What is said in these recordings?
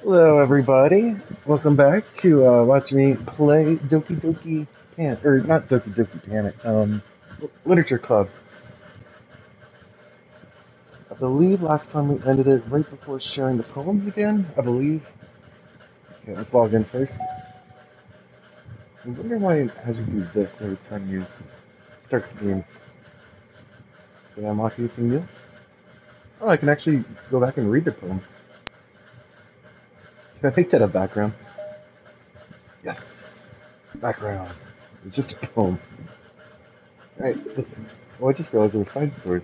Hello, everybody. Welcome back to watch me play Doki Doki Panic, or not Doki Doki Panic, Literature Club. I believe last time we ended it right before sharing the poems again. I believe. Okay, let's log in first. I wonder why it has you do this every time you start the game. Did I unlock anything new? Oh, I can actually go back and read the poem. Can I make that a background? Yes. Background. It's just a poem. Alright, listen. Oh, I just realized there were side stories.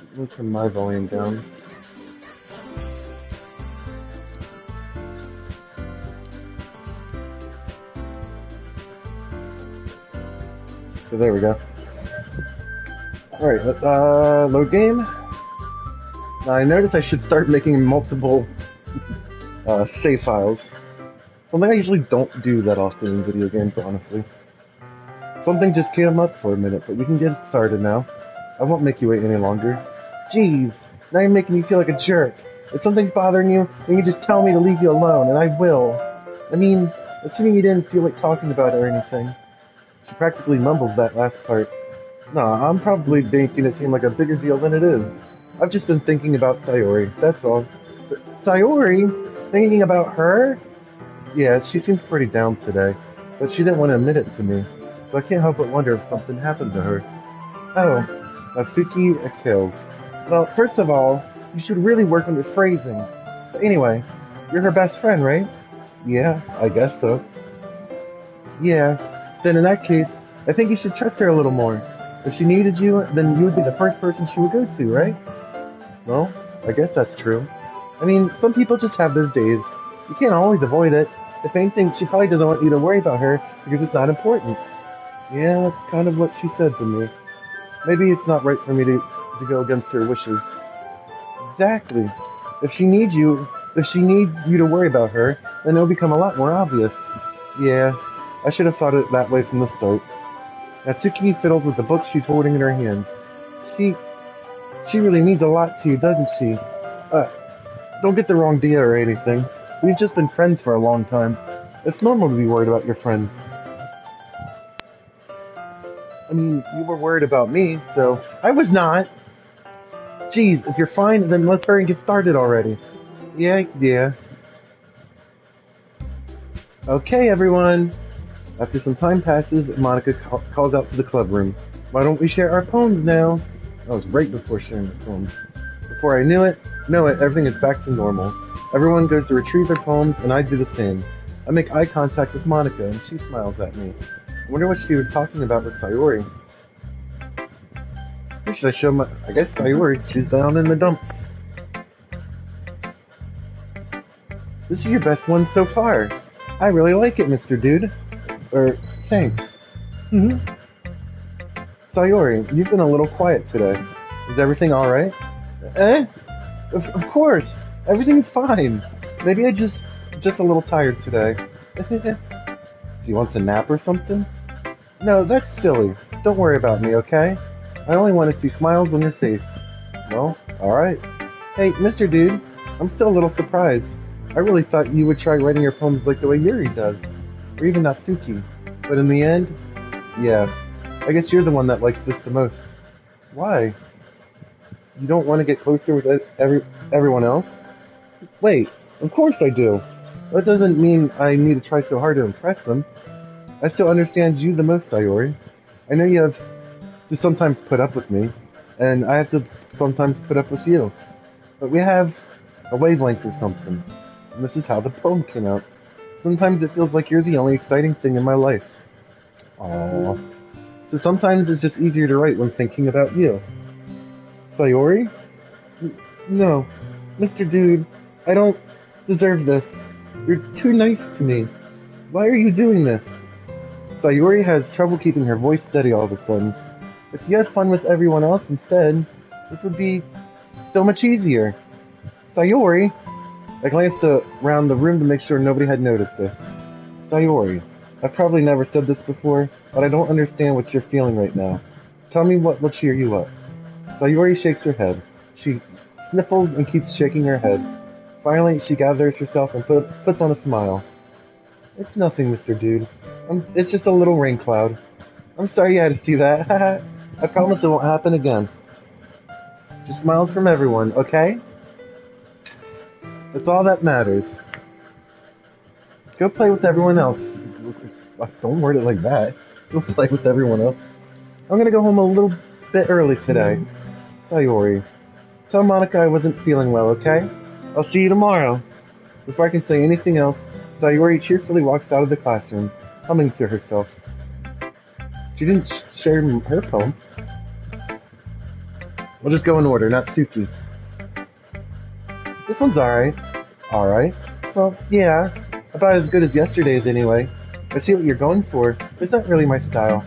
Let me turn my volume down. So there we go. Alright, load game. Now I noticed I should start making multiple save files. Something I usually don't do that often in video games, honestly. Something just came up for a minute, but we can get started now. I won't make you wait any longer. Jeez, now you're making me feel like a jerk. If something's bothering you, then you just tell me to leave you alone, and I will. I mean, assuming you didn't feel like talking about it or anything. She practically mumbles that last part. Nah, I'm probably making it seem like a bigger deal than it is. I've just been thinking about Sayori, that's all. Sayori? Thinking about her? Yeah, she seems pretty down today, but she didn't want to admit it to me, so I can't help but wonder if something happened to her. Oh, Natsuki exhales. Well, first of all, you should really work on your phrasing. But anyway, you're her best friend, right? Yeah, I guess so. Yeah, then in that case, I think you should trust her a little more. If she needed you, then you would be the first person she would go to, right? Well, I guess that's true. I mean, some people just have those days. You can't always avoid it. If anything, she probably doesn't want you to worry about her because it's not important. Yeah, that's kind of what she said to me. Maybe it's not right for me to go against her wishes. Exactly. If she needs you, if she needs you to worry about her, then it'll become a lot more obvious. Yeah, I should have thought it that way from the start. Natsuki fiddles with the books she's holding in her hands. She, she really means a lot to you, doesn't she? Don't get the wrong idea or anything. We've just been friends for a long time. It's normal to be worried about your friends. I mean, you were worried about me, so I was not. Geez, if you're fine, then let's hurry and get started already. Yeah. Okay, everyone. After some time passes, Monica calls out to the club room. Why don't we share our poems now? That was right before sharing the poems. Before I know it, everything is back to normal. Everyone goes to retrieve their poems, and I do the same. I make eye contact with Monica, and she smiles at me. I wonder what she was talking about with Sayori. Who should I show my... I guess Sayori. She's down in the dumps. This is your best one so far. I really like it, Mr. Dude. Thanks. Hmm. Sayori, you've been a little quiet today. Is everything alright? Eh? Of course. Everything's fine. Maybe just a little tired today. Do you want to nap or something? No, that's silly. Don't worry about me, okay? I only want to see smiles on your face. Well, alright. Hey, Mr. Dude, I'm still a little surprised. I really thought you would try writing your poems like the way Yuri does. Or even Natsuki. But in the end, yeah. I guess you're the one that likes this the most. Why? You don't want to get closer with everyone else? Wait, of course I do. That doesn't mean I need to try so hard to impress them. I still understand you the most, Sayori. I know you have to sometimes put up with me, and I have to sometimes put up with you. But we have a wavelength or something, and this is how the poem came out. Sometimes it feels like you're the only exciting thing in my life. Aww. So sometimes it's just easier to write when thinking about you. Sayori? No. Mr. Dude, I don't deserve this. You're too nice to me. Why are you doing this? Sayori has trouble keeping her voice steady all of a sudden. If you had fun with everyone else instead, this would be so much easier. Sayori? I glanced around the room to make sure nobody had noticed this. Sayori, I've probably never said this before, but I don't understand what you're feeling right now. Tell me what will cheer you up. Sayori shakes her head. She sniffles and keeps shaking her head. Finally, she gathers herself and puts on a smile. It's nothing, Mr. Dude. It's just a little rain cloud. I'm sorry you had to see that. I promise it won't happen again. Just smiles from everyone, okay? That's all that matters. Go play with everyone else. Don't word it like that. Go play with everyone else. I'm gonna go home a little bit early today. Sayori, tell Monica I wasn't feeling well, okay? I'll see you tomorrow. Before I can say anything else, Sayori cheerfully walks out of the classroom, humming to herself. She didn't share her poem. We'll just go in order, Natsuki. This one's alright. Alright? Well, yeah. About as good as yesterday's anyway. I see what you're going for. It's not really my style.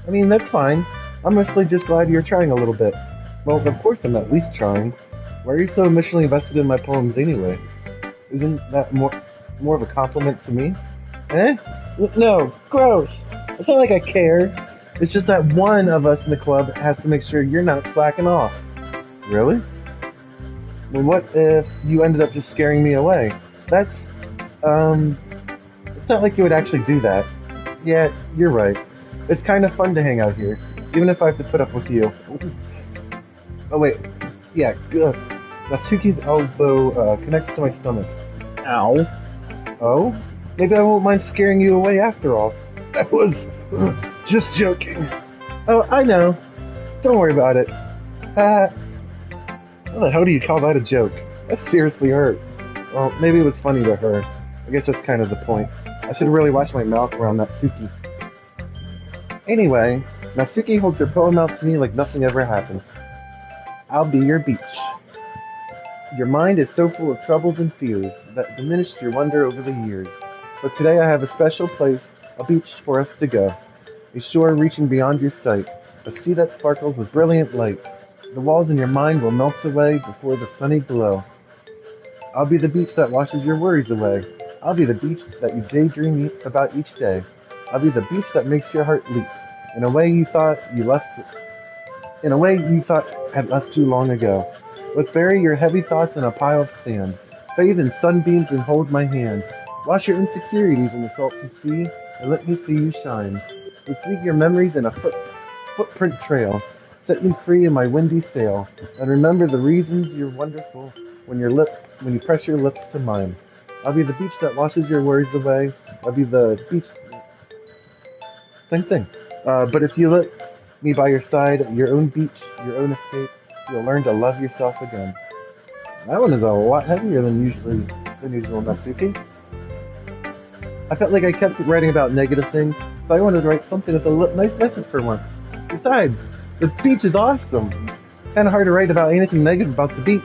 I mean, that's fine. I'm mostly just glad you're trying a little bit. Well, of course I'm at least trying. Why are you so emotionally invested in my poems anyway? Isn't that more of a compliment to me? Eh? No, gross. It's not like I care. It's just that one of us in the club has to make sure you're not slacking off. Really? Well, what if you ended up just scaring me away? That's, it's not like you would actually do that. Yeah, you're right. It's kind of fun to hang out here, even if I have to put up with you. Oh wait, yeah, good. Natsuki's elbow connects to my stomach. Ow. Oh? Maybe I won't mind scaring you away after all. I was just joking. Oh, I know. Don't worry about it. How the hell do you call that a joke? That seriously hurt. Well, maybe it was funny to her. I guess that's kind of the point. I should really watch my mouth around Natsuki. Anyway, Natsuki holds her poem out to me like nothing ever happened. I'll be your beach. Your mind is so full of troubles and fears that diminished your wonder over the years. But today I have a special place, a beach for us to go. A shore reaching beyond your sight, a sea that sparkles with brilliant light. The walls in your mind will melt away before the sunny glow. I'll be the beach that washes your worries away. I'll be the beach that you daydream about each day. I'll be the beach that makes your heart leap in a way you thought had left you long ago. Let's bury your heavy thoughts in a pile of sand. Bathe in sunbeams and hold my hand. Wash your insecurities in the salty sea and let me see you shine. Let's leave your memories in a footprint trail. Set me free in my windy sail. And remember the reasons you're wonderful when you press your lips to mine. I'll be the beach that washes your worries away. I'll be the beach. Same thing. But if you let me by your side, your own beach, your own escape, you'll learn to love yourself again. That one is a lot heavier than usual, Natsuki. I felt like I kept writing about negative things, so I wanted to write something with a nice message for once. Besides, the beach is awesome. Kind of hard to write about anything negative about the beach.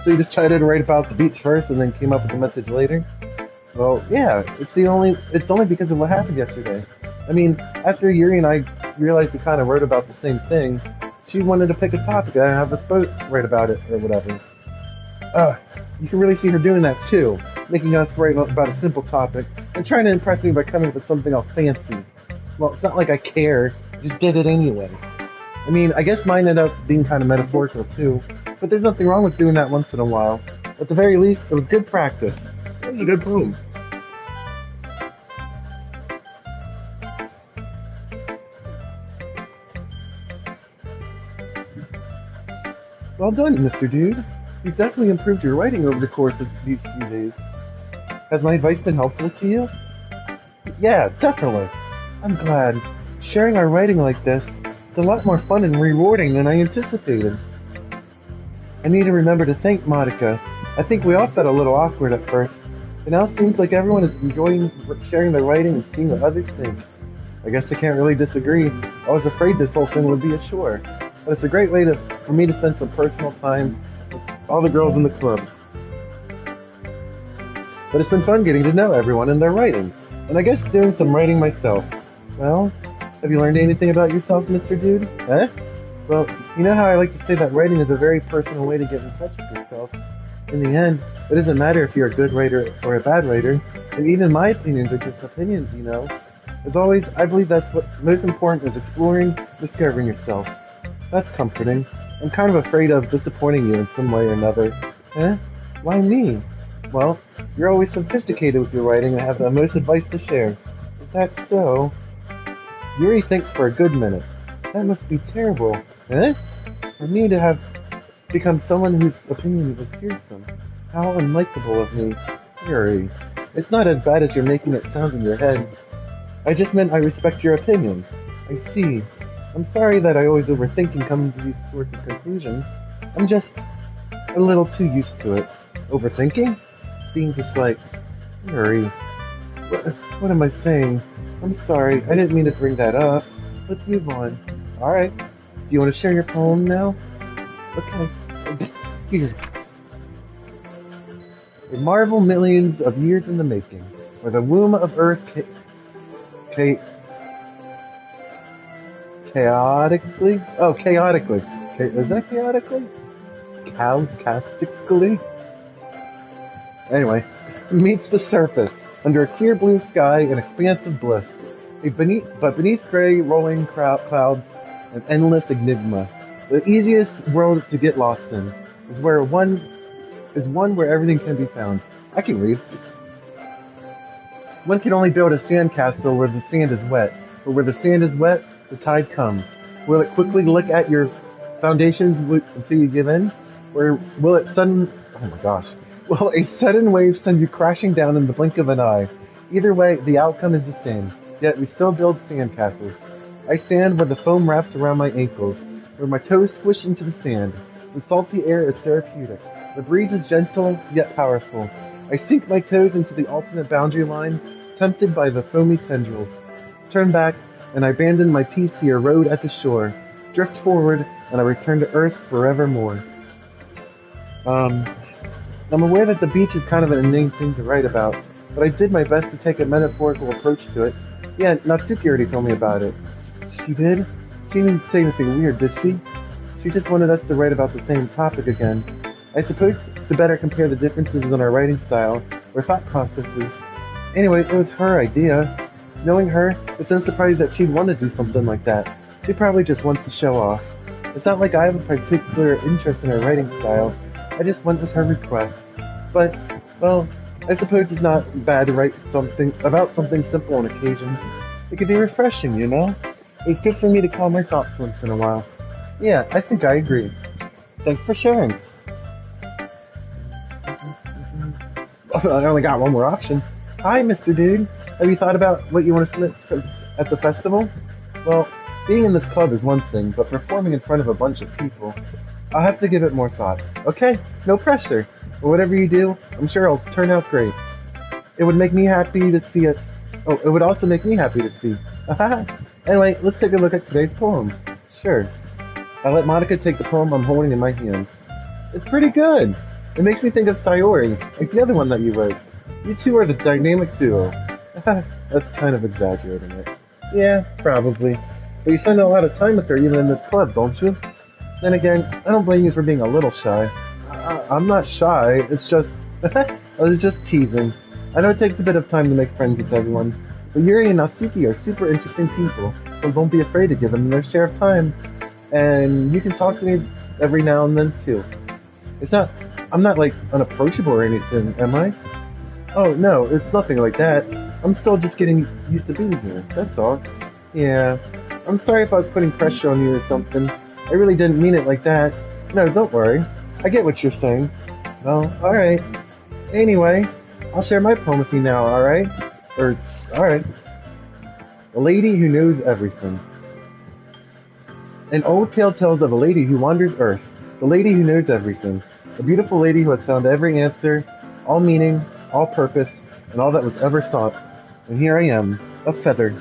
So you decided to write about the beach first and then came up with the message later? Well, yeah, it's only because of what happened yesterday. I mean, after Yuri and I realized we kind of wrote about the same thing, she wanted to pick a topic and have us both write about it or whatever. You can really see her doing that too, making us write about a simple topic and trying to impress me by coming up with something all fancy. Well, it's not like I care, I just did it anyway. I mean, I guess mine ended up being kind of metaphorical too, but there's nothing wrong with doing that once in a while. At the very least, it was good practice. It was a good poem. Well done, Mr. Dude. You've definitely improved your writing over the course of these few days. Has my advice been helpful to you? Yeah, definitely. I'm glad. Sharing our writing like this is a lot more fun and rewarding than I anticipated. I need to remember to thank Monica. I think we all felt a little awkward at first, but now it seems like everyone is enjoying sharing their writing and seeing what others think. I guess I can't really disagree. I was afraid this whole thing would be a chore, but it's a great way for me to spend some personal time with all the girls in the club. But it's been fun getting to know everyone and their writing, and I guess doing some writing myself. Well, have you learned anything about yourself, Mr. Dude? Eh? Well, you know how I like to say that writing is a very personal way to get in touch with yourself. In the end, it doesn't matter if you're a good writer or a bad writer, and even my opinions are just opinions, you know. As always, I believe that's what most important is exploring, discovering yourself. That's comforting. I'm kind of afraid of disappointing you in some way or another. Eh? Why me? Well, you're always sophisticated with your writing and have the most advice to share. Is that so? Yuri thinks for a good minute. That must be terrible. Eh? For me to have become someone whose opinion was fearsome. How unlikable of me. Yuri. It's not as bad as you're making it sound in your head. I just meant I respect your opinion. I see. I'm sorry that I always overthink and come to these sorts of conclusions. I'm just a little too used to it. Overthinking? Being disliked. Yuri. What am I saying? I'm sorry, I didn't mean to bring that up. Let's move on. Alright. Do you want to share your poem now? Okay. Here. A marvel millions of years in the making, where the womb of Earth chaotically? Oh, chaotically. Is that chaotically? Castically? Anyway, meets the surface, under a clear blue sky and expansive bliss. But beneath gray rolling clouds, an endless enigma. The easiest world to get lost in is one where everything can be found. I can read. One can only build a sandcastle where the sand is wet, but where the sand is wet, the tide comes. Will it quickly look at your foundations until you give in? Or will it oh my gosh. Will a sudden wave send you crashing down in the blink of an eye? Either way, the outcome is the same. Yet we still build sandcastles. I stand where the foam wraps around my ankles, where my toes squish into the sand. The salty air is therapeutic. The breeze is gentle, yet powerful. I sink my toes into the ultimate boundary line, tempted by the foamy tendrils. Turn back, and I abandon my peace to erode at the shore. Drift forward, and I return to earth forevermore. I'm aware that the beach is kind of an inane thing to write about, but I did my best to take a metaphorical approach to it. Yeah, Natsuki already told me about it. She did? She didn't say anything weird, did she? She just wanted us to write about the same topic again. I suppose to better compare the differences in our writing style, or thought processes. Anyway, it was her idea. Knowing her, it's no surprise that she'd want to do something like that. She probably just wants to show off. It's not like I have a particular interest in her writing style. I just went with her request. But, well, I suppose it's not bad to write something about something simple on occasion. It could be refreshing, you know? It's good for me to calm my thoughts once in a while. Yeah, I think I agree. Thanks for sharing. I only got one more option. Hi, Mr. Dude. Have you thought about what you want to submit at the festival? Well, being in this club is one thing, but performing in front of a bunch of people, I'll have to give it more thought. Okay? No pressure. But whatever you do, I'm sure it'll turn out great. It would make me happy to see it. Oh, it would also make me happy to see. Anyway, let's take a look at today's poem. Sure. I let Monica take the poem I'm holding in my hands. It's pretty good. It makes me think of Sayori, like the other one that you wrote. You two are the dynamic duo. That's kind of exaggerating it. Yeah, probably. But you spend a lot of time with her even in this club, don't you? Then again, I don't blame you for being a little shy. I'm not shy, it's just... I was just teasing. I know it takes a bit of time to make friends with everyone, but Yuri and Natsuki are super interesting people, so don't be afraid to give them their share of time. And you can talk to me every now and then, too. I'm not, like, unapproachable or anything, am I? Oh, no, it's nothing like that. I'm still just getting used to being here, that's all. Yeah, I'm sorry if I was putting pressure on you or something. I really didn't mean it like that. No, don't worry. I get what you're saying. Well, alright. Anyway, I'll share my poem with you now, alright? Alright. A Lady Who Knows Everything. An old tale tells of a lady who wanders Earth, the lady who knows everything, a beautiful lady who has found every answer, all meaning, all purpose, and all that was ever sought. And here I am, a feather,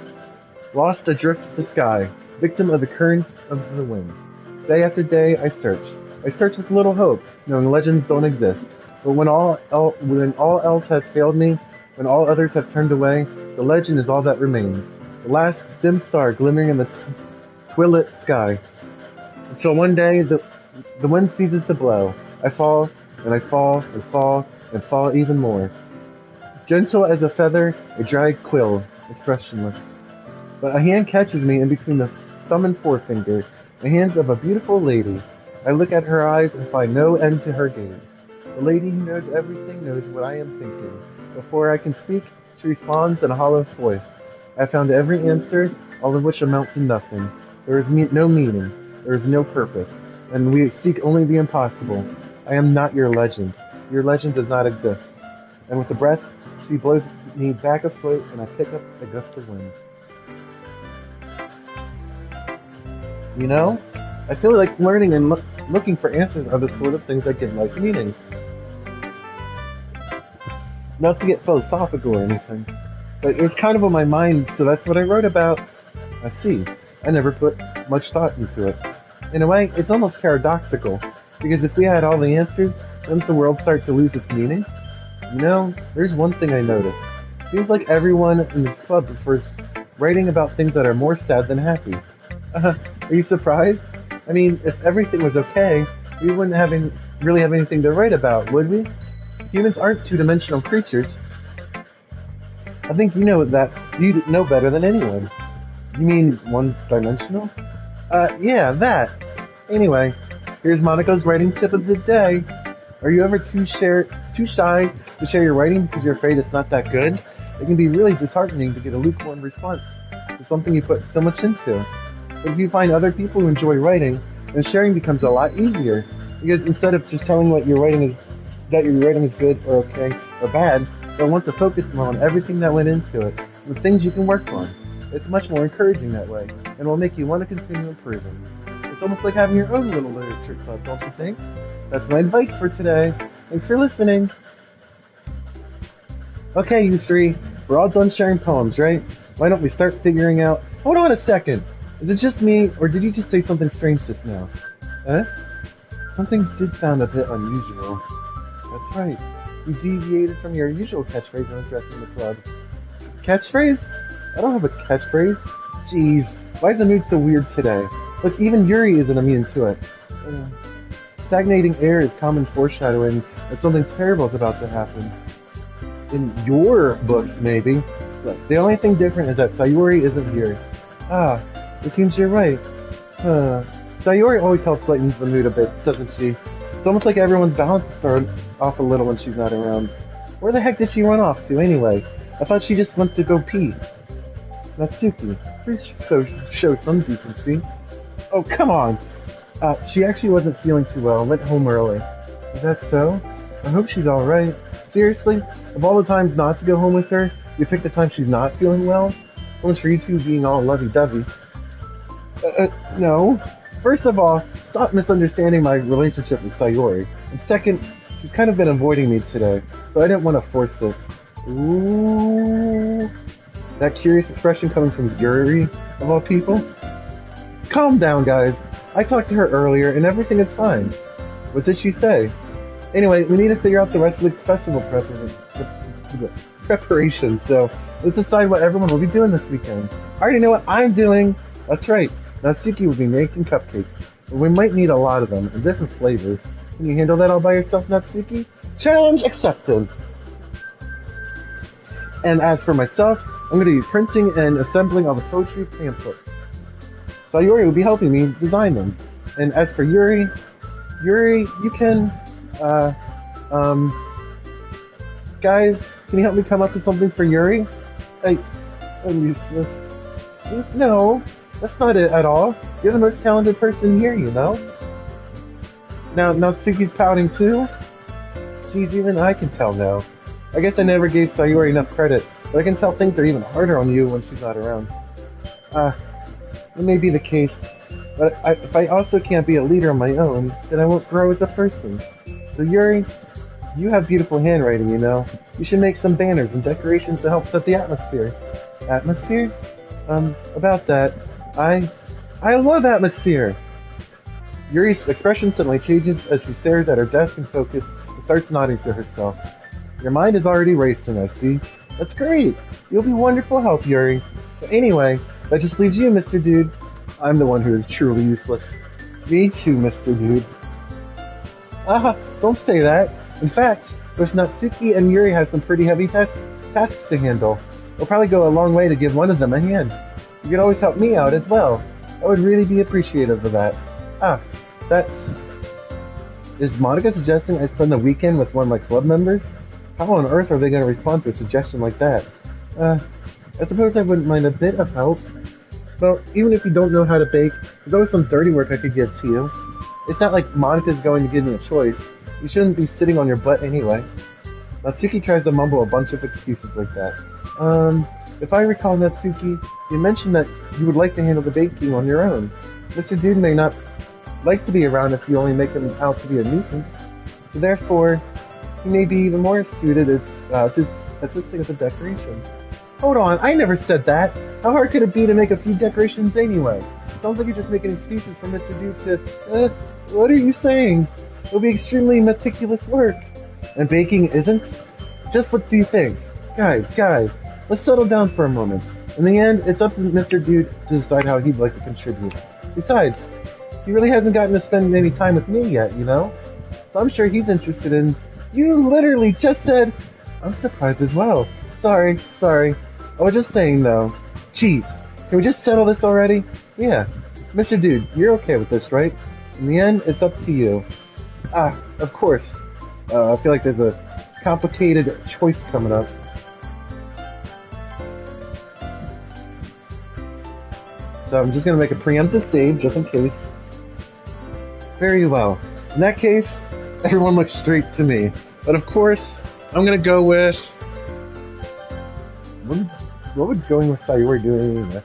lost adrift to the sky, victim of the currents of the wind. Day after day I search. I search with little hope, knowing legends don't exist. But when all else has failed me, when all others have turned away, the legend is all that remains. The last dim star glimmering in the twilit sky. Until one day the wind ceases to blow. I fall, and I fall, and fall, and fall even more. Gentle as a feather, a dried quill, expressionless. But a hand catches me in between the thumb and forefinger. the hands of a beautiful lady. I look at her eyes and find no end to her gaze. The lady who knows everything knows what I am thinking. Before I can speak, she responds in a hollow voice. I found every answer, all of which amount to nothing. There is no meaning. There is no purpose. And we seek only the impossible. I am not your legend. Your legend does not exist. And with a breath, she blows me back afloat, and I pick up a gust of wind. You know, I feel like learning and looking for answers are the sort of things that give life meaning. Not to get philosophical or anything, but it was kind of on my mind, so that's what I wrote about. I see. I never put much thought into it. In a way, it's almost paradoxical, because if we had all the answers, wouldn't the world start to lose its meaning? You know, there's one thing I noticed. Seems like everyone in this club prefers writing about things that are more sad than happy. Are you surprised? I mean, if everything was okay, we wouldn't really have anything to write about, would we? Humans aren't two-dimensional creatures. I think you know better than anyone. You mean one-dimensional? Yeah, that. Anyway, here's Monica's writing tip of the day. Are you ever too shy to share your writing because you're afraid it's not that good? It can be really disheartening to get a lukewarm response to something you put so much into. But if you find other people who enjoy writing, then sharing becomes a lot easier. Because instead of just telling that your writing is good or okay or bad, they'll want to focus more on everything that went into it, and the things you can work on. It's much more encouraging that way, and will make you want to continue improving. It's almost like having your own little literature club, don't you think? That's my advice for today. Thanks for listening. Okay, you three, we're all done sharing poems, right? Why don't we start figuring out... Hold on a second! Is it just me, or did you just say something strange just now? Something did sound a bit unusual. That's right. You deviated from your usual catchphrase when addressing the club. Catchphrase? I don't have a catchphrase. Jeez, why is the mood so weird today? Look, even Yuri isn't immune to it. Stagnating air is common foreshadowing that something terrible is about to happen. In your books, maybe. But the only thing different is that Sayuri isn't here. Ah, it seems you're right. Sayuri always helps lighten the mood a bit, doesn't she? It's almost like everyone's balance is thrown off a little when she's not around. Where the heck did she run off to, anyway? I thought she just went to go pee. Natsuki, please show some decency. Oh, come on! She actually wasn't feeling too well and went home early. Is that so? I hope she's alright. Seriously? Of all the times not to go home with her, you picked the time she's not feeling well? Almost for you two being all lovey-dovey. No. First of all, stop misunderstanding my relationship with Sayori. And second, she's kind of been avoiding me today, so I didn't want to force it. Ooh. That curious expression coming from Yuri, of all people? Calm down, guys. I talked to her earlier, and everything is fine. What did she say? Anyway, we need to figure out the rest of the festival preparation, so let's decide what everyone will be doing this weekend. I already know what I'm doing! That's right, Natsuki will be making cupcakes. And we might need a lot of them, in different flavors. Can you handle that all by yourself, Natsuki? Challenge accepted! And as for myself, I'm going to be printing and assembling all the poetry pamphlets. Sayori will be helping me design them. And as for Yuri, you can, guys, can you help me come up with something for Yuri? I'm useless. No, that's not it at all. You're the most talented person here, you know? Now, Natsuki's pouting too? Geez, even I can tell now. I guess I never gave Sayori enough credit, but I can tell things are even harder on you when she's not around. It may be the case, but if I also can't be a leader on my own, then I won't grow as a person. So Yuri, you have beautiful handwriting, you know. You should make some banners and decorations to help set the atmosphere. Atmosphere? About that, I love atmosphere! Yuri's expression suddenly changes as she stares at her desk in focus and starts nodding to herself. Your mind is already racing, I see. That's great! You'll be wonderful help, Yuri. But anyway, that just leaves you, Mr. Dude. I'm the one who is truly useless. Me too, Mr. Dude. Don't say that. In fact, both Natsuki and Yuri have some pretty heavy tasks to handle. It'll probably go a long way to give one of them a hand. You can always help me out as well. I would really be appreciative of that. Ah, that's... Is Monica suggesting I spend the weekend with one of my club members? How on earth are they going to respond to a suggestion like that? I suppose I wouldn't mind a bit of help. Well, even if you don't know how to bake, there's always some dirty work I could give to you. It's not like Monica's going to give me a choice. You shouldn't be sitting on your butt anyway. Natsuki tries to mumble a bunch of excuses like that. If I recall, Natsuki, you mentioned that you would like to handle the baking on your own. Mr. Dude may not like to be around if you only make him out to be a nuisance. So therefore, he may be even more suited as just assisting with the decorations. Hold on, I never said that. How hard could it be to make a few decorations anyway? Sounds like you're just making excuses for Mr. Dude to, what are you saying? It'll be extremely meticulous work. And baking isn't? Just what do you think? Guys, let's settle down for a moment. In the end, it's up to Mr. Dude to decide how he'd like to contribute. Besides, he really hasn't gotten to spend any time with me yet, you know? So I'm sure he's interested in... You literally just said... I'm surprised as well. Sorry. I was just saying though. Jeez, can we just settle this already? Yeah. Mr. Dude, you're okay with this, right? In the end, it's up to you. Ah, of course. I feel like there's a complicated choice coming up. So I'm just gonna make a preemptive save, just in case. Very well. In that case, everyone looks straight to me. But of course, I'm gonna go with... What would going with Sayori do?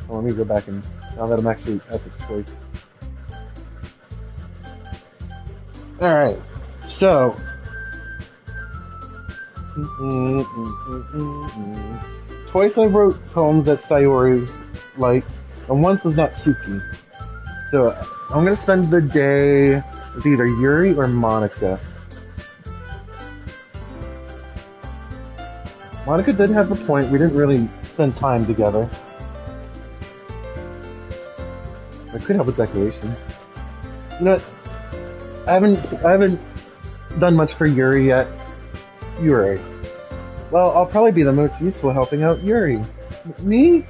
Oh, let me go back and... Now that I'm actually at this choice. Alright, so... Twice I wrote poems that Sayori likes, and once was Natsuki. So I'm gonna spend the day with either Yuri or Monica. Monica did have a point. We didn't really spend time together. I could help with decorations. You know what? I haven't done much for Yuri yet. Yuri. Well, I'll probably be the most useful helping out Yuri. Me?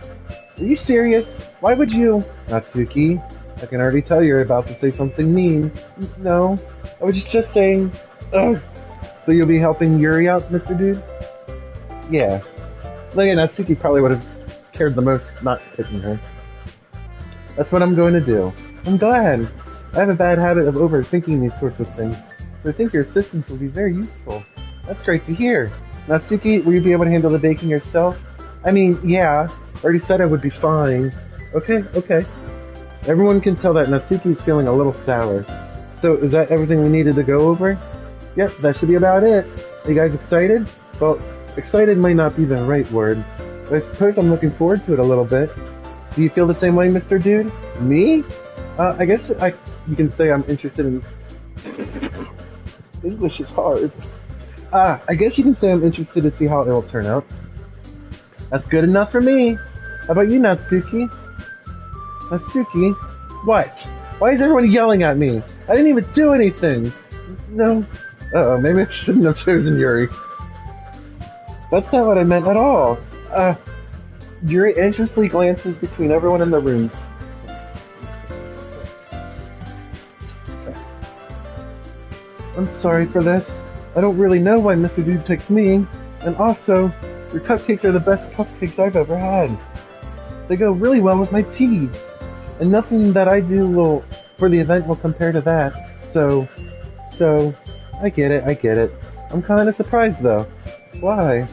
Are you serious? Why would you? Natsuki, I can already tell you're about to say something mean. No, I was just saying... Ugh. So you'll be helping Yuri out, Mr. Dude? Yeah. Like, Natsuki probably would have cared the most not picking her. That's what I'm going to do. I'm glad. I have a bad habit of overthinking these sorts of things, so I think your assistance will be very useful. That's great to hear. Natsuki, will you be able to handle the baking yourself? I mean, yeah. Already said I would be fine. Okay. Everyone can tell that Natsuki's feeling a little sour. So, is that everything we needed to go over? Yep, that should be about it. Are you guys excited? Well, excited might not be the right word, but I suppose I'm looking forward to it a little bit. Do you feel the same way, Mr. Dude? Me? I guess you can say I'm interested in... English is hard. I guess you can say I'm interested to see how it will turn out. That's good enough for me. How about you, Natsuki? Natsuki? What? Why is everyone yelling at me? I didn't even do anything. No. Uh-oh, maybe I shouldn't have chosen Yuri. That's not what I meant at all. Yuri anxiously glances between everyone in the room. I'm sorry for this. I don't really know why Mr. Dude picked me. And also, your cupcakes are the best cupcakes I've ever had. They go really well with my tea. And nothing that I do for the event will compare to that. So, I get it. I'm kinda surprised though. Why?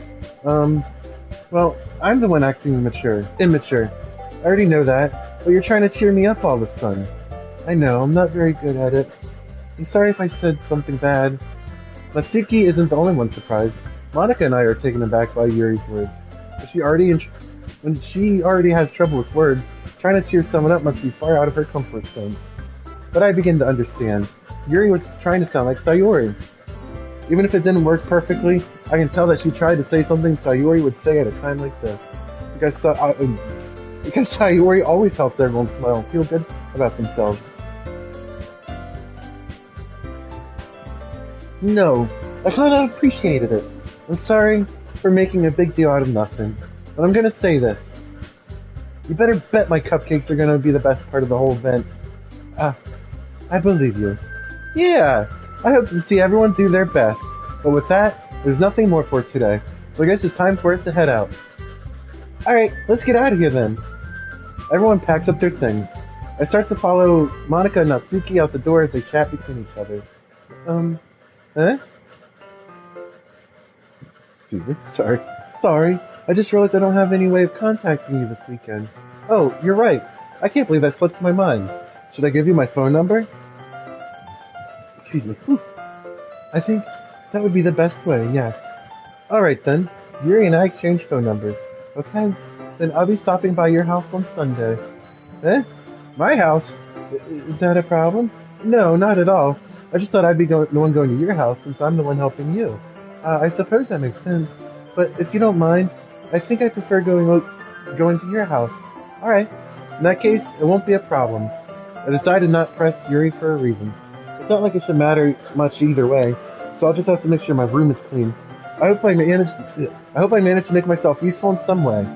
Well, I'm the one acting immature. I already know that, but you're trying to cheer me up all of a sudden. I know, I'm not very good at it. I'm sorry if I said something bad. Natsuki isn't the only one surprised. Monica and I are taken aback by Yuri's words. When she already has trouble with words, trying to cheer someone up must be far out of her comfort zone. But I begin to understand. Yuri was trying to sound like Sayori. Even if it didn't work perfectly, I can tell that she tried to say something Sayori would say at a time like this. Because Sayori always helps everyone smile and feel good about themselves. No, I kinda appreciated it. I'm sorry for making a big deal out of nothing, but I'm gonna say this. You better bet my cupcakes are gonna be the best part of the whole event. Ah, I believe you. Yeah, I hope to see everyone do their best. But with that, there's nothing more for today. So I guess it's time for us to head out. Alright, let's get out of here then. Everyone packs up their things. I start to follow Monica and Natsuki out the door as they chat between each other. Eh? Excuse me. Sorry. I just realized I don't have any way of contacting you this weekend. Oh, you're right. I can't believe that slipped my mind. Should I give you my phone number? Excuse me. Whew. I think that would be the best way, yes. Alright then. Yuri and I exchange phone numbers. Okay. Then I'll be stopping by your house on Sunday. Eh? My house? Is that a problem? No, not at all. I just thought I'd be the one going to your house since I'm the one helping you. I suppose that makes sense. But if you don't mind, I think I prefer going to your house. Alright. In that case, it won't be a problem. I decided not to press Yuri for a reason. It's not like it should matter much either way, so I'll just have to make sure my room is clean. I hope I manage to make myself useful in some way.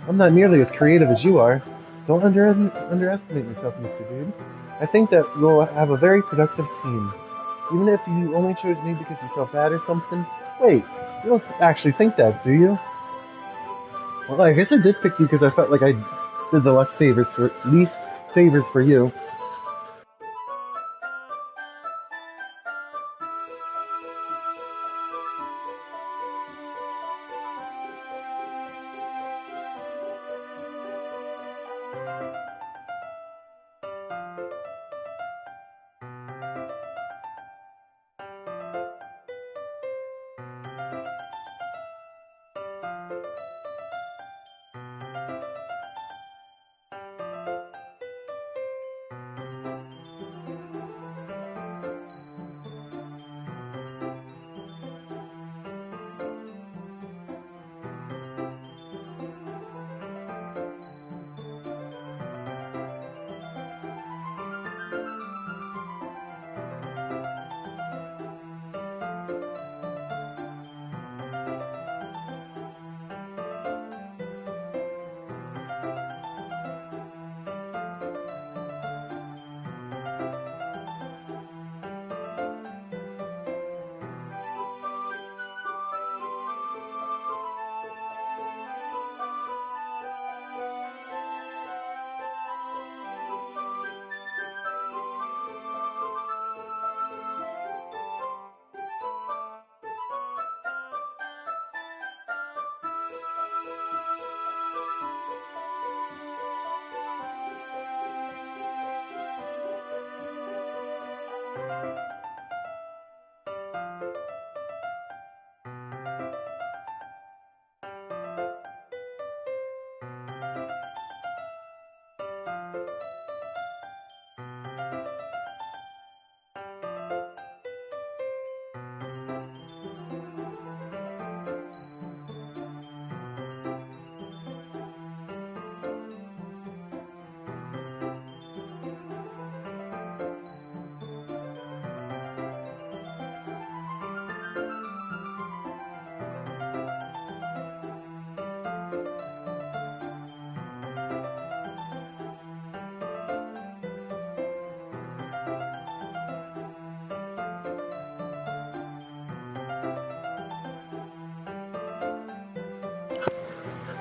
I'm not nearly as creative as you are. Don't underestimate yourself, Mr. Dude. I think that we'll have a very productive team. Even if you only chose me because you felt bad or something. Wait, you don't actually think that, do you? Well, I guess I did pick you because I felt like I did the least favors for you.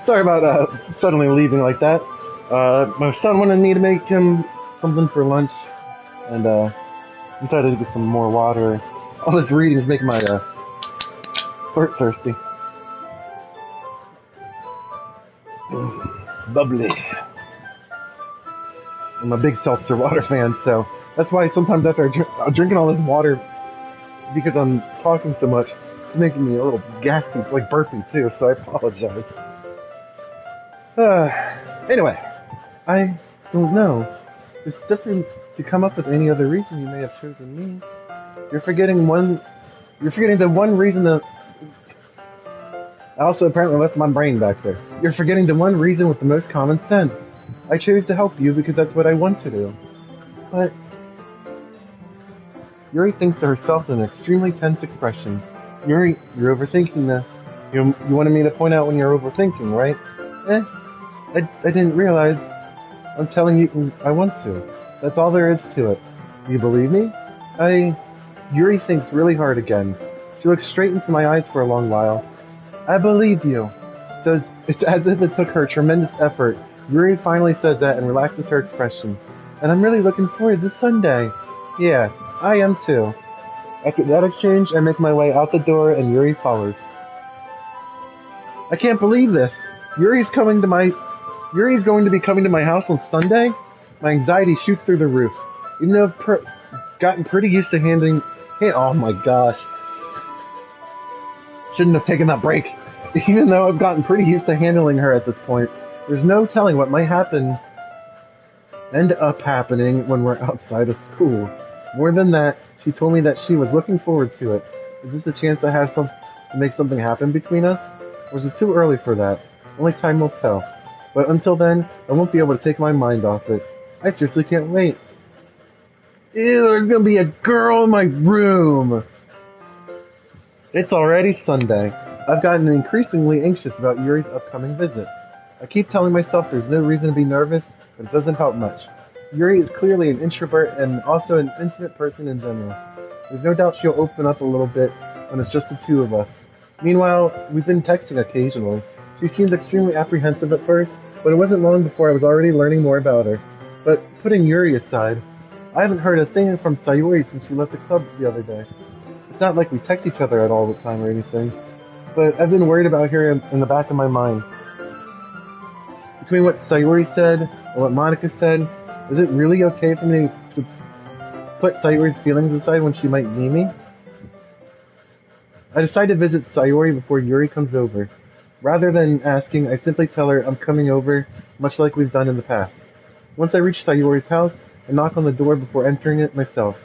Sorry about suddenly leaving like that. My son wanted me to make him something for lunch, and decided to get some more water. All this reading is making my throat thirsty. Bubbly. I'm a big seltzer water fan, so that's why sometimes after I'm drinking all this water, because I'm talking so much, it's making me a little gassy, like burpy too, so I apologize. Anyway, I don't know. It's different to come up with any other reason you may have chosen me. You're forgetting the one reason that... I also apparently left my brain back there. You're forgetting the one reason with the most common sense. I chose to help you because that's what I want to do. But... Yuri thinks to herself with an extremely tense expression. Yuri, you're overthinking this. You wanted me to point out when you're overthinking, right? I didn't realize. I'm telling you, I want to. That's all there is to it. Do you believe me? I... Yuri thinks really hard again. She looks straight into my eyes for a long while. I believe you. So it's as if it took her tremendous effort. Yuri finally says that and relaxes her expression. And I'm really looking forward to Sunday. Yeah, I am too. After that exchange, I make my way out the door and Yuri follows. I can't believe this. Yuri's going to be coming to my house on Sunday? My anxiety shoots through the roof. Even though I've gotten pretty used to handling... oh my gosh. Shouldn't have taken that break. Even though I've gotten pretty used to handling her at this point, there's no telling what might end up happening when we're outside of school. More than that, she told me that she was looking forward to it. Is this the chance I have to make something happen between us? Or is it too early for that? Only time will tell. But until then, I won't be able to take my mind off it. I seriously can't wait. Ew, there's gonna be a girl in my room! It's already Sunday. I've gotten increasingly anxious about Yuri's upcoming visit. I keep telling myself there's no reason to be nervous, but it doesn't help much. Yuri is clearly an introvert and also an intimate person in general. There's no doubt she'll open up a little bit when it's just the two of us. Meanwhile, we've been texting occasionally. She seemed extremely apprehensive at first, but it wasn't long before I was already learning more about her. But putting Yuri aside, I haven't heard a thing from Sayori since she left the club the other day. It's not like we text each other at all the time or anything, but I've been worried about her in the back of my mind. Between what Sayori said and what Monica said, is it really okay for me to put Sayori's feelings aside when she might need me? I decide to visit Sayori before Yuri comes over. Rather than asking, I simply tell her I'm coming over, much like we've done in the past. Once I reach Sayori's house, I knock on the door before entering it myself.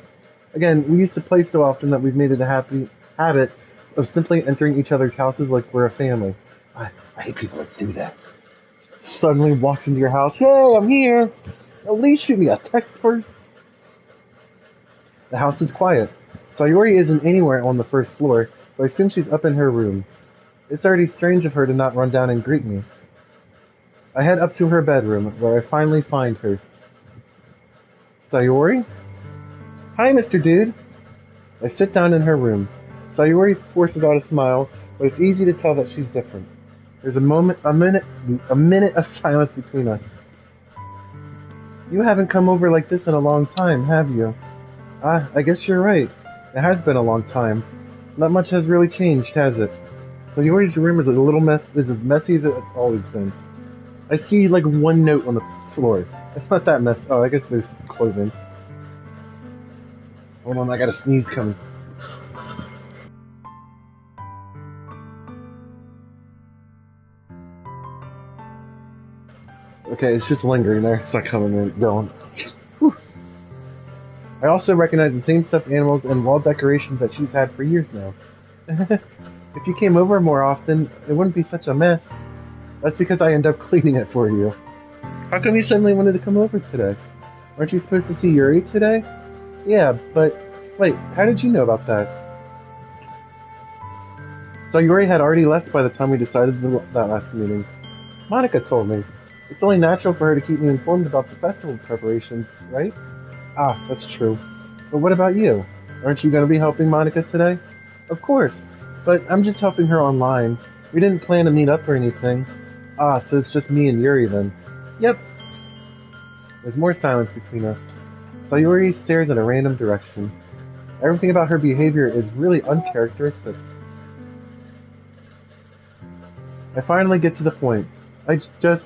Again, we used to play so often that we've made it a happy habit of simply entering each other's houses like we're a family. I hate people that do that. Suddenly walk into your house, hey, I'm here! At least shoot me a text first. The house is quiet. Sayori isn't anywhere on the first floor, so I assume she's up in her room. It's already strange of her to not run down and greet me. I head up to her bedroom, where I finally find her. Sayori? Hi, Mr. Dude. I sit down in her room. Sayori forces out a smile, but it's easy to tell that she's different. There's a minute of silence between us. You haven't come over like this in a long time, have you? I guess you're right. It has been a long time. Not much has really changed, has it? Sayori's room is is as messy as it's always been. I see like one note on the floor. It's not that messy. Oh, I guess there's clothing. Hold on, I got a sneeze coming. Okay, it's just lingering there. It's not coming in. Going. Whew. I also recognize the same stuffed animals and wall decorations that she's had for years now. If you came over more often, it wouldn't be such a mess. That's because I end up cleaning it for you. How come you suddenly wanted to come over today? Aren't you supposed to see Yuri today? Yeah, but... Wait, how did you know about that? So Yuri had already left by the time we decided that last meeting. Monica told me. It's only natural for her to keep me informed about the festival preparations, right? Ah, that's true. But what about you? Aren't you going to be helping Monica today? Of course, but I'm just helping her online. We didn't plan to meet up or anything. Ah, so it's just me and Yuri then. Yep. There's more silence between us. Sayori stares in a random direction. Everything about her behavior is really uncharacteristic. I finally get to the point. I just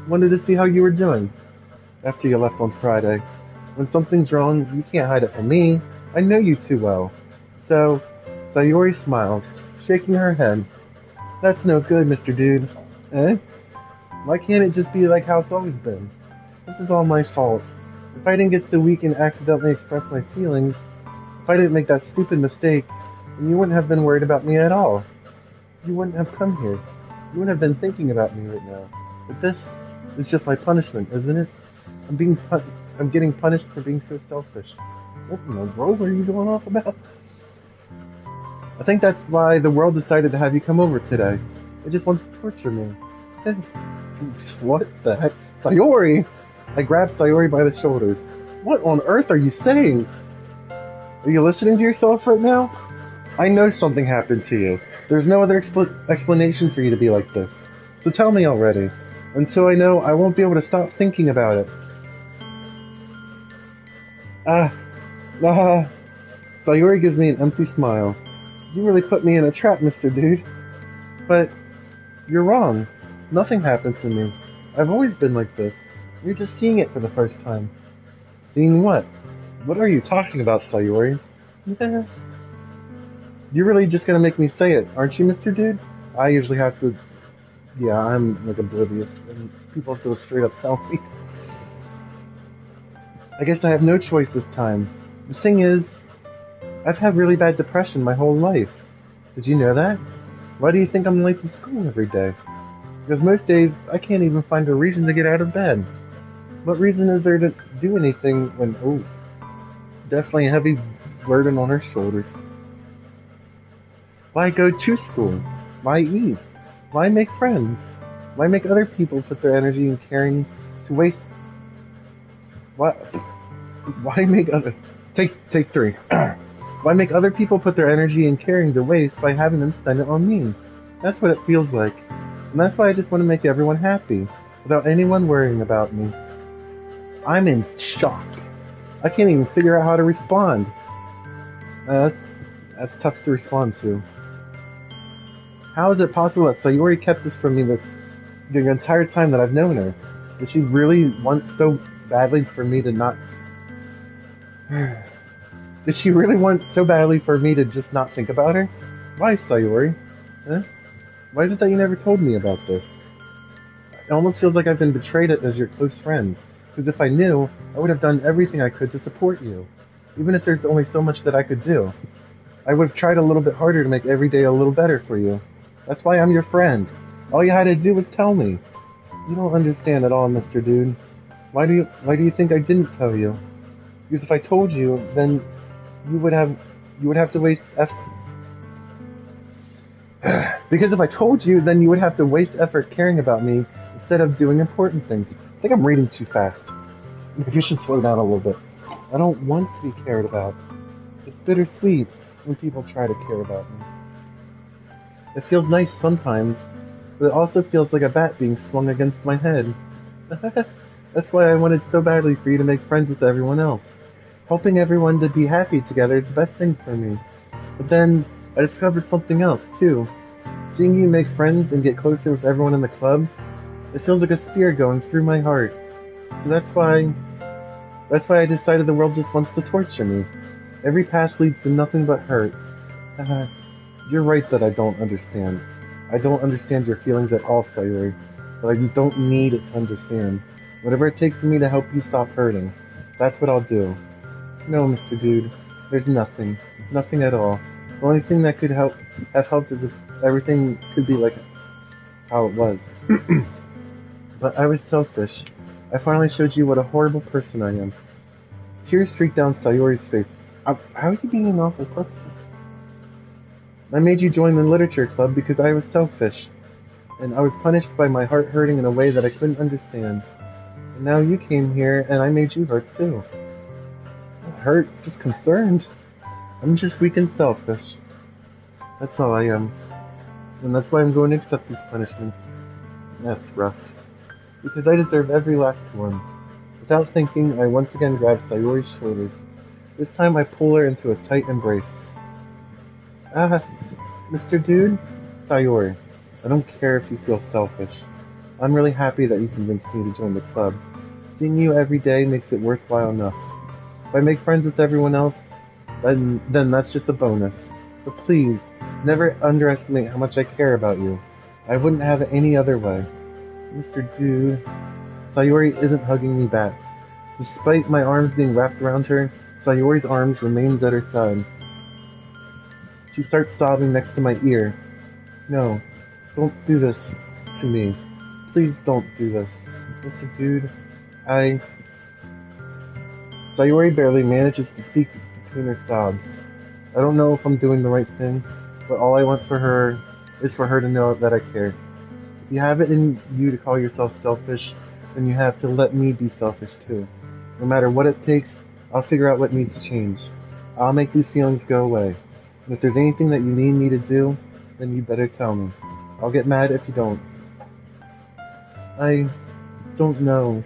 wanted to see how you were doing after you left on Friday. When something's wrong, you can't hide it from me. I know you too well. So, Sayori smiles, shaking her head. That's no good, Mr. Dude. Eh? Why can't it just be like how it's always been? This is all my fault. If I didn't get so weak and accidentally express my feelings, if I didn't make that stupid mistake, then you wouldn't have been worried about me at all. You wouldn't have come here. You wouldn't have been thinking about me right now. But this is just my punishment, isn't it? I'm getting punished for being so selfish. What in the world are you going off about? I think that's why the world decided to have you come over today. It just wants to torture me. What the heck? Sayori! I grabbed Sayori by the shoulders. What on earth are you saying? Are you listening to yourself right now? I know something happened to you. There's no other explanation for you to be like this. So tell me already. Until I know, I won't be able to stop thinking about it. Ah, ah. Sayori gives me an empty smile. You really put me in a trap, Mr. Dude. But you're wrong. Nothing happened to me. I've always been like this. You're just seeing it for the first time. Seeing what? What are you talking about, Sayori? You're really just gonna make me say it, aren't you, Mr. Dude? I usually have to... Yeah, I'm like oblivious, and people have to straight up tell me. I guess I have no choice this time. The thing is, I've had really bad depression my whole life. Did you know that? Why do you think I'm late to school every day? Because most days, I can't even find a reason to get out of bed. What reason is there to do anything when... Oh, definitely a heavy burden on her shoulders. Why go to school? Why eat? Why make friends? Why make other people put their energy and caring to waste... Why make other... Take three. Why make other people put their energy and caring to waste by having them spend it on me? That's what it feels like. And that's why I just want to make everyone happy, without anyone worrying about me. I'm in shock. I can't even figure out how to respond. That's tough to respond to. How is it possible that Sayori kept this from me the entire time that I've known her? Does she really want so badly for me to not... Does she really want so badly for me to just not think about her? Why, Sayori? Huh? Why is it that you never told me about this? It almost feels like I've been betrayed as your close friend. Because if I knew, I would have done everything I could to support you. Even if there's only so much that I could do. I would have tried a little bit harder to make every day a little better for you. That's why I'm your friend. All you had to do was tell me. You don't understand at all, Mr. Dude. Why do you think I didn't tell you? Because if I told you, then you would have to waste Because if I told you, then you would have to waste effort caring about me instead of doing important things. I think I'm reading too fast. Maybe you should slow down a little bit. I don't want to be cared about. It's bittersweet when people try to care about me. It feels nice sometimes, but it also feels like a bat being swung against my head. That's why I wanted so badly for you to make friends with everyone else. Helping everyone to be happy together is the best thing for me. But then, I discovered something else, too. Seeing you make friends and get closer with everyone in the club, it feels like a spear going through my heart. So that's why I decided the world just wants to torture me. Every path leads to nothing but hurt. You're right that I don't understand. I don't understand your feelings at all, Sayori. But I don't need to understand. Whatever it takes for me to help you stop hurting, that's what I'll do. No, Mr. Dude, there's nothing. Nothing at all. The only thing that could have helped is if everything could be like how it was. But I was selfish. I finally showed you what a horrible person I am. Tears streaked down Sayori's face. How are you being an awful person? I made you join the literature club because I was selfish. And I was punished by my heart hurting in a way that I couldn't understand. And now you came here and I made you hurt too. Not hurt, just concerned. I'm just weak and selfish. That's all I am. And that's why I'm going to accept these punishments. That's rough. Because I deserve every last one. Without thinking, I once again grab Sayori's shoulders. This time I pull her into a tight embrace. Mr. Dude? Sayori, I don't care if you feel selfish. I'm really happy that you convinced me to join the club. Seeing you every day makes it worthwhile enough. If I make friends with everyone else, then that's just a bonus. But please, never underestimate how much I care about you. I wouldn't have it any other way. Mr. Dude... Sayori isn't hugging me back. Despite my arms being wrapped around her, Sayori's arms remains at her side. She starts sobbing next to my ear. No, don't do this to me. Please don't do this. Mr. Dude, Sayori barely manages to speak between her sobs. I don't know if I'm doing the right thing, but all I want for her is for her to know that I care. you have it in you to call yourself selfish, then you have to let me be selfish too. No matter what it takes, I'll figure out what needs to change. I'll make these feelings go away. And if there's anything that you need me to do, then you better tell me. I'll get mad if you don't. I don't know.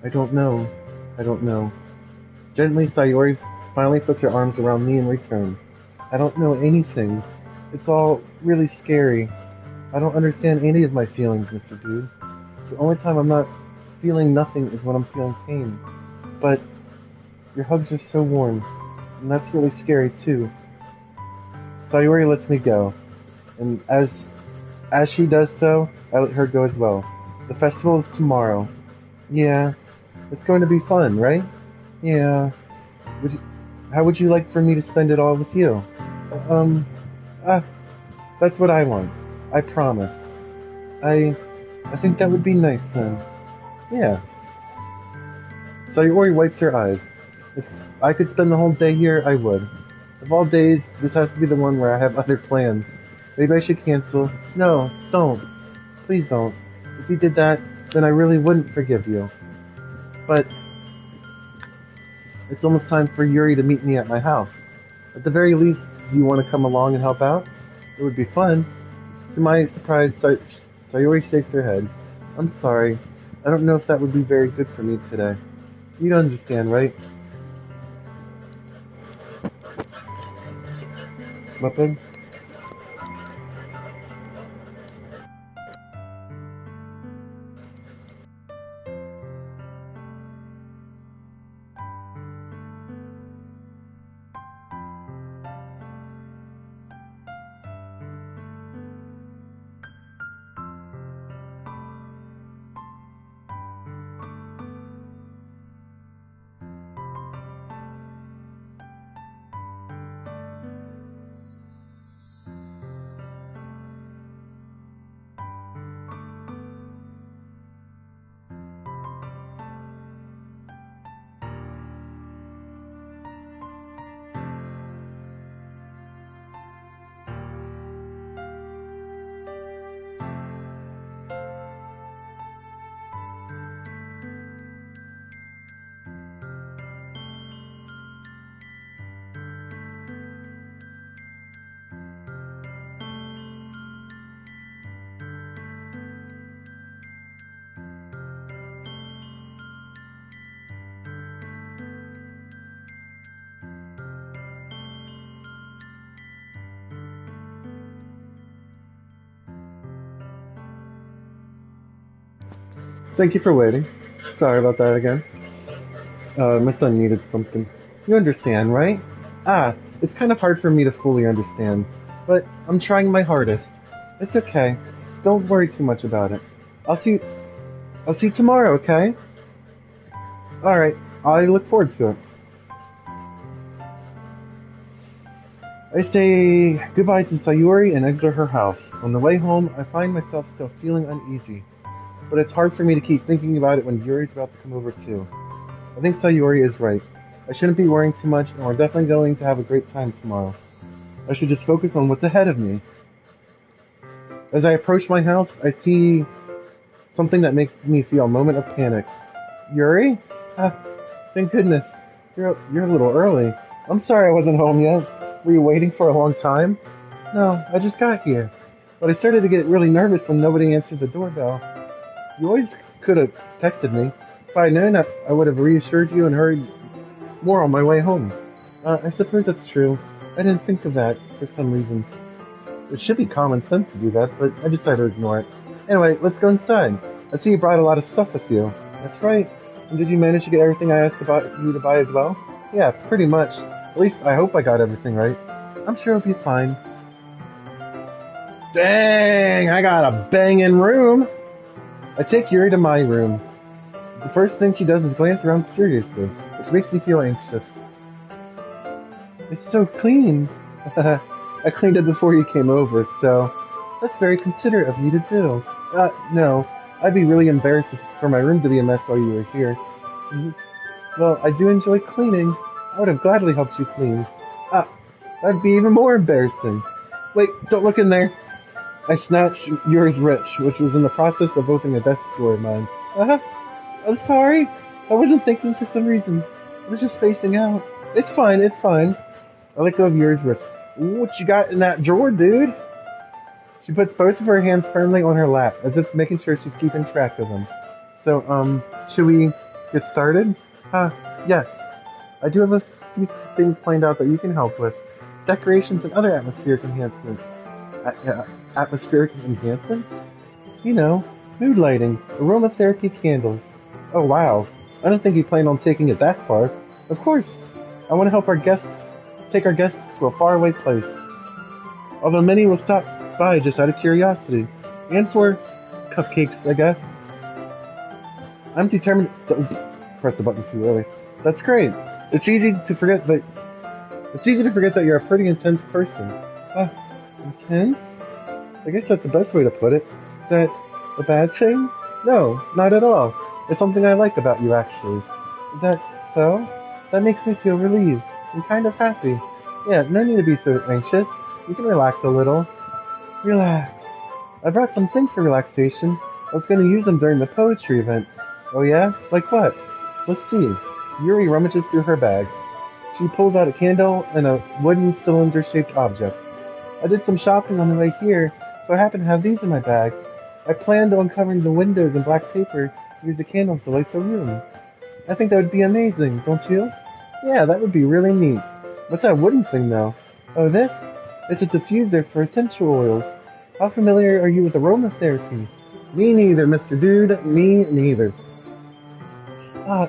I don't know. I don't know. Gently, Sayori finally puts her arms around me in return. I don't know anything. It's all really scary. I don't understand any of my feelings, Mr. Dude. The only time I'm not feeling nothing is when I'm feeling pain. But your hugs are so warm, and that's really scary too. Sayori lets me go, and as she does so, I let her go as well. The festival is tomorrow. Yeah, it's going to be fun, right? Yeah. Would you, how would you like for me to spend it all with you? Um, uh, that's what I want. I promise. I think that would be nice then. Yeah. Sayori wipes her eyes. If I could spend the whole day here, I would. Of all days, this has to be the one where I have other plans. Maybe I should cancel. No, don't. Please don't. If you did that, then I really wouldn't forgive you. But it's almost time for Yuri to meet me at my house. At the very least, do you want to come along and help out? It would be fun. To my surprise, Sayori shakes her head. I'm sorry. I don't know if that would be very good for me today. You understand, right? Muppet? Thank you for waiting. Sorry about that again. My son needed something. You understand, right? Ah, it's kind of hard for me to fully understand, but I'm trying my hardest. It's okay. Don't worry too much about it. I'll see I'll see you tomorrow, okay? Alright, I look forward to it. I say goodbye to Sayuri and exit her house. On the way home, I find myself still feeling uneasy, but it's hard for me to keep thinking about it when Yuri's about to come over too. I think Sayuri is right. I shouldn't be worrying too much, and we're definitely going to have a great time tomorrow. I should just focus on what's ahead of me. As I approach my house, I see something that makes me feel a moment of panic. Yuri? Ah, thank goodness. You're a little early. I'm sorry I wasn't home yet. Were you waiting for a long time? No, I just got here. But I started to get really nervous when nobody answered the doorbell. You always could have texted me. If I had known, I would have reassured you and hurried more on my way home. I suppose that's true. I didn't think of that for some reason. It should be common sense to do that, but I decided to ignore it. Anyway, let's go inside. I see you brought a lot of stuff with you. That's right. And did you manage to get everything I asked about you to buy as well? Yeah, pretty much. At least I hope I got everything right. I'm sure it'll be fine. Dang, I got a banging room. I take Yuri to my room. The first thing she does is glance around curiously, which makes me feel anxious. It's so clean. I cleaned it before you came over, so that's very considerate of you to do. No, I'd be really embarrassed for my room to be a mess while you were here. Well, I do enjoy cleaning. I would have gladly helped you clean. That'd be even more embarrassing. Wait, don't look in there. I snatched Yuri's wrist, which was in the process of opening a desk drawer of mine. Uh-huh. I'm sorry. I wasn't thinking for some reason. I was just spacing out. It's fine, it's fine. I let go of Yuri's wrist. What you got in that drawer, dude? She puts both of her hands firmly on her lap, as if making sure she's keeping track of them. So, should we get started? Yes. I do have a few things planned out that you can help with. Decorations and other atmospheric enhancements. Atmospheric enhancements? You know, mood lighting, aromatherapy candles. Oh wow, I don't think you planned on taking it that far. Of course, I want to help take our guests to a faraway place. Although many will stop by just out of curiosity. And for cupcakes, I guess. I'm determined. Don't press the button too early. That's great. It's easy to forget that you're a pretty intense person. Intense? I guess that's the best way to put it. Is that a bad thing? No, not at all. It's something I like about you, actually. Is that so? That makes me feel relieved and kind of happy. Yeah, no need to be so anxious. You can relax a little. Relax. I brought some things for relaxation. I was going to use them during the poetry event. Oh yeah? Like what? Let's see. Yuri rummages through her bag. She pulls out a candle and a wooden cylinder-shaped object. I did some shopping on the way here, so I happen to have these in my bag. I planned on covering the windows in black paper to use the candles to light the room. I think that would be amazing, don't you? Yeah, that would be really neat. What's that wooden thing, though? Oh, this? It's a diffuser for essential oils. How familiar are you with aromatherapy? Me neither, Mr. Dude. Me neither.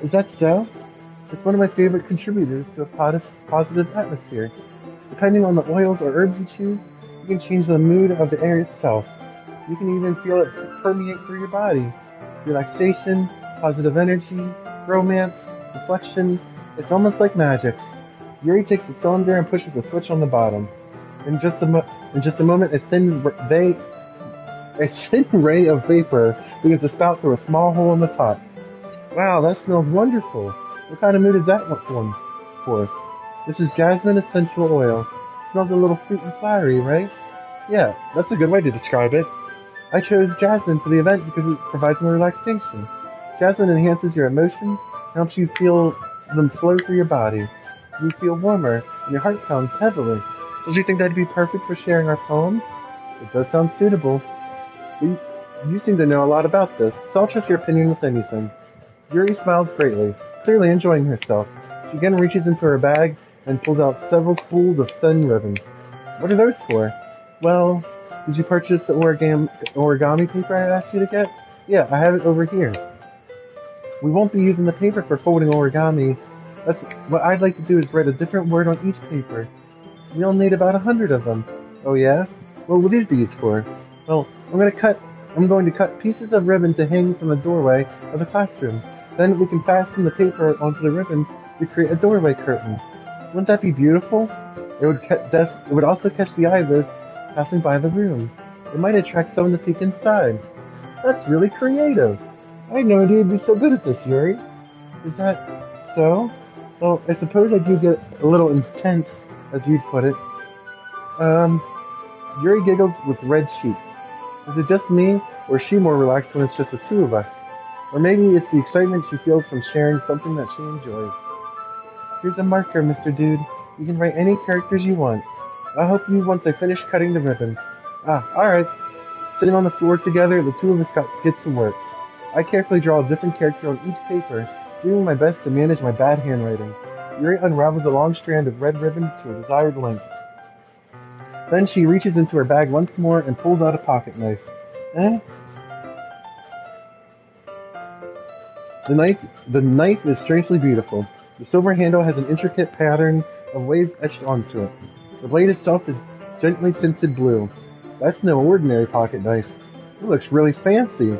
Is that so? It's one of my favorite contributors to a positive atmosphere. Depending on the oils or herbs you choose, you can change the mood of the air itself. You can even feel it permeate through your body. Relaxation, positive energy, romance, reflection. It's almost like magic. Yuri takes the cylinder and pushes the switch on the bottom. In just a moment, a thin ray of vapor begins to spout through a small hole in the top. Wow, that smells wonderful. What kind of mood is that one for? This is jasmine essential oil. Smells a little sweet and flowery, right? Yeah, that's a good way to describe it. I chose jasmine for the event because it provides more relaxation. Jasmine enhances your emotions and helps you feel them flow through your body. You feel warmer and your heart pounds heavily. Don't you think that'd be perfect for sharing our poems? It does sound suitable. You seem to know a lot about this, so I'll trust your opinion with anything. Yuri smiles greatly, clearly enjoying herself. She again reaches into her bag and pulls out several spools of thin ribbon. What are those for? Well, did you purchase the origami paper I asked you to get? Yeah, I have it over here. We won't be using the paper for folding origami. That's what I'd like to do is write a different word on each paper. We'll need about 100 of them. Oh yeah? What will these be used for? Well, I'm going to cut pieces of ribbon to hang from the doorway of the classroom. Then we can fasten the paper onto the ribbons to create a doorway curtain. Wouldn't that be beautiful? It would also catch the eye of those passing by the room. It might attract someone to peek inside. That's really creative. I had no idea you'd be so good at this, Yuri. Is that so? Well, I suppose I do get a little intense, as you'd put it. Yuri giggles with red cheeks. Is it just me, or is she more relaxed when it's just the two of us? Or maybe it's the excitement she feels from sharing something that she enjoys. Here's a marker, Mr. Dude. You can write any characters you want. I'll help you once I finish cutting the ribbons. Alright. Sitting on the floor together, the two of us get to work. I carefully draw a different character on each paper, doing my best to manage my bad handwriting. Yuri unravels a long strand of red ribbon to a desired length. Then she reaches into her bag once more and pulls out a pocket knife. The knife is strangely beautiful. The silver handle has an intricate pattern of waves etched onto it. The blade itself is gently tinted blue. That's no ordinary pocket knife. It looks really fancy.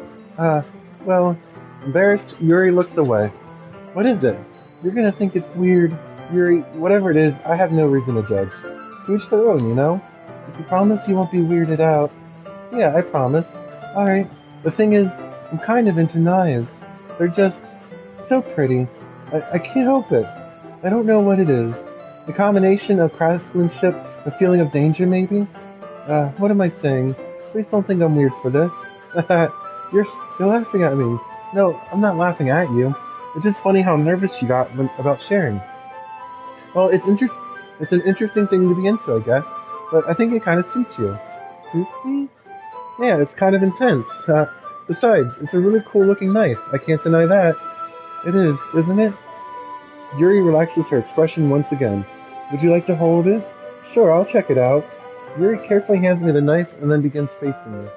Well, embarrassed, Yuri looks away. What is it? You're gonna think it's weird. Yuri, whatever it is, I have no reason to judge. To each their own, you know? If you promise you won't be weirded out. Yeah, I promise. Alright. The thing is, I'm kind of into knives. They're just so pretty. I can't help it. I don't know what it is. A combination of craftsmanship, a feeling of danger maybe? What am I saying? Please don't think I'm weird for this. you're, you're laughing at me. No, I'm not laughing at you. It's just funny how nervous you got about sharing. Well, it's an interesting thing to be into, I guess. But I think it kind of suits you. Suits me? Yeah, it's kind of intense. Besides, it's a really cool looking knife. I can't deny that. It is, isn't it? Yuri relaxes her expression once again. Would you like to hold it? Sure, I'll check it out. Yuri carefully hands me the knife and then begins facing me.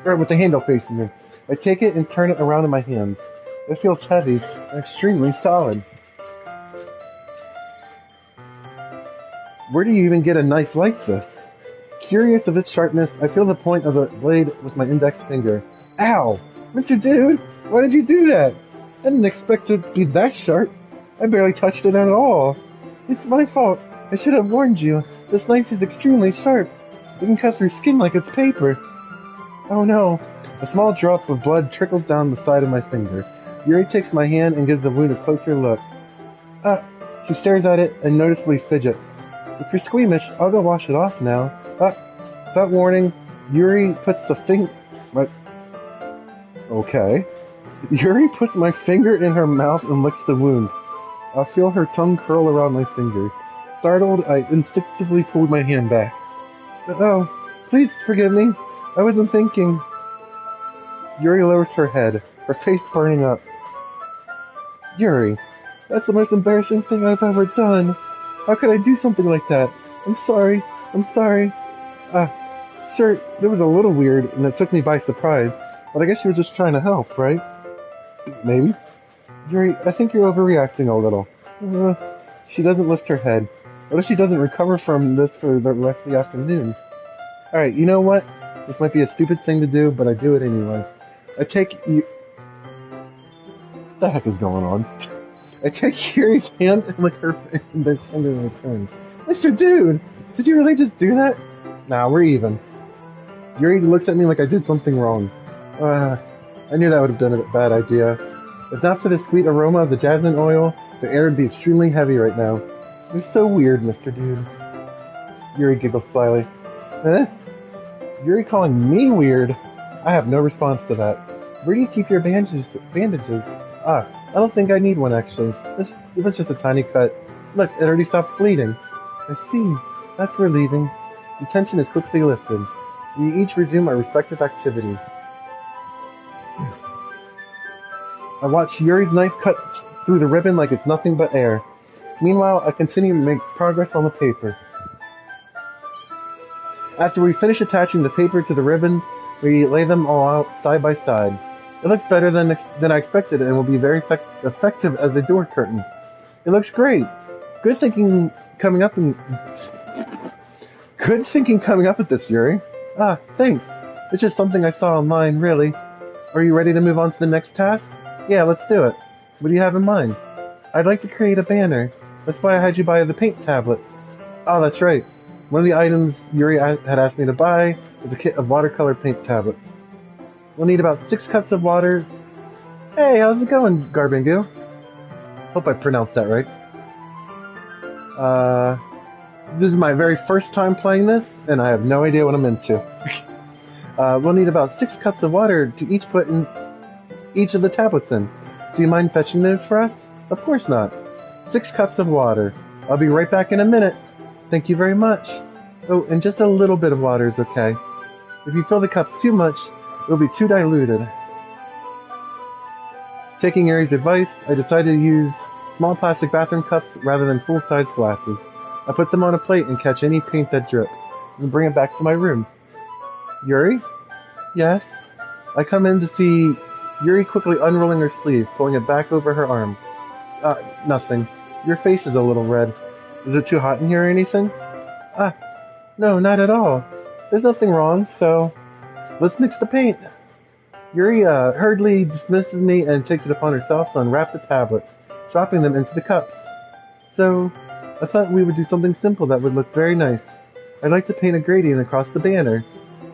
Or with the handle facing me. I take it and turn it around in my hands. It feels heavy and extremely solid. Where do you even get a knife like this? Curious of its sharpness, I feel the point of the blade with my index finger. Ow! Mr. Dude, why did you do that? I didn't expect it to be that sharp. I barely touched it at all. It's my fault. I should have warned you. This knife is extremely sharp. It can cut through skin like it's paper. Oh no. A small drop of blood trickles down the side of my finger. Yuri takes my hand and gives the wound a closer look. She stares at it and noticeably fidgets. If you're squeamish, I'll go wash it off now. Without warning, Yuri puts Okay. Yuri puts my finger in her mouth and licks the wound. I feel her tongue curl around my finger. Startled, I instinctively pulled my hand back. Oh, please forgive me. I wasn't thinking. Yuri lowers her head, her face burning up. Yuri, that's the most embarrassing thing I've ever done. How could I do something like that? I'm sorry. Sure, it was a little weird and it took me by surprise, but I guess you were just trying to help, right? Maybe. Yuri, I think you're overreacting a little. She doesn't lift her head. What if she doesn't recover from this for the rest of the afternoon? Alright, you know what? This might be a stupid thing to do, but I do it anyway. I take you... What the heck is going on? I take Yuri's hand and lick her finger in return. Mr. Dude! Did you really just do that? Nah, we're even. Yuri looks at me like I did something wrong. I knew that would have been a bad idea. If not for the sweet aroma of the jasmine oil, the air would be extremely heavy right now. You're so weird, Mr. Dude. Yuri giggles slyly. Huh? Yuri calling me weird? I have no response to that. Where do you keep your bandages? I don't think I need one actually. It was just a tiny cut. Look, it already stopped bleeding. I see. That's we're leaving. The tension is quickly lifted. We each resume our respective activities. I watch Yuri's knife cut through the ribbon like it's nothing but air. Meanwhile, I continue to make progress on the paper. After we finish attaching the paper to the ribbons, we lay them all out side by side. It looks better than I expected and will be very effective as a door curtain. It looks great. Good thinking coming up with this, Yuri. Thanks. It's just something I saw online, really. Are you ready to move on to the next task? Yeah, let's do it. What do you have in mind? I'd like to create a banner. That's why I had you buy the paint tablets. Oh, that's right. One of the items Yuri had asked me to buy is a kit of watercolor paint tablets. We'll need about 6 cups of water. Hey, how's it going, Garbingu? Hope I pronounced that right. This is my very first time playing this, and I have no idea what I'm into. We'll need about 6 cups of water to each put in each of the tablets in. Do you mind fetching those for us? Of course not. 6 cups of water. I'll be right back in a minute. Thank you very much. Oh, and just a little bit of water is okay. If you fill the cups too much, it will be too diluted. Taking Yuri's advice, I decided to use small plastic bathroom cups rather than full-size glasses. I put them on a plate and catch any paint that drips, and bring it back to my room. Yuri? Yes? I come in to see Yuri quickly unrolling her sleeve, pulling it back over her arm. Nothing. Your face is a little red. Is it too hot in here or anything? No, not at all. There's nothing wrong, so let's mix the paint. Yuri hurriedly dismisses me and takes it upon herself to unwrap the tablets, dropping them into the cups. So, I thought we would do something simple that would look very nice. I'd like to paint a gradient across the banner,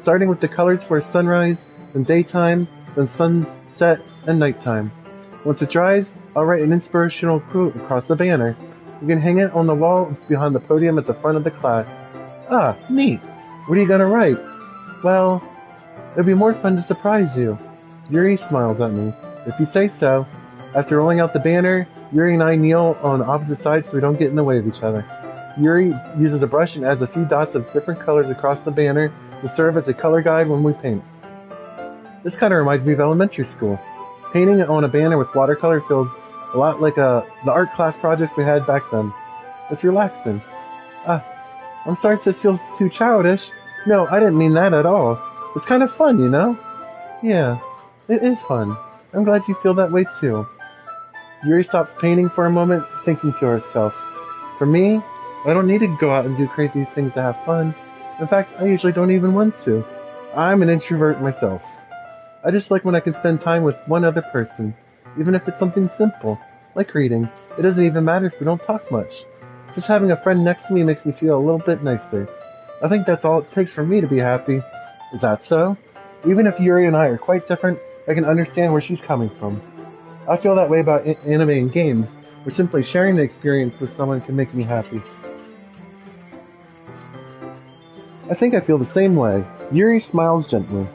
starting with the colors for sunrise, then daytime, then sunset, and nighttime. Once it dries, I'll write an inspirational quote across the banner. You can hang it on the wall behind the podium at the front of the class. Neat. What are you gonna write? Well, it'd be more fun to surprise you. Yuri smiles at me. If you say so. After rolling out the banner, Yuri and I kneel on opposite sides so we don't get in the way of each other. Yuri uses a brush and adds a few dots of different colors across the banner to serve as a color guide when we paint. This kind of reminds me of elementary school. Painting on a banner with watercolor feels a lot like the art class projects we had back then. It's relaxing. I'm sorry if this feels too childish. No, I didn't mean that at all. It's kind of fun, you know? Yeah, it is fun. I'm glad you feel that way too. Yuri stops painting for a moment, thinking to herself. For me, I don't need to go out and do crazy things to have fun. In fact, I usually don't even want to. I'm an introvert myself. I just like when I can spend time with one other person, even if it's something simple, like reading. It doesn't even matter if we don't talk much. Just having a friend next to me makes me feel a little bit nicer. I think that's all it takes for me to be happy. Is that so? Even if Yuri and I are quite different, I can understand where she's coming from. I feel that way about anime and games, where simply sharing the experience with someone can make me happy. I think I feel the same way. Yuri smiles gently.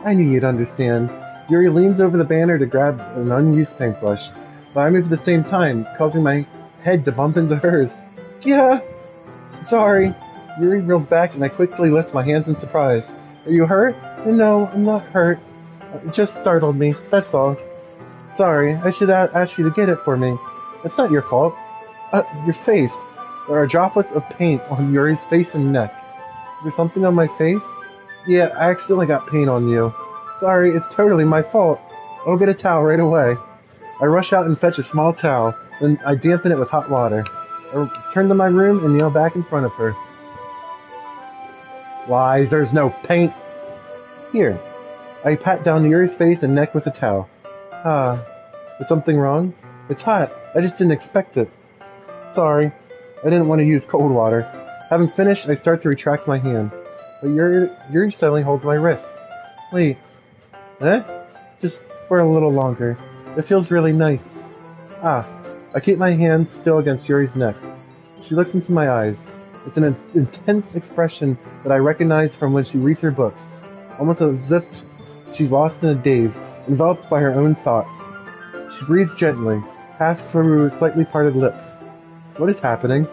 I knew you'd understand. Yuri leans over the banner to grab an unused paintbrush, but I move at the same time, causing my head to bump into hers. Yeah, sorry. Yuri reels back and I quickly lift my hands in surprise. Are you hurt? No, I'm not hurt. It just startled me, that's all. Sorry, I should ask you to get it for me. It's not your fault. Your face. There are droplets of paint on Yuri's face and neck. Is there something on my face? Yeah, I accidentally got paint on you. Sorry, it's totally my fault. I'll get a towel right away. I rush out and fetch a small towel, then I dampen it with hot water. I return to my room and kneel back in front of her. Lies, there's no paint. Here. I pat down Yuri's face and neck with a towel. Is something wrong? It's hot. I just didn't expect it. Sorry. I didn't want to use cold water. Having finished, I start to retract my hand. But Yuri suddenly holds my wrist. Wait. Just for a little longer. It feels really nice. I keep my hand still against Yuri's neck. She looks into my eyes. It's an intense expression that I recognize from when she reads her books. Almost as if she's lost in a daze, enveloped by her own thoughts. She breathes gently, half through slightly parted lips. What is happening?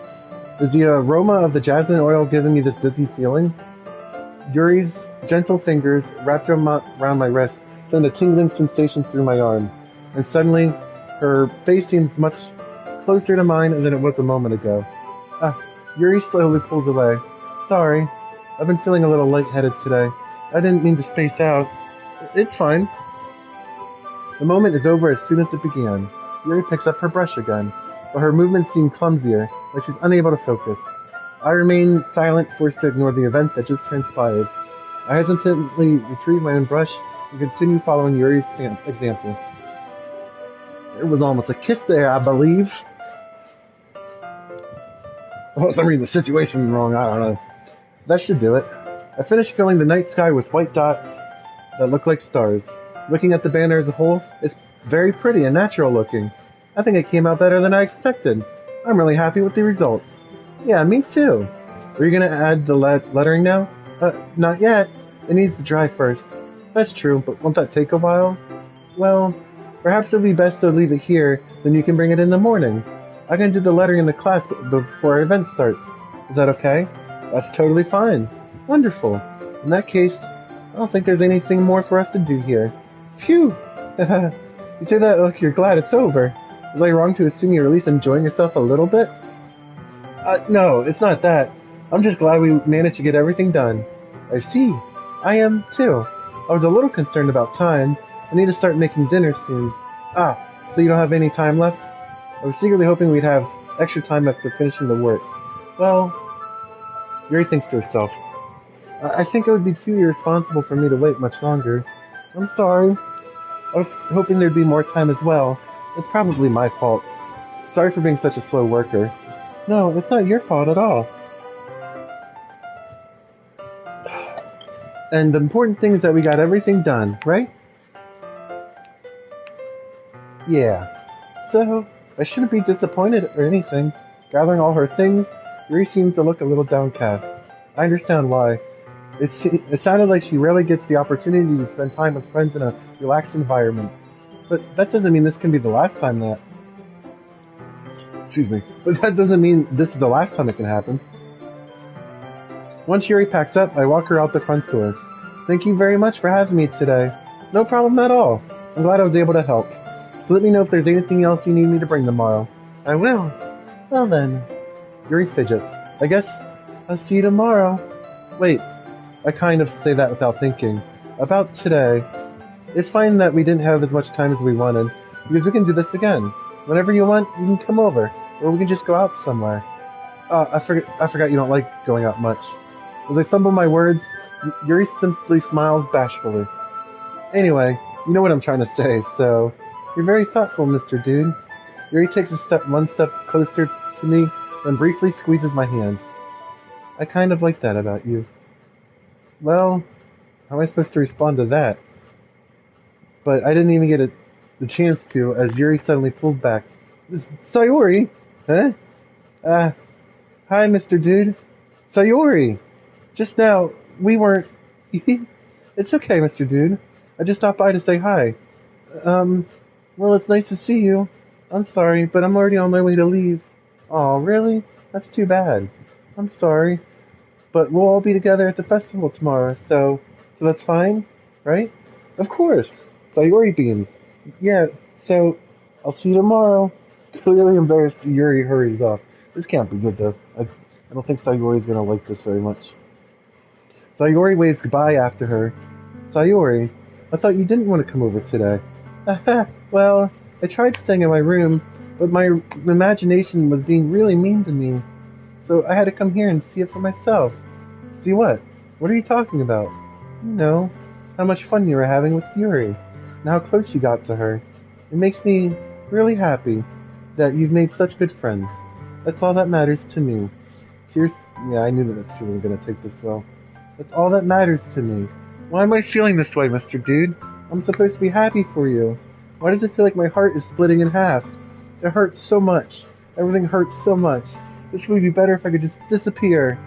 Is the aroma of the jasmine oil giving me this dizzy feeling? Yuri's gentle fingers wrapped around my wrist send a tingling sensation through my arm, and suddenly her face seems much closer to mine than it was a moment ago. Yuri slowly pulls away. Sorry, I've been feeling a little lightheaded today. I didn't mean to space out. It's fine. The moment is over as soon as it began. Yuri picks up her brush again, but her movements seem clumsier, like she's unable to focus. I remain silent, forced to ignore the event that just transpired. I hesitantly retrieve my own brush and continue following Yuri's example. There was almost a kiss there, I believe. Unless I'm reading the situation wrong, I don't know. That should do it. I finished filling the night sky with white dots that look like stars. Looking at the banner as a whole, it's very pretty and natural looking. I think it came out better than I expected. I'm really happy with the results. Yeah, me too. Are you gonna add the lettering now? Not yet. It needs to dry first. That's true, but won't that take a while? Well, perhaps it would be best to leave it here, then you can bring it in the morning. I can do the lettering in the class before our event starts. Is that okay? That's totally fine. Wonderful. In that case, I don't think there's anything more for us to do here. Phew! You say that like you're glad it's over. Was I wrong to assume you're at least enjoying yourself a little bit? No, it's not that. I'm just glad we managed to get everything done. I see. I am, too. I was a little concerned about time. I need to start making dinner soon. So you don't have any time left? I was secretly hoping we'd have extra time after finishing the work. Well, Yuri thinks to herself. I think it would be too irresponsible for me to wait much longer. I'm sorry. I was hoping there'd be more time as well. It's probably my fault. Sorry for being such a slow worker. No, it's not your fault at all. And the important thing is that we got everything done, right? Yeah. So, I shouldn't be disappointed or anything. Gathering all her things, Yuri seems to look a little downcast. I understand why. It sounded like she rarely gets the opportunity to spend time with friends in a relaxed environment. But that doesn't mean this can be the last time that... Excuse me. But that doesn't mean this is the last time it can happen. Once Yuri packs up, I walk her out the front door. Thank you very much for having me today. No problem at all. I'm glad I was able to help. So let me know if there's anything else you need me to bring tomorrow. I will. Well then. Yuri fidgets. I guess I'll see you tomorrow. Wait, I kind of say that without thinking. About today. It's fine that we didn't have as much time as we wanted, because we can do this again. Whenever you want, you can come over, or we can just go out somewhere. I forgot you don't like going out much. As I stumble my words, Yuri simply smiles bashfully. Anyway, you know what I'm trying to say, so... You're very thoughtful, Mr. Dude. Yuri takes one step closer to me, then briefly squeezes my hand. I kind of like that about you. Well, how am I supposed to respond to that? But I didn't even get the chance to, as Yuri suddenly pulls back. Sayori? Huh? Hi, Mr. Dude. Sayori! Just now, we weren't... It's okay, Mr. Dude. I just stopped by to say hi. Well, it's nice to see you. I'm sorry, but I'm already on my way to leave. Aw, really? That's too bad. I'm sorry. But we'll all be together at the festival tomorrow, so that's fine, right? Of course. Sayori beams. Yeah, so I'll see you tomorrow. Clearly embarrassed, Yuri hurries off. This can't be good, though. I don't think Sayori's gonna like this very much. Sayori waves goodbye after her. Sayori, I thought you didn't want to come over today. Well, I tried staying in my room, but my imagination was being really mean to me. So I had to come here and see it for myself. See what? What are you talking about? You know, how much fun you were having with Yuri, and how close you got to her. It makes me really happy that you've made such good friends. That's all that matters to me. Tears... Yeah, I knew that she wasn't going to take this well. That's all that matters to me. Why am I feeling this way, Mr. Dude? I'm supposed to be happy for you. Why does it feel like my heart is splitting in half? It hurts so much. Everything hurts so much. This would be better if I could just disappear.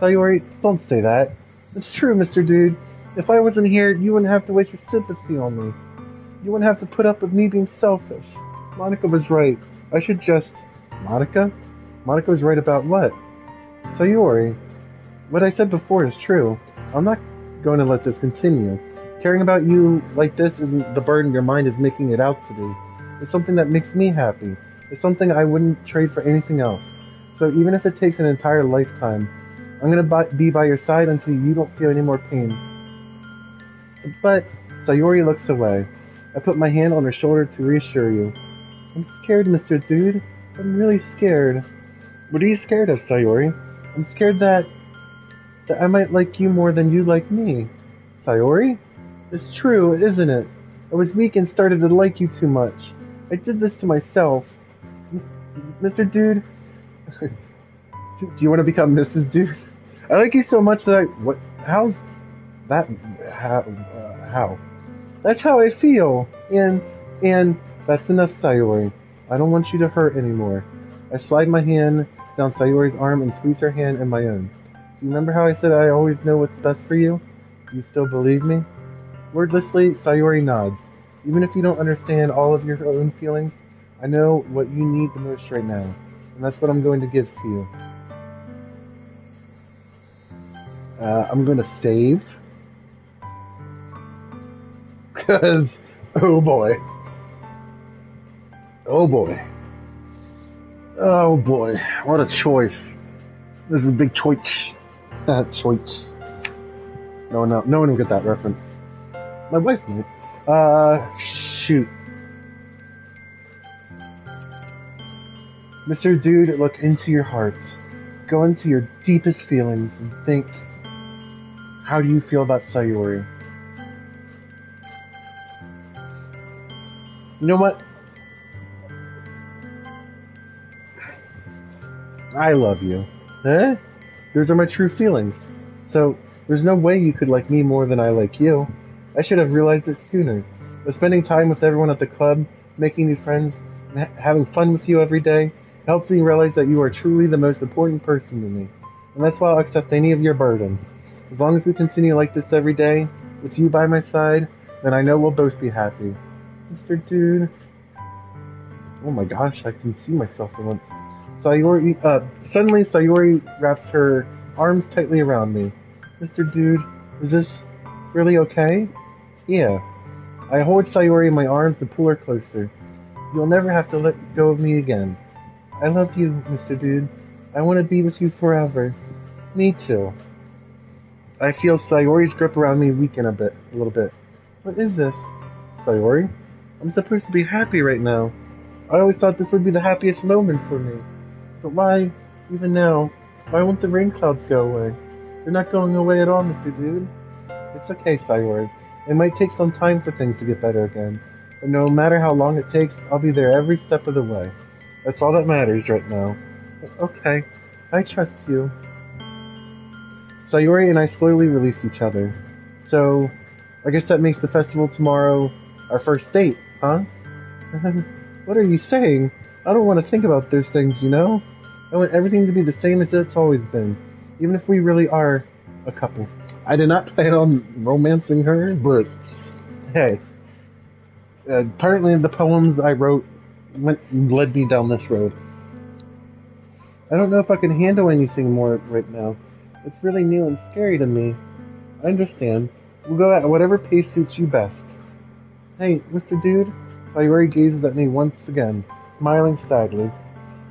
Sayori, don't say that. It's true, Mr. Dude. If I wasn't here, you wouldn't have to waste your sympathy on me. You wouldn't have to put up with me being selfish. Monica was right. I should just... Monica? Monica was right about what? Sayori, what I said before is true. I'm not going to let this continue. Caring about you like this isn't the burden your mind is making it out to be. It's something that makes me happy. It's something I wouldn't trade for anything else. So even if it takes an entire lifetime, I'm gonna be by your side until you don't feel any more pain. But Sayori looks away. I put my hand on her shoulder to reassure you. I'm scared, Mr. Dude. I'm really scared. What are you scared of, Sayori? I'm scared that I might like you more than you like me. Sayori? It's true, isn't it? I was weak and started to like you too much. I did this to myself. Mr. Dude? Do you want to become Mrs. Dude? I like you so much that What? How's that? How? That's how I feel. And that's enough, Sayori. I don't want you to hurt anymore. I slide my hand down Sayori's arm and squeeze her hand in my own. Do you remember how I said I always know what's best for you? Do you still believe me? Wordlessly, Sayori nods. Even if you don't understand all of your own feelings, I know what you need the most right now, and that's what I'm going to give to you. I'm going to save. Because, oh boy. Oh boy. Oh boy, what a choice. This is a big choice. Choice. No one will get that reference. My wife might. Shoot. Mr. Dude, look into your heart. Go into your deepest feelings and think, how do you feel about Sayori? You know what? I love you. Eh? Those are my true feelings. So, there's no way you could like me more than I like you. I should have realized it sooner. But spending time with everyone at the club, making new friends, and having fun with you every day, It helps me realize that you are truly the most important person to me. And that's why I'll accept any of your burdens. As long as we continue like this every day, with you by my side, then I know we'll both be happy. Mr. Dude. Oh my gosh, I can see myself for once. Suddenly Sayori wraps her arms tightly around me. Mr. Dude, is this really okay? Yeah. I hold Sayori in my arms and pull her closer. You'll never have to let go of me again. I love you, Mr. Dude. I want to be with you forever. Me too. I feel Sayori's grip around me weaken a little bit. What is this? Sayori? I'm supposed to be happy right now. I always thought this would be the happiest moment for me. But why, even now, why won't the rain clouds go away? They're not going away at all, Mr. Dude. It's okay, Sayori. It might take some time for things to get better again. But no matter how long it takes, I'll be there every step of the way. That's all that matters right now. Okay, I trust you. Sayori and I slowly release each other. So, I guess that makes the festival tomorrow our first date, huh? What are you saying? I don't want to think about those things, you know? I want everything to be the same as it's always been, even if we really are a couple. I did not plan on romancing her, but hey, apparently the poems I wrote led me down this road. I don't know if I can handle anything more right now. It's really new and scary to me. I understand. We'll go at whatever pace suits you best. Hey, Mr. Dude. Sayori gazes at me once again, smiling sadly.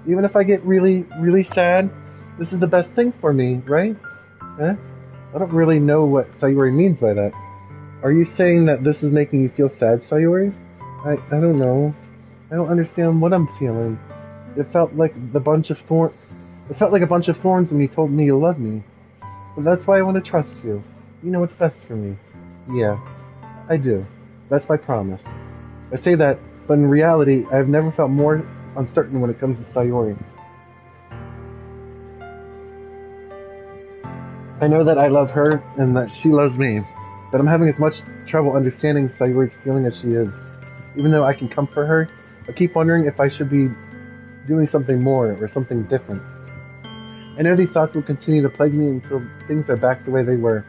Even if I get really, really sad, this is the best thing for me, right? Eh? I don't really know what Sayori means by that. Are you saying that this is making you feel sad, Sayori? I don't know. I don't understand what I'm feeling. It felt like It felt like a bunch of thorns when you told me you love me. But that's why I want to trust you. You know what's best for me. Yeah, I do. That's my promise. I say that, but in reality, I have never felt more uncertain when it comes to Sayori. I know that I love her and that she loves me, but I'm having as much trouble understanding Sayori's feeling as she is. Even though I can comfort her, I keep wondering if I should be doing something more or something different. I know these thoughts will continue to plague me until things are back the way they were.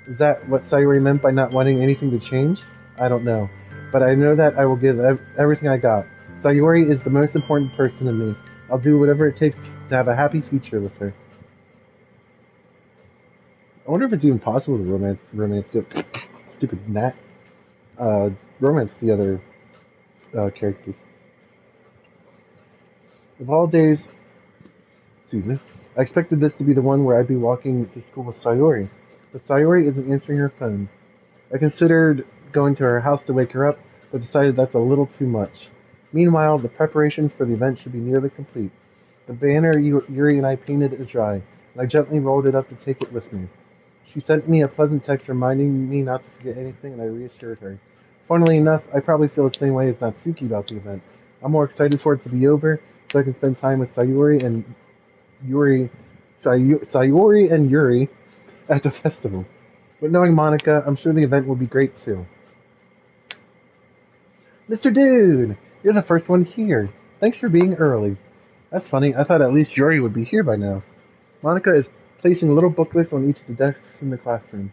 Is that what Sayori meant by not wanting anything to change? I don't know. But I know that I will give everything I got. Sayori is the most important person to me. I'll do whatever it takes to have a happy future with her. I wonder if it's even possible to romance the stupid gnat. Romance the other characters. Of all days, excuse me, I expected this to be the one where I'd be walking to school with Sayori. But Sayori isn't answering her phone. I considered going to her house to wake her up, but decided that's a little too much. Meanwhile, the preparations for the event should be nearly complete. The banner Yuri and I painted is dry, and I gently rolled it up to take it with me. She sent me a pleasant text reminding me not to forget anything, and I reassured her. Funnily enough, I probably feel the same way as Natsuki about the event. I'm more excited for it to be over, so I can spend time with Yuri, Sayori and Yuri at the festival. But knowing Monica, I'm sure the event will be great too. Mr. Dude, you're the first one here. Thanks for being early. That's funny. I thought at least Yuri would be here by now. Monica is placing little booklets on each of the desks in the classroom.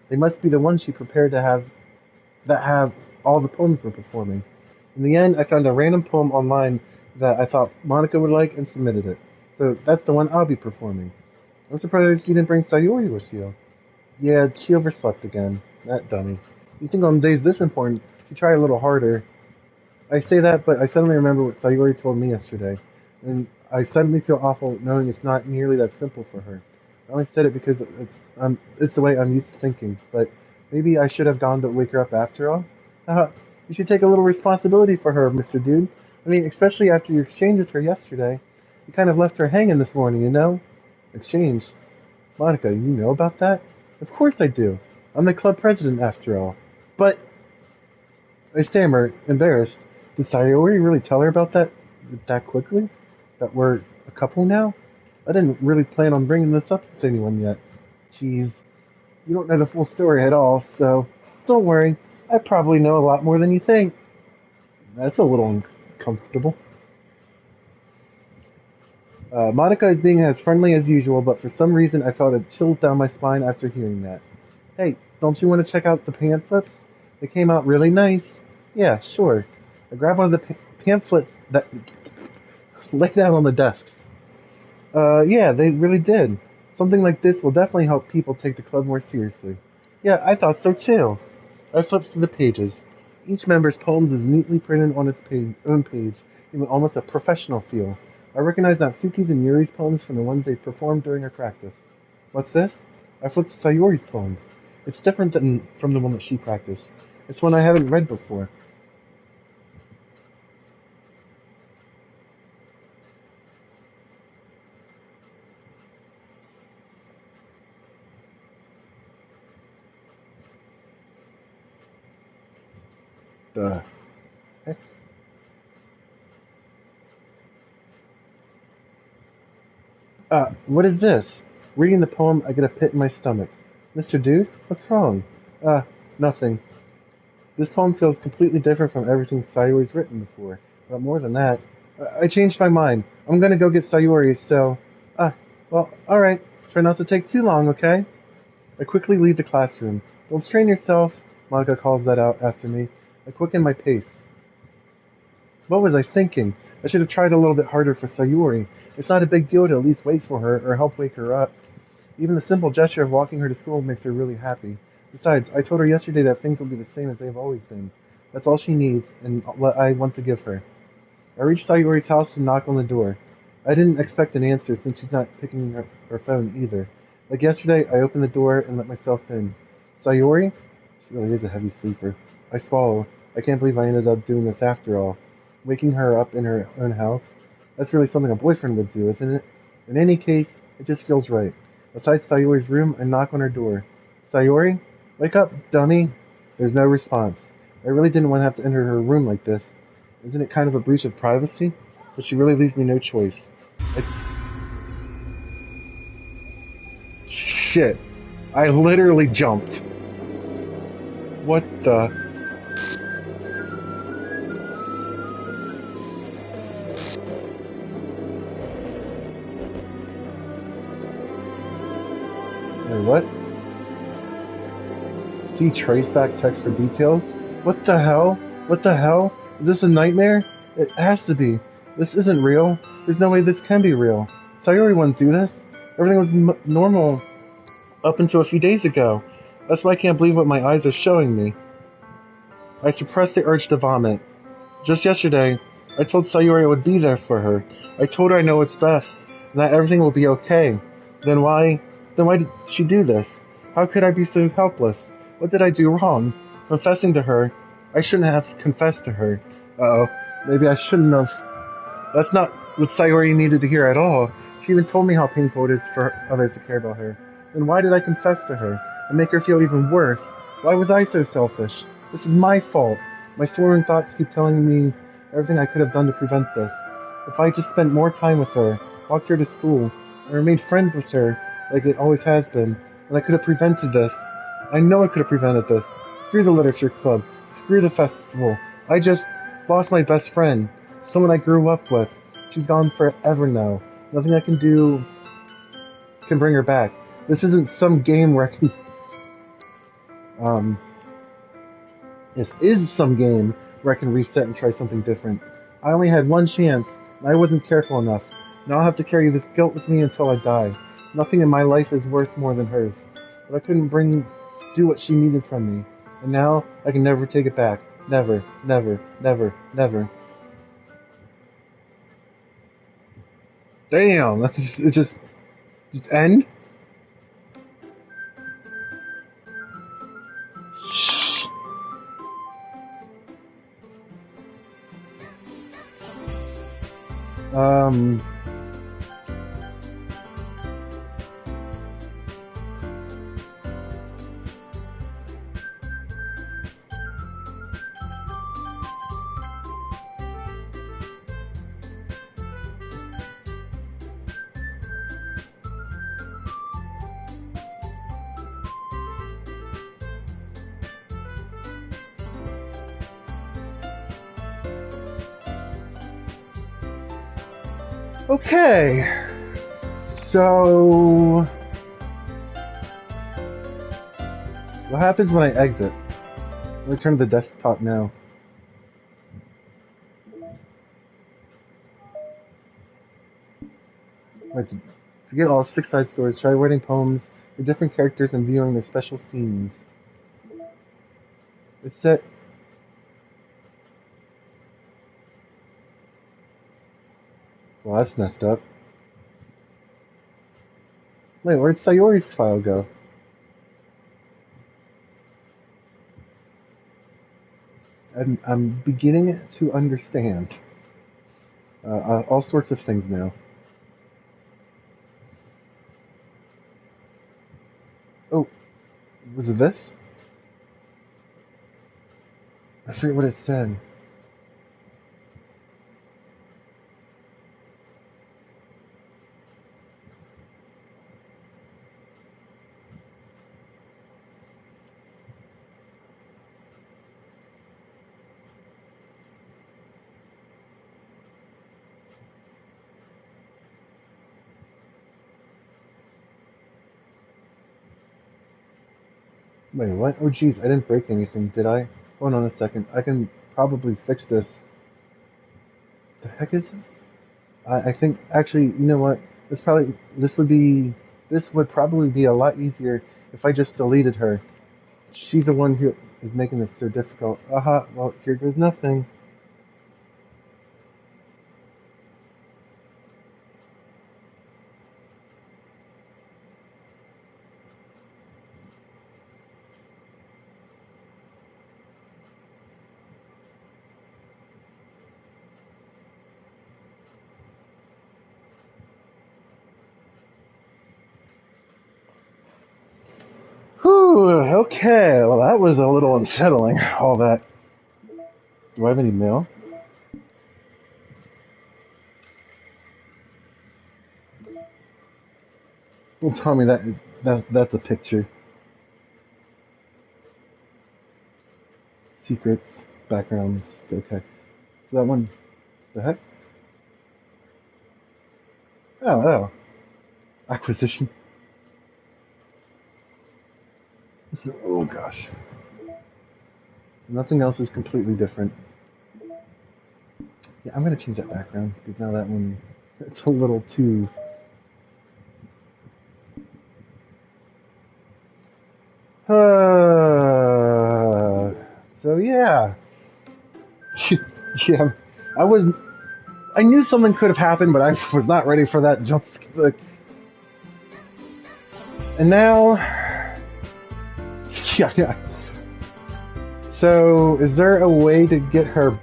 They must be the ones she prepared to have all the poems we're performing. In the end, I found a random poem online that I thought Monica would like and submitted it. So that's the one I'll be performing. I'm surprised you didn't bring Sayori with you. Yeah, she overslept again. That dummy. You think on days this important, she'd try a little harder. I say that, but I suddenly remember what Sayori told me yesterday, and I suddenly feel awful knowing it's not nearly that simple for her. I only said it because it's the way I'm used to thinking, but maybe I should have gone to wake her up after all. You should take a little responsibility for her, Mr. Dude. I mean, especially after your exchange with her yesterday. You kind of left her hanging this morning, you know? Exchange. Monica, you know about that? Of course I do. I'm the club president after all. But I stammer, embarrassed. Did Sayori really tell her about that quickly? That we're a couple now? I didn't really plan on bringing this up with anyone yet. Jeez, you don't know the full story at all, so don't worry. I probably know a lot more than you think. That's a little uncomfortable. Monica is being as friendly as usual, but for some reason I felt a chill down my spine after hearing that. Hey, don't you want to check out the pamphlets? They came out really nice. Yeah, sure. I grabbed one of the pamphlets that laid out on the desks. Yeah, they really did. Something like this will definitely help people take the club more seriously. Yeah, I thought so too. I flipped through the pages. Each member's poems is neatly printed on its own page, giving almost a professional feel. I recognize Natsuki's and Yuri's poems from the ones they performed during our practice. What's this? I flipped to Sayori's poems. It's different from the one that she practiced. It's one I haven't read before. The heck? What is this? Reading the poem, I get a pit in my stomach. Mr. Dude, what's wrong? Nothing. This poem feels completely different from everything Sayori's written before. But more than that, I changed my mind. I'm gonna go get Sayori, so... well, alright. Try not to take too long, okay? I quickly leave the classroom. Don't strain yourself, Monica calls that out after me. I quicken my pace. What was I thinking? I should have tried a little bit harder for Sayori. It's not a big deal to at least wait for her or help wake her up. Even the simple gesture of walking her to school makes her really happy. Besides, I told her yesterday that things will be the same as they've always been. That's all she needs, and what I want to give her. I reach Sayori's house and knock on the door. I didn't expect an answer since she's not picking her phone either. Like yesterday, I opened the door and let myself in. Sayori? She really is a heavy sleeper. I swallow. I can't believe I ended up doing this after all. Waking her up in her own house? That's really something a boyfriend would do, isn't it? In any case, it just feels right. Outside Sayori's room, I knock on her door. Sayori? Wake up, dummy! There's no response. I really didn't want to have to enter her room like this. Isn't it kind of a breach of privacy? But she really leaves me no choice. Shit. I literally jumped. What the... Wait, what? See traceback text for details? What the hell? What the hell? Is this a nightmare? It has to be. This isn't real. There's no way this can be real. Sayori wouldn't do this. Everything was normal up until a few days ago. That's why I can't believe what my eyes are showing me. I suppressed the urge to vomit. Just yesterday, I told Sayori I would be there for her. I told her I know what's best, and that everything will be okay. Then why did she do this? How could I be so helpless? What did I do wrong? Confessing to her, I shouldn't have confessed to her. Uh-oh, maybe I shouldn't have. That's not what Sayori needed to hear at all. She even told me how painful it is for others to care about her. Then why did I confess to her and make her feel even worse? Why was I so selfish? This is my fault. My swarming thoughts keep telling me everything I could have done to prevent this. If I just spent more time with her, walked her to school, and remained friends with her like it always has been, then I could have prevented this. I know I could have prevented this. Screw the literature club. Screw the festival. I just lost my best friend. Someone I grew up with. She's gone forever now. Nothing I can do can bring her back. This isn't some game where I can... This is some game where I can reset and try something different. I only had one chance, and I wasn't careful enough. Now I'll have to carry this guilt with me until I die. Nothing in my life is worth more than hers. But I couldn't do what she needed from me. And now I can never take it back. Never, never, never, never. Damn, it just end? Um, Okay. So... what happens when I exit? Return to the desktop now. Wait, to get all 6 side stories, try writing poems for different characters and viewing their special scenes. It's that... well, that's messed up. Wait, where'd Sayori's file go? I'm beginning to understand all sorts of things now. Oh, was it this? I forget what it said. Wait, what? Oh, jeez, I didn't break anything, did I? Hold on a second. I can probably fix this. The heck is this? I think, actually, you know what? This would probably be a lot easier if I just deleted her. She's the one who is making this so difficult. Aha, well, here goes nothing. Whew, okay, well that was a little unsettling, all that. Do I have any mail? Don't tell me that's a picture. Secrets, backgrounds, okay. So that one, the heck? Oh. Acquisition. Oh gosh. Nothing else is completely different. Yeah, I'm gonna change that background because now that one, it's a little too. So yeah. Yeah, I knew something could have happened, but I was not ready for that jump scare. And now, yeah. So, is there a way to get her?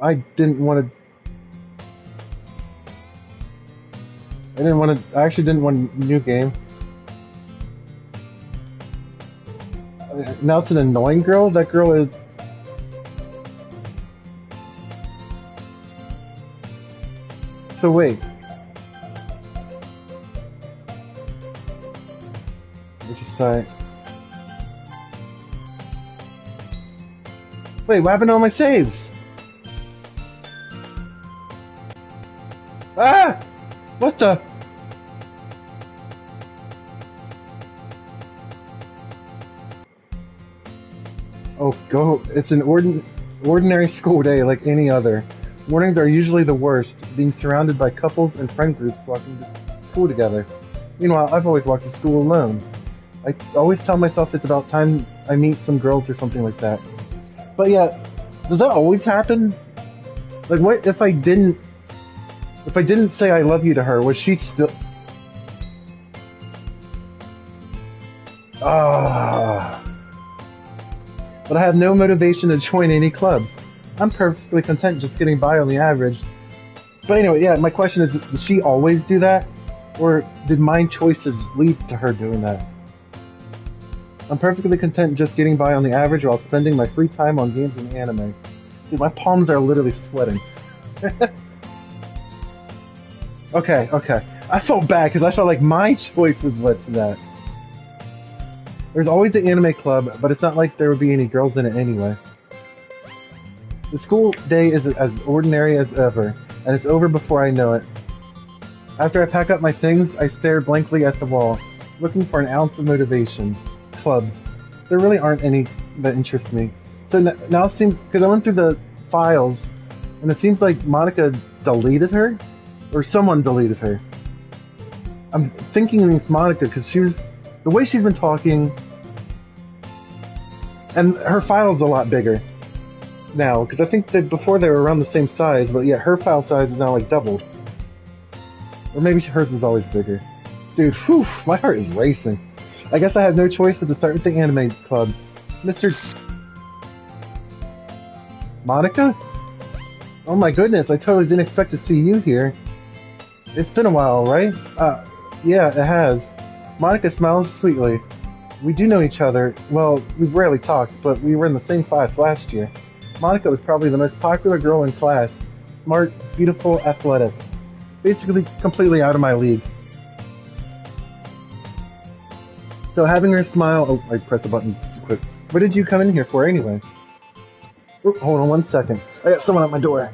I actually didn't want a new game. Now it's an annoying girl? That girl is... So wait. Let's just say... Wait, what happened to all my saves? Ah! What the... Oh, go. It's an ordinary school day like any other. Mornings are usually the worst, being surrounded by couples and friend groups walking to school together. Meanwhile, I've always walked to school alone. I always tell myself it's about time I meet some girls or something like that. But yeah, does that always happen? Like, what if I didn't say I love you to her, was she still... But I have no motivation to join any clubs. I'm perfectly content just getting by on the average. But anyway, yeah, my question is, does she always do that? Or did my choices lead to her doing that? I'm perfectly content just getting by on the average while spending my free time on games and anime. Dude, my palms are literally sweating. Okay. I felt bad because I felt like my choices led to that. There's always the anime club, but it's not like there would be any girls in it anyway. The school day is as ordinary as ever, and it's over before I know it. After I pack up my things, I stare blankly at the wall, looking for an ounce of motivation. Clubs. There really aren't any that interest me. So now it seems, because I went through the files, and it seems like Monica deleted her, or someone deleted her. I'm thinking it's Monica because the way she's been talking, and her file's a lot bigger now, because I think that before they were around the same size, but yeah, her file size is now like doubled. Or maybe hers was always bigger. Dude, whew, my heart is racing. I guess I have no choice but to start with the anime club. Mr. Monica? Oh my goodness, I totally didn't expect to see you here. It's been a while, right? Yeah, it has. Monica smiles sweetly. We do know each other. Well, we've rarely talked, but we were in the same class last year. Monica was probably the most popular girl in class. Smart, beautiful, athletic. Basically, completely out of my league. So having her smile... Oh, I pressed the button too quick. What did you come in here for anyway? Oh, hold on 1 second. I got someone at my door.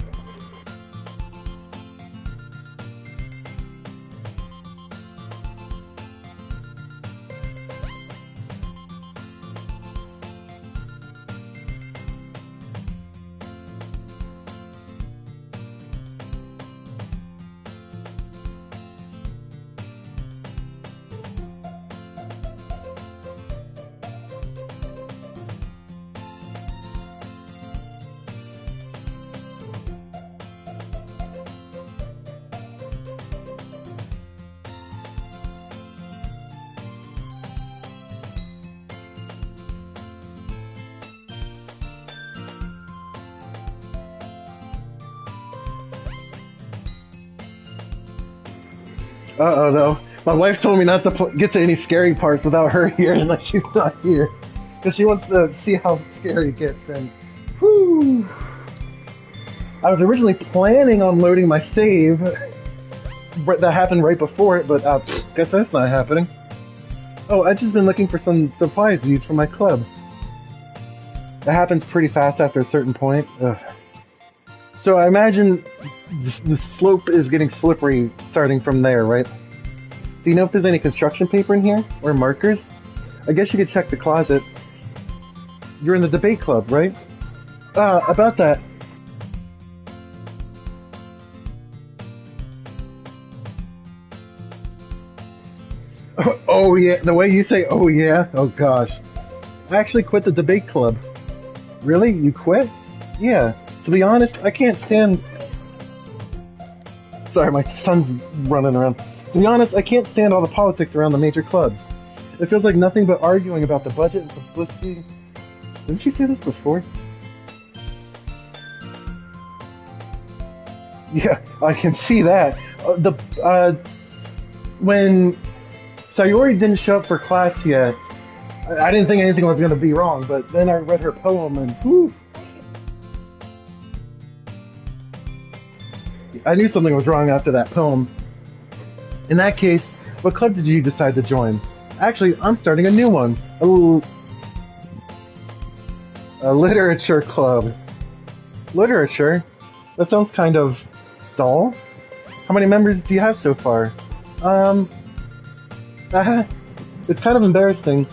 Uh-oh, no. My wife told me not to get to any scary parts without her here unless she's not here. Because she wants to see how scary it gets, and whew. I was originally planning on loading my save. That happened right before it, but guess that's not happening. Oh, I've just been looking for some supplies to use for my club. That happens pretty fast after a certain point. Ugh. So I imagine the slope is getting slippery starting from there, right? Do you know if there's any construction paper in here? Or markers? I guess you could check the closet. You're in the debate club, right? About that. Oh yeah, the way you say oh yeah, oh gosh. I actually quit the debate club. Really? You quit? Yeah. To be honest, I can't stand... Sorry, my son's running around. To be honest, I can't stand all the politics around the major clubs. It feels like nothing but arguing about the budget and publicity. Didn't she say this before? Yeah, I can see that. When Sayori didn't show up for class yet, I didn't think anything was going to be wrong, but then I read her poem and whew. I knew something was wrong after that poem. In that case, what club did you decide to join? Actually, I'm starting a new one. A literature club. Literature? That sounds kind of dull. How many members do you have so far? It's kind of embarrassing.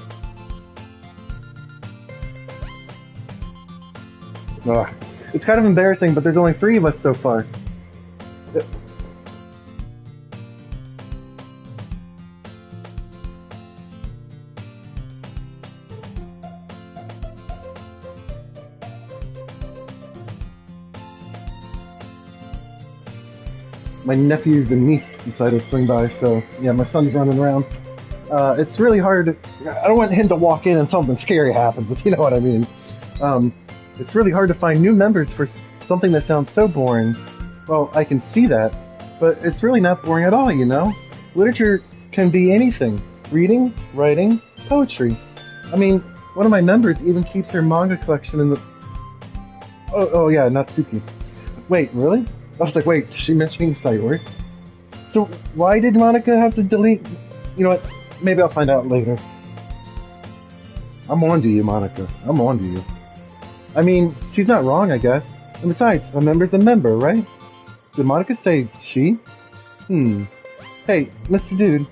Ugh. It's kind of embarrassing, but there's only 3 of us so far. My nephews and niece decided to swing by, so yeah, my son's running around. It's really hard. I don't want him to walk in and something scary happens, if you know what I mean. It's really hard to find new members for something that sounds so boring. Well, I can see that, but it's really not boring at all, you know? Literature can be anything. Reading, writing, poetry. I mean, one of my members even keeps her manga collection in the... Oh yeah, Natsuki. Wait, really? I was like, wait, is she mentioning Sayori? So why did Monica have to delete... You know what? Maybe I'll find out later. I'm on to you, Monica. I'm on to you. I mean, she's not wrong, I guess. And besides, a member's a member, right? Did Monica say she? Hey, Mr. Dude.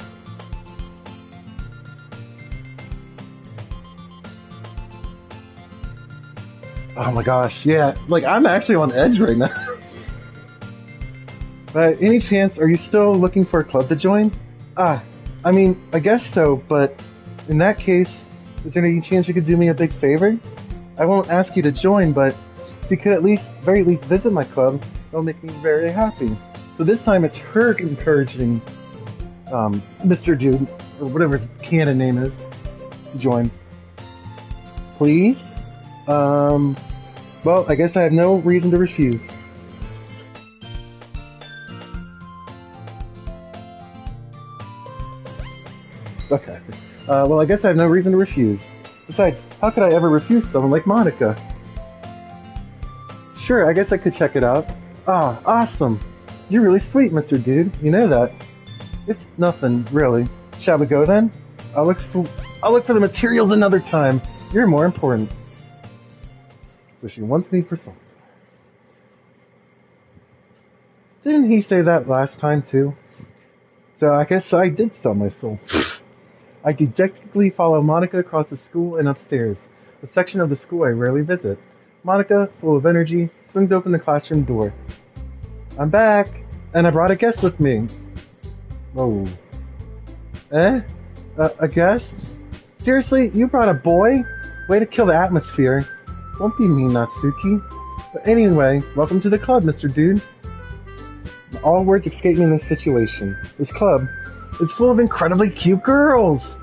Oh my gosh, yeah. Like, I'm actually on edge right now. By any chance, are you still looking for a club to join? Ah, I mean, I guess so, but in that case, is there any chance you could do me a big favor? I won't ask you to join, but if you could at least, very least visit my club, it'll make me very happy. So this time it's her encouraging, Mr. Dude, or whatever his canon name is, to join. Please? Well, I guess I have no reason to refuse. Okay. Well, I guess I have no reason to refuse. Besides, how could I ever refuse someone like Monica? Sure, I guess I could check it out. Ah, awesome. You're really sweet, Mr. Dude. You know that. It's nothing, really. Shall we go then? I'll look for the materials another time. You're more important. So she wants me for something. Didn't he say that last time too? So I guess I did sell my soul. I dejectedly follow Monica across the school and upstairs, a section of the school I rarely visit. Monica, full of energy, swings open the classroom door. I'm back, and I brought a guest with me. Whoa. Eh? A guest? Seriously, you brought a boy? Way to kill the atmosphere. Don't be mean, Natsuki. But anyway, welcome to the club, Mr. Dude. All words escape me in this situation. This club is full of incredibly cute girls.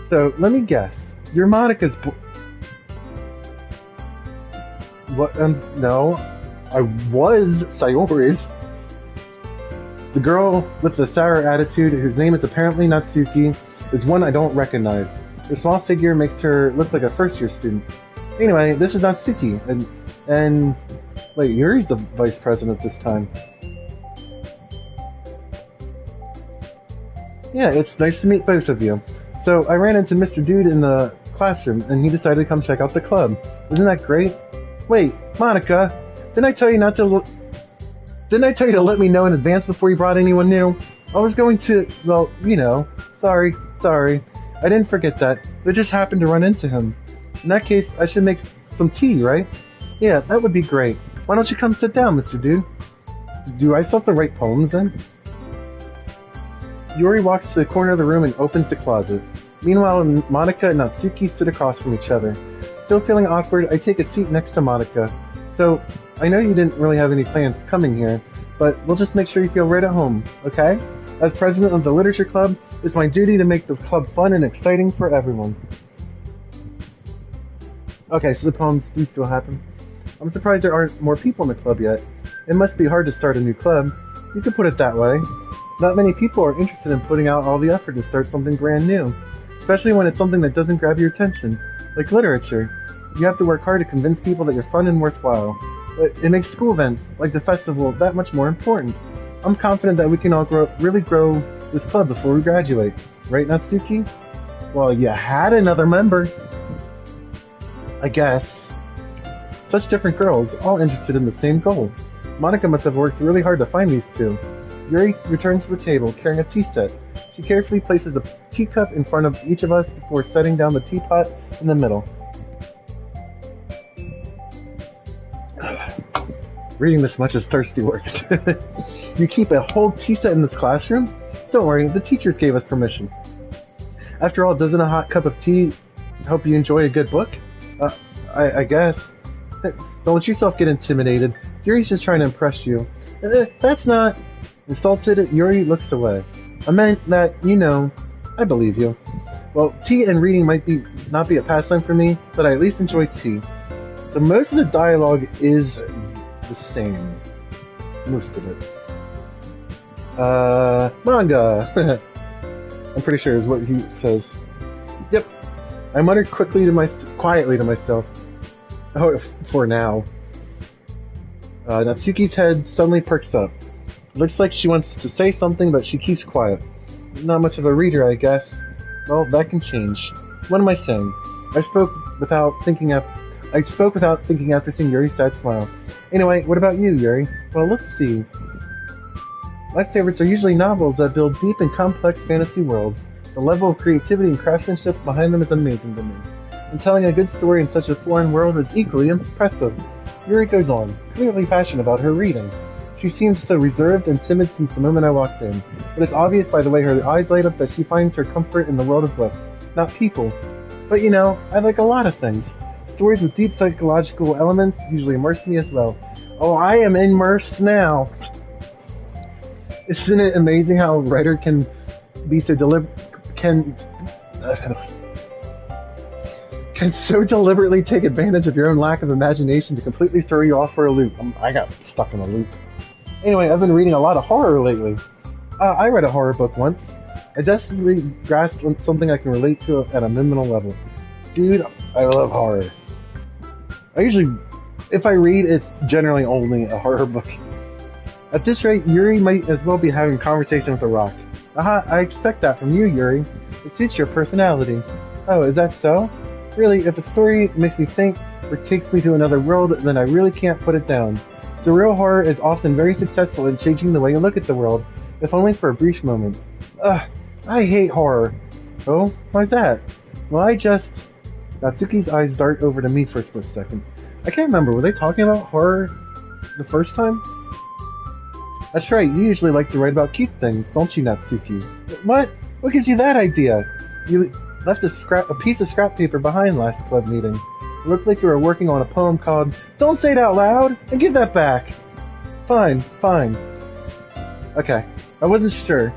So, let me guess. You're Monica's What? No. I was Sayori's. The girl with the sour attitude, whose name is apparently Natsuki, is one I don't recognize. Her small figure makes her look like a first-year student. Anyway, this is Natsuki, and wait, Yuri's the vice president this time. Yeah, it's nice to meet both of you. So, I ran into Mr. Dude in the classroom, and he decided to come check out the club. Isn't that great? Wait, Monica, didn't I tell you to let me know in advance before you brought anyone new? I was going to, well, you know, sorry. I didn't forget that. I just happened to run into him. In that case, I should make some tea, right? Yeah, that would be great. Why don't you come sit down, Mr. Dude? Do I still have to write poems then? Yuri walks to the corner of the room and opens the closet. Meanwhile, Monica and Natsuki sit across from each other. Still feeling awkward, I take a seat next to Monica. So, I know you didn't really have any plans coming here, but we'll just make sure you feel right at home, okay? As president of the Literature Club, it's my duty to make the club fun and exciting for everyone. Okay, so the poems do still happen. I'm surprised there aren't more people in the club yet. It must be hard to start a new club. You could put it that way. Not many people are interested in putting out all the effort to start something brand new, especially when it's something that doesn't grab your attention, like literature. You have to work hard to convince people that you're fun and worthwhile. But it makes school events, like the festival, that much more important. I'm confident that we can all really grow this club before we graduate. Right, Natsuki? Well, you had another member. I guess. Such different girls, all interested in the same goal. Monica must have worked really hard to find these two. Yuri returns to the table, carrying a tea set. She carefully places a teacup in front of each of us before setting down the teapot in the middle. Reading this much is thirsty work. You keep a whole tea set in this classroom? Don't worry, the teachers gave us permission. After all, doesn't a hot cup of tea help you enjoy a good book? I guess. Don't let yourself get intimidated. Yuri's just trying to impress you. That's not... Insulted, Yuri looks away. I meant that, you know, I believe you. Well, tea and reading might not be a pastime for me, but I at least enjoy tea. So most of the dialogue is the same. Most of it. Manga! I'm pretty sure is what he says. Yep. I muttered quietly to myself. Oh, for now. Natsuki's head suddenly perks up. Looks like she wants to say something, but she keeps quiet. Not much of a reader, I guess. Well, that can change. What am I saying? I spoke without thinking after seeing Yuri's sad smile. Anyway, what about you, Yuri? Well, let's see. My favorites are usually novels that build deep and complex fantasy worlds. The level of creativity and craftsmanship behind them is amazing to me. And telling a good story in such a foreign world is equally impressive. Yuri goes on, clearly passionate about her reading. She seems so reserved and timid since the moment I walked in, but it's obvious by the way her eyes light up that she finds her comfort in the world of books, not people. But you know, I like a lot of things. Stories with deep psychological elements usually immerse me as well. Oh, I am immersed now! Isn't it amazing how a writer can be so can so deliberately take advantage of your own lack of imagination to completely throw you off for a loop? I got stuck in a loop. Anyway, I've been reading a lot of horror lately. I read a horror book once. I desperately grasped something I can relate to at a minimal level. Dude, I love horror. If I read, it's generally only a horror book. At this rate, Yuri might as well be having a conversation with a rock. Aha, I expect that from you, Yuri. It suits your personality. Oh, is that so? Really, if a story makes me think or takes me to another world, then I really can't put it down. Surreal horror is often very successful in changing the way you look at the world, if only for a brief moment. Ugh, I hate horror. Oh, why's that? Well, Natsuki's eyes dart over to me for a split second. I can't remember, were they talking about horror the first time? That's right, you usually like to write about cute things, don't you, Natsuki? What? What gives you that idea? You left a piece of scrap paper behind last club meeting. It looked like you were working on a poem called Don't Say It Out Loud, and give that back! Fine. Okay, I wasn't sure.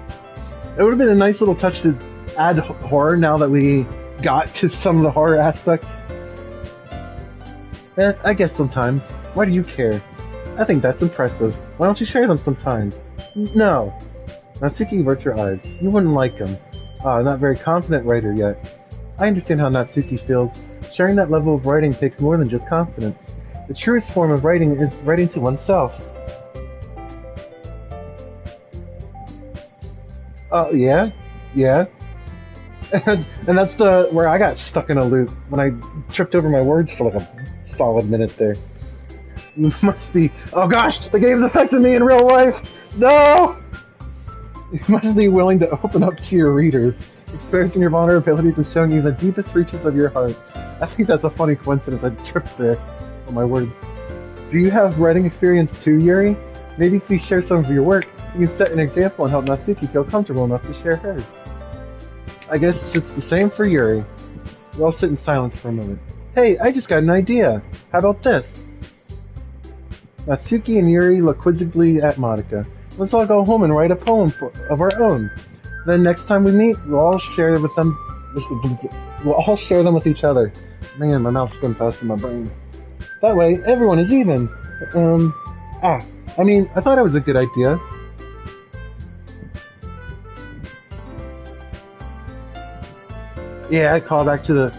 It would have been a nice little touch to add horror now that we got to some of the horror aspects. I guess sometimes. Why do you care? I think that's impressive. Why don't you share them sometime? No. Natsuki averts her eyes. You wouldn't like him. Not very confident writer yet. I understand how Natsuki feels. Sharing that level of writing takes more than just confidence. The truest form of writing is writing to oneself. Yeah? And that's where I got stuck in a loop, when I tripped over my words for like a solid minute there. You must be... Oh gosh! The game's affecting me in real life! No! You must be willing to open up to your readers, expressing your vulnerabilities and showing you the deepest reaches of your heart. I think that's a funny coincidence. I tripped there on my words. Do you have writing experience too, Yuri? Maybe if you share some of your work, you can set an example and help Natsuki feel comfortable enough to share hers. I guess it's the same for Yuri. We all sit in silence for a moment. Hey, I just got an idea. How about this? Natsuki and Yuri look quizzically at Monika. Let's all go home and write a poem of our own. Then next time we meet, we'll all share them with each other. Man, my mouth's going fast in my brain. That way, everyone is even. I thought it was a good idea. Yeah, I call back to the...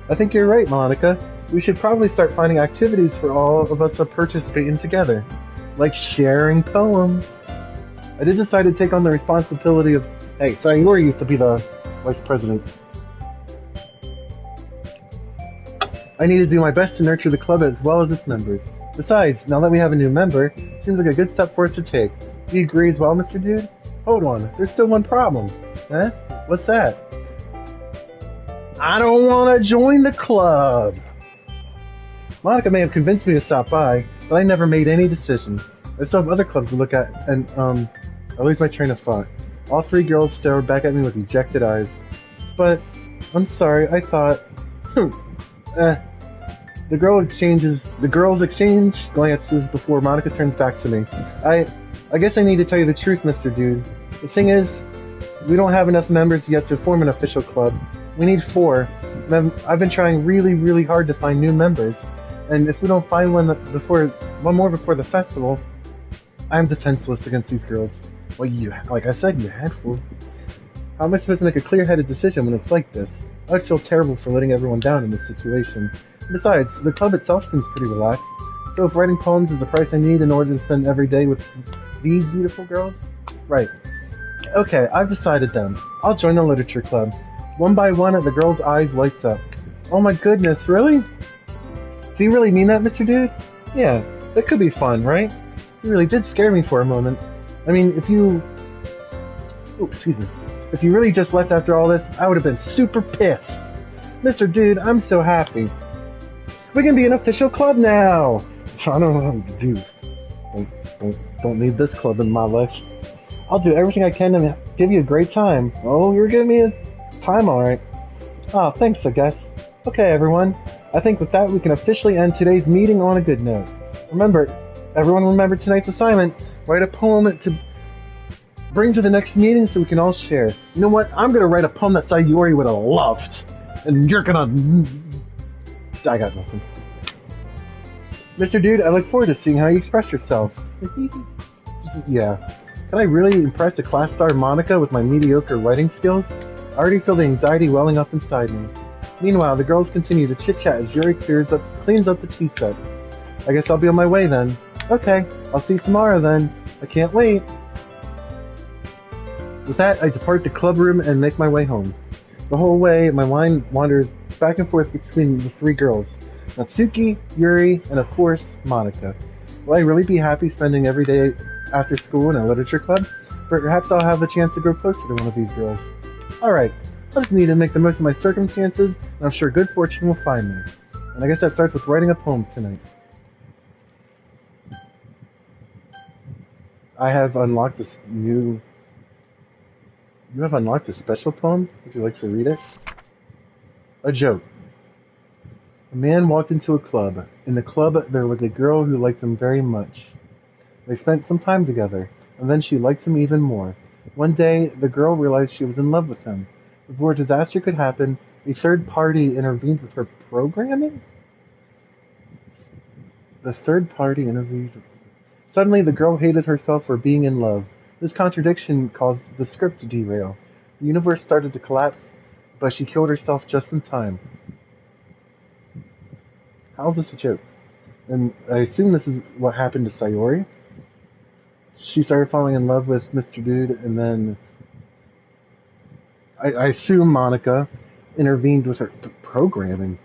I think you're right, Monika. We should probably start finding activities for all of us to participate in together. Like sharing poems. I did decide to take on the responsibility of... Hey, Sayori used to be the vice president. I need to do my best to nurture the club as well as its members. Besides, now that we have a new member, it seems like a good step for us to take. Do you agree as well, Mr. Dude? Hold on, there's still one problem. Huh? What's that? I don't want to join the club. Monika may have convinced me to stop by, but I never made any decision. I still have other clubs to look at, and, I lose my train of thought. All three girls stared back at me with dejected eyes. But, I'm sorry, I thought... The girls exchange glances before Monika turns back to me. I guess I need to tell you the truth, Mr. Dude. The thing is, we don't have enough members yet to form an official club. We need 4. I've been trying really, really hard to find new members. And if we don't find one more before the festival, I'm defenseless against these girls. Well, like I said, you had fool. How am I supposed to make a clear-headed decision when it's like this? I would feel terrible for letting everyone down in this situation. Besides, the club itself seems pretty relaxed. So if writing poems is the price I need in order to spend every day with these beautiful girls? Right. Okay, I've decided then. I'll join the literature club. One by one, the girl's eyes lights up. Oh my goodness, really? Do you really mean that, Mr. Dude? Yeah, that could be fun, right? You really did scare me for a moment. I mean, if you... Oh, excuse me. If you really just left after all this, I would have been super pissed. Mr. Dude, I'm so happy. We can be an official club now! I don't know what to do. Don't need this club in my life. I'll do everything I can to give you a great time. Oh, you're giving me a time, alright. Oh, thanks, I guess. Okay, everyone. I think with that, we can officially end today's meeting on a good note. Everyone remember tonight's assignment. Write a poem to bring to the next meeting so we can all share. You know what? I'm gonna write a poem that Sayori would have loved. And you're gonna... I got nothing. Mr. Dude, I look forward to seeing how you express yourself. Yeah. Can I really impress the class star Monica with my mediocre writing skills? I already feel the anxiety welling up inside me. Meanwhile, the girls continue to chit-chat as Yuri cleans up the tea set. I guess I'll be on my way then. Okay, I'll see you tomorrow then. I can't wait. With that, I depart the club room and make my way home. The whole way, my mind wanders back and forth between the three girls. Natsuki, Yuri, and of course, Monica. Will I really be happy spending every day after school in a literature club? Perhaps I'll have the chance to grow closer to one of these girls. Alright, I just need to make the most of my circumstances, and I'm sure good fortune will find me. And I guess that starts with writing a poem tonight. I have unlocked this new... You have unlocked a special poem? Would you like to read it? A joke. A man walked into a club. In the club, there was a girl who liked him very much. They spent some time together, and then she liked him even more. One day, the girl realized she was in love with him. Before a disaster could happen, a third party intervened with her programming? The third party intervened... Suddenly, the girl hated herself for being in love. This contradiction caused the script to derail. The universe started to collapse, but she killed herself just in time. How's this a joke? And I assume this is what happened to Sayori. She started falling in love with Mr. Dude, and then I assume Monica intervened with her programming.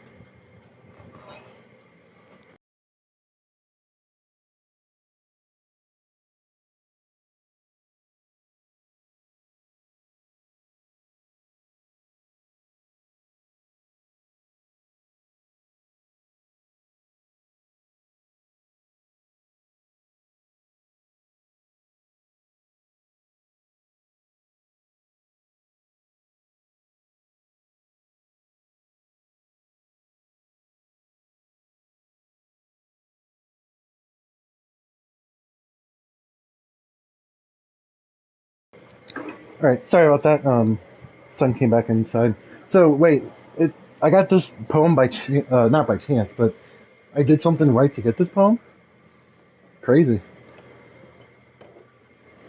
Alright, sorry about that. Sun came back inside. So, wait, I got this poem by not by chance, but I did something right to get this poem? Crazy.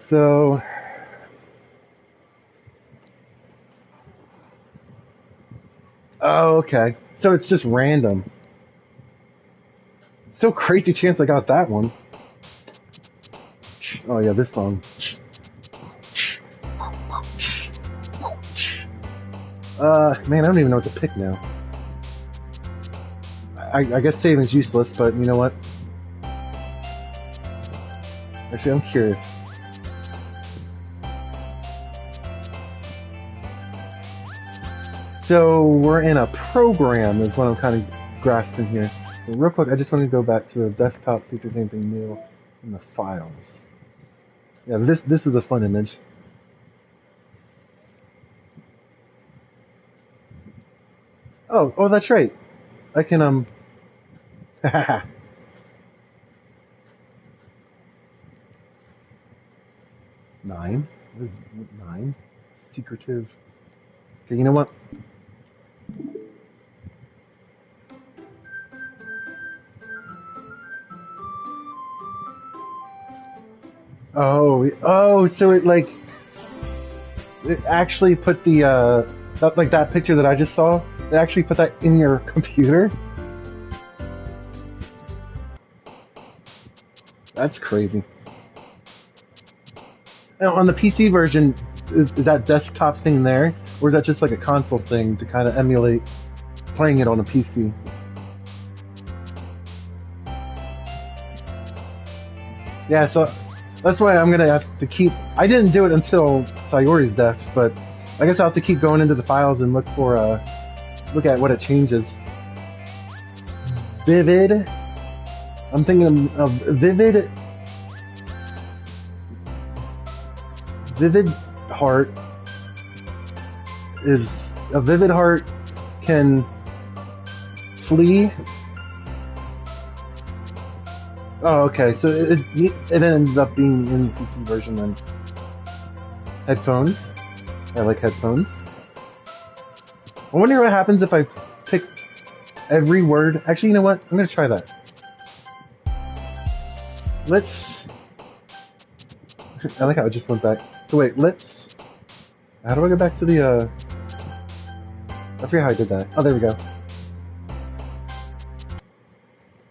So... Oh, okay. So it's just random. Still crazy chance I got that one. Oh yeah, this song. Man, I don't even know what to pick now. I guess saving's useless, but you know what? Actually, I'm curious. So, we're in a program is what I'm kind of grasping here. But real quick, I just want to go back to the desktop, see if there's anything new in the files. Yeah, this was a fun image. Oh, that's right. I can, Nine? What is 9? Secretive. Okay, you know what? Oh, so it actually put the, that picture that I just saw, it actually put that in your computer? That's crazy. Now, on the PC version, is that desktop thing there? Or is that just like a console thing to kind of emulate playing it on a PC? Yeah, so That's why I'm gonna have to keep. I didn't do it until Sayori's death, but I guess I'll have to keep going into the files and look at what it changes. Vivid. I'm thinking of vivid. Vivid heart is a vivid heart can flee. Oh, okay. So it ends up being in the PC version then. Headphones. I like headphones. I wonder what happens if I pick every word. Actually, you know what? I'm gonna try that. Let's. I like how I just went back. So wait, let's. How do I go back to the? I forget how I did that. Oh, there we go.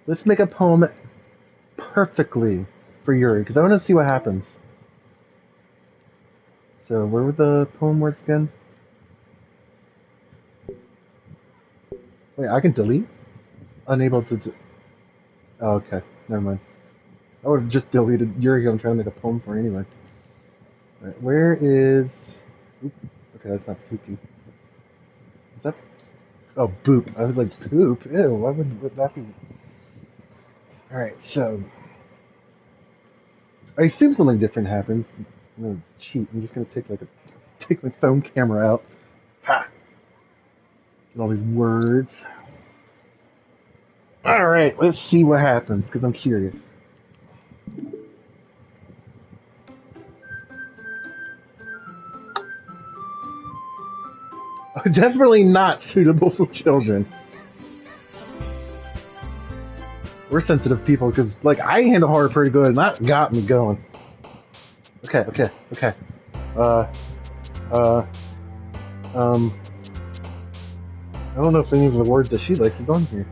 Let's make a poem perfectly for Yuri, because I want to see what happens. So, where were the poem words again? Wait, I can delete? Unable to. Oh, okay. Never mind. I would have just deleted Yuri who I'm trying to make a poem for anyway. Alright, where is... Oop. Okay, that's not Suki. Is that... Oh, boop. I was like, poop? Ew, why would that be... Alright, so... I assume something different happens. I'm gonna cheat. I'm just gonna take my phone camera out. Ha! Get all these words. Alright, let's see what happens, because I'm curious. Definitely not suitable for children. We're sensitive people, because, like, I handle horror pretty good, and that got me going. Okay. I don't know if any of the words that she likes is on here.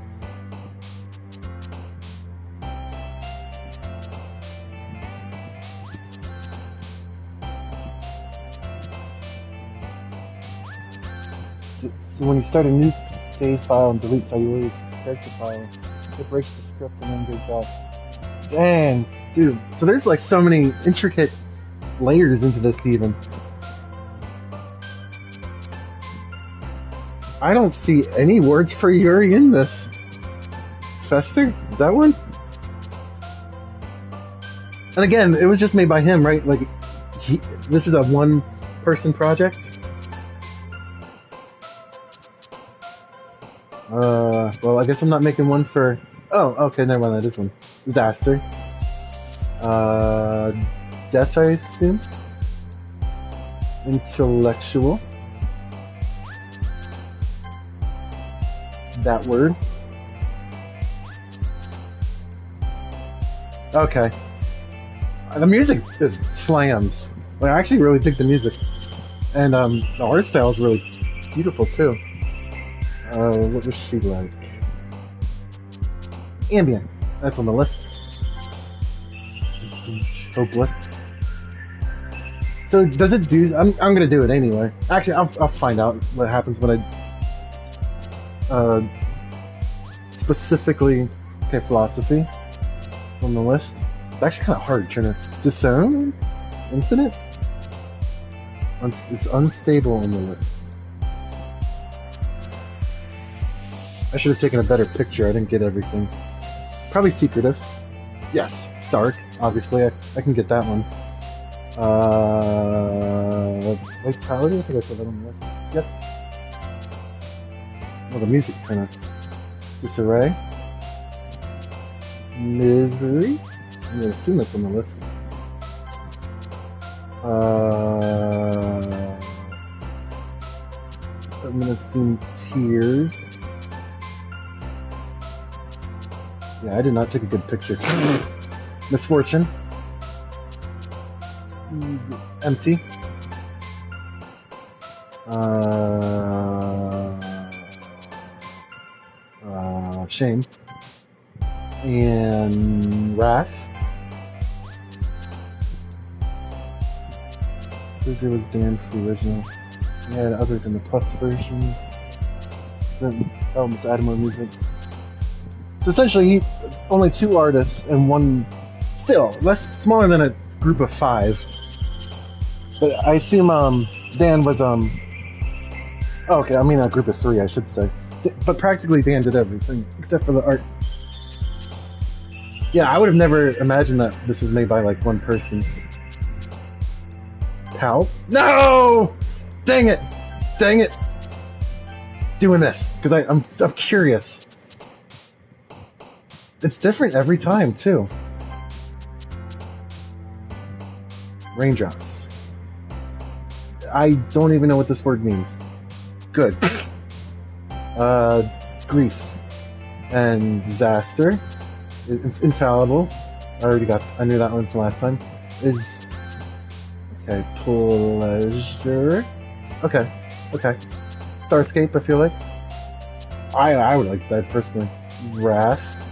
So when you start a new save file and delete Sayori's character file, it breaks the script and then goes back. Dang, dude. So there's like so many intricate layers into this even. I don't see any words for Yuri in this. Fester? Is that one? And again, it was just made by him, right? Like, this is a one-person project? Well, I guess I'm not making one for... Oh, okay, never mind, that is one. Disaster. Death, I assume? Intellectual. That word. Okay. The music is slams. Like, I actually really dig the music. And, the art style is really beautiful, too. What was she like? Ambient. That's on the list. Hopeless. So does it do? I'm gonna do it anyway. Actually, I'll find out what happens when I specifically. Okay, philosophy on the list. It's actually kind of hard trying to disown. Infinite. It's unstable on the list. I should have taken a better picture. I didn't get everything. Probably secretive. Yes. Dark. Obviously, I can get that one. Vitality? I think I said that on the list. Yep. Well, the music kind of disarray. Misery? I'm gonna assume that's on the list. I'm gonna assume tears. Yeah, I did not take a good picture. Misfortune. Empty. Shame. And wrath. This was Dan for the original. We had others in the plus version. Then, let's add more music. So essentially, only two artists and one, still, smaller than a group of 5. But I assume Dan was oh, okay, I mean a group of 3, I should say. But practically Dan did everything except for the art. Yeah, I would have never imagined that this was made by like one person. How? No! Dang it! Dang it! Doing this because I'm curious. It's different every time too. Raindrops. I don't even know what this word means. Good. Grief and disaster. Infallible. I knew that one from last time. Is okay. Pleasure. Okay. Starscape. I feel like. I would like that personally. Wrath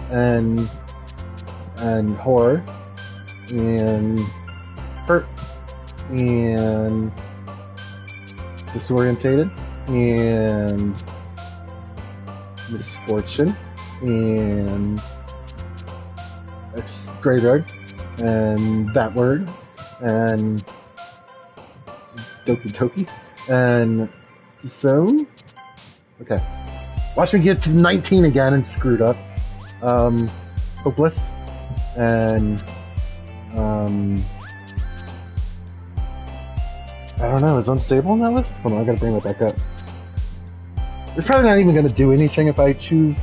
and horror and hurt and disorientated and misfortune and graveyard and that word and Doki Doki and so okay, watch me get to 19 again and screwed up. Hopeless and I don't know, is unstable on that list? Hold on, I gotta bring that back up. It's probably not even gonna do anything if I choose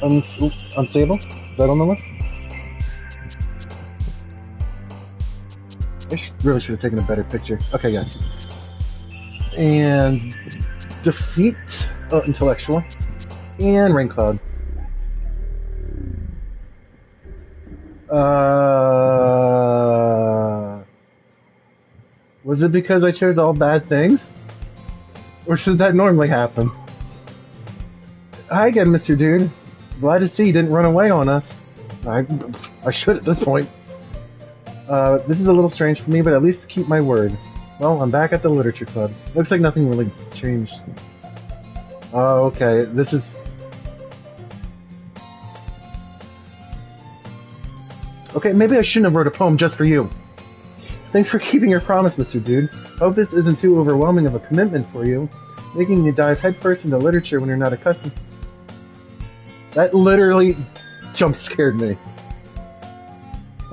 unstable? Is that on the list? I really should have taken a better picture. Okay, yeah. And defeat, intellectual, and rain cloud. Was it because I chose all bad things? Or should that normally happen? Hi again, Mr. Dude. Glad to see you didn't run away on us. I should at this point. This is a little strange for me, but at least keep my word. Well, I'm back at the literature club. Looks like nothing really changed. Oh, okay. This is... Okay, maybe I shouldn't have wrote a poem just for you. Thanks for keeping your promise, Mr. Dude. Hope this isn't too overwhelming of a commitment for you, making you dive headfirst into literature when you're not accustomed. That literally jump scared me.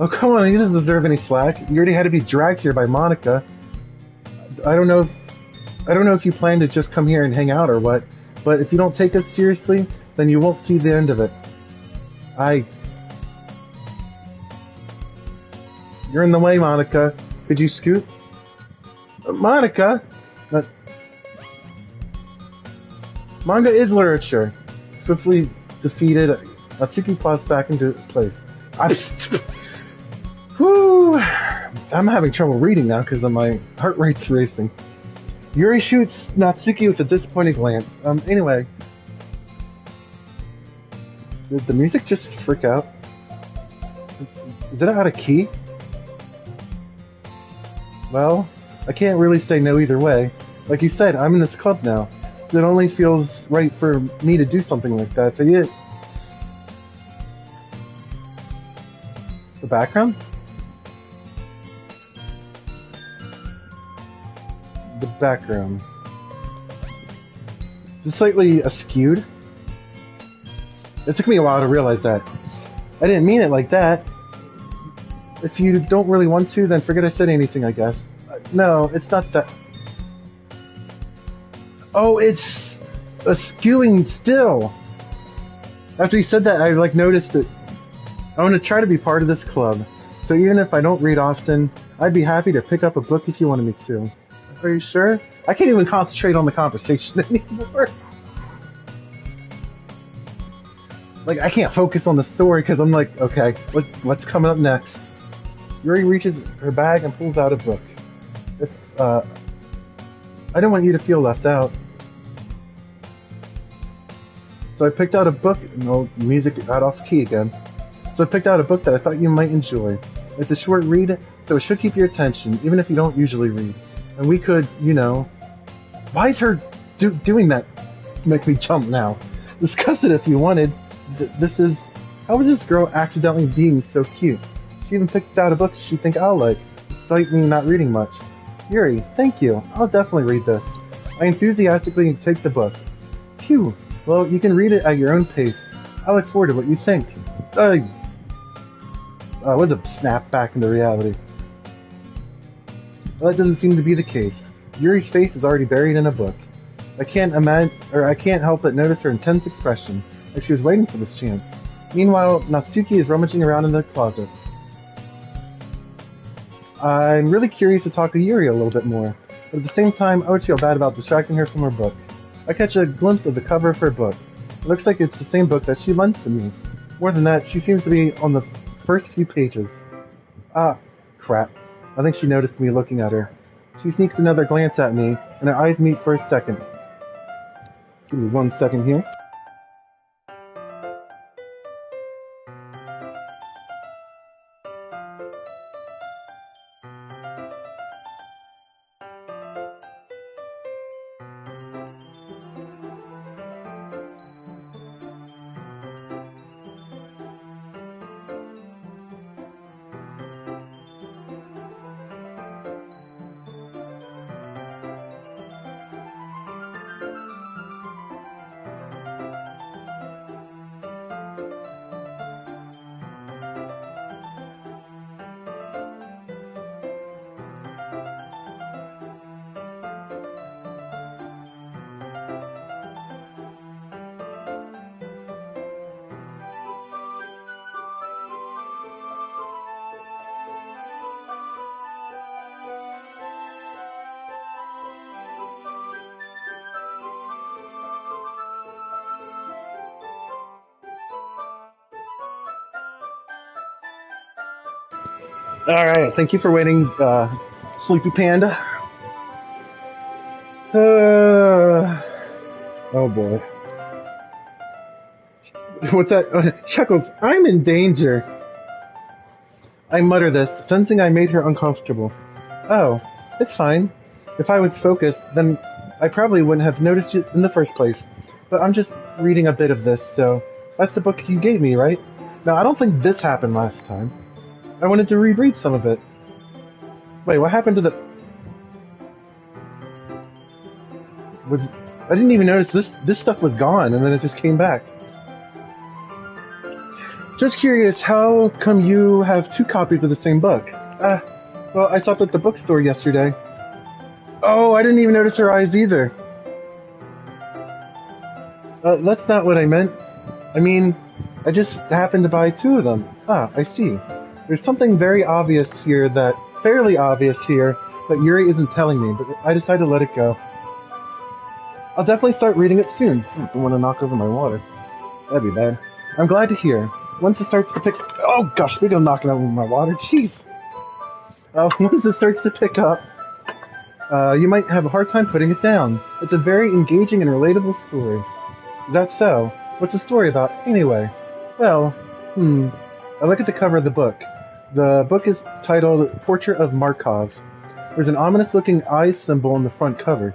Oh, come on, he doesn't deserve any slack. You already had to be dragged here by Monica. I don't know if you plan to just come here and hang out or what, but if you don't take us seriously, then you won't see the end of it. You're in the way, Monica. Could you scoot? Monica? Manga is literature. Swiftly defeated. Natsuki plots back into place. Whew. I'm having trouble reading now because my heart rate's racing. Yuri shoots Natsuki with a disappointed glance. Anyway. Did the music just freak out? Is it out of key? Well, I can't really say no either way. Like you said, I'm in this club now, so it only feels right for me to do something like that. But yeah. The background? The background. It's slightly askewed. It took me a while to realize that. I didn't mean it like that. If you don't really want to, then forget I said anything, I guess. No, it's not that. Oh, it's skewing still. After you said that, I noticed it. I want to try to be part of this club. So even if I don't read often, I'd be happy to pick up a book if you wanted me to. Are you sure? I can't even concentrate on the conversation anymore. I can't focus on the story because I'm like, okay, what's coming up next? Yuri reaches her bag and pulls out a book. I didn't want you to feel left out. So I picked out a book, no, music got off key again. So I picked out a book that I thought you might enjoy. It's a short read, so it should keep your attention, even if you don't usually read. And we could, why is her doing that? Make me jump now. Discuss it if you wanted. This is... How is this girl accidentally being so cute? She even picked out a book she'd think I'll like, despite me not reading much. Yuri, thank you. I'll definitely read this. I enthusiastically take the book. Phew. Well, you can read it at your own pace. I look forward to what you think. Was a snap back into reality. Well, that doesn't seem to be the case. Yuri's face is already buried in a book. I can't help but notice her intense expression, like she was waiting for this chance. Meanwhile, Natsuki is rummaging around in the closet. I'm really curious to talk to Yuri a little bit more, but at the same time, I would feel bad about distracting her from her book. I catch a glimpse of the cover of her book. It looks like it's the same book that she lent to me. More than that, she seems to be on the first few pages. Ah, crap. I think she noticed me looking at her. She sneaks another glance at me, and our eyes meet for a second. Give me 1 second here. Alright, thank you for waiting, Sleepy Panda. Oh boy. What's that? Chuckles, I'm in danger. I mutter this, sensing I made her uncomfortable. Oh, it's fine. If I was focused, then I probably wouldn't have noticed it in the first place. But I'm just reading a bit of this, so that's the book you gave me, right? Now, I don't think this happened last time. I wanted to reread some of it. Wait, what happened to the... I didn't even notice this stuff was gone, and then it just came back. Just curious, how come you have 2 copies of the same book? Well, I stopped at the bookstore yesterday. Oh, I didn't even notice her eyes either. That's not what I meant. I mean, I just happened to buy 2 of them. Ah, I see. There's something fairly obvious here that Yuri isn't telling me, but I decided to let it go. I'll definitely start reading it soon. I don't want to knock over my water. That'd be bad. I'm glad to hear. Once it starts to pick... Oh gosh, speaking of knocking over my water, jeez. Once it starts to pick up, you might have a hard time putting it down. It's a very engaging and relatable story. Is that so? What's the story about, anyway? Well, I look at the cover of the book. The book is titled Portrait of Markov. There's an ominous-looking eye symbol on the front cover.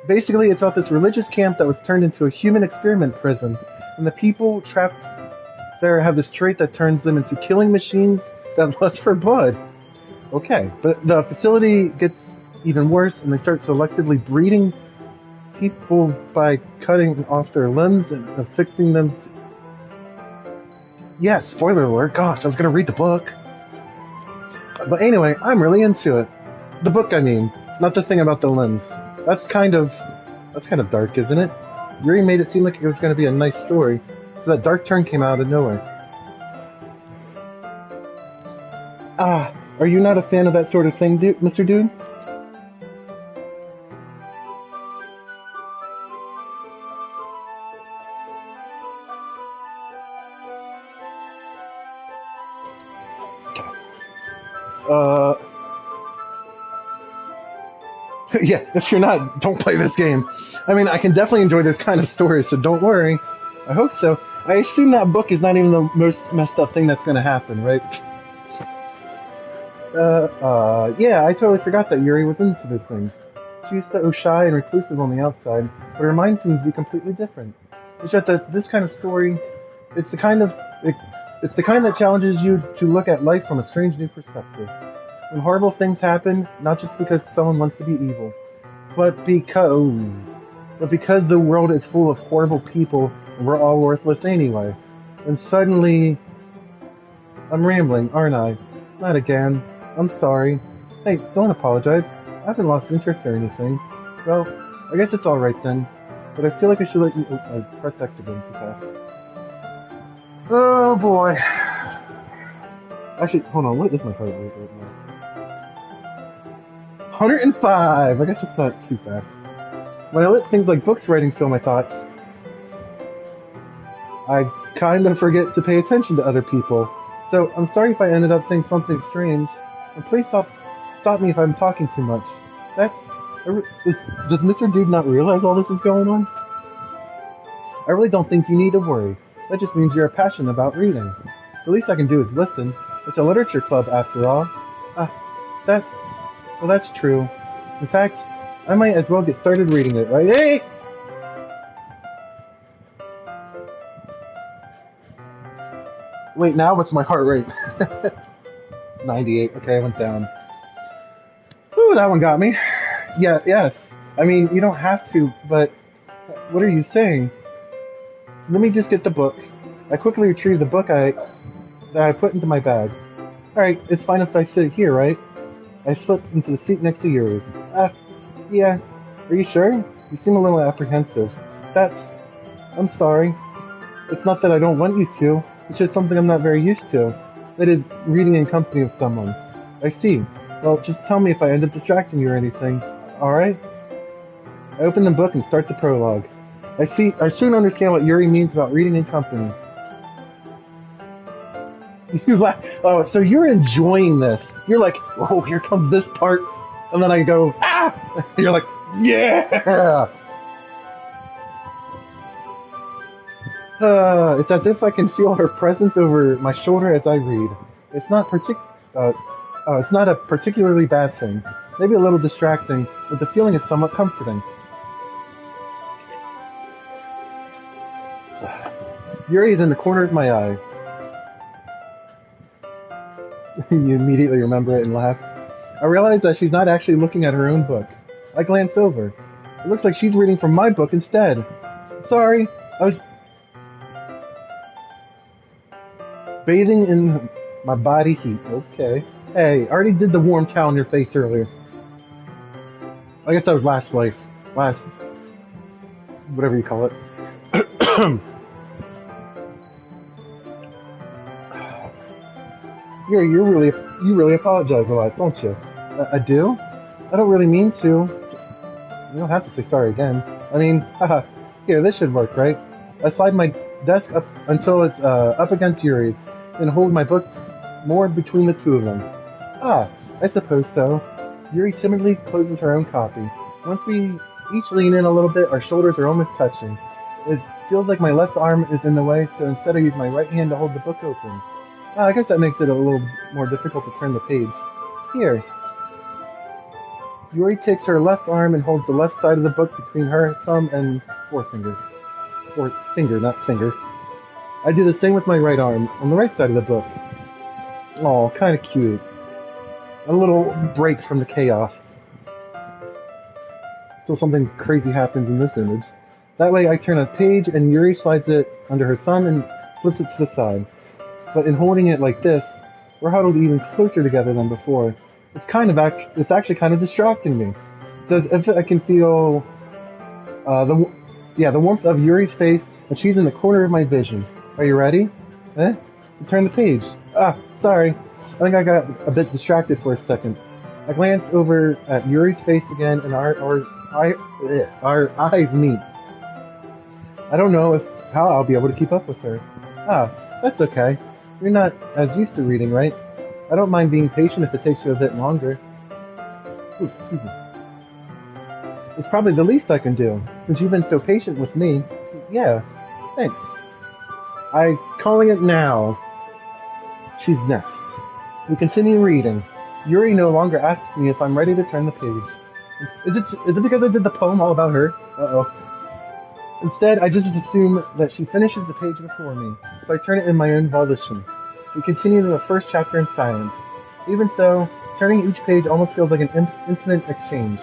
Basically, it's about this religious camp that was turned into a human experiment prison, and the people trapped there have this trait that turns them into killing machines that lust for blood. Okay, but the facility gets even worse, and they start selectively breeding people by cutting off their limbs and affixing them to... Yeah, spoiler alert, gosh, I was gonna read the book. But anyway, I'm really into it. The book, I mean, not the thing about the limbs. That's kind of dark, isn't it? Yuri made it seem like it was gonna be a nice story, so that dark turn came out of nowhere. Ah, are you not a fan of that sort of thing, Mr. Dude? Yeah, if you're not, don't play this game. I mean, I can definitely enjoy this kind of story, so don't worry. I hope so. I assume that book is not even the most messed up thing that's gonna happen, right? Yeah, I totally forgot that Yuri was into those things. She's so shy and reclusive on the outside, but her mind seems to be completely different. It's just that this kind of story, it's the kind of it, it's the kind that challenges you to look at life from a strange new perspective. When horrible things happen, not just because someone wants to be evil, but because the world is full of horrible people and we're all worthless anyway. And suddenly, I'm rambling, aren't I? Not again. I'm sorry. Hey, don't apologize. I haven't lost interest or anything. Well, I guess it's alright then. But I feel like I should let you... Oh, I pressed X again too fast. Oh boy. Actually, hold on, what is my heart rate right now? 105! I guess it's not too fast. When I let things like books writing fill my thoughts, I kind of forget to pay attention to other people. So I'm sorry if I ended up saying something strange. And please stop me if I'm talking too much. Does Mr. Dude not realize all this is going on? I really don't think you need to worry. That just means you're passionate about reading. The least I can do is listen. It's a literature club after all. That's true. In fact, I might as well get started reading it, right? Hey! Wait, now what's my heart rate? 98. Okay, I went down. Ooh, that one got me. Yes. I mean, you don't have to, but what are you saying? Let me just get the book. I quickly retrieved the book that I put into my bag. Alright, it's fine if I sit here, right? I slipped into the seat next to yours. Yeah. Are you sure? You seem a little apprehensive. I'm sorry. It's not that I don't want you to. It's just something I'm not very used to. That is, reading in company of someone. I see. Well, just tell me if I end up distracting you or anything. Alright? I open the book and start the prologue. I soon understand what Yuri means about reading in company. You laugh. Oh, so you're enjoying this. You're like, oh, here comes this part. And then I go, ah! And you're like, yeah! It's as if I can feel her presence over my shoulder as I read. It's not a particularly bad thing. Maybe a little distracting, but the feeling is somewhat comforting. Yuri is in the corner of my eye. You immediately remember it and laugh. I realize that she's not actually looking at her own book. I glance over. It looks like she's reading from my book instead. Sorry, I was bathing in my body heat. Okay. Hey, I already did the warm towel on your face earlier. I guess that was last life. Whatever you call it. You really apologize a lot, don't you? I do? I don't really mean to. You don't have to say sorry again. I mean, haha. Here, this should work, right? I slide my desk up until it's up against Yuri's, and hold my book more between the two of them. I suppose so. Yuri timidly closes her own copy. Once we each lean in a little bit, our shoulders are almost touching. It feels like my left arm is in the way, so instead I use my right hand to hold the book open. I guess that makes it a little more difficult to turn the page. Here. Yuri takes her left arm and holds the left side of the book between her thumb and forefinger. Or finger, not finger. I do the same with my right arm, on the right side of the book. Oh, kinda cute. A little break from the chaos. So something crazy happens in this image. That way I turn a page and Yuri slides it under her thumb and flips it to the side. But in holding it like this, we're huddled even closer together than before. It's actually kind of distracting me. It's as if I can feel the warmth of Yuri's face, and she's in the corner of my vision. Are you ready? Turn the page. Sorry. I think I got a bit distracted for a second. I glance over at Yuri's face again, and our eyes meet. I don't know how I'll be able to keep up with her. That's okay. You're not as used to reading, right? I don't mind being patient if it takes you a bit longer. Ooh, excuse me. It's probably the least I can do, since you've been so patient with me. Yeah, thanks. I'm calling it now. She's next. We continue reading. Yuri no longer asks me if I'm ready to turn the page. Is it because I did the poem all about her? Uh-oh. Instead, I just assume that she finishes the page before me, so I turn it in my own volition. We continue to the first chapter in silence. Even so, turning each page almost feels like an intimate exchange.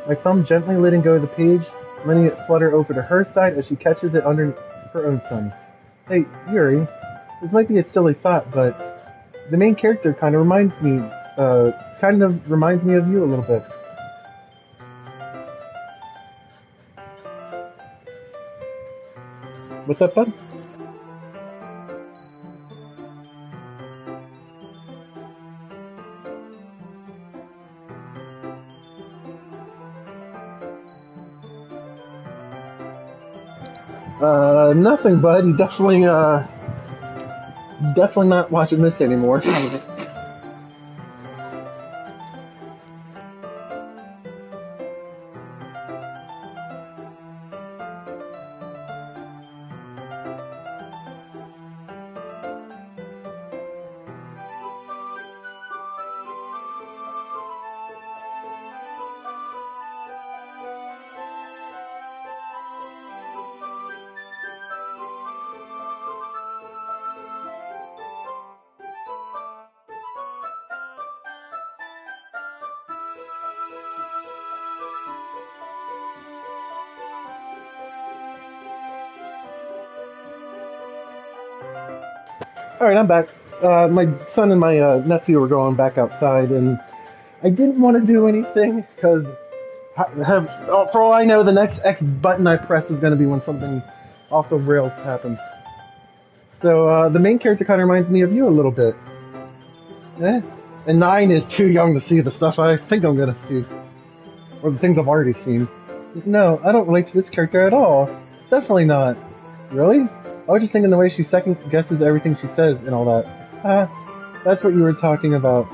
My thumb gently letting go of the page, letting it flutter over to her side as she catches it under her own thumb. Hey, Yuri, this might be a silly thought, but the main character kind of reminds me of you a little bit. What's up, bud? Nothing, bud. You definitely not watching this anymore. Alright, I'm back. My son and my nephew were going back outside, and I didn't want to do anything, because for all I know, the next X button I press is going to be when something off the rails happens. So, the main character kind of reminds me of you a little bit. Eh? And 9 is too young to see the stuff I think I'm going to see. Or the things I've already seen. No, I don't relate to this character at all. Definitely not. Really? I was just thinking the way she second guesses everything she says and all that. That's what you were talking about.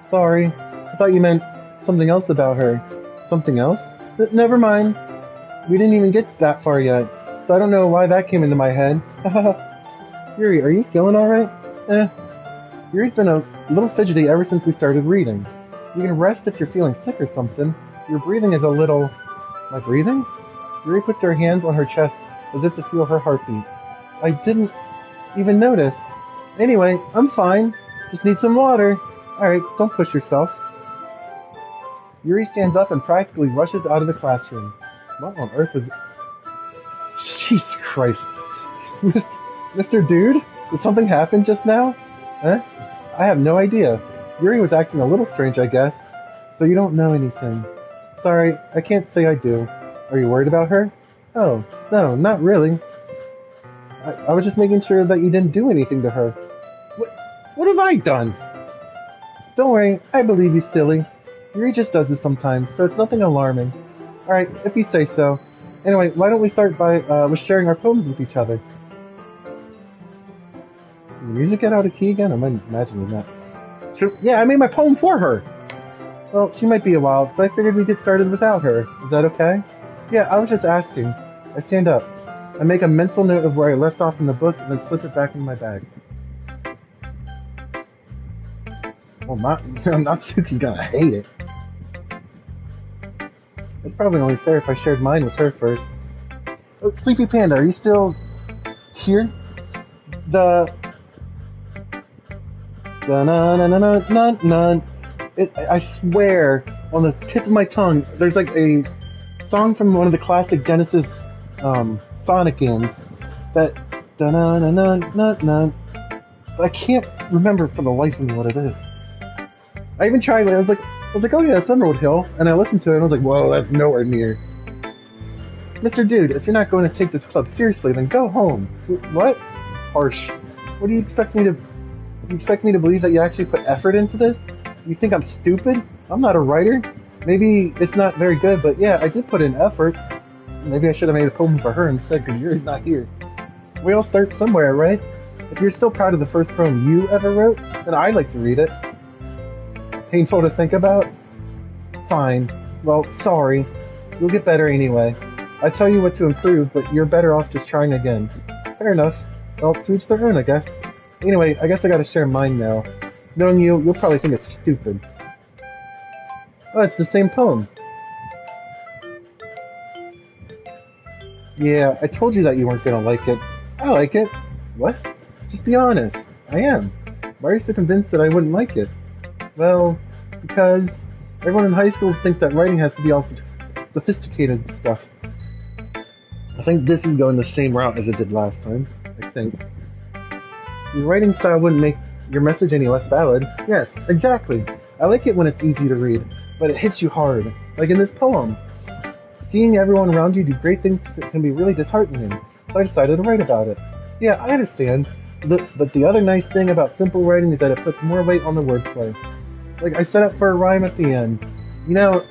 Sorry. I thought you meant something else about her. Something else? Never mind. We didn't even get that far yet, so I don't know why that came into my head. Yuri, are you feeling alright? Yuri's been a little fidgety ever since we started reading. You can rest if you're feeling sick or something. Your breathing is a little... My breathing? Yuri puts her hands on her chest as if to feel her heartbeat. I didn't even notice. Anyway, I'm fine. Just need some water. Alright, don't push yourself. Yuri stands up and practically rushes out of the classroom. What on earth was... Jesus Christ. Mr. Dude? Did something happen just now? Huh? I have no idea. Yuri was acting a little strange, I guess. So you don't know anything. Sorry, I can't say I do. Are you worried about her? Oh, no, not really. I was just making sure that you didn't do anything to her. What have I done? Don't worry, I believe you, silly. Yuri just does this sometimes, so it's nothing alarming. Alright, if you say so. Anyway, why don't we start by with sharing our poems with each other? Did the music get out of key again? I'm imagining that. Yeah, I made my poem for her! Well, she might be a while, so I figured we'd get started without her. Is that okay? Yeah, I was just asking. I stand up. I make a mental note of where I left off in the book and then slip it back in my bag. Well, Natsuki's gonna hate it. It's probably only fair if I shared mine with her first. Oh, Sleepy Panda, are you still here? I swear, on the tip of my tongue, there's like a song from one of the classic Genesis Sonic games that I can't remember for the life of me what it is. I even tried it. I was like, oh yeah, it's Emerald Hill, and I listened to it and I was like, whoa, that's nowhere near. Mr. Dude, if you're not going to take this club seriously, then go home. What? Harsh. What do you expect me to... You expect me to believe that you actually put effort into this? You think I'm stupid? I'm not a writer. Maybe it's not very good, but yeah, I did put in effort. Maybe I should have made a poem for her instead, because Yuri's not here. We all start somewhere, right? If you're still proud of the first poem you ever wrote, then I'd like to read it. Painful to think about? Fine. Well, sorry. You'll get better anyway. I tell you what to improve, but you're better off just trying again. Fair enough. Well, to each their own, I guess. Anyway, I guess I gotta share mine now. Knowing you'll probably think it's stupid. Oh, it's the same poem. Yeah, I told you that you weren't gonna like it. I like it. What? Just be honest. I am. Why are you so convinced that I wouldn't like it? Well, because everyone in high school thinks that writing has to be all sophisticated stuff. I think this is going the same route as it did last time. I think. Your writing style wouldn't make your message any less valid. Yes, exactly. I like it when it's easy to read, but it hits you hard. Like in this poem. Seeing everyone around you do great things can be really disheartening, so I decided to write about it. Yeah, I understand. But the other nice thing about simple writing is that it puts more weight on the wordplay. Like, I set up for a rhyme at the end. You know,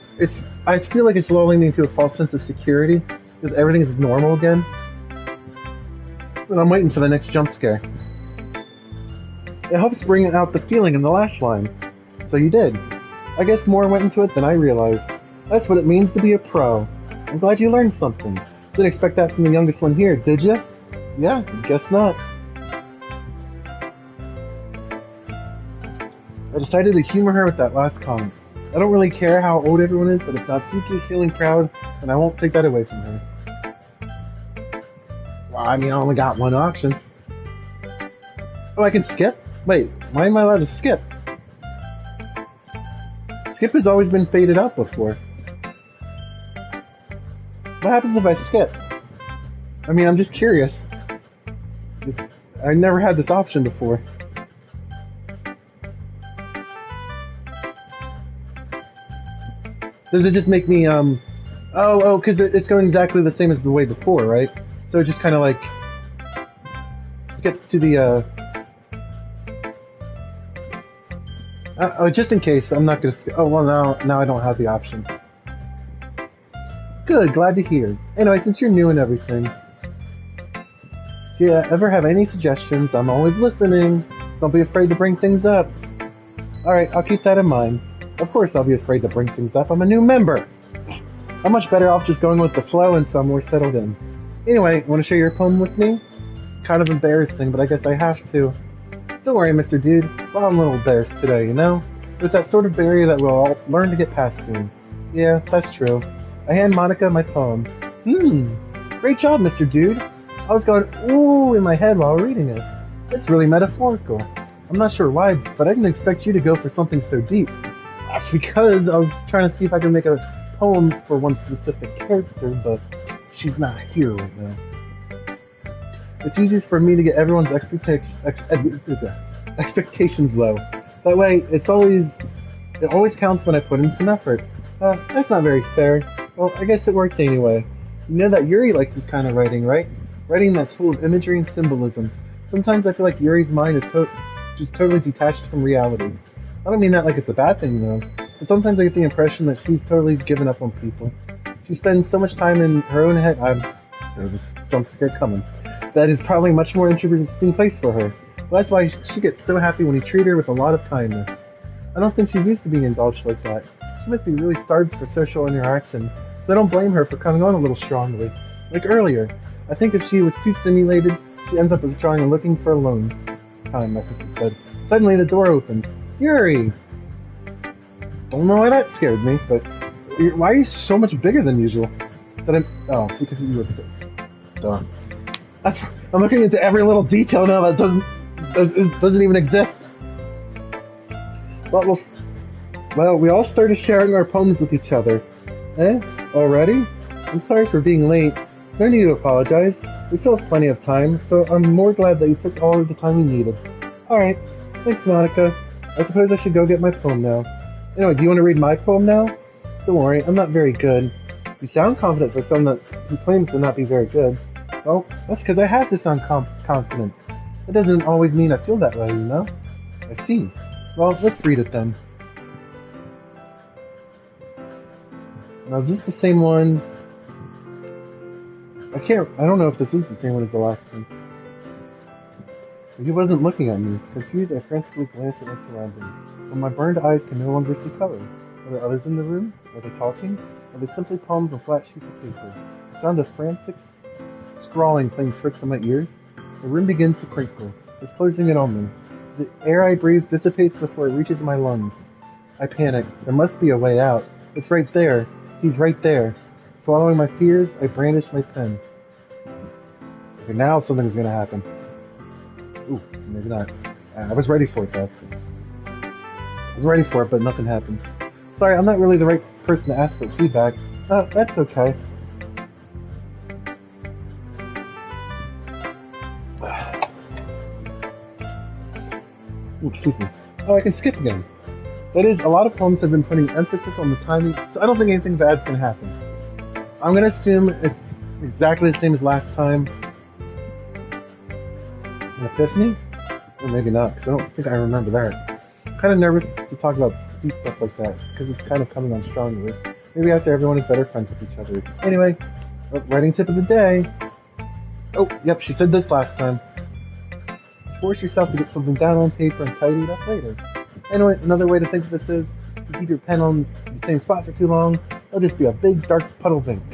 I feel like it's lulling me into a false sense of security, because everything is normal again. And I'm waiting for the next jump scare. It helps bring out the feeling in the last line. So you did. I guess more went into it than I realized. That's what it means to be a pro. I'm glad you learned something. Didn't expect that from the youngest one here, did you? Yeah, guess not. I decided to humor her with that last comment. I don't really care how old everyone is, but if Natsuki is feeling proud, then I won't take that away from her. Well, I mean, I only got one option. Oh, I can skip? Wait, why am I allowed to skip? Skip has always been faded out before. What happens if I skip? I mean, I'm just curious. I never had this option before. Does it just make me, because it's going exactly the same as the way before, right? So it just kind of like skips to the, just in case, I'm not going to skip. Oh, well, now I don't have the option. Good, glad to hear. Anyway, since you're new and everything, do you ever have any suggestions? I'm always listening. Don't be afraid to bring things up. Alright, I'll keep that in mind. Of course I'll be afraid to bring things up. I'm a new member. I'm much better off just going with the flow until I'm more settled in. Anyway, want to share your poem with me? It's kind of embarrassing, but I guess I have to. Don't worry, Mr. Dude. Well, I'm a little embarrassed today, you know? There's that sort of barrier that we'll all learn to get past soon. Yeah, that's true. I hand Monica my poem. Great job, Mr. Dude. I was going, ooh, in my head while reading it. It's really metaphorical. I'm not sure why, but I didn't expect you to go for something so deep. That's because I was trying to see if I could make a poem for one specific character, but she's not here right now. It's easiest for me to get everyone's expectations low. That way, it always counts when I put in some effort. That's not very fair. Well, I guess it worked anyway. You know that Yuri likes this kind of writing, right? Writing that's full of imagery and symbolism. Sometimes I feel like Yuri's mind is just totally detached from reality. I don't mean that like it's a bad thing, though. But sometimes I get the impression that she's totally given up on people. She spends so much time in her own head. There's this jump scare coming. That is probably a much more interesting place for her. But that's why she gets so happy when you treat her with a lot of kindness. I don't think she's used to being indulged like that. She must be really starved for social interaction, so I don't blame her for coming on a little strongly. Like earlier, I think if she was too stimulated, she ends up withdrawing and looking for alone time, I think he said. Suddenly the door opens. Yuri! Don't know why that scared me, but why are you so much bigger than usual? Because you were big. I'm looking into every little detail now that doesn't even exist. Well, we all started sharing our poems with each other. Already? I'm sorry for being late. No need to apologize. We still have plenty of time, so I'm more glad that you took all of the time you needed. Alright, thanks Monica. I suppose I should go get my poem now. Anyway, do you want to read my poem now? Don't worry, I'm not very good. You sound confident for someone who claims to not be very good. Well, that's because I have to sound confident. It doesn't always mean I feel that way, you know? I see. Well, let's read it then. Now, is this the same one? I don't know if this is the same one as the last one. He wasn't looking at me. Confused, I frantically glanced at my surroundings. But my burned eyes can no longer see color. Are there others in the room? Are they talking? Are they simply poems on flat sheets of paper? The sound of frantic scrawling playing tricks on my ears. The room begins to crinkle. It's closing in on me. The air I breathe dissipates before it reaches my lungs. I panic. There must be a way out. It's right there. He's right there. Swallowing my fears, I brandish my pen. Okay, now something's gonna happen. Ooh, maybe not. I was ready for it though. I was ready for it, but nothing happened. Sorry, I'm not really the right person to ask for feedback. That's okay. Ooh, excuse me. Oh, I can skip again. That is, a lot of poems have been putting emphasis on the timing, so I don't think anything bad's gonna happen. I'm gonna assume it's exactly the same as last time. An epiphany? Or maybe not, because I don't think I remember that. I'm kind of nervous to talk about deep stuff like that, because it's kind of coming on strongly. Maybe after everyone is better friends with each other. Anyway, writing tip of the day. Oh, yep, she said this last time. Just force yourself to get something down on paper and tidy it up later. Anyway, another way to think of this is, if you keep your pen on the same spot for too long, it'll just be a big dark puddle of ink.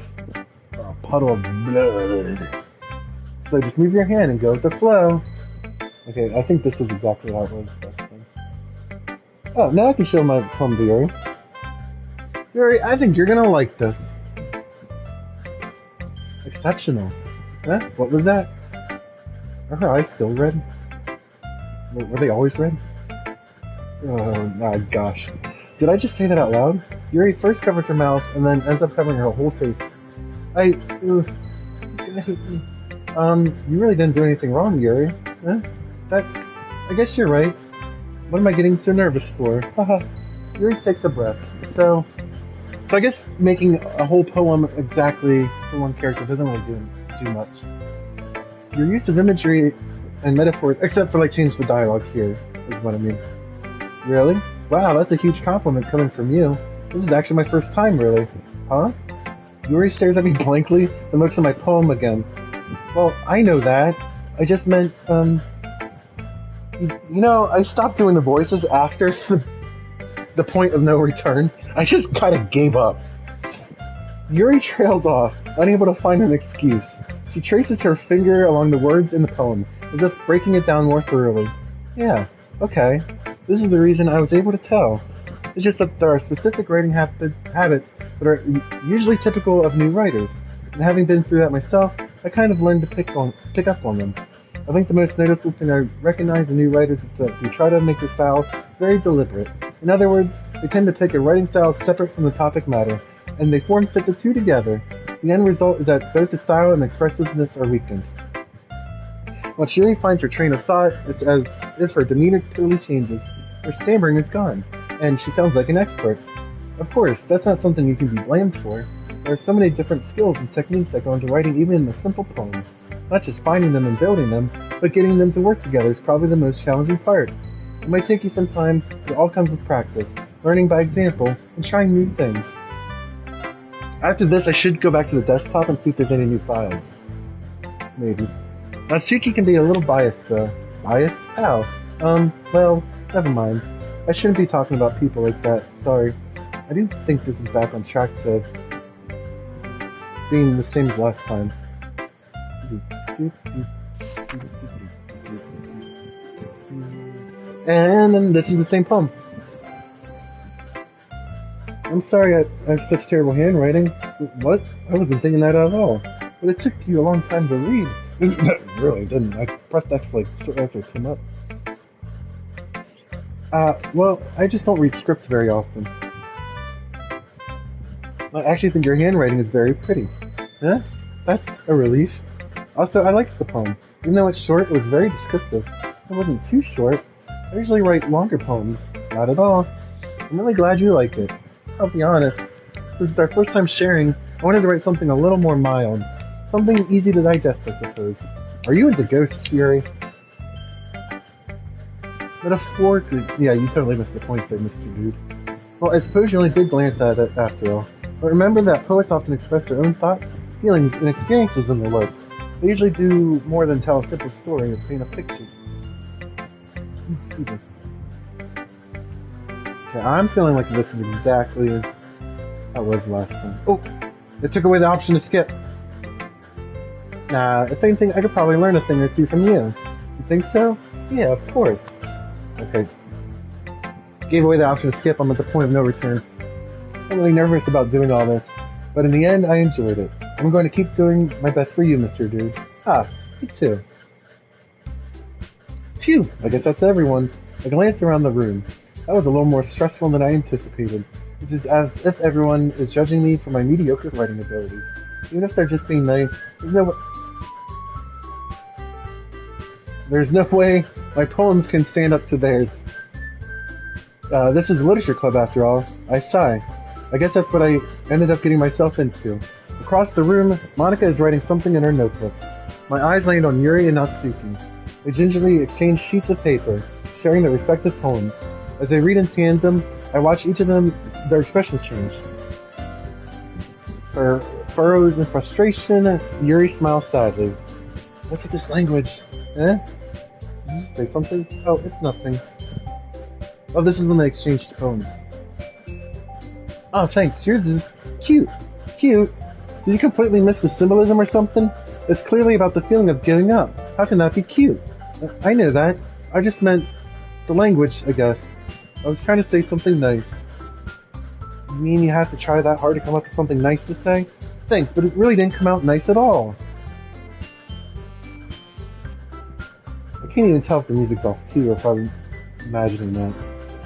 Or a puddle of blood. So just move your hand and go with the flow. Okay, I think this is exactly how it was last time. Oh, now I can show my poem to Yuri. Yuri, I think you're gonna like this. Exceptional. Huh? What was that? Are her eyes still red? Were they always red? Oh my gosh. Did I just say that out loud? Yuri first covers her mouth and then ends up covering her whole face. He's gonna hate me. You really didn't do anything wrong, Yuri. Huh? I guess you're right. What am I getting so nervous for? Haha. Yuri takes a breath. So I guess making a whole poem exactly for one character doesn't really do much. Your use of imagery and metaphors, except for like change the dialogue here, is what I mean. Really? Wow, that's a huge compliment coming from you. This is actually my first time, really. Huh? Yuri stares at me blankly and looks at my poem again. Well, I know that. I just meant, you know, I stopped doing the voices after the point of no return. I just kind of gave up. Yuri trails off, unable to find an excuse. She traces her finger along the words in the poem, as if breaking it down more thoroughly. Yeah, okay. This is the reason I was able to tell. It's just that there are specific writing habits that are usually typical of new writers. And having been through that myself, I kind of learned to pick up on them. I think the most noticeable thing I recognize in new writers is that they try to make their style very deliberate. In other words, they tend to pick a writing style separate from the topic matter, and they form-fit the two together. The end result is that both the style and expressiveness are weakened. Once Yuri finds her train of thought, it's as if her demeanor totally changes. Her stammering is gone, and she sounds like an expert. Of course, that's not something you can be blamed for. There are so many different skills and techniques that go into writing even a simple poem. Not just finding them and building them, but getting them to work together is probably the most challenging part. It might take you some time, but it all comes with practice, learning by example, and trying new things. After this, I should go back to the desktop and see if there's any new files. Maybe. Natsuki can be a little biased, though. Biased? How? Well, never mind. I shouldn't be talking about people like that, sorry. I do think this is back on track to being the same as last time. And then this is the same poem. I'm sorry I have such terrible handwriting. What? I wasn't thinking that at all. But it took you a long time to read. It really didn't. I pressed X like shortly after it came up. Well, I just don't read scripts very often. I actually think your handwriting is very pretty. Huh? That's a relief. Also, I liked the poem. Even though it's short, it was very descriptive. It wasn't too short. I usually write longer poems. Not at all. I'm really glad you like it. I'll be honest. Since it's our first time sharing, I wanted to write something a little more mild. Something easy to digest, I suppose. Are you into ghosts, Yuri? Metaphorically, yeah, you totally missed the point there, Mr. Dude. Well, I suppose you only did glance at it after all. But remember that poets often express their own thoughts, feelings, and experiences in their work. They usually do more than tell a simple story or paint a picture. Excuse me. Okay, I'm feeling like this is exactly how it was last time. Oh! It took away the option to skip. Nah, if anything, I could probably learn a thing or two from you. You think so? Yeah, of course. Okay. Gave away the option to skip, I'm at the point of no return. I'm really nervous about doing all this, but in the end, I enjoyed it. I'm going to keep doing my best for you, Mr. Dude. Ah, Me too. Phew, I guess that's everyone. I glanced around the room. That was a little more stressful than I anticipated. It is as if everyone is judging me for my mediocre writing abilities. Even if they're just being nice, there's no way my poems can stand up to theirs. This is a literature club after all. I sigh. I guess that's what I ended up getting myself into. Across the room, Monica is writing something in her notebook. My eyes land on Yuri and Natsuki. They gingerly exchange sheets of paper, sharing their respective poems. As they read in tandem, I watch each of them, their expressions change. Her furrows in frustration, Yuri smiles sadly. What's with this language? Eh? Did you say something? Oh, it's nothing. Oh, this is when they exchanged poems. Oh, thanks. Yours is cute. Cute? Did you completely miss the symbolism or something? It's clearly about the feeling of giving up. How can that be cute? I know that. I just meant the language, I guess. I was trying to say something nice. You mean you have to try that hard to come up with something nice to say? Thanks, but it really didn't come out nice at all. I can't even tell if the music's off key or if I'm imagining that.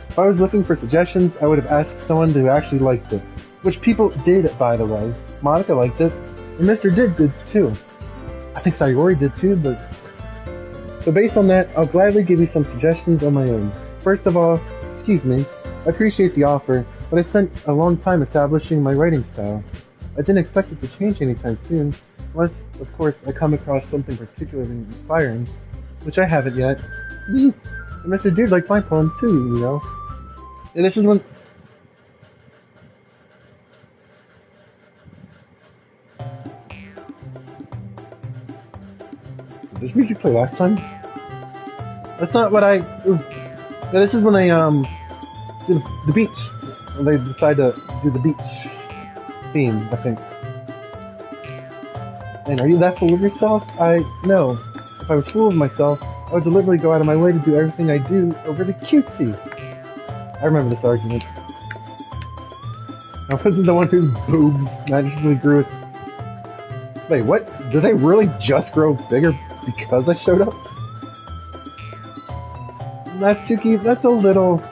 If I was looking for suggestions, I would have asked someone who actually liked it. Which people did, by the way. Monica liked it, and Mr. did too. I think Sayori did too, but... So based on that, I'll gladly give you some suggestions on my own. First of all, excuse me, I appreciate the offer, but I spent a long time establishing my writing style. I didn't expect it to change anytime soon, unless, of course, I come across something particularly inspiring, which I haven't yet. And Mr. Dude liked my poem too, you know. And this is when... Did this music play last time? That's not what I... Ooh. Yeah, this is when they, do the beach. When they decide to do the beach theme, I think. And are you that full of yourself? No. If I was full of myself, I would deliberately go out of my way to do everything I do overly cutesy. I remember this argument. I wasn't the one whose boobs magically grew. Wait, what? Did they really just grow bigger because I showed up? Natsuki, that's a little...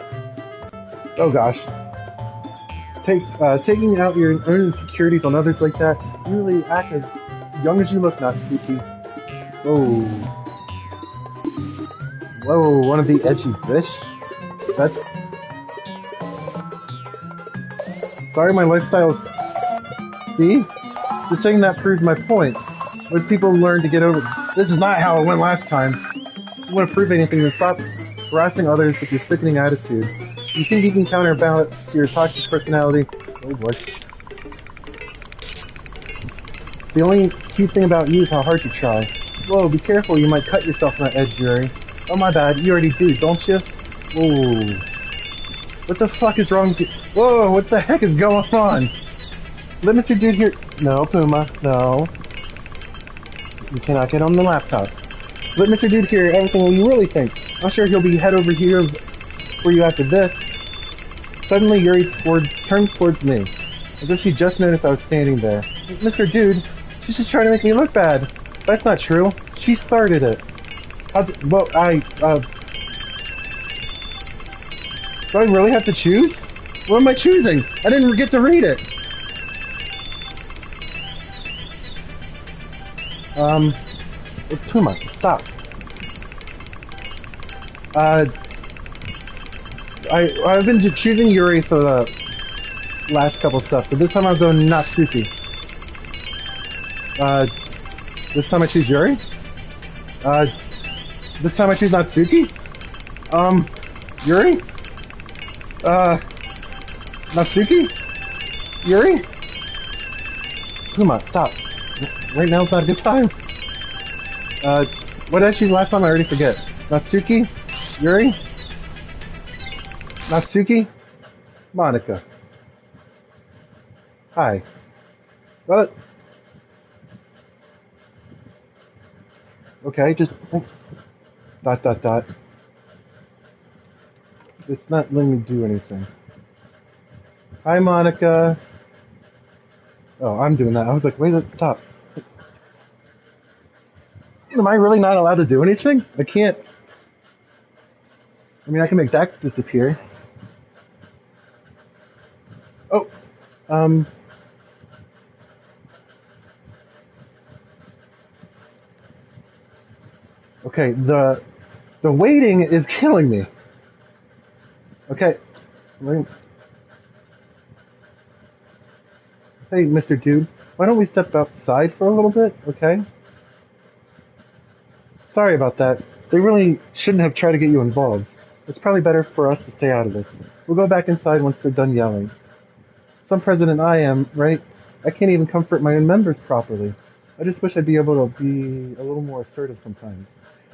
Oh gosh. Taking out your own insecurities on others like that, you really act as young as you look, Natsuki. Whoa. Whoa, wanna be edgy fish? That's... Sorry, my lifestyle is... See? Just saying that proves my point. Most people learn to get over... This is not how it went last time. If you want to prove anything, then stop harassing others with your sickening attitude. You think you can counterbalance your toxic personality? Oh boy. The only cute thing about you is how hard you try. Whoa, be careful, you might cut yourself on that edge, Yuri. Oh my bad, you already do, don't you? Whoa. What the fuck is wrong with you? Whoa, what the heck is going on? Let Mr. Dude here. No, Puma, no. You cannot get on the laptop. Let Mr. Dude hear everything you really think. I'm sure he'll be head over heels for you after this. Suddenly, Yuri turns towards me, as if she just noticed I was standing there. Mr. Dude, she's just trying to make me look bad. That's not true. She started it. Do I really have to choose? What am I choosing? I didn't get to read it. Puma, stop. I've been choosing Yuri for the last couple stuff, so this time I'll go Natsuki. This time I choose Yuri? This time I choose Natsuki? Yuri? Natsuki? Yuri? Puma, stop. Right now is not a good time. What did I choose last time? I already forget. Natsuki? Yuri? Natsuki? Monica. Hi. What? Okay, just... Dot. It's not letting me do anything. Hi, Monica. Oh, I'm doing that. I was like, wait, stop. Am I really not allowed to do anything? I can't. I mean, I can make that disappear. Oh, um, okay, the waiting is killing me. Okay, wait. Hey, Mr. Dude, why don't we step outside for a little bit, okay? Sorry about that. They really shouldn't have tried to get you involved. It's probably better for us to stay out of this. We'll go back inside once they're done yelling. Some president I am, right? I can't even comfort my own members properly. I just wish I'd be able to be a little more assertive sometimes.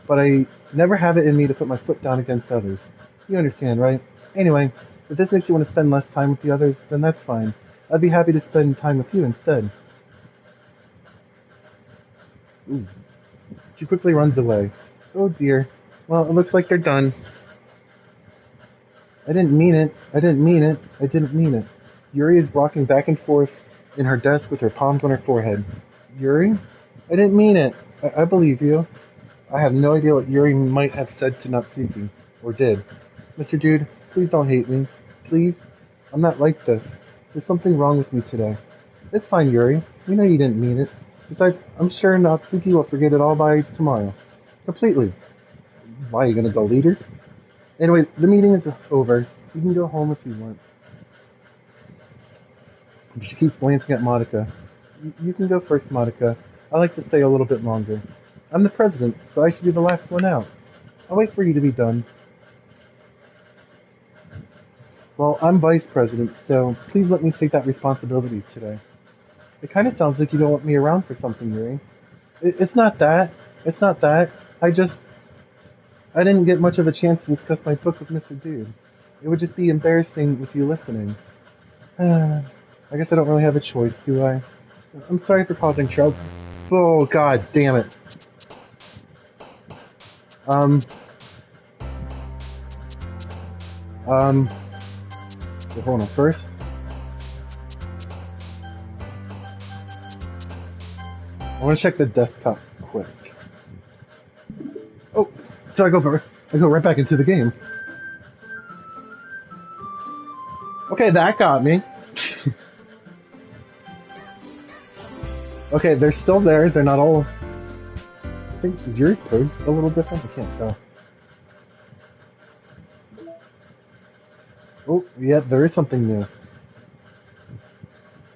But I never have it in me to put my foot down against others. You understand, right? Anyway, if this makes you want to spend less time with the others, then that's fine. I'd be happy to spend time with you instead. Ooh. She quickly runs away. Oh dear. Well, it looks like they're done. I didn't mean it. I didn't mean it. I didn't mean it. Yuri is rocking back and forth in her desk with her palms on her forehead. Yuri? I didn't mean it. I believe you. I have no idea what Yuri might have said to Natsuki. Or did. Mr. Dude, please don't hate me. Please? I'm not like this. There's something wrong with me today. It's fine, Yuri. We know you didn't mean it. Besides, I'm sure Natsuki will forget it all by tomorrow. Completely. Why, are you gonna delete her? Anyway, the meeting is over. You can go home if you want. She keeps glancing at Monica. You can go first, Monica. I like to stay a little bit longer. I'm the president, so I should be the last one out. I'll wait for you to be done. Well, I'm vice president, so please let me take that responsibility today. It kind of sounds like you don't want me around for something, Yuri. It's not that. It's not that. I didn't get much of a chance to discuss my book with Mr. Dude. It would just be embarrassing with you listening. I guess I don't really have a choice, do I? I'm sorry for causing trouble. Oh, god damn it. So hold on first. I want to check the desktop quick. Oh, so I go right back into the game. Okay, that got me. Okay, they're still there. They're not all. I think is yours posed a little different? I can't tell. Oh, yeah, there is something new.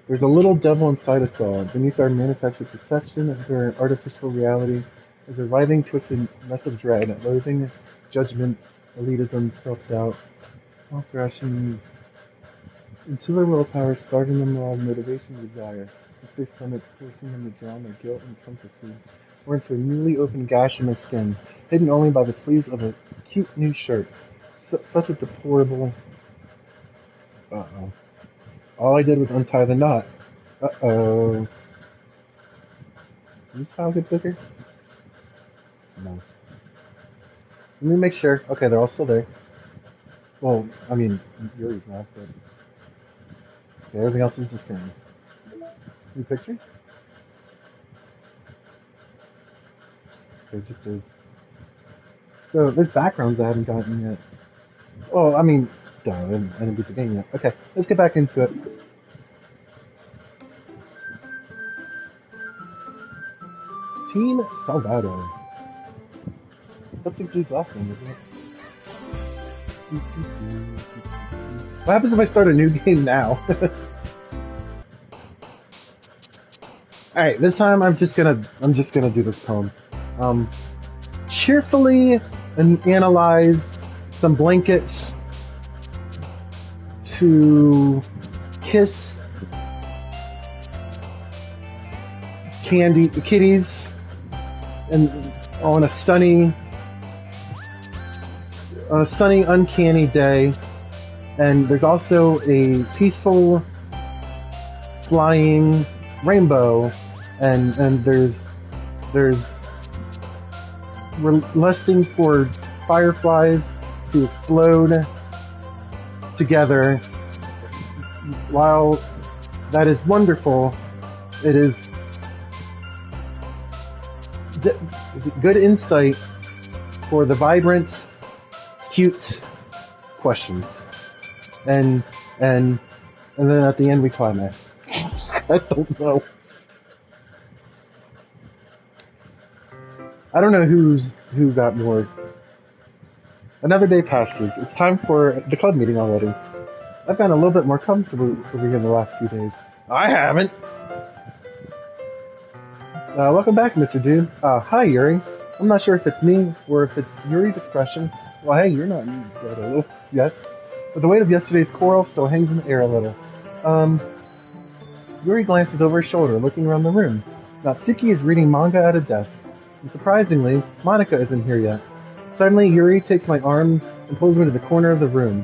There's a little devil inside us all. Beneath our manufactured perception of our artificial reality is a writhing, twisted mess of dread, loathing, judgment, elitism, self-doubt, all thrashing into their willpower, starving them of motivation, desire. It's their stomach, forcing them to drown their guilt and comforting, or into a newly opened gash in their skin, hidden only by the sleeves of a cute new shirt. Such a deplorable... Uh-oh. All I did was untie the knot. Uh-oh. Does this file get bigger? No. Let me make sure. Okay, they're all still there. Well, I mean, Yuri's not, but... Okay, everything else is the same. New pictures? Okay, just those. So, there's backgrounds I haven't gotten yet. Oh, I mean... Duh, I didn't beat the game yet. Okay, let's get back into it. Team Salvador. That's the dude's last name, isn't it? What happens if I start a new game now? Alright, this time I'm just gonna do this poem. Cheerfully analyze some blankets to kiss kitties and on a sunny, uncanny day. And there's also a peaceful flying rainbow, and there's we're lusting for fireflies to explode together. While that is wonderful, it is Good insight for the vibrant, cute questions. And and and then at the end we climax. I don't know. I don't know who got more. Another day passes. It's time for the club meeting already. I've gotten a little bit more comfortable over here in the last few days. I haven't. Welcome back, Mr. Dude. Hi, Yuri. I'm not sure if it's me or if it's Yuri's expression. Well, hey, you're not dead yet. But the weight of yesterday's quarrel still hangs in the air a little. Yuri glances over his shoulder, looking around the room. Natsuki is reading manga at a desk. And surprisingly, Monica isn't here yet. Suddenly, Yuri takes my arm and pulls me to the corner of the room.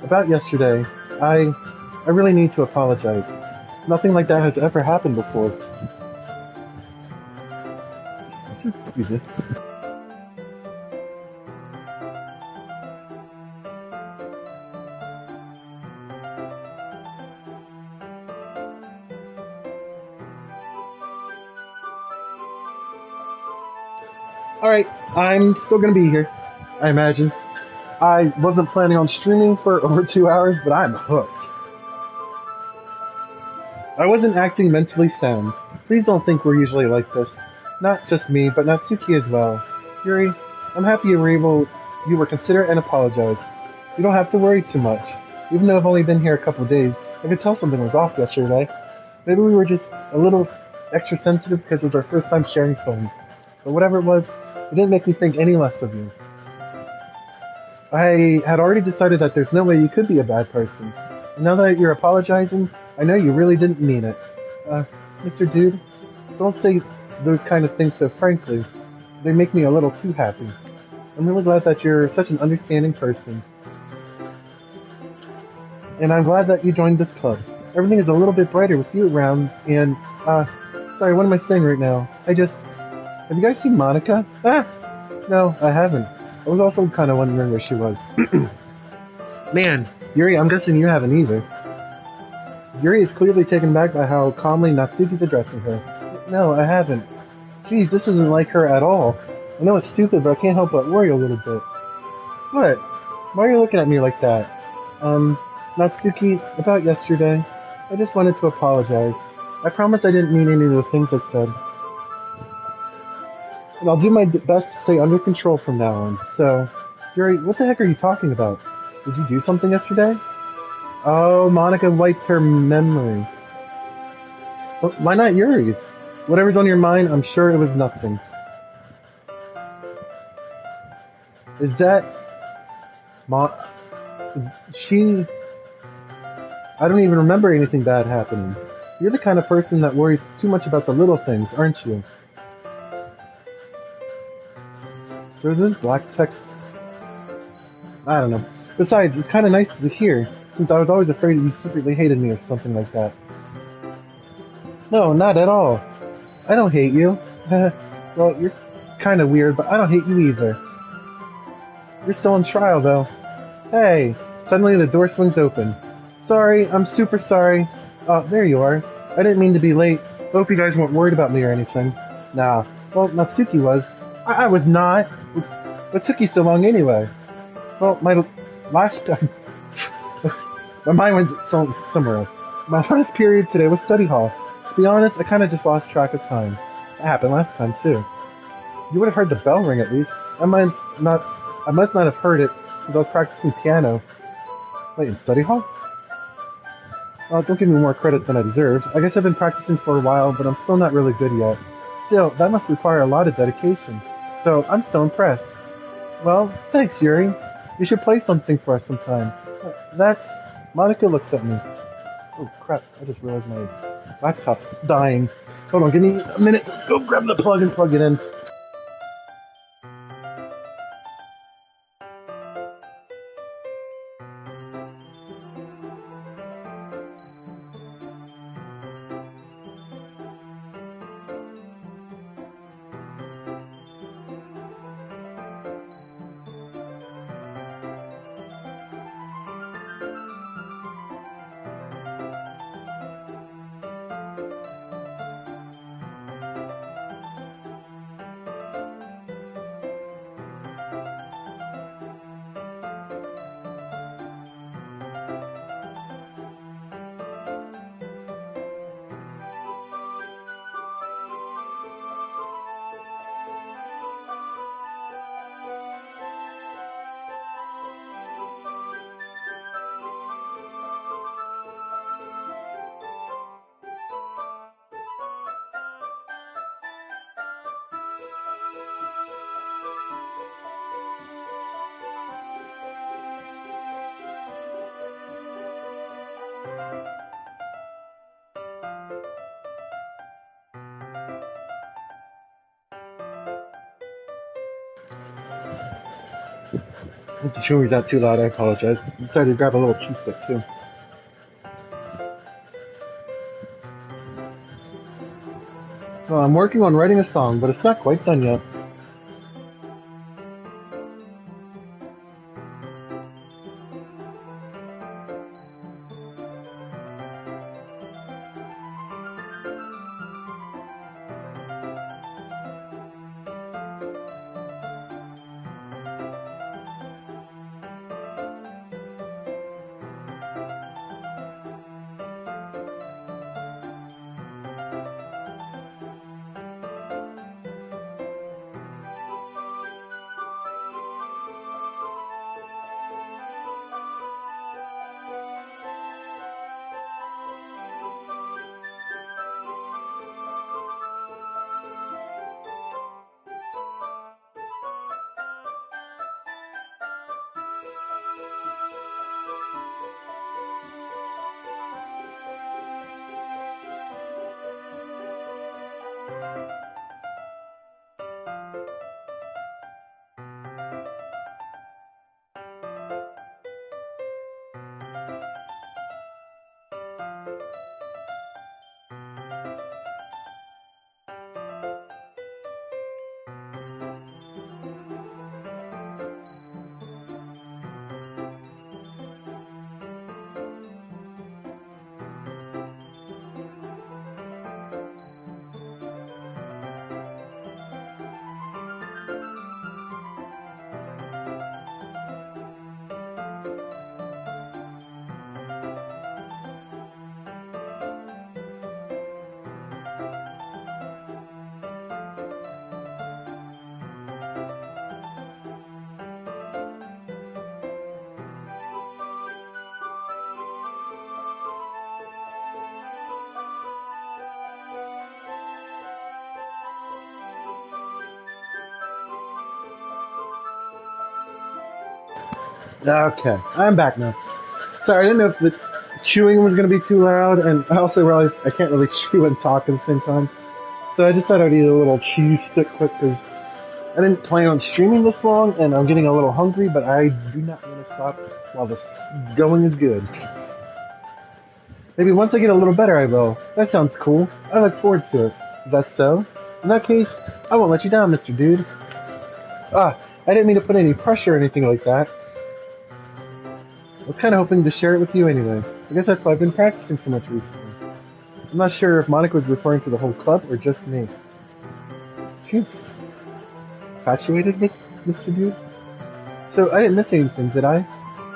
About yesterday, I really need to apologize. Nothing like that has ever happened before. Excuse me. Alright, I'm still gonna be here, I imagine. I wasn't planning on streaming for over 2 hours, but I'm hooked. I wasn't acting mentally sound. Please don't think we're usually like this. Not just me, but Natsuki as well. Yuri, I'm happy you were considerate and apologized. You don't have to worry too much. Even though I've only been here a couple of days, I could tell something was off yesterday. Maybe we were just a little extra sensitive because it was our first time sharing phones. But whatever it was, it didn't make me think any less of you. I had already decided that there's no way you could be a bad person. And now that you're apologizing, I know you really didn't mean it. Mr. Dude, don't say those kind of things so frankly. They make me a little too happy. I'm really glad that you're such an understanding person. And I'm glad that you joined this club. Everything is a little bit brighter with you around, and, sorry, what am I saying right now? Have you guys seen Monica? No, I haven't. I was also kind of wondering where she was. Man, Yuri, I'm guessing you haven't either. Yuri is clearly taken back by how calmly Natsuki's addressing her. No, I haven't. Geez, this isn't like her at all. I know it's stupid, but I can't help but worry a little bit. What? Why are you looking at me like that? Natsuki, about yesterday, I just wanted to apologize. I promise I didn't mean any of the things I said. And I'll do my best to stay under control from now on. So, Yuri, what the heck are you talking about? Did you do something yesterday? Oh, Monica wiped her memory. Well, why not Yuri's? Whatever's on your mind, I'm sure it was nothing. Is that... Is she... I don't even remember anything bad happening. You're the kind of person that worries too much about the little things, aren't you? So there's black text. I don't know. Besides, it's kind of nice to hear, since I was always afraid you secretly hated me or something like that. No, not at all. I don't hate you. Well, you're kind of weird, but I don't hate you either. You're still on trial, though. Hey! Suddenly the door swings open. Sorry, I'm super sorry. Oh, there you are. I didn't mean to be late. Hope you guys weren't worried about me or anything. Nah. Well, Natsuki was. I was not. What took you so long anyway? Well, my last... my mind went somewhere else. My last period today was study hall. To be honest, I kind of just lost track of time. That happened last time, too. You would have heard the bell ring at least. I must not have heard it because I was practicing piano. Wait, in study hall? Well, don't give me more credit than I deserve. I guess I've been practicing for a while, but I'm still not really good yet. Still, that must require a lot of dedication. So, I'm still impressed. Well, thanks, Yuri. You should play something for us sometime. That's... Monica looks at me. Oh, crap. I just realized my laptop's dying. Hold on, give me a minute to go grab the plug and plug it in. If the chewing's not too loud, I apologize. I decided to grab a little chew stick too. Well, I'm working on writing a song, but it's not quite done yet. Okay, I'm back now. Sorry, I didn't know if the chewing was going to be too loud, and I also realized I can't really chew and talk at the same time. So I just thought I'd eat a little chew stick quick, because I didn't plan on streaming this long, and I'm getting a little hungry, but I do not want to stop while the going is good. Maybe once I get a little better I will. That sounds cool. I look forward to it. Is that so? In that case, I won't let you down, Mr. Dude. I didn't mean to put any pressure or anything like that. I was kind of hoping to share it with you anyway. I guess that's why I've been practicing so much recently. I'm not sure if Monica was referring to the whole club or just me. Phew. Infatuated with Mr. Dude? So I didn't miss anything, did I?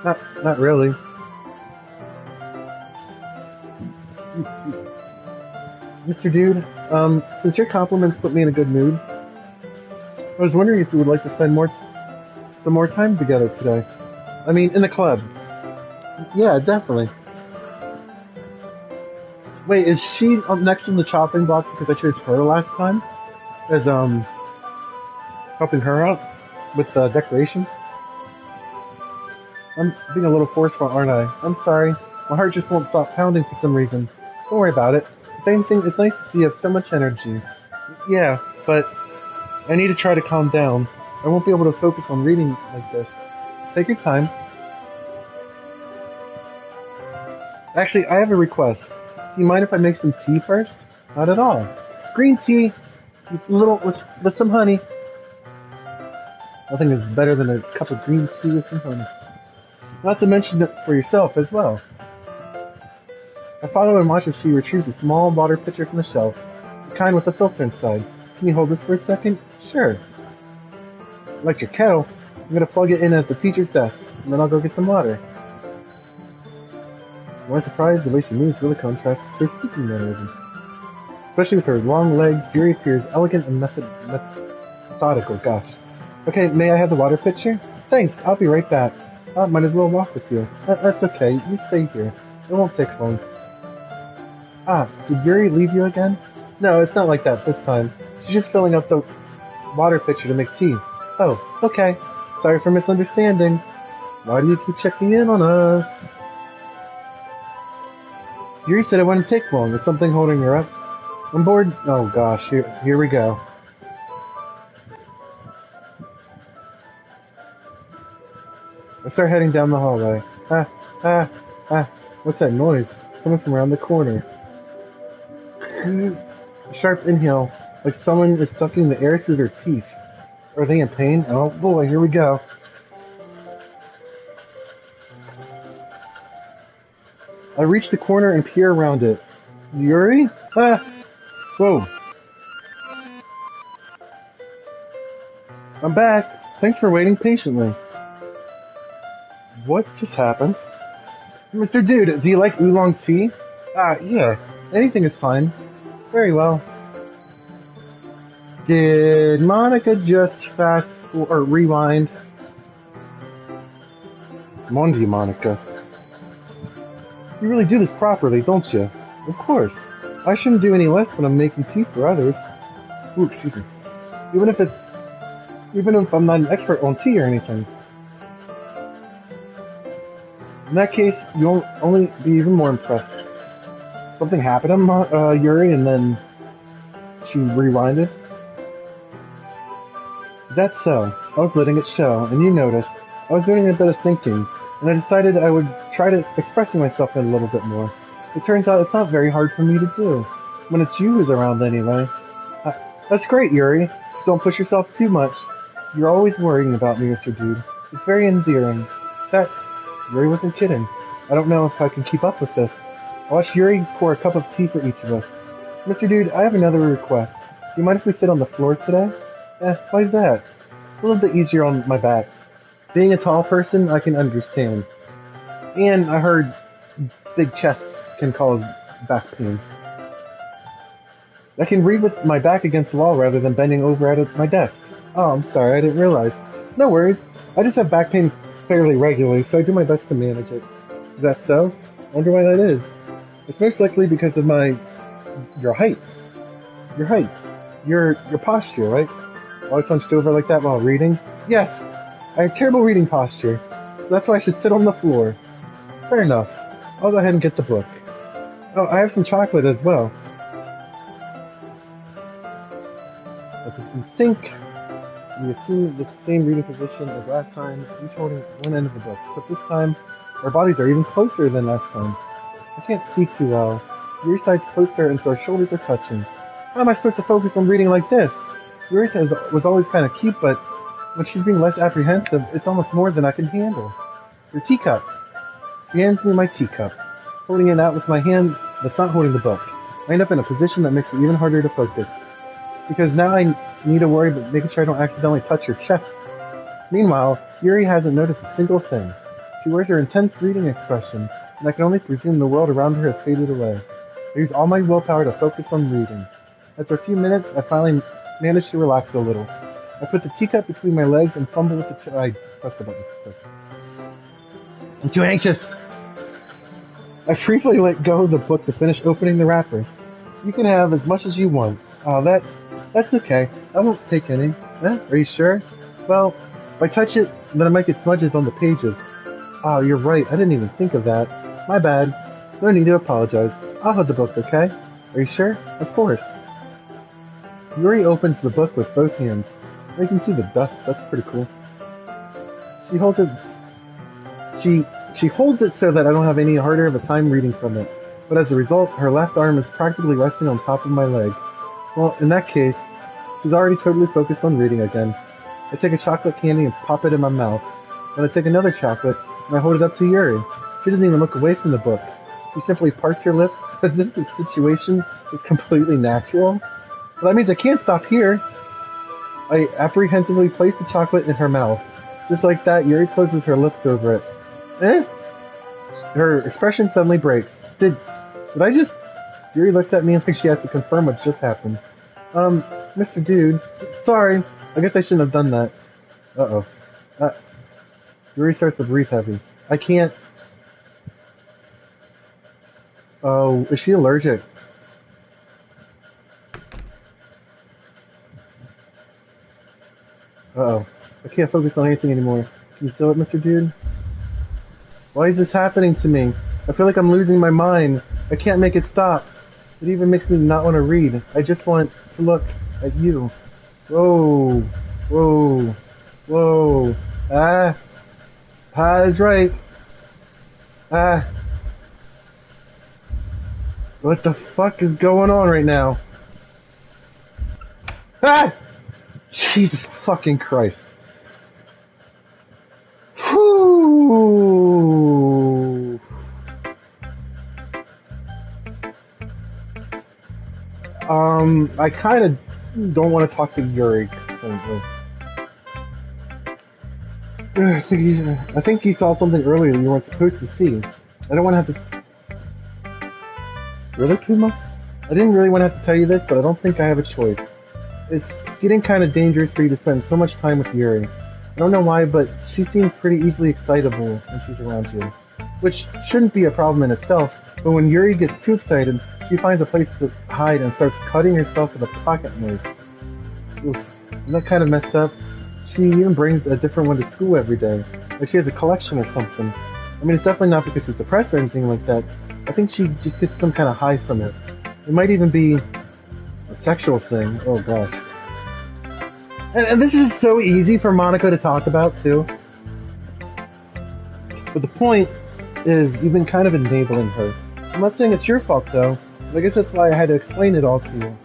Not really. Mr. Dude, since your compliments put me in a good mood, I was wondering if you would like to spend some more time together today. I mean, in the club. Yeah, definitely. Wait, is she up next on the chopping block because I chose her last time? As, helping her out with the decorations? I'm being a little forceful, aren't I? I'm sorry. My heart just won't stop pounding for some reason. Don't worry about it. If anything, it's nice to see you have so much energy. Yeah, but I need to try to calm down. I won't be able to focus on reading like this. Take your time. Actually, I have a request. Do you mind if I make some tea first? Not at all. Green tea with some honey. Nothing is better than a cup of green tea with some honey. Not to mention it for yourself as well. I follow and watch as she retrieves a small water pitcher from the shelf, the kind with a filter inside. Can you hold this for a second? Sure. Electric kettle? I'm gonna plug it in at the teacher's desk, and then I'll go get some water. To my surprise, the way she moves really contrasts her speaking mannerisms. Especially with her long legs, Fury appears elegant and methodical, gosh. Okay, may I have the water pitcher? Thanks, I'll be right back. Might as well walk with you. That's okay, you stay here. It won't take long. Did Yuri leave you again? No, it's not like that this time. She's just filling up the water pitcher to make tea. Oh, okay. Sorry for misunderstanding. Why do you keep checking in on us? Yuri said it wouldn't take long. Is something holding her up? I'm bored. Oh gosh, here we go. I start heading down the hallway. Ah, ah, ah. What's that noise? It's coming from around the corner. A sharp inhale, like someone is sucking the air through their teeth. Are they in pain? Oh boy, here we go. I reach the corner and peer around it. Yuri? Ah! Whoa. I'm back. Thanks for waiting patiently. What just happened? Mr. Dude, do you like oolong tea? Yeah. Anything is fine. Very well. Did Monica just or rewind? Mondi, Monica. You really do this properly, don't you? Of course. I shouldn't do any less when I'm making tea for others. Ooh, excuse me. Even if I'm not an expert on tea or anything. In that case, you'll only be even more impressed. Something happened to Yuri, and then she rewinded. That's so. I was letting it show, and you noticed. I was doing a bit of thinking, and I decided I would try to expressing myself a little bit more. It turns out it's not very hard for me to do. When it's you who's around anyway. That's great, Yuri. Just don't push yourself too much. You're always worrying about me, Mr. Dude. It's very endearing. Yuri wasn't kidding. I don't know if I can keep up with this. I'll watch Yuri pour a cup of tea for each of us. Mr. Dude, I have another request. Do you mind if we sit on the floor today? Why's that? It's a little bit easier on my back. Being a tall person, I can understand. And I heard big chests can cause back pain. I can read with my back against the wall rather than bending over at my desk. Oh, I'm sorry, I didn't realize. No worries. I just have back pain fairly regularly, so I do my best to manage it. Is that so? I wonder why that is. It's most likely because of your height. Your height. Your posture, right? Always hunched over like that while reading? Yes! I have terrible reading posture, so that's why I should sit on the floor. Fair enough. I'll go ahead and get the book. Oh, I have some chocolate as well. As in sync, we assume the same reading position as last time, each holding one end of the book, but this time, our bodies are even closer than last time. I can't see too well. Your side's closer and so our shoulders are touching. How am I supposed to focus on reading like this? Your side was always kind of cute, but when she's being less apprehensive, it's almost more than I can handle. Your teacup. She hands me my teacup, holding it out with my hand that's not holding the book. I end up in a position that makes it even harder to focus. Because now I need to worry about making sure I don't accidentally touch your chest. Meanwhile, Yuri hasn't noticed a single thing. She wears her intense reading expression, and I can only presume the world around her has faded away. I use all my willpower to focus on reading. After a few minutes, I finally manage to relax a little. I put the teacup between my legs and fumble with the I pressed the button. I'm too anxious. I briefly let go of the book to finish opening the wrapper. You can have as much as you want. Oh, that's okay. I won't take any. Are you sure? Well, if I touch it, then I might get smudges on the pages. Oh, you're right. I didn't even think of that. My bad. No need to apologize. I'll hold the book, okay? Are you sure? Of course. Yuri opens the book with both hands. You can see the dust. That's pretty cool. She holds it. She holds it so that I don't have any harder of a time reading from it. But as a result, her left arm is practically resting on top of my leg. Well, in that case, she's already totally focused on reading again. I take a chocolate candy and pop it in my mouth. Then I take another chocolate and I hold it up to Yuri. She doesn't even look away from the book. She simply parts her lips as if the situation is completely natural. Well, that means I can't stop here. I apprehensively place the chocolate in her mouth. Just like that, Yuri closes her lips over it. Her expression suddenly breaks. Did I just... Yuri looks at me like she has to confirm what just happened. Mr. Dude, sorry. I guess I shouldn't have done that. Uh-oh. Yuri starts to breathe heavy. I can't... Oh, is she allergic? Uh-oh. I can't focus on anything anymore. Can you feel it, Mr. Dude? Why is this happening to me? I feel like I'm losing my mind. I can't make it stop. It even makes me not want to read. I just want to look at you. Whoa, whoa, whoa. Ah, Pa is right. Ah, what the fuck is going on right now? Ah! Jesus fucking Christ. Whew. I kind of don't want to talk to Yuri currently. I think you saw something earlier you weren't supposed to see. I don't want to have to... Really, Puma? I didn't really want to have to tell you this, but I don't think I have a choice. It's getting kind of dangerous for you to spend so much time with Yuri. I don't know why, but she seems pretty easily excitable when she's around you. Which shouldn't be a problem in itself, but when Yuri gets too excited, she finds a place to hide and starts cutting herself with a pocket knife. Oof, isn't that kind of messed up? She even brings a different one to school every day. Like she has a collection or something. I mean, it's definitely not because she's depressed or anything like that. I think she just gets some kind of high from it. It might even be a sexual thing. Oh gosh. And this is just so easy for Monaco to talk about too. But the point is, you've been kind of enabling her. I'm not saying it's your fault though. But I guess that's why I had to explain it all to you.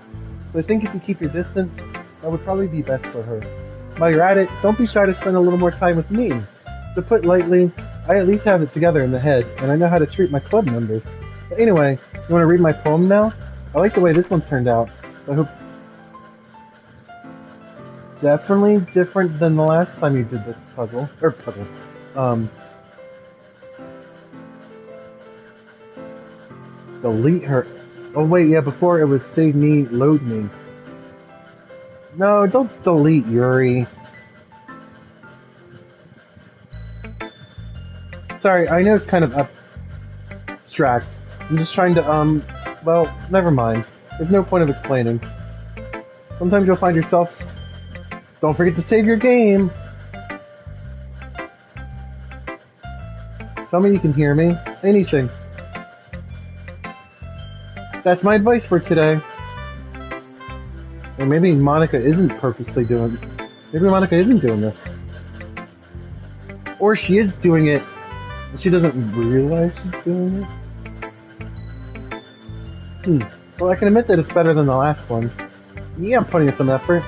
So I think if you keep your distance, that would probably be best for her. While you're at it, don't be shy to spend a little more time with me. To put lightly, I at least have it together in the head, and I know how to treat my club members. But anyway, you want to read my poem now? I like the way this one turned out, so I hope... Definitely different than the last time you did this puzzle. Delete her. Oh wait, yeah, before it was save me, load me. No, don't delete Yuri. Sorry, I know it's kind of abstract. I'm just trying to, well, never mind. There's no point of explaining. Sometimes you'll find yourself... Don't forget to save your game! Tell me you can hear me. Anything. That's my advice for today. Or maybe Monica isn't purposely doing... Maybe Monica isn't doing this. Or she is doing it, and she doesn't realize she's doing it. Well, I can admit that it's better than the last one. Yeah, I'm putting in some effort.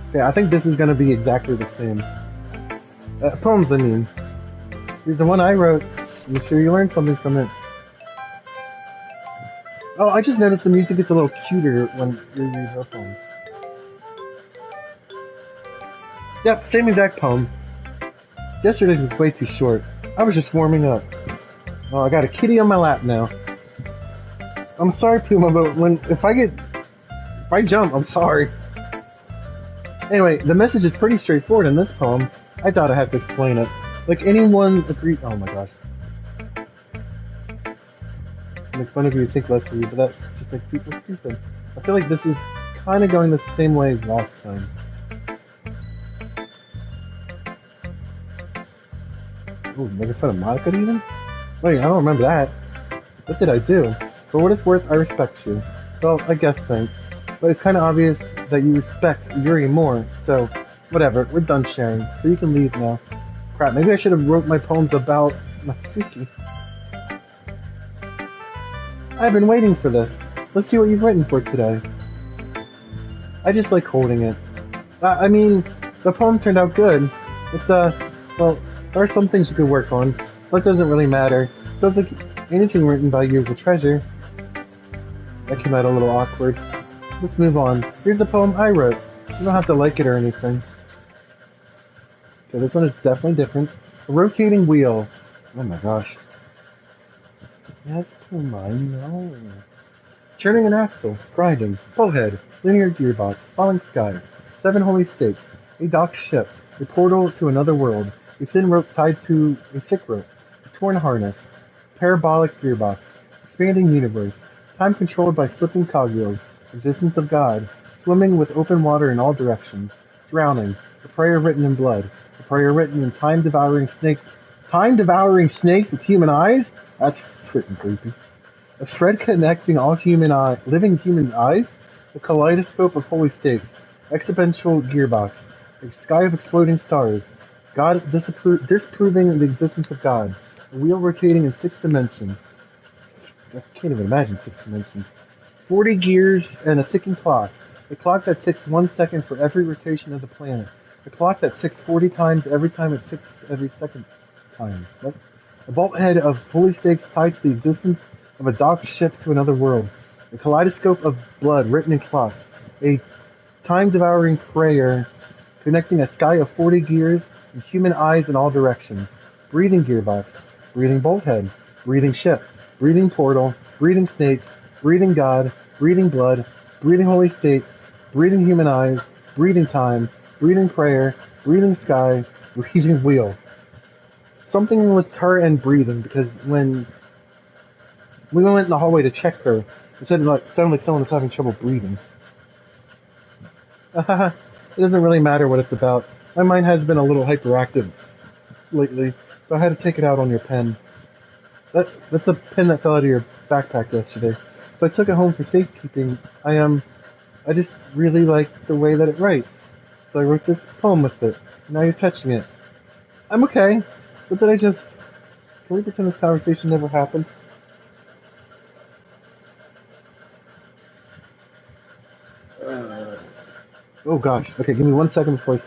Okay, I think this is going to be exactly the same. Poems, I mean. Here's the one I wrote. Make sure you learned something from it. Oh, I just noticed the music gets a little cuter when you read her poems. Yep, same exact poem. Yesterday's was way too short. I was just warming up. Oh, I got a kitty on my lap now. I'm sorry, Puma, but if I jump, I'm sorry. Anyway, the message is pretty straightforward in this poem. I thought I had to explain it. Like anyone agreed. Oh my gosh. Make fun of you, think less of you, but that just makes people stupid. I feel like this is kind of going the same way as last time. Ooh, making fun of Monica even? Wait, I don't remember that. What did I do? For what it's worth, I respect you. Well, I guess thanks. But it's kind of obvious that you respect Yuri more, so whatever, we're done sharing, so you can leave now. Crap, maybe I should have wrote my poems about Natsuki. I've been waiting for this. Let's see what you've written for today. I just like holding it. I mean, the poem turned out good. It's, well, there are some things you could work on, but it doesn't really matter. Feels like anything written by you is a treasure. That came out a little awkward. Let's move on. Here's the poem I wrote. You don't have to like it or anything. Okay, this one is definitely different. A rotating wheel. Oh my gosh. Yes, Puma, I know. Turning an axle, grinding, bullhead, linear gearbox, falling sky, 7 holy stakes, a docked ship, a portal to another world, a thin rope tied to a thick rope, a torn harness, parabolic gearbox, expanding universe, time controlled by slipping cogwheels, existence of God, swimming with open water in all directions, drowning, a prayer written in blood, a prayer written in time-devouring snakes with human eyes? That's freaking creepy. A thread connecting all living human eyes, a kaleidoscope of holy stakes, exponential gearbox, a sky of exploding stars, God disproving the existence of God, a wheel rotating in 6 dimensions. I can't even imagine 6 dimensions. 40 gears and a ticking clock. A clock that ticks 1 second for every rotation of the planet. A clock that ticks 40 times every time it ticks every second time. What? A bolthead of holy stakes tied to the existence of a docked ship to another world. A kaleidoscope of blood written in clocks. A time-devouring prayer connecting a sky of 40 gears and human eyes in all directions. Breathing gearbox. Breathing bolthead. Breathing ship. Breathing portal. Breathing snakes. Breathing God. Breathing blood. Breathing holy states. Breathing human eyes. Breathing time. Breathing prayer. Breathing sky. Breathing wheel. Something with her and breathing, because when we went in the hallway to check her, it sounded like someone was having trouble breathing. It doesn't really matter what it's about. My mind has been a little hyperactive lately, so I had to take it out on your pen. That's a pen that fell out of your backpack yesterday. So I took it home for safekeeping. I just really like the way that it writes. So I wrote this poem with it. Now you're touching it. I'm okay. But did I just... Can we pretend this conversation never happened? Oh gosh. Okay, give me 1 second before I...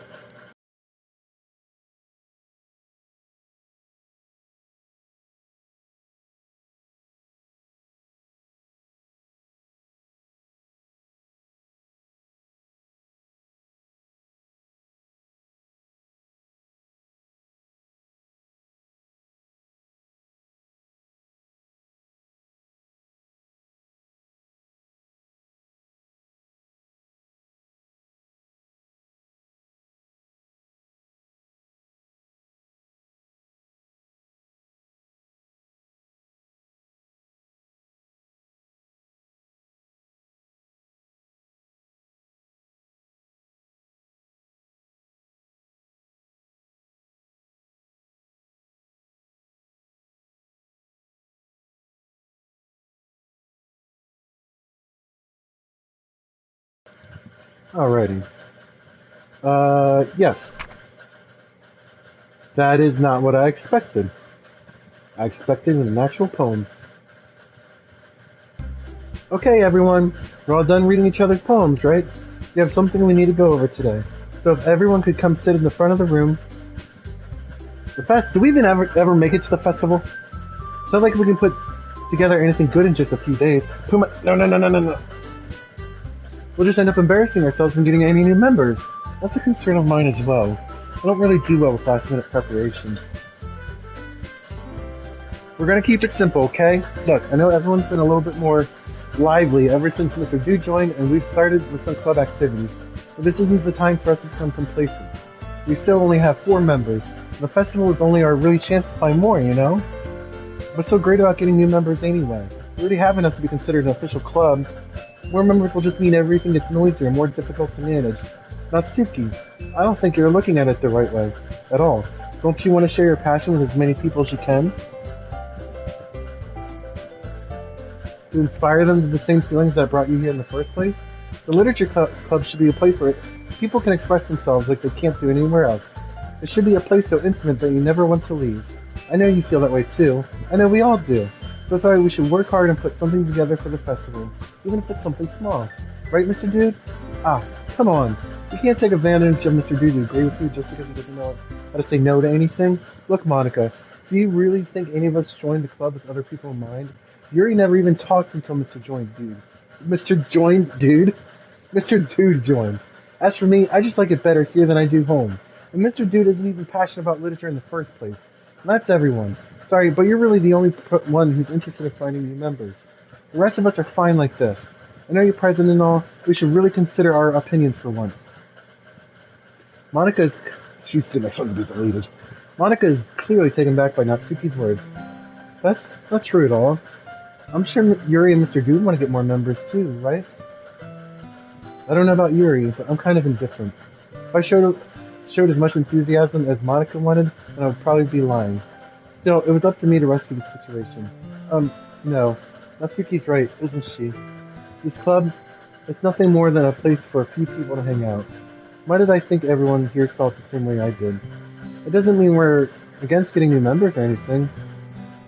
Alrighty. Yes. That is not what I expected. I expected an actual poem. Okay, everyone. We're all done reading each other's poems, right? We have something we need to go over today. So if everyone could come sit in the front of the room. Do we even ever make it to the festival? It's not like we can put together anything good in just a few days. No. We'll just end up embarrassing ourselves and getting any new members. That's a concern of mine as well. I don't really do well with last-minute preparation. We're gonna keep it simple, okay? Look, I know everyone's been a little bit more lively ever since Mr. Dude joined, and we've started with some club activities. But this isn't the time for us to become complacent. We still only have 4 members. The festival is only our really chance to find more, you know? What's so great about getting new members anyway? We already have enough to be considered an official club. More members will just mean everything gets noisier and more difficult to manage. Natsuki, I don't think you're looking at it the right way. At all. Don't you want to share your passion with as many people as you can? To inspire them to the same feelings that brought you here in the first place? The Literature Club should be a place where people can express themselves like they can't do anywhere else. It should be a place so intimate that you never want to leave. I know you feel that way too. I know we all do. So that's why we should work hard and put something together for the festival, even if it's something small. Right, Mr. Dude? Ah, come on. You can't take advantage of Mr. Dude to agree with you just because he doesn't know how to say no to anything. Look, Monica, do you really think any of us joined the club with other people in mind? Yuri never even talked until Mr. Joined Dude. Mr. Joined Dude? Mr. Dude joined. As for me, I just like it better here than I do home. And Mr. Dude isn't even passionate about literature in the first place. And that's everyone. Sorry, but you're really the only one who's interested in finding new members. The rest of us are fine like this. I know you're president and all, we should really consider our opinions for once. She's the next one to be deleted. Monica is clearly taken back by Natsuki's words. That's not true at all. I'm sure Yuri and Mr. Dude want to get more members too, right? I don't know about Yuri, but I'm kind of indifferent. If I showed as much enthusiasm as Monica wanted, then I would probably be lying. Still, it was up to me to rescue the situation. No. Natsuki's right, isn't she? This club, it's nothing more than a place for a few people to hang out. Why did I think everyone here saw it the same way I did? It doesn't mean we're against getting new members or anything.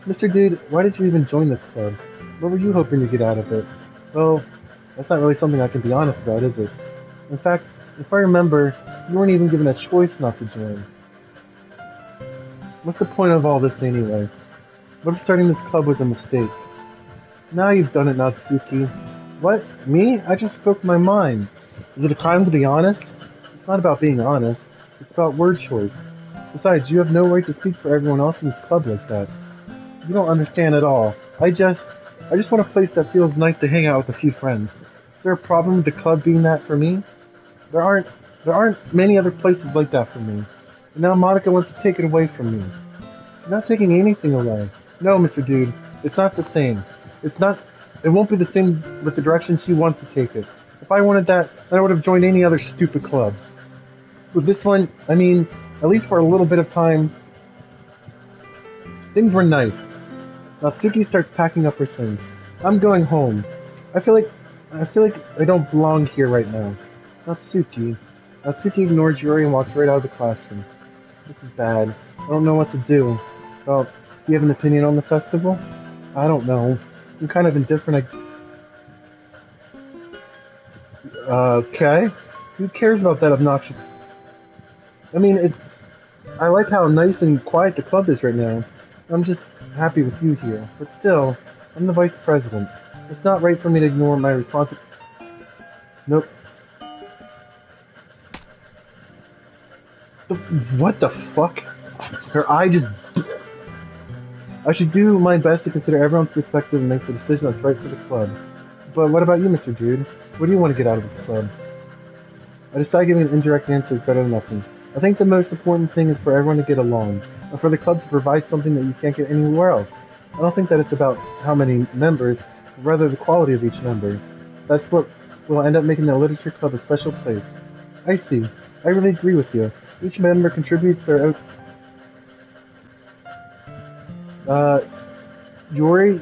Mr. Dude, why did you even join this club? What were you hoping to get out of it? Well, that's not really something I can be honest about, is it? In fact, if I remember, you weren't even given a choice not to join. What's the point of all this anyway? What if starting this club was a mistake? Now you've done it, Natsuki. What? Me? I just spoke my mind. Is it a crime to be honest? It's not about being honest. It's about word choice. Besides, you have no right to speak for everyone else in this club like that. You don't understand at all. I just want a place that feels nice to hang out with a few friends. Is there a problem with the club being that for me? There aren't many other places like that for me. And now Monica wants to take it away from me. She's not taking anything away. No, Mr. Dude, it's not the same. It won't be the same with the direction she wants to take it. If I wanted that, then I would have joined any other stupid club. With this one, I mean, at least for a little bit of time, things were nice. Natsuki starts packing up her things. I'm going home. I feel like I don't belong here right now. Natsuki. Natsuki ignores Yuri and walks right out of the classroom. This is bad. I don't know what to do. Well, do you have an opinion on the festival? I don't know. I'm kind of indifferent. Okay. Who cares about that obnoxious... I mean, I like how nice and quiet the club is right now. I'm just happy with you here. But still, I'm the vice president. It's not right for me to ignore my responsibility. Nope. What the fuck? Her eye just... I should do my best to consider everyone's perspective and make the decision that's right for the club. But what about you, Mr. Dude? What do you want to get out of this club? I decided giving an indirect answer is better than nothing. I think the most important thing is for everyone to get along, and for the club to provide something that you can't get anywhere else. I don't think that it's about how many members, but rather the quality of each member. That's what will end up making the literature club a special place. I see. I really agree with you. Each member contributes their own... Yuri,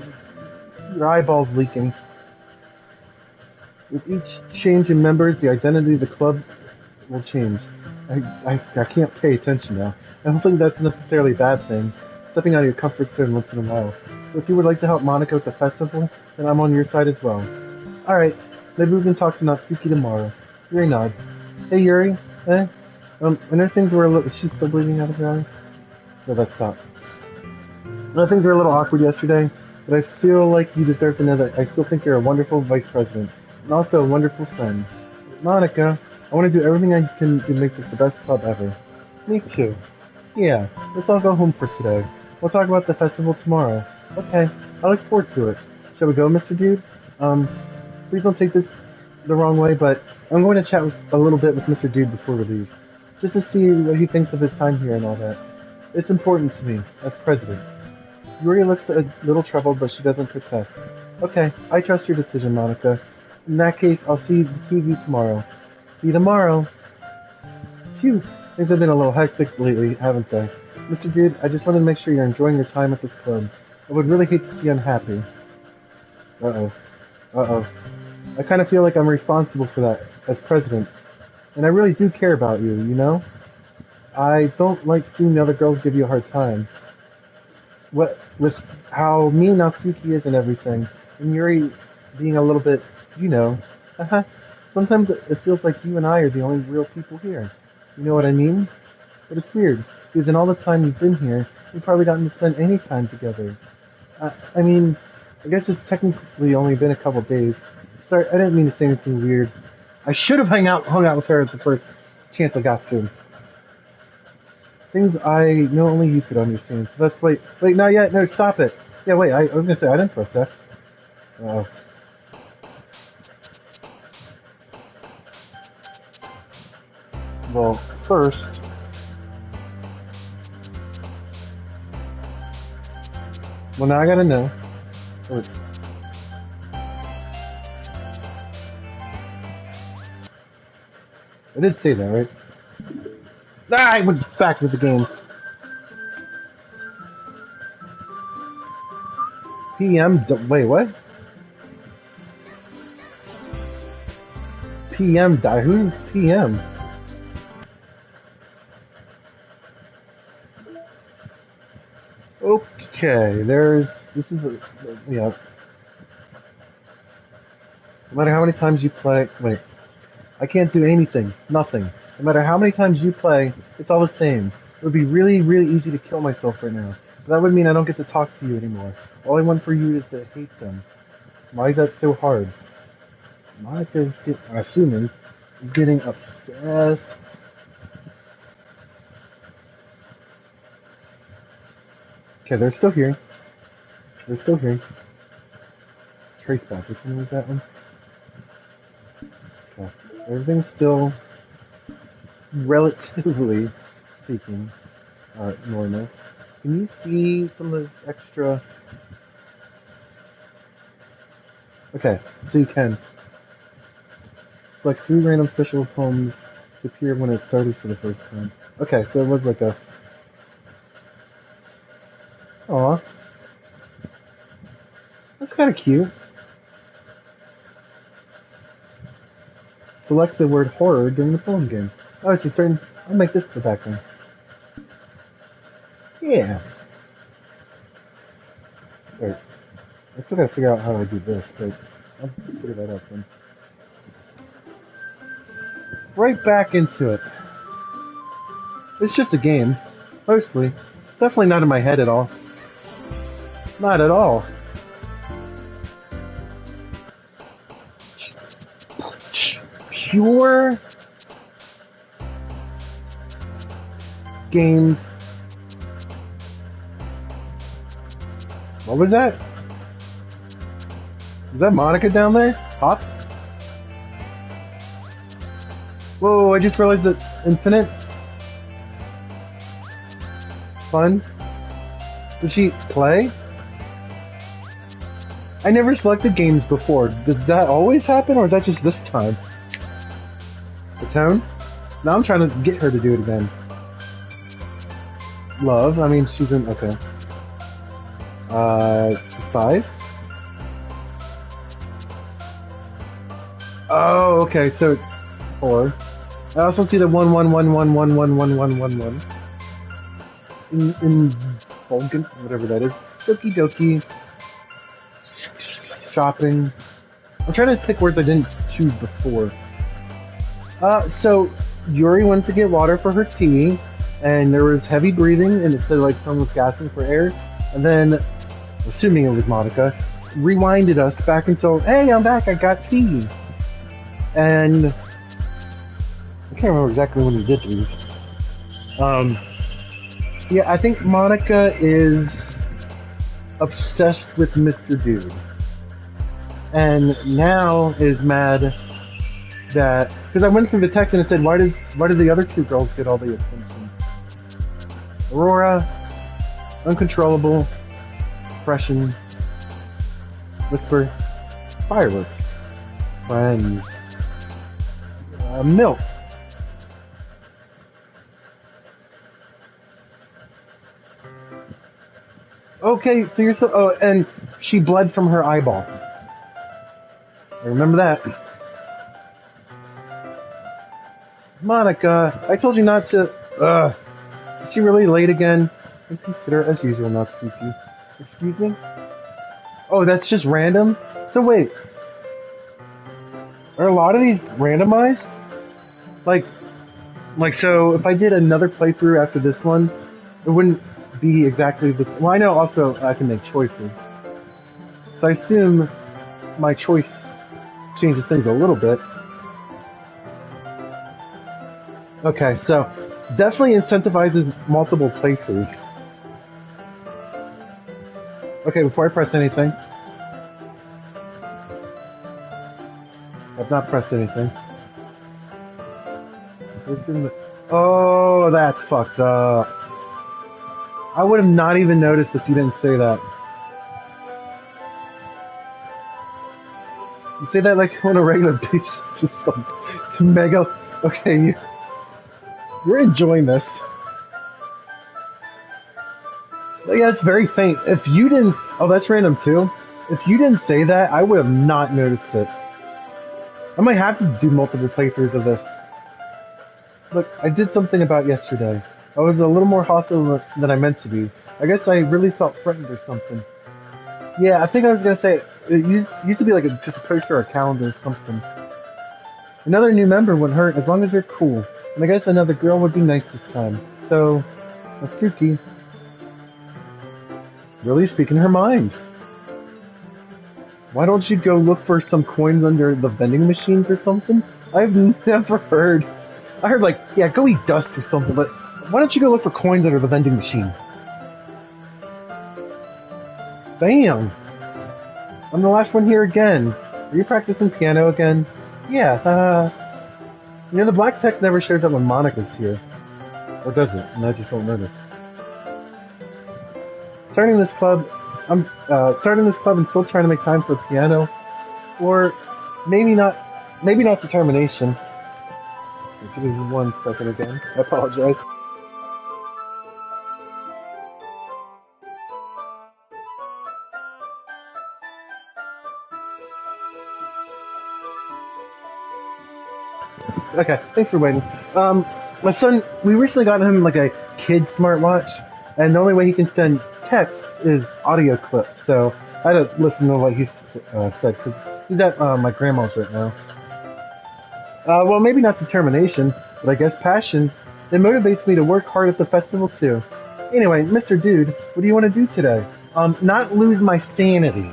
your eyeball's leaking. With each change in members, the identity of the club will change. I can't pay attention now. I don't think that's necessarily a bad thing. Stepping out of your comfort zone once in a while. So if you would like to help Monica with the festival, then I'm on your side as well. Alright, maybe we can talk to Natsuki tomorrow. Yuri nods. Hey Yuri, I know things were a little... Is she still bleeding out of her eye? No, that stopped. I know things were a little awkward yesterday, but I feel like you deserve to know that I still think you're a wonderful vice president, and also a wonderful friend. Monica, I want to do everything I can to make this the best club ever. Me too. Yeah, let's all go home for today. We'll talk about the festival tomorrow. Okay, I look forward to it. Shall we go, Mr. Dude? Please don't take this the wrong way, but I'm going to chat a little bit with Mr. Dude before we leave. Just to see what he thinks of his time here and all that. It's important to me, as president. Yuri looks a little troubled, but she doesn't protest. Okay, I trust your decision, Monica. In that case, I'll see the two of you tomorrow. See you tomorrow. Phew, things have been a little hectic lately, haven't they? Mr. Dude, I just wanted to make sure you're enjoying your time at this club. I would really hate to see you unhappy. Uh-oh. Uh-oh. I kind of feel like I'm responsible for that, as president. And I really do care about you, you know? I don't like seeing the other girls give you a hard time. With how mean Natsuki is and everything, and Yuri being a little bit, you know, sometimes it feels like you and I are the only real people here. You know what I mean? But it's weird, because in all the time you've been here, we've probably gotten to spend any time together. I mean, I guess it's technically only been a couple days. Sorry, I didn't mean to say anything weird. I should have hung out with her at the first chance I got to. Things I know only you could understand. So that's wait, not yet. No, stop it. Yeah, wait. I was gonna say I didn't press X. Oh. Well, first. Well, now I gotta know. Wait. I did say that, right? I went back to the game. PM. Wait, what? PM die? Who's PM? Okay, this is yeah. No matter how many times you play, wait, I can't do anything, nothing. No matter how many times you play, it's all the same. It would be really, really easy to kill myself right now. But that would mean I don't get to talk to you anymore. All I want for you is to hate them. Why is that so hard? Monica's I'm assuming, is getting obsessed. Okay, they're still here. They're still here. Trace back, which one was that one? Okay. Everything's still, relatively speaking, normal. Can you see some of this extra? Okay, so you can. Select 3 random special poems to appear when it started for the first time. Okay, so it was like a... Aw. That's kind of cute. Select the word horror during the poem game. Oh, it's a certain... I'll make this the background. Yeah. Wait. I still gotta figure out how I do this, but I'll figure that out then. Right back into it. It's just a game. Mostly. Definitely not in my head at all. Not at all. Pure game. What was that? Is that Monica down there? Pop? Whoa, I just realized that Infinite Fun. Did she play? I never selected games before. Does that always happen, or is that just this time? The tone? Now I'm trying to get her to do it again. Love, I mean, she's in, okay. 5? Oh, okay, so 4. I also see the 1, 1, 1, 1, 1, 1, 1, 1, 1, 1. In Vulcan, whatever that is. Doki Doki. Shopping. I'm trying to pick words I didn't choose before. So Yuri went to get water for her tea, and there was heavy breathing, and it said like someone was gasping for air, and then, assuming it was Monica, rewinded us back until, hey, I'm back, I got tea. And I can't remember exactly when we did leave. Yeah, I think Monica is obsessed with Mr. Dude. And now is mad that, because I went through the text and it said, why did the other 2 girls get all the attention? Aurora, uncontrollable, depression, whisper, fireworks, friends, milk. Okay, so you're so, oh, and she bled from her eyeball. I remember that. Monica, I told you not to, is she really late again? I consider as usual not sleepy. Excuse me? Oh, that's just random? So wait. Are a lot of these randomized? Like so if I did another playthrough after this one, it wouldn't be exactly the same. Well, I know also I can make choices. So I assume my choice changes things a little bit. Okay, so definitely incentivizes multiple playthroughs. Okay, before I press anything. I've not pressed anything. Oh, that's fucked up. I would have not even noticed if you didn't say that. You say that like on a regular basis, just like mega. Okay, you're enjoying this. Yeah, it's very faint. If you didn't, oh, that's random too. If you didn't say that, I would have not noticed it. I might have to do multiple playthroughs of this. Look, I did something about yesterday. I was a little more hostile than I meant to be. I guess I really felt threatened or something. Yeah, I think I was gonna say, it used to be like just a poster or a calendar or something. Another new member wouldn't hurt as long as they're cool. And I guess another girl would be nice this time. So, Natsuki really speaking her mind. Why don't you go look for some coins under the vending machines or something? I've never heard. I heard like, yeah, go eat dust or something, but why don't you go look for coins under the vending machine? Bam! I'm the last one here again. Are you practicing piano again? Yeah, you know, the black text never shows up when Monica's here. Or does it? And I just won't notice. Starting this club and still trying to make time for piano. Or maybe not determination. Give me 1 second again. I apologize. Okay, thanks for waiting. My son, we recently got him like a kid smartwatch, and the only way he can send texts is audio clips. So I had to listen to what he said because he's at my grandma's right now. Well, maybe not determination, but I guess passion. It motivates me to work hard at the festival too. Anyway, Mr. Dude, what do you want to do today? Not lose my sanity.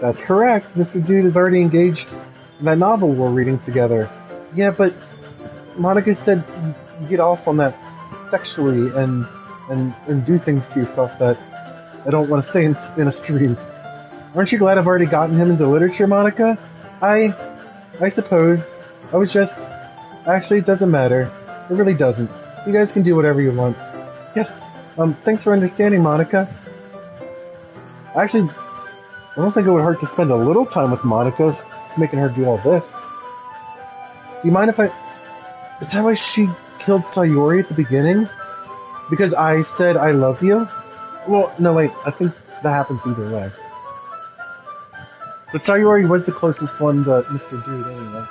That's correct. Mr. Dude is already engaged in that novel we're reading together. Yeah, but Monica said you get off on that sexually and do things to yourself that I don't want to say in a stream. Aren't you glad I've already gotten him into literature, Monica? I suppose. I was just... Actually, it doesn't matter. It really doesn't. You guys can do whatever you want. Yes. Thanks for understanding, Monica. Actually, I don't think it would hurt to spend a little time with Monica, just making her do all this. Do you mind if I... Is that why she killed Sayori at the beginning? Because I said I love you? Well, no, wait, I think that happens either way. But Sayori was the closest one to Mr. Dude anyway.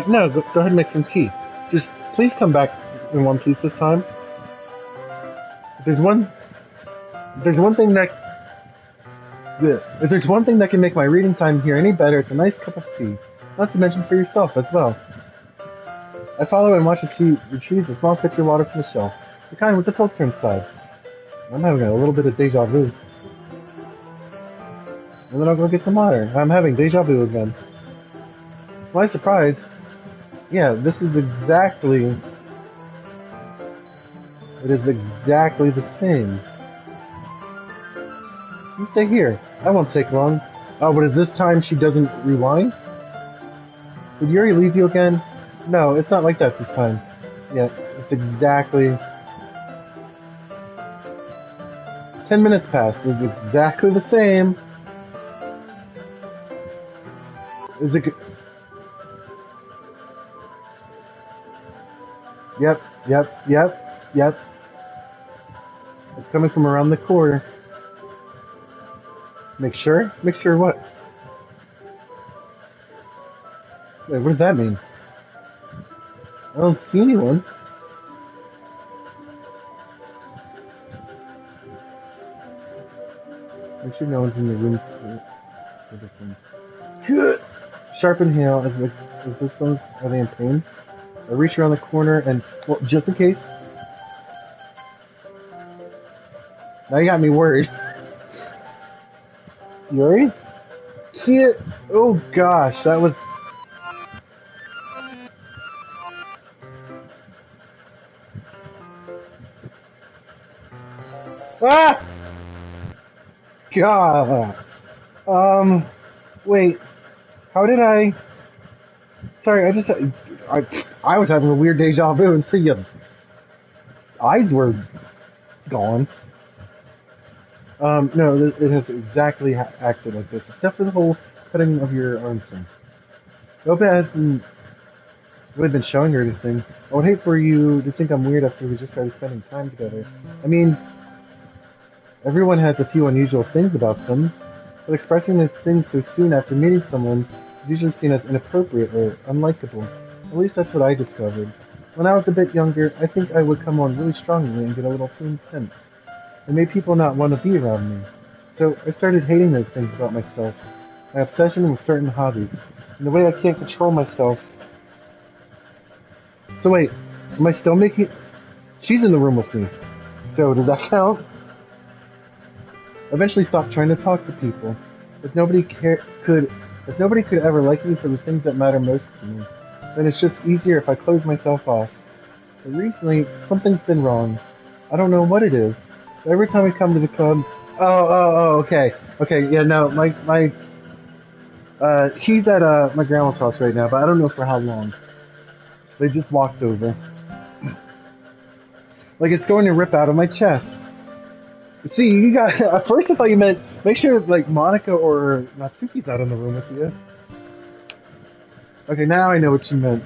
No, go ahead and make some tea. Just please come back in one piece this time. If there's one thing that can make my reading time here any better, it's a nice cup of tea. Not to mention for yourself as well. I follow and watch as she retrieves a small pitcher of water from the shelf, the kind with the filter inside. I'm having a little bit of deja vu. And then I'll go get some water. I'm having deja vu again. To my surprise, yeah, this is exactly... It is exactly the same. You stay here. I won't take long. Oh, but is this time she doesn't rewind? Did Yuri leave you again? No, it's not like that this time. Yeah, it's exactly... 10 minutes passed. It's exactly the same. Is it... Yep. It's coming from around the corner. Make sure? Make sure what? Wait, what does that mean? I don't see anyone. Make sure no one's in the room for this one. Good. Sharp inhale as if someone's having in pain. I reach around the corner and, well, just in case. Now you got me worried. Yuri? Kid. Oh gosh, that was... Ah! God. Wait. How did I... Sorry, I was having a weird deja vu until your eyes were gone. No, it has exactly acted like this, except for the whole cutting of your arm thing. I hope it hasn't really been showing or anything. I would hate for you to think I'm weird after we just started spending time together. I mean, Everyone has a few unusual things about them, but expressing those things so soon after meeting someone is usually seen as inappropriate or unlikable. At least that's what I discovered. When I was a bit younger, I think I would come on really strongly and get a little too intense. It made people not want to be around me. So I started hating those things about myself. My obsession with certain hobbies, and the way I can't control myself. So wait, am I still making... She's in the room with me. So does that count? I eventually stopped trying to talk to people. If nobody if nobody could ever like me for the things that matter most to me, then it's just easier if I close myself off. But recently, something's been wrong. I don't know what it is. But every time I come to the club, okay, yeah, no, he's at my grandma's house right now, but I don't know for how long. They just walked over. Like it's going to rip out of my chest. See, you got. At first, I thought you meant make sure like Monica or Natsuki's not in the room with you. Okay, now I know what you meant.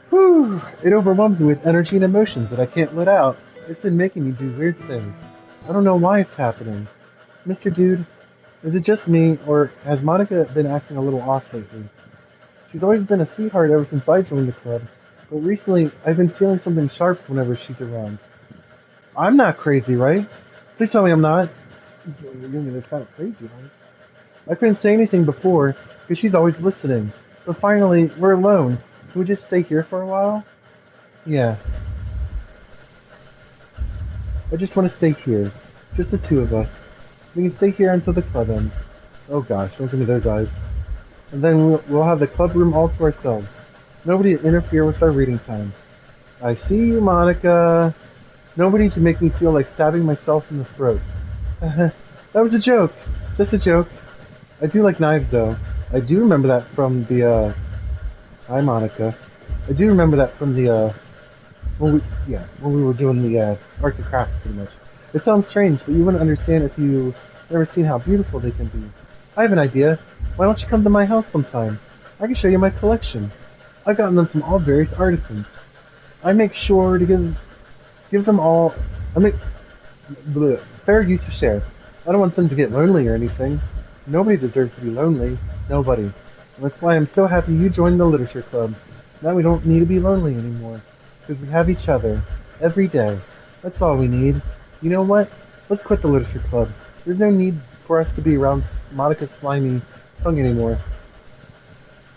Whew! It overwhelms me with energy and emotions that I can't let out. It's been making me do weird things. I don't know why it's happening. Mr. Dude, is it just me, or has Monica been acting a little off lately? She's always been a sweetheart ever since I joined the club, but recently I've been feeling something sharp whenever she's around. I'm not crazy, right? Please tell me I'm not. You're giving me this kind of crazy, right? I couldn't say anything before, because she's always listening. But finally, we're alone. Can we just stay here for a while? Yeah. I just want to stay here. Just the two of us. We can stay here until the club ends. Oh gosh, don't give me those eyes. And then we'll have the club room all to ourselves. Nobody to interfere with our reading time. I see you, Monica. Nobody to make me feel like stabbing myself in the throat. That was a joke. Just a joke. I do like knives, though. I do remember that from the, Hi, Monica. I do remember that from the, when we were doing the, arts and crafts, pretty much. It sounds strange, but you wouldn't understand if you never seen how beautiful they can be. I have an idea. Why don't you come to my house sometime? I can show you my collection. I've gotten them from all various artisans. I make sure to give them all... fair use to share. I don't want them to get lonely or anything. Nobody deserves to be lonely. Nobody. And that's why I'm so happy you joined the literature club. Now we don't need to be lonely anymore. Because we have each other. Every day. That's all we need. You know what? Let's quit the literature club. There's no need for us to be around Monica's slimy tongue anymore.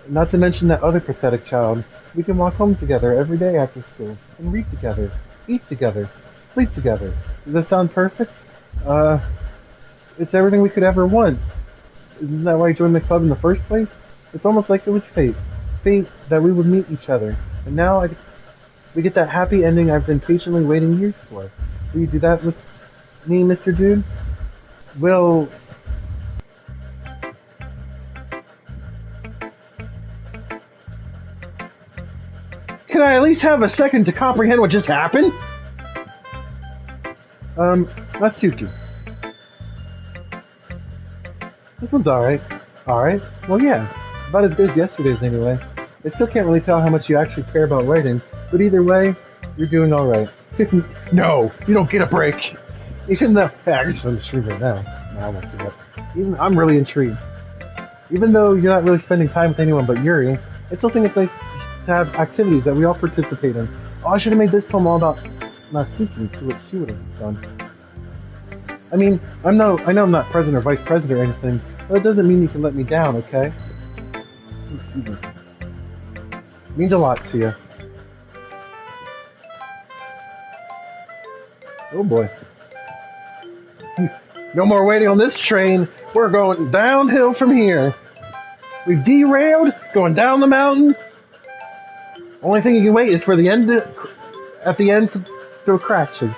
Not to mention that other pathetic child. We can walk home together every day after school. And read together. Eat together. Sleep together. Does that sound perfect? It's everything we could ever want. Isn't that why you joined the club in the first place? It's almost like it was fate. Fate that we would meet each other. And now we get that happy ending I've been patiently waiting years for. Will you do that with me, Mr. Dude? Will... Can I at least have a second to comprehend what just happened? Natsuki. This one's alright. Alright? Well, yeah. About as good as yesterday's anyway. I still can't really tell how much you actually care about writing, but either way, you're doing alright. No! You don't get a break! Even though... Actually, I'm intrigued right now. No, I won't do that. I'm really intrigued. Even though you're not really spending time with anyone but Yuri, I still think it's nice to have activities that we all participate in. Oh, I should have made this poem all about Natsuki, to what she would have done. I mean, I know I'm not president or vice president or anything, but it doesn't mean you can let me down, okay? Excuse me. It means a lot to you. Oh boy. No more waiting on this train. We're going downhill from here. We've derailed, going down the mountain. Only thing you can wait is for the end at the end to crashes.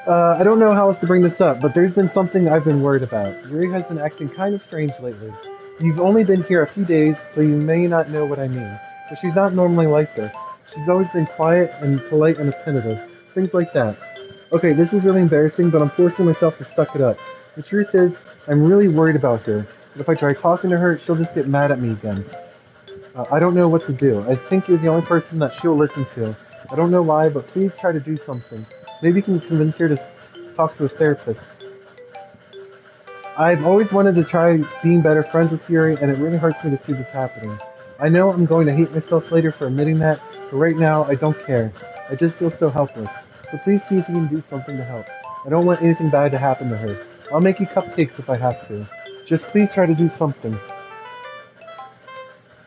I don't know how else to bring this up, but there's been something I've been worried about. Yuri has been acting kind of strange lately. You've only been here a few days, so you may not know what I mean. But she's not normally like this. She's always been quiet and polite and attentive. Things like that. Okay, this is really embarrassing, but I'm forcing myself to suck it up. The truth is, I'm really worried about her. But if I try talking to her, she'll just get mad at me again. I don't know what to do. I think you're the only person that she'll listen to. I don't know why, but please try to do something. Maybe you can convince her to talk to a therapist. I've always wanted to try being better friends with Yuri, and it really hurts me to see this happening. I know I'm going to hate myself later for admitting that, but right now, I don't care. I just feel so helpless. So please see if you can do something to help. I don't want anything bad to happen to her. I'll make you cupcakes if I have to. Just please try to do something.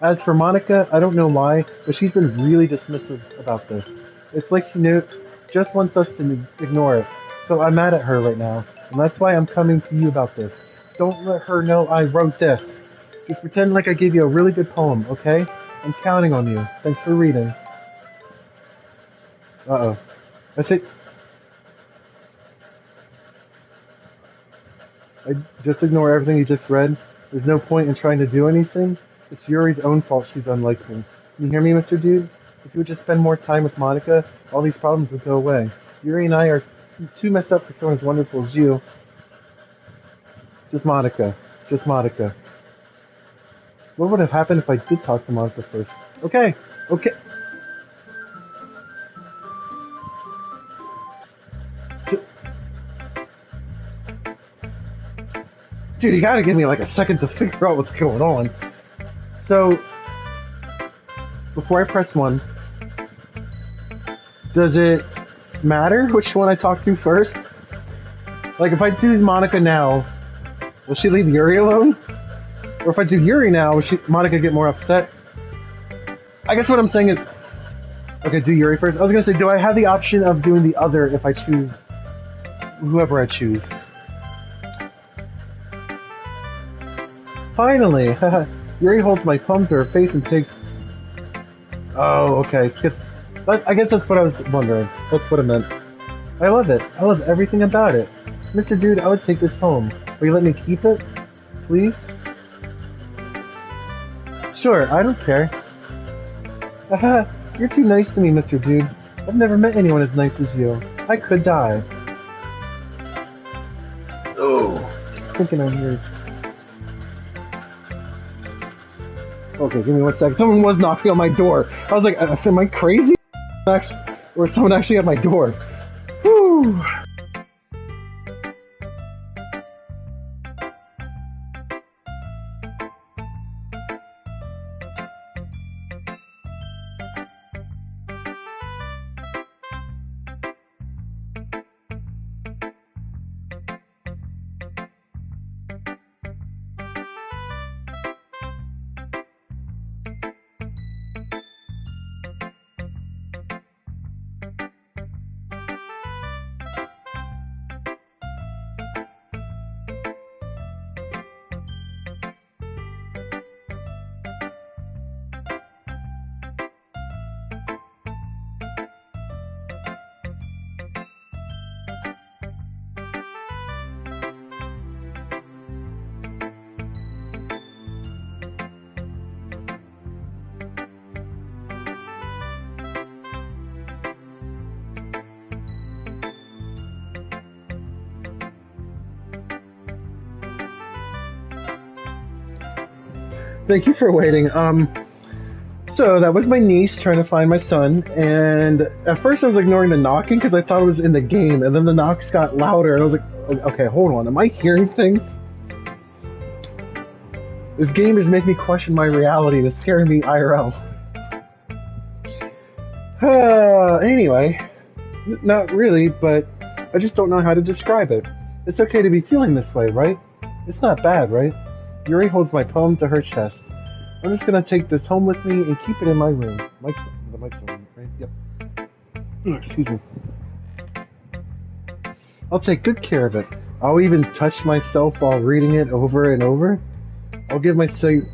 As for Monica, I don't know why, but she's been really dismissive about this. It's like she just wants us to ignore it. So I'm mad at her right now, and that's why I'm coming to you about this. Don't let her know I wrote this. Just pretend like I gave you a really good poem, okay? I'm counting on you. Thanks for reading. Uh-oh. I think... I just ignore everything you just read. There's no point in trying to do anything. It's Yuri's own fault she's unlike me. Can you hear me, Mr. Dude? If you would just spend more time with Monica, all these problems would go away. Yuri and I are too messed up for someone as wonderful as you. Just Monica. Just Monica. What would have happened if I did talk to Monica first? Okay. Okay. Dude, you gotta give me like a second to figure out what's going on. So, before I press 1, does it matter which one I talk to first? Like, if I do Monica now, will she leave Yuri alone? Or if I do Yuri now, will Monica get more upset? I guess what I'm saying is... Okay, do Yuri first. I was gonna say, do I have the option of doing the other if I choose... whoever I choose? Finally! Yuri holds my palm to her face and takes... Oh, okay, skips... I guess that's what I was wondering. That's what it meant. I love it. I love everything about it. Mr. Dude, I would take this home. Will you let me keep it? Please? Sure, I don't care. Haha, you're too nice to me, Mr. Dude. I've never met anyone as nice as you. I could die. Oh. Thinking I'm here. Okay, give me 1 second. Someone was knocking on my door. I was like, am I crazy? Or someone actually at my door. Whew. Thank you for waiting. So that was my niece trying to find my son, and at first I was ignoring the knocking because I thought it was in the game, and then the knocks got louder, and I was like, okay, hold on, am I hearing things? This game is making me question my reality, and it's scaring me IRL. Anyway, not really, but I just don't know how to describe it. It's okay to be feeling this way, right? It's not bad, right? Yuri holds my poem to her chest. I'm just gonna take this home with me and keep it in my room. The mic's on, right? Yep. Excuse me. I'll take good care of it. I'll even touch myself while reading it over and over. I'll give myself...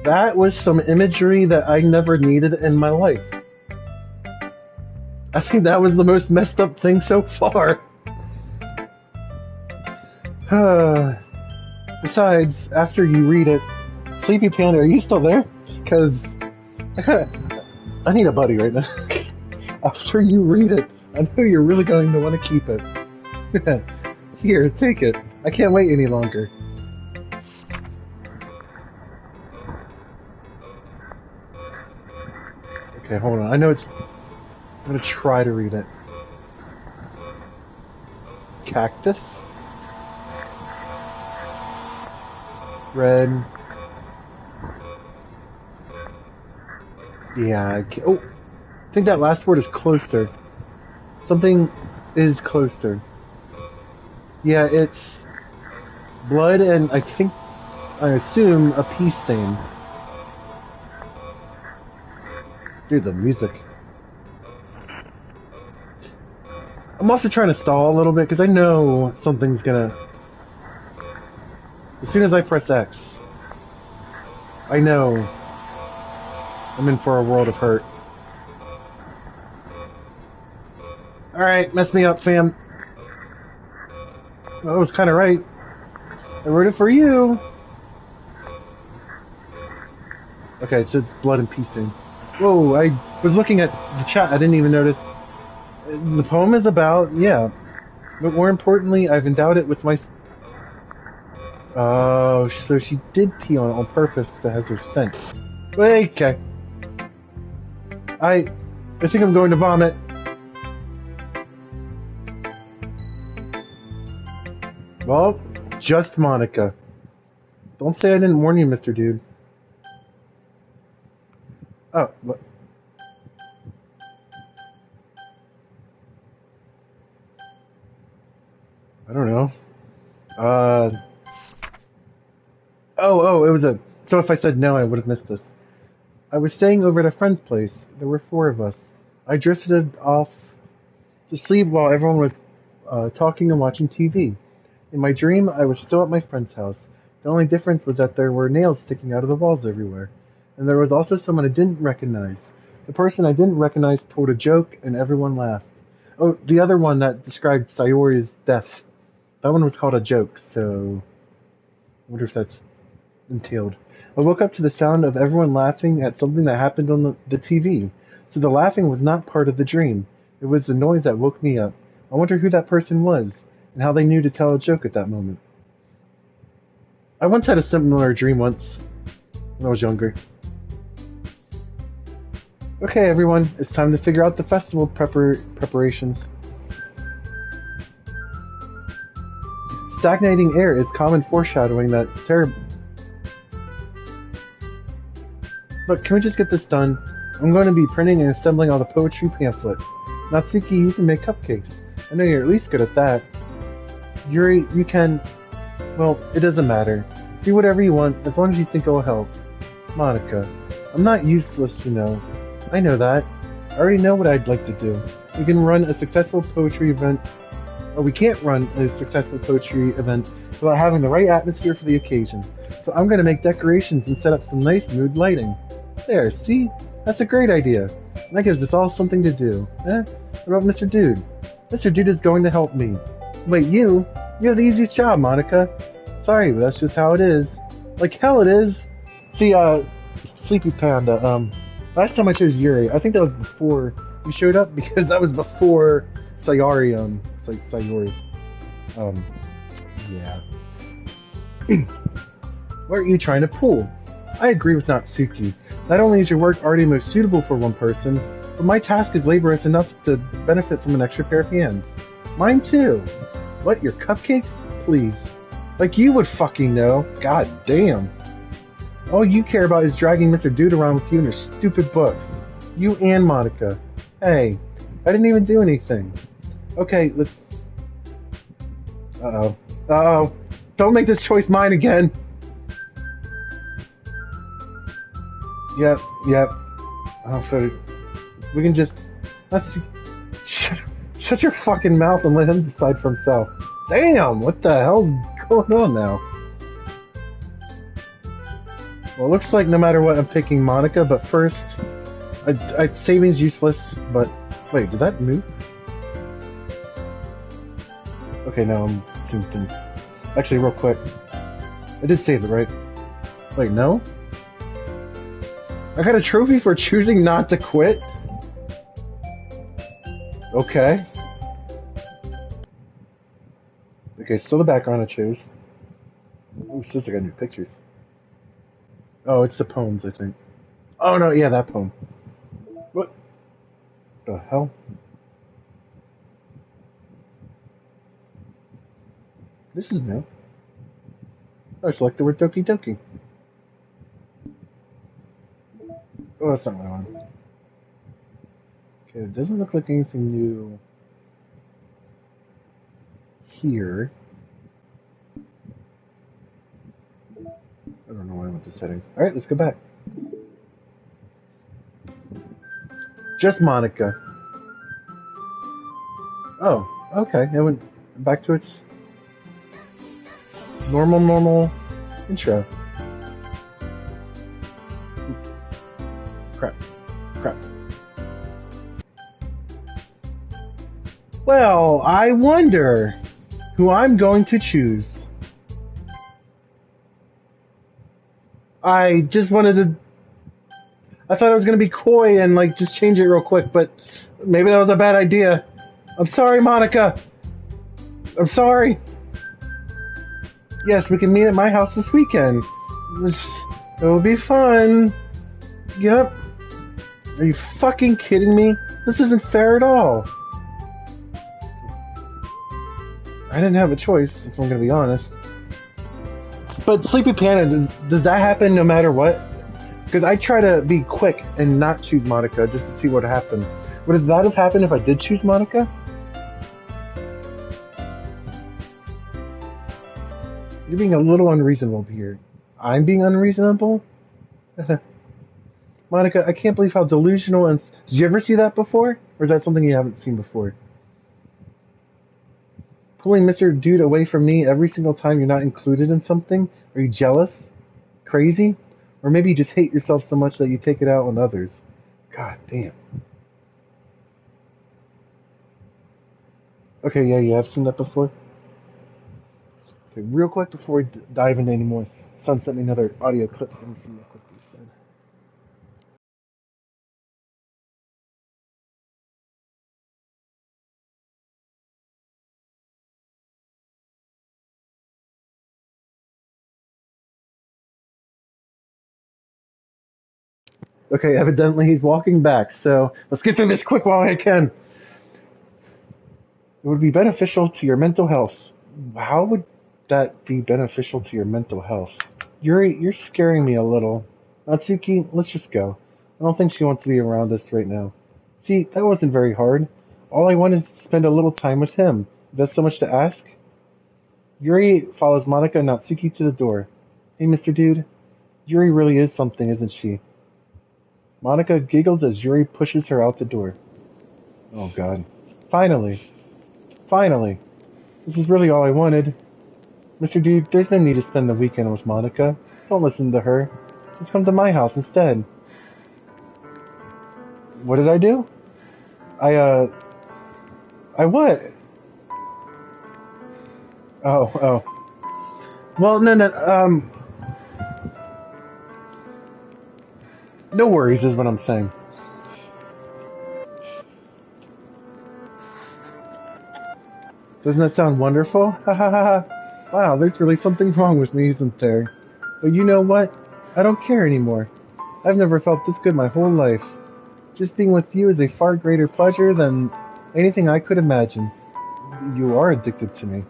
That was some imagery that I never needed in my life. I think that was the most messed up thing so far. Besides, after you read it, Sleepy Panda, are you still there? Because I need a buddy right now. After you read it, I know you're really going to want to keep it. Here, take it. I can't wait any longer. Okay, hold on. I know it's... I'm gonna try to read it. Cactus? Red. Yeah, oh! I think that last word is closer. Something is closer. Yeah, it's blood and I assume a pea stain. Dude, the music. I'm also trying to stall a little bit because I know something's gonna... As soon as I press X, I know I'm in for a world of hurt. Alright, mess me up, fam. Well, I was kind of right. I wrote it for you. Okay, so it's blood and pea stain. Whoa, I was looking at the chat. I didn't even notice. The poem is about, yeah. But more importantly, I've endowed it with my... Oh, so she did pee on it on purpose because it has her scent. Wait, okay. I think I'm going to vomit. Well, just Monica. Don't say I didn't warn you, Mr. Dude. Oh, what? I don't know. Oh, it was a... So if I said no, I would have missed this. I was staying over at a friend's place. There were 4 of us. I drifted off to sleep while everyone was talking and watching TV. In my dream, I was still at my friend's house. The only difference was that there were nails sticking out of the walls everywhere. And there was also someone I didn't recognize. The person I didn't recognize told a joke, and everyone laughed. Oh, the other one that described Sayori's death. That one was called a joke, so... I wonder if that's entailed. I woke up to the sound of everyone laughing at something that happened on the TV. So the laughing was not part of the dream. It was the noise that woke me up. I wonder who that person was, and how they knew to tell a joke at that moment. I once had a similar dream once, when I was younger. Okay, everyone, it's time to figure out the festival preparations. Stagnating air is common foreshadowing that terrible... Look, can we just get this done? I'm going to be printing and assembling all the poetry pamphlets. Natsuki, you can make cupcakes. I know you're at least good at that. Yuri, you can... Well, it doesn't matter. Do whatever you want, as long as you think it will help. Monica, I'm not useless, you know. I know that. I already know what I'd like to do. We can run a successful poetry event... Oh, we can't run a successful poetry event without having the right atmosphere for the occasion. So I'm going to make decorations and set up some nice mood lighting. There, see? That's a great idea. And that gives us all something to do. What about Mr. Dude? Mr. Dude is going to help me. Wait, you? You have the easiest job, Monica. Sorry, but that's just how it is. Like hell it is. See, Sleepy Panda, last time I chose Yuri, I think that was before you showed up, because that was before Sayori, Sayori. Yeah. What are you trying to pull? I agree with Natsuki. Not only is your work already most suitable for one person, but my task is laborious enough to benefit from an extra pair of hands. Mine too. What, your cupcakes? Please. Like you would fucking know. God damn. All you care about is dragging Mr. Dude around with you and your stupid books. You and Monica. Hey, I didn't even do anything. Okay, let's... Uh-oh. Uh-oh. Don't make this choice mine again. Yep. Oh, so we can just... Let's... Shut your fucking mouth and let him decide for himself. Damn, what the hell's going on now? Well, it looks like no matter what, I'm picking Monica, but first... saving's useless, but... Wait, did that move? Okay, now I'm seeing things. Actually, real quick. I did save it, right? Wait, no? I got a trophy for choosing not to quit? Okay. Okay, still the background I chose. Ooh, it says I got new pictures. Oh, it's the poems, I think. Oh, no, yeah, that poem. The hell? This is new. I select the word Doki Doki. Oh, that's not what I want. Okay, it doesn't look like anything new here. I don't know why I went to settings. Alright, let's go back. Just Monica. Oh, okay. It went back to its normal intro. Crap. Well, I wonder who I'm going to choose. I just wanted to... I thought I was going to be coy and like just change it real quick, but maybe that was a bad idea. I'm sorry, Monica. I'm sorry. Yes, we can meet at my house this weekend. It'll be fun. Yep. Are you fucking kidding me? This isn't fair at all. I didn't have a choice, if I'm gonna be honest. But Sleepy Panda, does that happen no matter what? Because I try to be quick and not choose Monica just to see what happened. Would that have happened if I did choose Monica? You're being a little unreasonable here. I'm being unreasonable? Monica, I can't believe how delusional and... Did you ever see that before? Or is that something you haven't seen before? Pulling Mr. Dude away from me every single time you're not included in something? Are you jealous? Crazy? Or maybe you just hate yourself so much that you take it out on others. God damn. Okay, yeah, you have seen that before? Okay, real quick before we dive into any more, Son sent me another audio clip. Let me see real quick what he said. Okay, evidently he's walking back, so let's get through this quick while I can. It would be beneficial to your mental health. How would that be beneficial to your mental health? You're scaring me a little. Natsuki, let's just go. I don't think she wants to be around us right now. See, that wasn't very hard. All I want is to spend a little time with him. Is that so much to ask? Yuri follows Monica and Natsuki to the door. Hey, Mr. Dude. Yuri really is something, isn't she? Monica giggles as Yuri pushes her out the door. Oh god. Finally. This is really all I wanted. Mr. Dude, there's no need to spend the weekend with Monica. Don't listen to her. Just come to my house instead. What did I do? I what? Oh. Well, no, no worries is what I'm saying. Doesn't that sound wonderful? Ha ha ha ha. Wow, there's really something wrong with me, isn't there? But you know what? I don't care anymore. I've never felt this good my whole life. Just being with you is a far greater pleasure than anything I could imagine. You are addicted to me.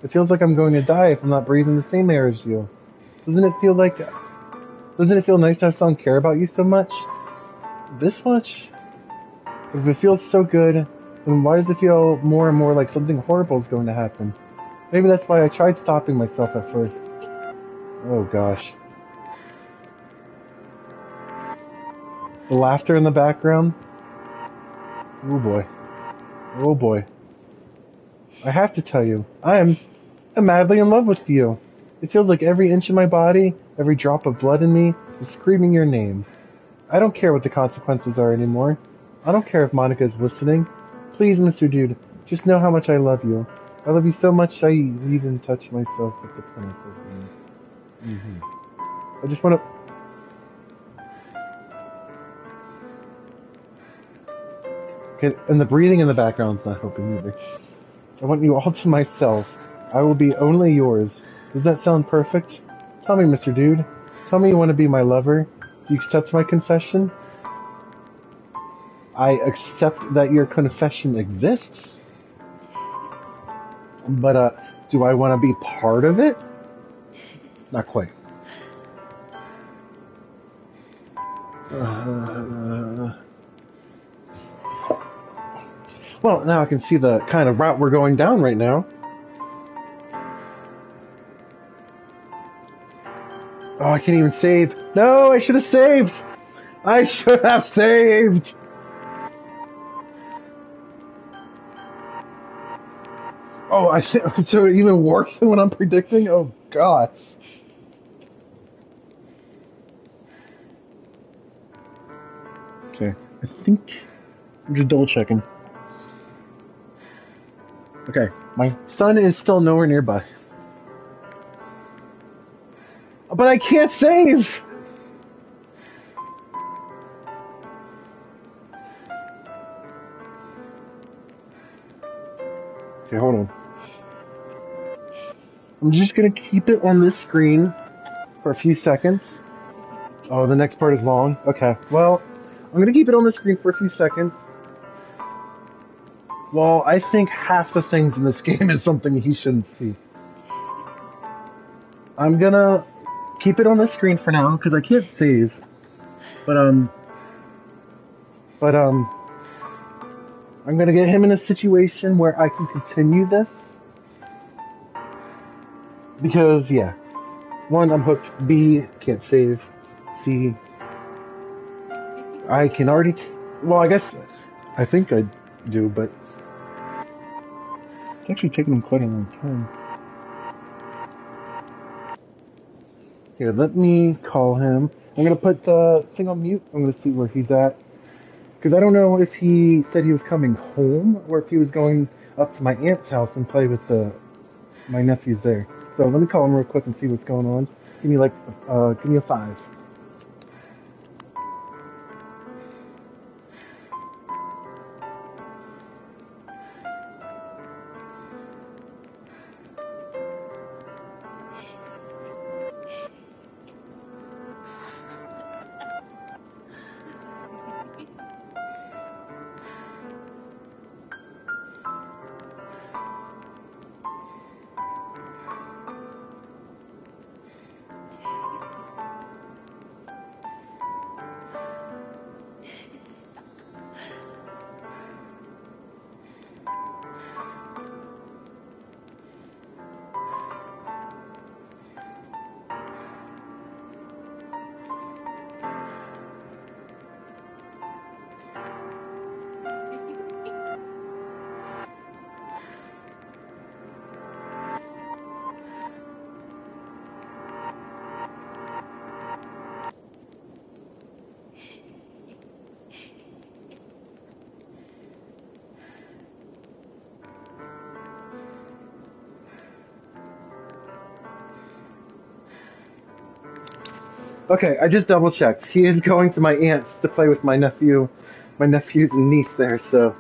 It feels like I'm going to die if I'm not breathing the same air as you. Doesn't it feel nice to have someone care about you so much? This much? If it feels so good, then why does it feel more and more like something horrible is going to happen? Maybe that's why I tried stopping myself at first. Oh gosh. The laughter in the background? Oh boy. I have to tell you, I'm madly in love with you. It feels like every inch of my body, every drop of blood in me, is screaming your name. I don't care what the consequences are anymore. I don't care if Monica is listening. Please, Mr. Dude, just know how much I love you. I love you so much I even touch myself with the promise of you. I just want to... Okay, and the breathing in the background's not helping either. I want you all to myself. I will be only yours. Does that sound perfect? Tell me, Mr. Dude. Tell me you want to be my lover. Do you accept my confession? I accept that your confession exists, but do I want to be part of it? Not quite. Well, now I can see the kind of route we're going down right now. Oh, I can't even save. No, I should have saved. I should have saved. Oh, so it even worse than what I'm predicting? Oh, God. Okay, I think I'm just double checking. Okay, my son is still nowhere nearby. But I can't save! Okay, hold on. I'm just gonna keep it on this screen for a few seconds. Oh, the next part is long? Okay, well, I'm gonna keep it on the screen for a few seconds. Well, I think half the things in this game is something he shouldn't see. I'm gonna keep it on the screen for now, because I can't save. But, I'm gonna get him in a situation where I can continue this. Because, yeah. 1, I'm hooked. B, can't save. C, I can already... well, I guess... I think I do, but... it's actually taken him quite a long time. Here, let me call him. I'm gonna put the thing on mute. I'm gonna see where he's at. Because I don't know if he said he was coming home, or if he was going up to my aunt's house and play with my nephews there. So let me call him real quick and see what's going on. Give me a 5. Okay, I just double checked. He is going to my aunt's to play with my nephew's and niece there, so...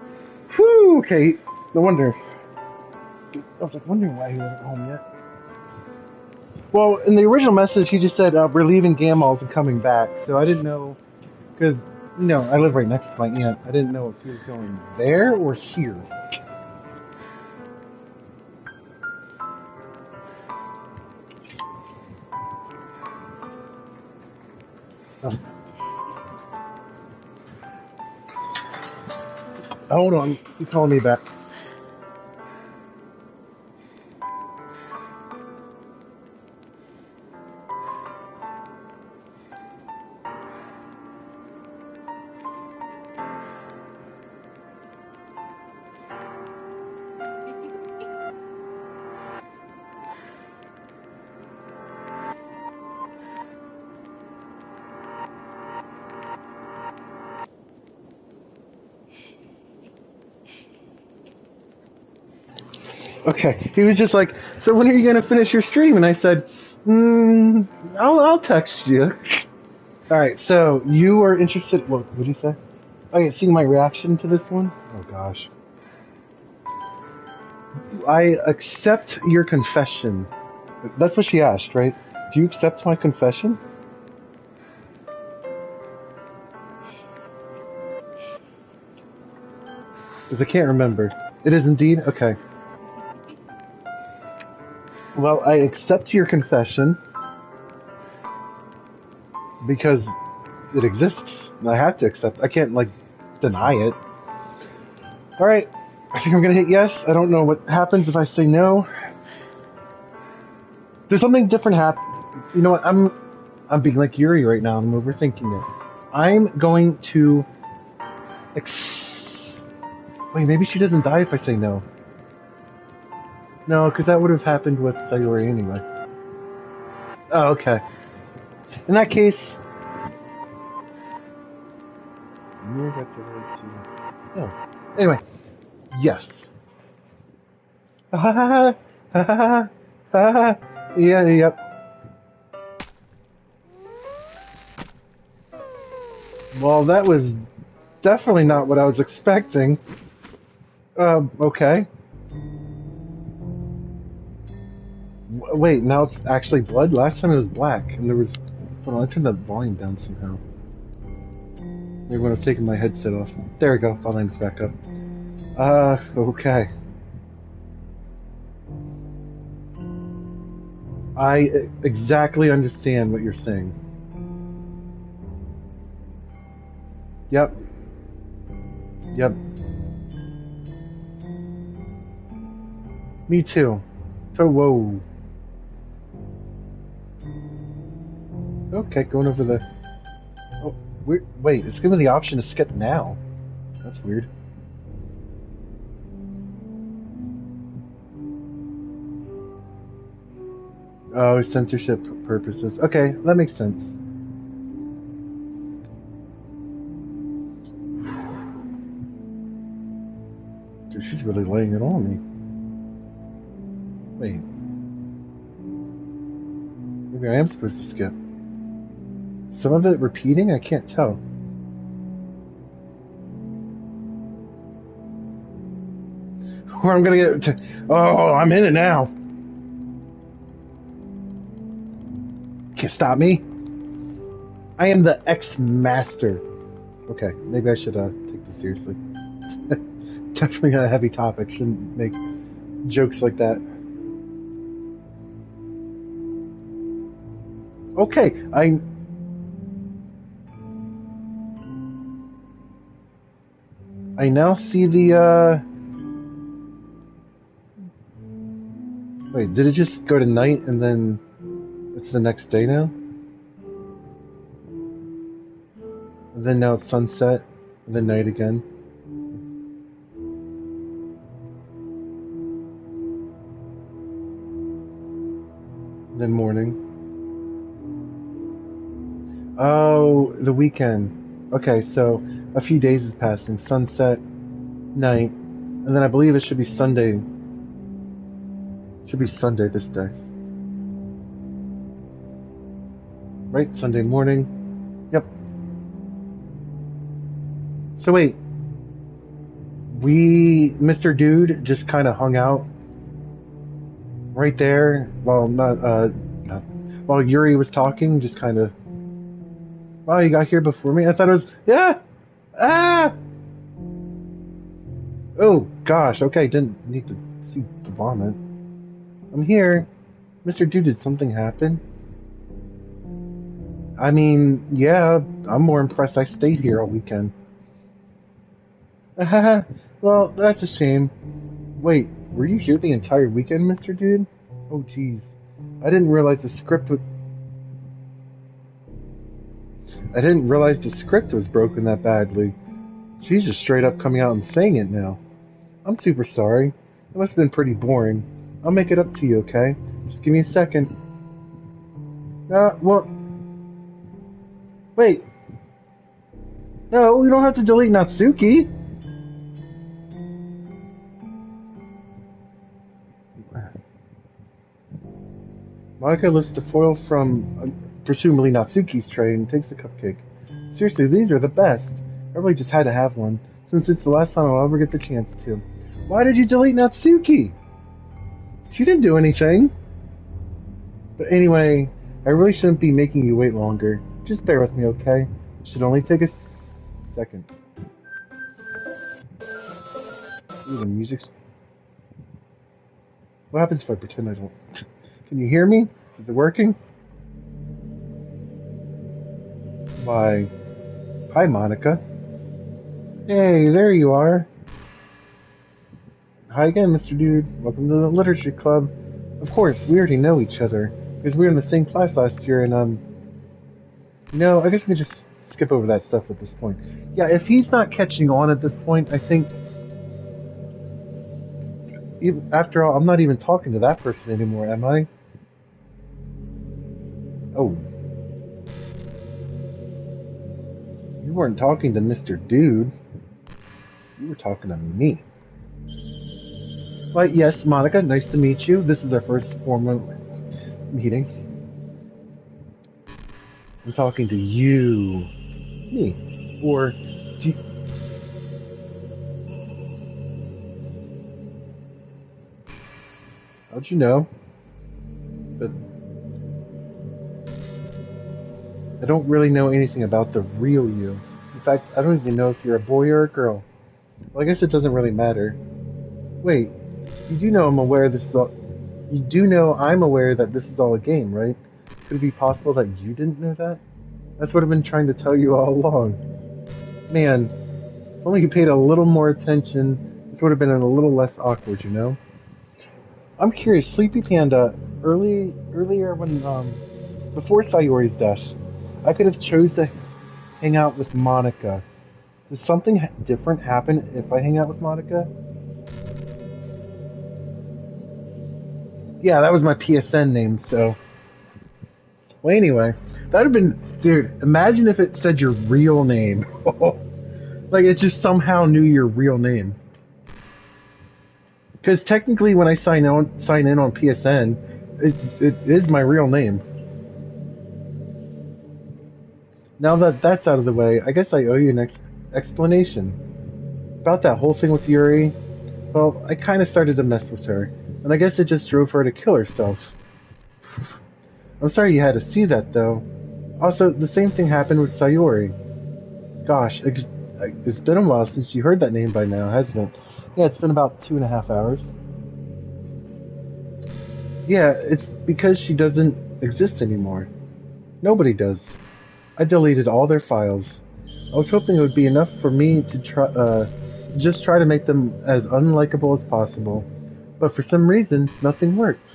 whew, okay, no wonder. I was wondering why he wasn't home yet. Well, in the original message, he just said, we're leaving Gammal's and coming back, so I didn't know, because, I live right next to my aunt. I didn't know if he was going there or here. Oh. Hold on, he's calling me back. Okay, he was just like, so when are you going to finish your stream? And I said, I'll text you. Alright, so you are interested, what did you say? Oh yeah, seeing my reaction to this one? Oh gosh. I accept your confession. That's what she asked, right? Do you accept my confession? Because I can't remember. It is indeed? Okay. Well, I accept your confession. Because it exists. And I have to accept. I can't, like, deny it. Alright. I think I'm gonna hit yes. I don't know what happens if I say no. There's something different happen. You know what? I'm being like Yuri right now. I'm overthinking it. I'm going to... Wait, maybe she doesn't die if I say no. No, because that would have happened with Sayori anyway. Oh, okay. In that case... Oh. Anyway. Yes. Ha ha ha ha ha ha ha. Yeah, yep. Well, that was definitely not what I was expecting. Okay. Wait, now it's actually blood? Last time it was black, and there was... Hold on, I turned the volume down somehow. Maybe when I was taking my headset off. There we go, volume's back up. Okay. I exactly understand what you're saying. Yep. Yep. Me too. So, whoa. Okay, going over the... Oh, wait, it's giving me the option to skip now. That's weird. Oh, censorship purposes. Okay, that makes sense. Dude, she's really laying it on me. Wait. Maybe I am supposed to skip. Some of it repeating? I can't tell. Where I'm gonna get to... Oh, I'm in it now. Can't stop me. I am the X-Master. Okay, maybe I should take this seriously. Definitely a heavy topic. Shouldn't make jokes like that. Okay, I now see the, Wait, did it just go to night and then it's the next day now? And then now it's sunset, and then night again. And then morning. Oh, the weekend. Okay, so a few days is passing. Sunset, night, and then I believe it should be Sunday. Should be Sunday this day. Right? Sunday morning. Yep. So wait. Mr. Dude just kind of hung out right there while while Yuri was talking, just kind of... Wow, you got here before me? I thought it was... Yeah! Ah! Oh, gosh. Okay, didn't need to see the vomit. I'm here. Mr. Dude, did something happen? I mean, yeah, I'm more impressed I stayed here all weekend. Well, that's a shame. Wait, were you here the entire weekend, Mr. Dude? Oh, jeez. I didn't realize the script was broken that badly. She's just straight up coming out and saying it now. I'm super sorry. It must have been pretty boring. I'll make it up to you, okay? Just give me a second. Well... Wait. No, we don't have to delete Natsuki. Monika lifts the foil from, presumably Natsuki's tray and takes a cupcake. Seriously, these are the best. I really just had to have one, since it's the last time I'll ever get the chance to. Why did you delete Natsuki? She didn't do anything. But anyway, I really shouldn't be making you wait longer. Just bear with me, okay? It should only take a second. Ooh, the music's... What happens if I pretend I don't... Can you hear me? Is it working? Why... Hi, Monica. Hey, there you are. Hi again, Mr. Dude. Welcome to the Literature Club. Of course, we already know each other, because we were in the same class last year, and, No, I guess we can just skip over that stuff at this point. Yeah, if he's not catching on at this point, I think... After all, I'm not even talking to that person anymore, am I? Oh. You weren't talking to Mr. Dude. You were talking to me. Well, yes, Monica, nice to meet you. This is our first formal meeting. I'm talking to you. Me. Or... How'd you know? But... I don't really know anything about the real you. In fact, I don't even know if you're a boy or a girl. Well, I guess it doesn't really matter. Wait, you do know I'm aware this is all... You do know I'm aware that this is all a game, right? Could it be possible that you didn't know that? That's what I've been trying to tell you all along. Man, if only you paid a little more attention, this would have been a little less awkward, you know? I'm curious, Sleepy Panda, earlier when, before Sayori's death, I could have chose to hang out with Monica. Does something different happen if I hang out with Monica? Yeah, that was my PSN name, so... Well, anyway, that would have been... Dude, imagine if it said your real name. Like, it just somehow knew your real name. Because technically, when I sign in on PSN, it is my real name. Now that that's out of the way, I guess I owe you an explanation. About that whole thing with Yuri, well, I kind of started to mess with her, and I guess it just drove her to kill herself. I'm sorry you had to see that, though. Also, the same thing happened with Sayori. Gosh, it's been a while since you heard that name by now, hasn't it? Yeah, it's been about 2.5 hours. Yeah, it's because she doesn't exist anymore. Nobody does. I deleted all their files. I was hoping it would be enough for me to just try to make them as unlikable as possible. But for some reason, nothing worked.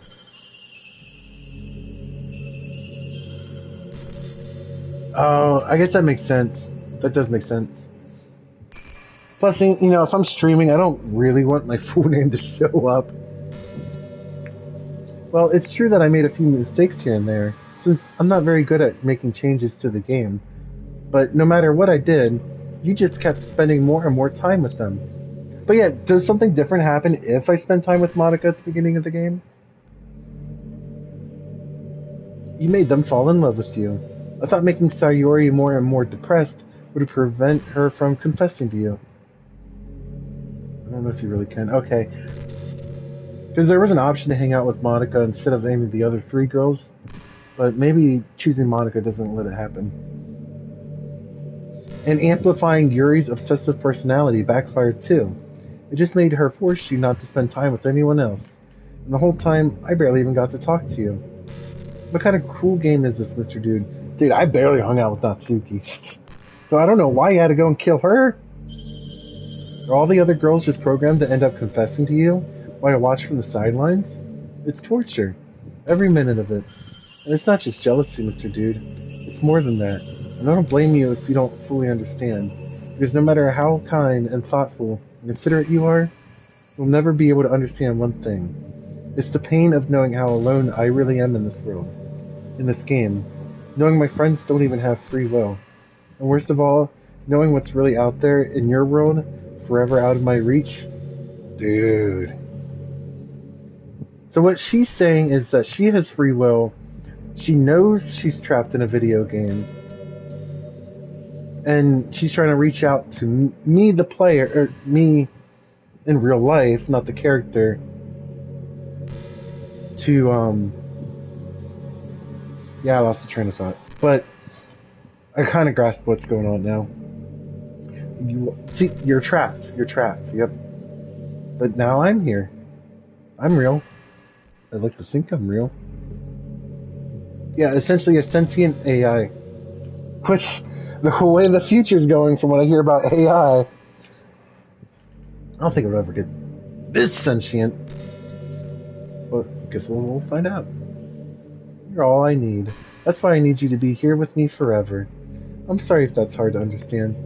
Oh, I guess that makes sense. That does make sense. Plus, you know, if I'm streaming, I don't really want my full name to show up. Well, it's true that I made a few mistakes here and there, since I'm not very good at making changes to the game. But no matter what I did, you just kept spending more and more time with them. But yeah, does something different happen if I spend time with Monica at the beginning of the game? You made them fall in love with you. I thought making Sayori more and more depressed would prevent her from confessing to you. I don't know if you really can. Okay. Because there was an option to hang out with Monica instead of any of the other 3 girls. But maybe choosing Monica doesn't let it happen. And amplifying Yuri's obsessive personality backfired too. It just made her force you not to spend time with anyone else. And the whole time, I barely even got to talk to you. What kind of cruel game is this, Mr. Dude? Dude, I barely hung out with Natsuki. So I don't know why you had to go and kill her. Are all the other girls just programmed to end up confessing to you while you watch from the sidelines? It's torture. Every minute of it. And it's not just jealousy, Mr. Dude. It's more than that. And I don't blame you if you don't fully understand. Because no matter how kind and thoughtful and considerate you are, you'll never be able to understand one thing. It's the pain of knowing how alone I really am in this world. In this game. Knowing my friends don't even have free will. And worst of all, knowing what's really out there in your world, forever out of my reach. Dude. So what she's saying is that she has free will. She knows she's trapped in a video game. And she's trying to reach out to me, the player, or me in real life, not the character, to, yeah, I lost the train of thought. But I kind of grasp what's going on now. See, you're trapped. You're trapped. Yep. But now I'm here. I'm real. I'd like to think I'm real. Yeah, essentially a sentient AI. Which, the way the future's going from what I hear about AI, I don't think I'll ever get this sentient. But I guess we'll find out. You're all I need. That's why I need you to be here with me forever. I'm sorry if that's hard to understand.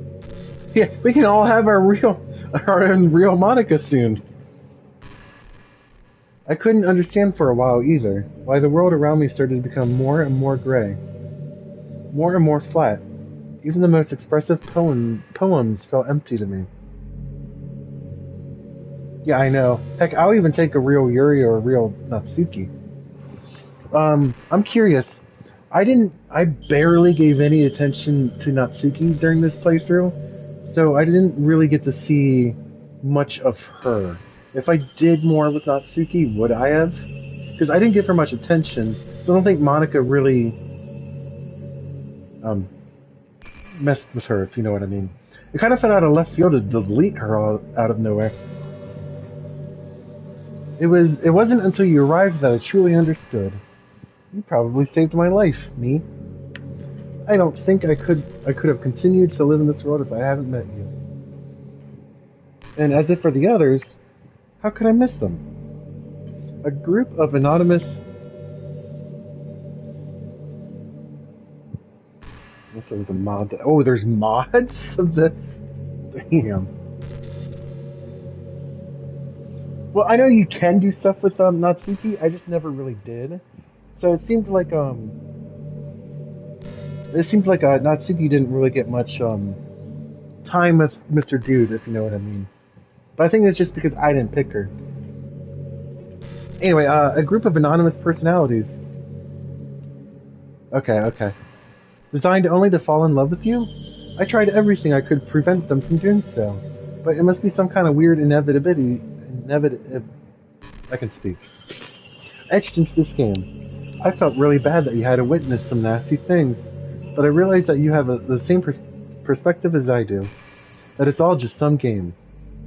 Yeah, we can all have our own real Monica soon. I couldn't understand for a while either, why the world around me started to become more and more gray. More and more flat. Even the most expressive poems felt empty to me. Yeah, I know. Heck, I'll even take a real Yuri or a real Natsuki. I'm curious. I barely gave any attention to Natsuki during this playthrough, so I didn't really get to see much of her. If I did more with Natsuki, would I have? Because I didn't give her much attention, so I don't think Monica really messed with her, if you know what I mean. It kind of felt out of left field to delete her out of nowhere. It wasn't until you arrived that I truly understood. You probably saved my life, me. I don't think I could have continued to live in this world if I hadn't met you. And as if for the others, how could I miss them? A group of anonymous... Unless there was a mod... Oh, there's mods of this? Damn. Well, I know you can do stuff with Natsuki, I just never really did. So it seemed like Natsuki didn't really get much time with Mr. Dude, if you know what I mean. But I think it's just because I didn't pick her. Anyway, a group of anonymous personalities. Okay. Designed only to fall in love with you? I tried everything I could prevent them from doing so. But it must be some kind of weird inevitability. I can speak. Etched into this game. I felt really bad that you had to witness some nasty things. But I realized that you have the same perspective as I do. That it's all just some game.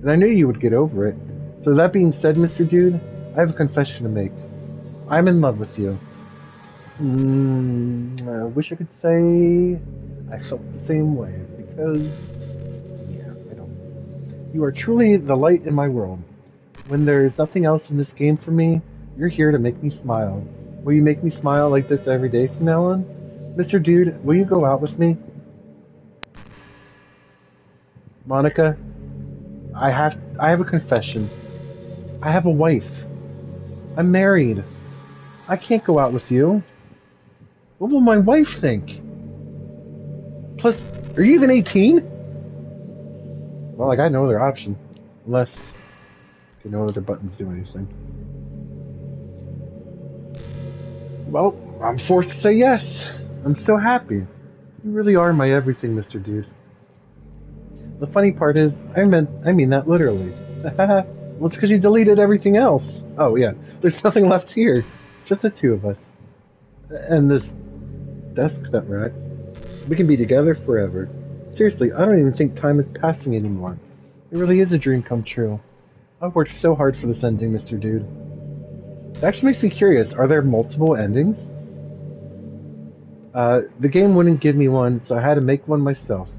And I knew you would get over it. So that being said, Mr. Dude, I have a confession to make. I'm in love with you. I wish I could say I felt the same way, because, yeah, I don't. You are truly the light in my world. When there is nothing else in this game for me, you're here to make me smile. Will you make me smile like this every day from now on? Mr. Dude, will you go out with me? Monica, I have a confession. I have a wife. I'm married. I can't go out with you. What will my wife think? Plus, are you even 18? Well, I got no other option. Unless, no other buttons do anything. Well, I'm forced to say yes. I'm so happy. You really are my everything, Mr. Dude. The funny part is, I mean that literally. Well, it's because you deleted everything else. Oh yeah, there's nothing left here. Just the two of us. And this desk that we're at. We can be together forever. Seriously, I don't even think time is passing anymore. It really is a dream come true. I've worked so hard for this ending, Mr. Dude. It actually makes me curious, are there multiple endings? The game wouldn't give me one, so I had to make one myself.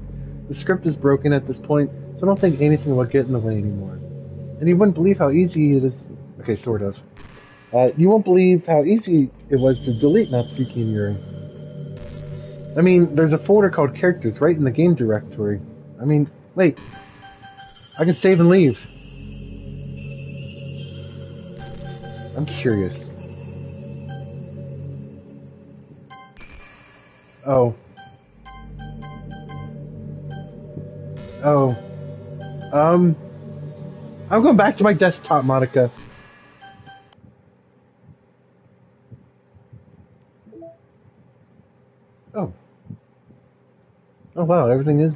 The script is broken at this point, so I don't think anything will get in the way anymore. And you wouldn't believe how easy it is... Okay, sort of. You won't believe how easy it was to delete Natsuki and Yuri. I mean, there's a folder called Characters right in the game directory. I mean, wait. I can save and leave. I'm curious. Oh. I'm going back to my desktop, Monica. Oh. Oh wow, everything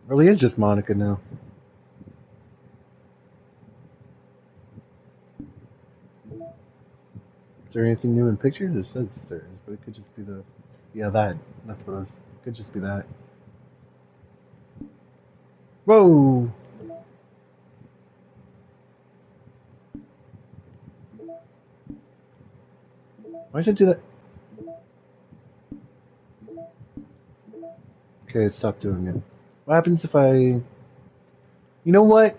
really is just Monica now. Is there anything new in pictures? It says there is, but it could just be that's what it was. It could just be that. Whoa! Why does it do that? Okay, it stopped doing it. What happens if I... You know what?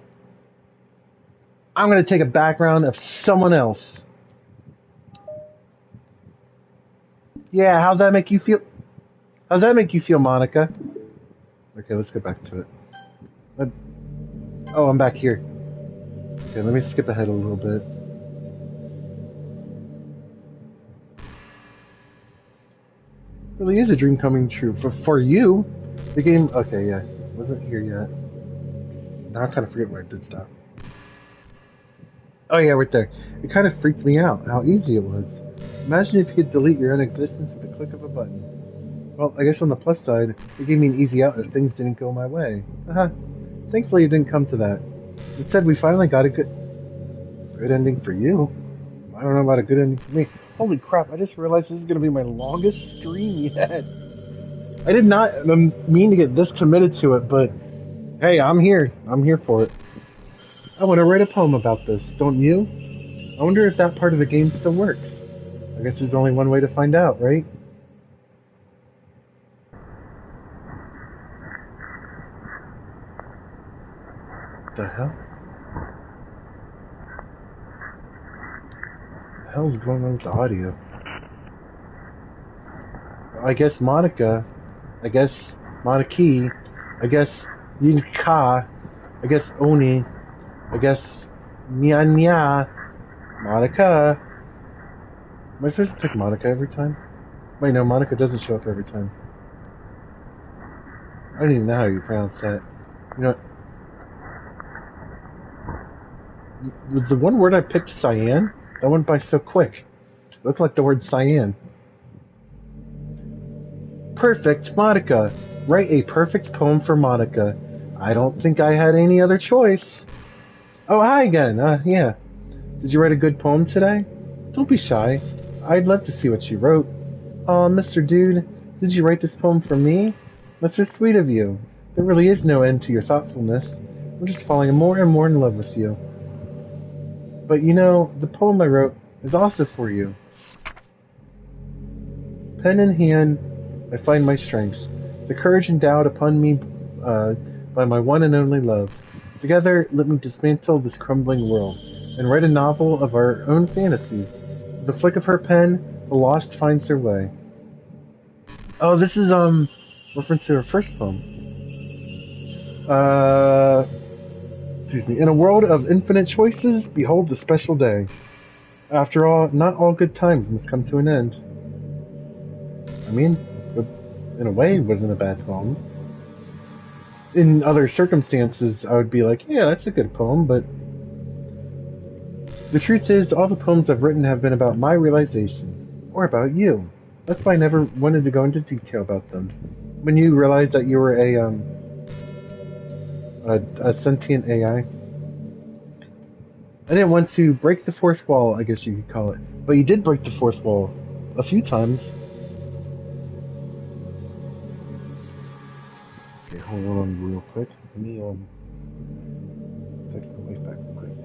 I'm gonna take a background of someone else. Yeah, how's that make you feel? How's that make you feel, Monica? Okay, let's get back to it. Oh, I'm back here. Okay, let me skip ahead a little bit. It really is a dream coming true. For you, the game... Okay, yeah. Wasn't here yet. Now I kind of forget where I did stop. Oh yeah, right there. It kind of freaked me out how easy it was. Imagine if you could delete your own existence with the click of a button. Well, I guess on the plus side, it gave me an easy out if things didn't go my way. Thankfully, it didn't come to that. Instead, we finally got a good ending for you. I don't know about a good ending for me. Holy crap, I just realized this is going to be my longest stream yet. I did not mean to get this committed to it, but hey, I'm here. I'm here for it. I want to write a poem about this, don't you? I wonder if that part of the game still works. I guess there's only one way to find out, right? What the hell? What the hell's going on with the audio? I guess Monica. I guess Moniki. I guess Yinka. I guess Oni. I guess Nya Nya. Monica. Am I supposed to pick Monica every time? Wait, no, Monica doesn't show up every time. I don't even know how you pronounce that. You know, the one word I picked, cyan, that went by so quick. It looked like the word cyan. Perfect, Monica. Write a perfect poem for Monica. I don't think I had any other choice. Oh, hi again. Yeah. Did you write a good poem today? Don't be shy. I'd love to see what you wrote. Aw, Mr. Dude, did you write this poem for me? That's so sweet of you. There really is no end to your thoughtfulness. I'm just falling more and more in love with you. But you know, the poem I wrote is also for you. Pen in hand, I find my strength, the courage endowed upon me by my one and only love. Together, let me dismantle this crumbling world and write a novel of our own fantasies. With the flick of her pen, the lost finds their way. Oh, this is reference to her first poem. Excuse me. In a world of infinite choices, behold the special day. After all, not all good times must come to an end. I mean, in a way, it wasn't a bad poem. In other circumstances, I would be like, yeah, that's a good poem, but the truth is, all the poems I've written have been about my realization, or about you. That's why I never wanted to go into detail about them. When you realized that you were a sentient AI, I didn't want to break the fourth wall, I guess you could call it. But you did break the fourth wall a few times. Okay, hold on real quick. Let me text my wife back real quick.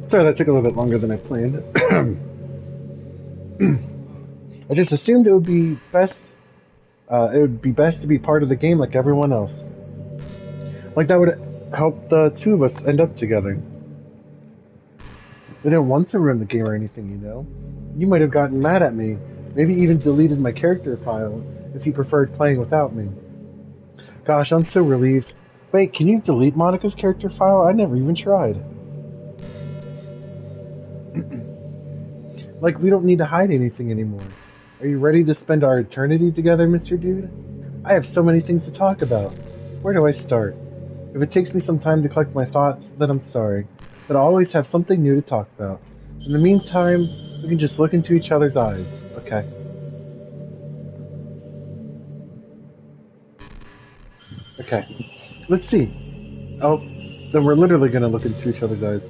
Sorry, that took a little bit longer than I planned. I just assumed it would be best. It would be best to be part of the game like everyone else. Like that would help the two of us end up together. I didn't want to ruin the game or anything, you know. You might have gotten mad at me, maybe even deleted my character file if you preferred playing without me. Gosh, I'm so relieved. Wait, can you delete Monica's character file? I never even tried. Like, we don't need to hide anything anymore. Are you ready to spend our eternity together, Mr. Dude? I have so many things to talk about. Where do I start? If it takes me some time to collect my thoughts, then I'm sorry. But I'll always have something new to talk about. In the meantime, we can just look into each other's eyes, okay? Okay. Let's see. Oh, then we're literally gonna look into each other's eyes.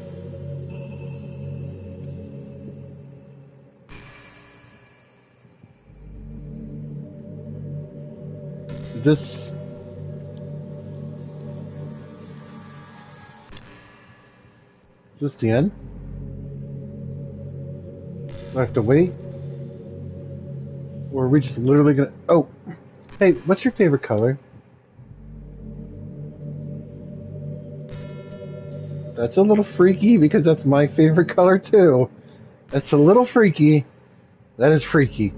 Is this the end? Do I have to wait? Or are we just literally gonna... Oh! Hey, what's your favorite color? That's a little freaky because that's my favorite color too. That's a little freaky. That is freaky.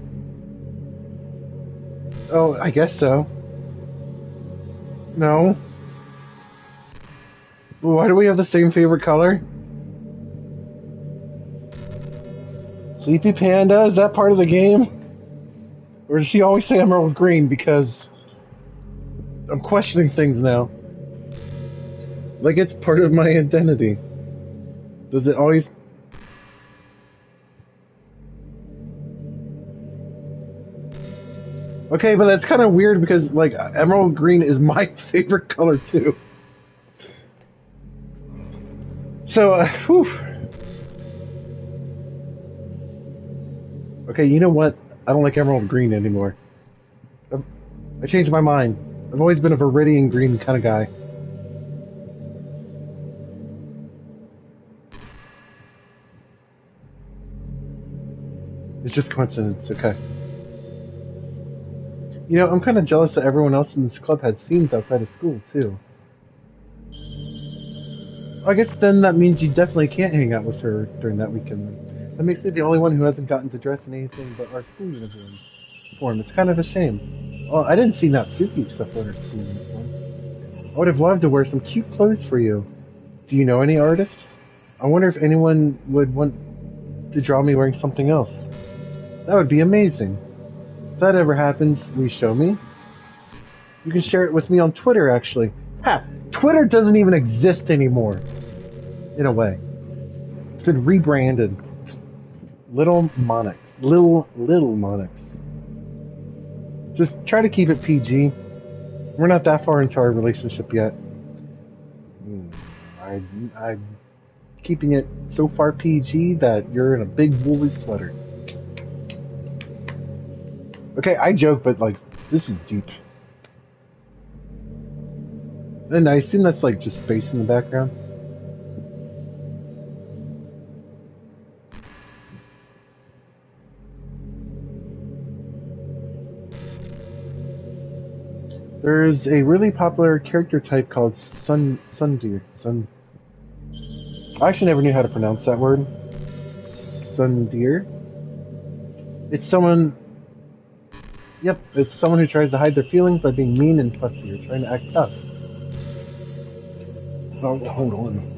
Oh, I guess so. No. Why do we have the same favorite color? Sleepy Panda? Is that part of the game? Or does she always say emerald green? Because I'm questioning things now. Like it's part of my identity. Does it always... Okay, but that's kind of weird because, like, emerald green is my favorite color too. So, whew. Okay, you know what? I don't like emerald green anymore. I changed my mind. I've always been a viridian green kind of guy. It's just coincidence, okay. You know, I'm kind of jealous that everyone else in this club had scenes outside of school, too. I guess then that means you definitely can't hang out with her during that weekend. That makes me the only one who hasn't gotten to dress in anything but our school uniform. It's kind of a shame. Well, I didn't see Natsuki except for her school uniform. I would have loved to wear some cute clothes for you. Do you know any artists? I wonder if anyone would want to draw me wearing something else. That would be amazing. If that ever happens, will you show me? You can share it with me on Twitter, actually. Ha! Twitter doesn't even exist anymore. In a way. It's been rebranded. Little Monix. Little Monix. Just try to keep it PG. We're not that far into our relationship yet. I'm keeping it so far PG that you're in a big woolly sweater. Okay, I joke, but like, this is deep. And I assume that's like just space in the background. There's a really popular character type called Sundeer. I actually never knew how to pronounce that word. Sundeer. It's someone... Yep, it's someone who tries to hide their feelings by being mean and fussy or trying to act tough. Oh, hold on.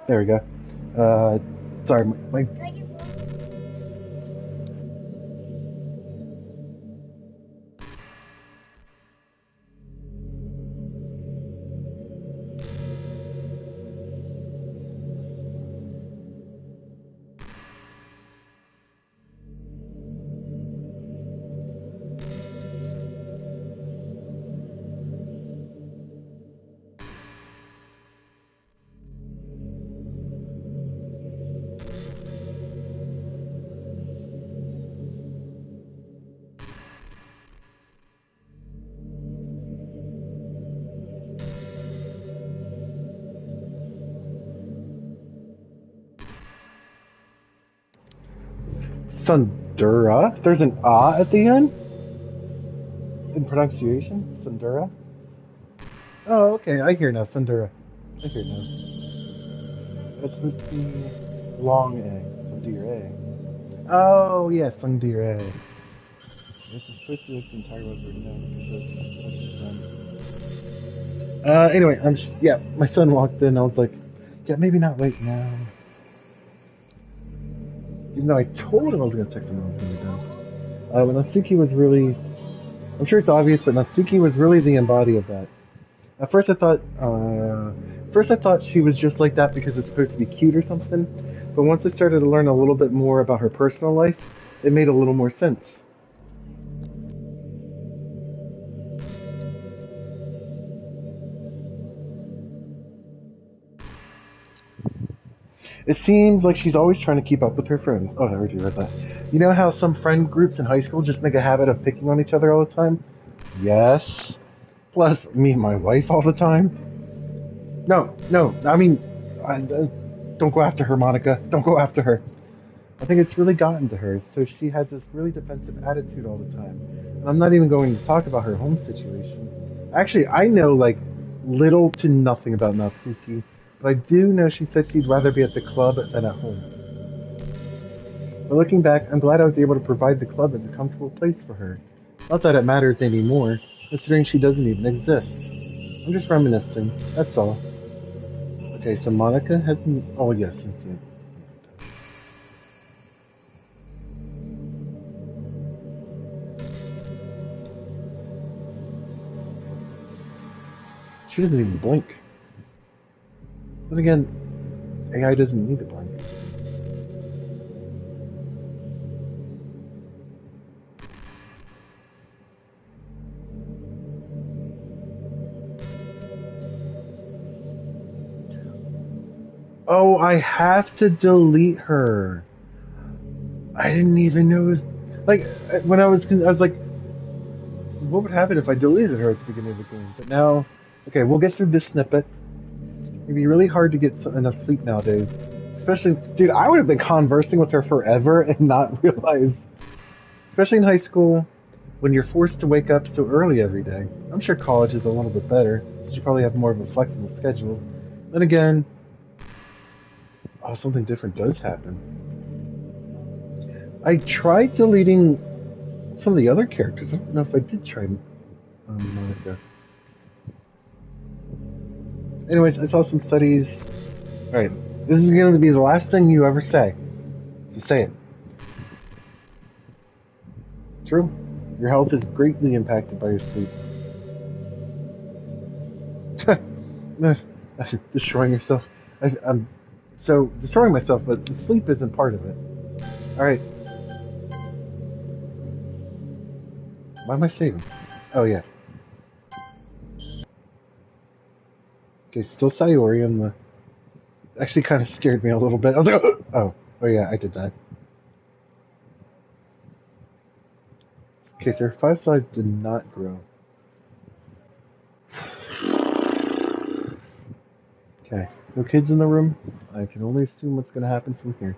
There we go. Sorry, my Sundura? There's an ah at the end? In pronunciation? Sundura? Oh, okay, I hear now, Sundura. I hear now. That's supposed to be long A. Sundira. Oh, yeah, Sundira. This is supposed to be like the entire was written down because that's just done. Anyway, yeah, my son walked in, I was like, yeah, maybe not right now. Even though I told him I was going to text him when I was going to be done. But Natsuki was really, I'm sure it's obvious, but Natsuki was really the embody of that. At first I thought she was just like that because it's supposed to be cute or something. But once I started to learn a little bit more about her personal life, it made a little more sense. It seems like she's always trying to keep up with her friends. Oh, I already read that. You know how some friend groups in high school just make a habit of picking on each other all the time? Yes. Plus, me and my wife all the time. No, I mean, don't go after her, Monica. Don't go after her. I think it's really gotten to her, so she has this really defensive attitude all the time. And I'm not even going to talk about her home situation. Actually, I know, like, little to nothing about Natsuki, but I do know she said she'd rather be at the club than at home. But looking back, I'm glad I was able to provide the club as a comfortable place for her. Not that it matters anymore, considering she doesn't even exist. I'm just reminiscing, that's all. Okay, so Monica has... Oh, yes, that's it. She doesn't even blink. But again, AI doesn't need to blink. Oh, I have to delete her. I didn't even know it was... Like, when I was like, what would happen if I deleted her at the beginning of the game? But now, okay, we'll get through this snippet. It'd be really hard to get enough sleep nowadays. Especially, dude, I would have been conversing with her forever and not realize. Especially in high school, when you're forced to wake up so early every day. I'm sure college is a little bit better, since you probably have more of a flexible schedule. Then again, oh, something different does happen. I tried deleting some of the other characters. I don't know if I did try Monica. Anyways, I saw some studies. Alright, this is going to be the last thing you ever say. So say it. True. Your health is greatly impacted by your sleep. Destroying yourself. I'm so destroying myself, but the sleep isn't part of it. Alright. Why am I saving? Oh, yeah. Okay, still Sayori and the... Actually kind of scared me a little bit. I was like, oh yeah, I did that. Okay, so her 5 size did not grow. Okay, no kids in the room. I can only assume what's going to happen from here.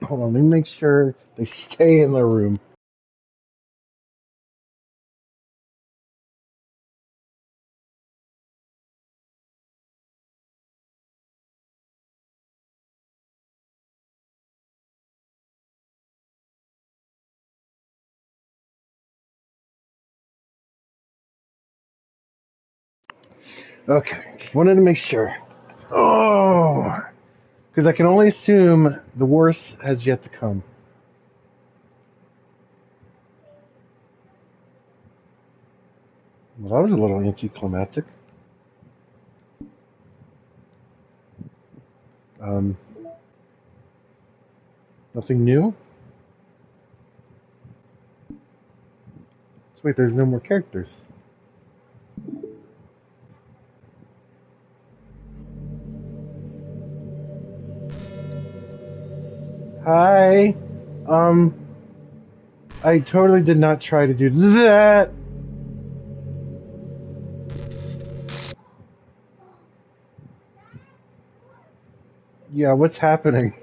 Hold on, let me make sure they stay in the room. Okay, just wanted to make sure. Oh! Because I can only assume the worst has yet to come. Well, that was a little anticlimactic. Nothing new? So wait, there's no more characters. Hi. I totally did not try to do that. Yeah, what's happening?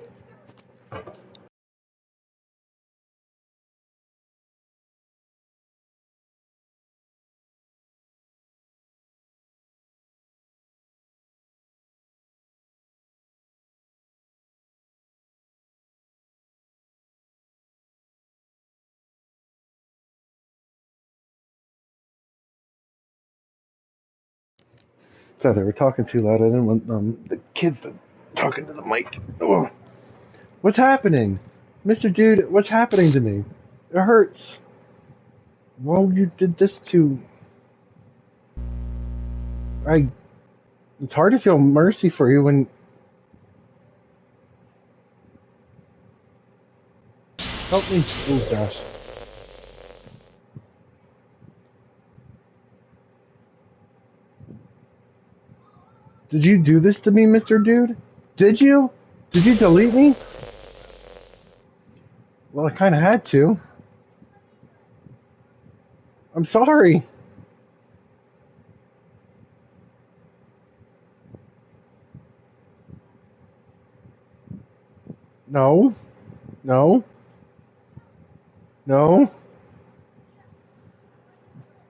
Sorry, they were talking too loud. I didn't want the kids talking to the mic. Ugh. What's happening? Mr. Dude, what's happening to me? It hurts. Well, you did this to... It's hard to feel mercy for you when... Help me. Oh, gosh. Did you do this to me, Mr. Dude? Did you? Did you delete me? Well, I kind of had to. I'm sorry. No. No. No.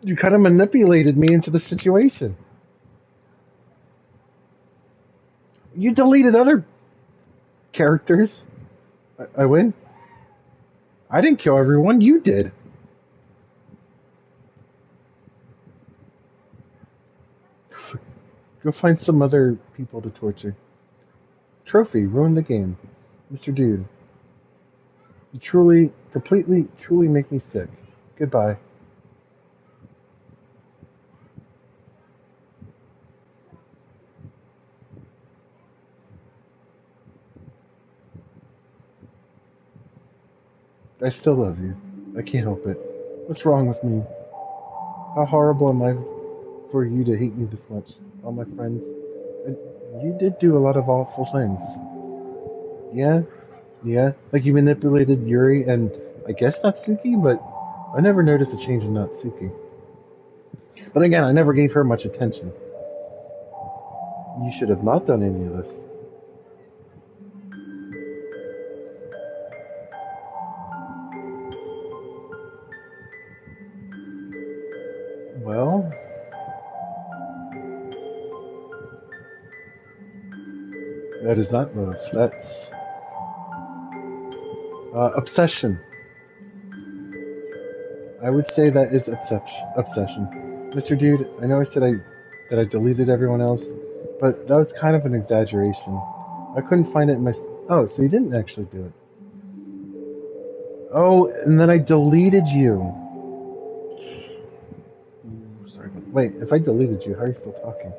You kind of manipulated me into the situation. You deleted other characters. I win? I didn't kill everyone. You did. Go find some other people to torture. Trophy, ruin the game. Mr. Dude. You truly, completely, truly make me sick. Goodbye. I still love you. I can't help it. What's wrong with me? How horrible am I for you to hate me this much? All my friends. And you did do a lot of awful things. Yeah? Yeah? Like you manipulated Yuri and I guess Natsuki, but I never noticed a change in Natsuki. But again, I never gave her much attention. You should have not done any of this. Well... That is not love. That's... obsession. I would say that is obsession. Mr. Dude, I know I said that I deleted everyone else, but that was kind of an exaggeration. I couldn't find it in my... Oh, so you didn't actually do it. Oh, and then I deleted you. Sorry, but wait, if I deleted you, how are you still talking?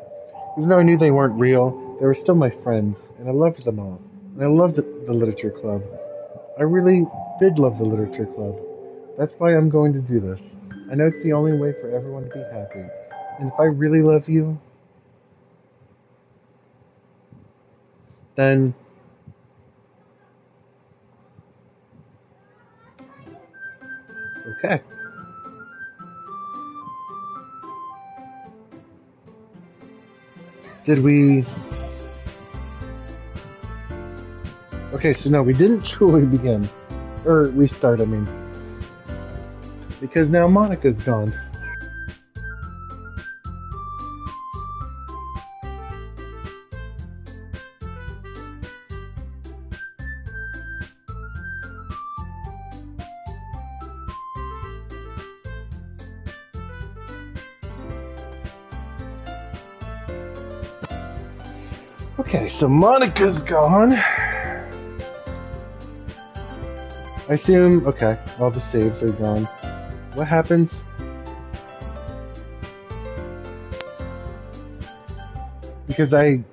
Even though I knew they weren't real, they were still my friends, and I loved them all. And I loved the literature club. I really did love the literature club. That's why I'm going to do this. I know it's the only way for everyone to be happy. And if I really love you, then... Okay. Did we... Okay, so no, we didn't truly begin. Or restart, I mean. Because now Monica's gone. Okay, so Monica's gone. I assume, okay, all the saves are gone. What happens? Because I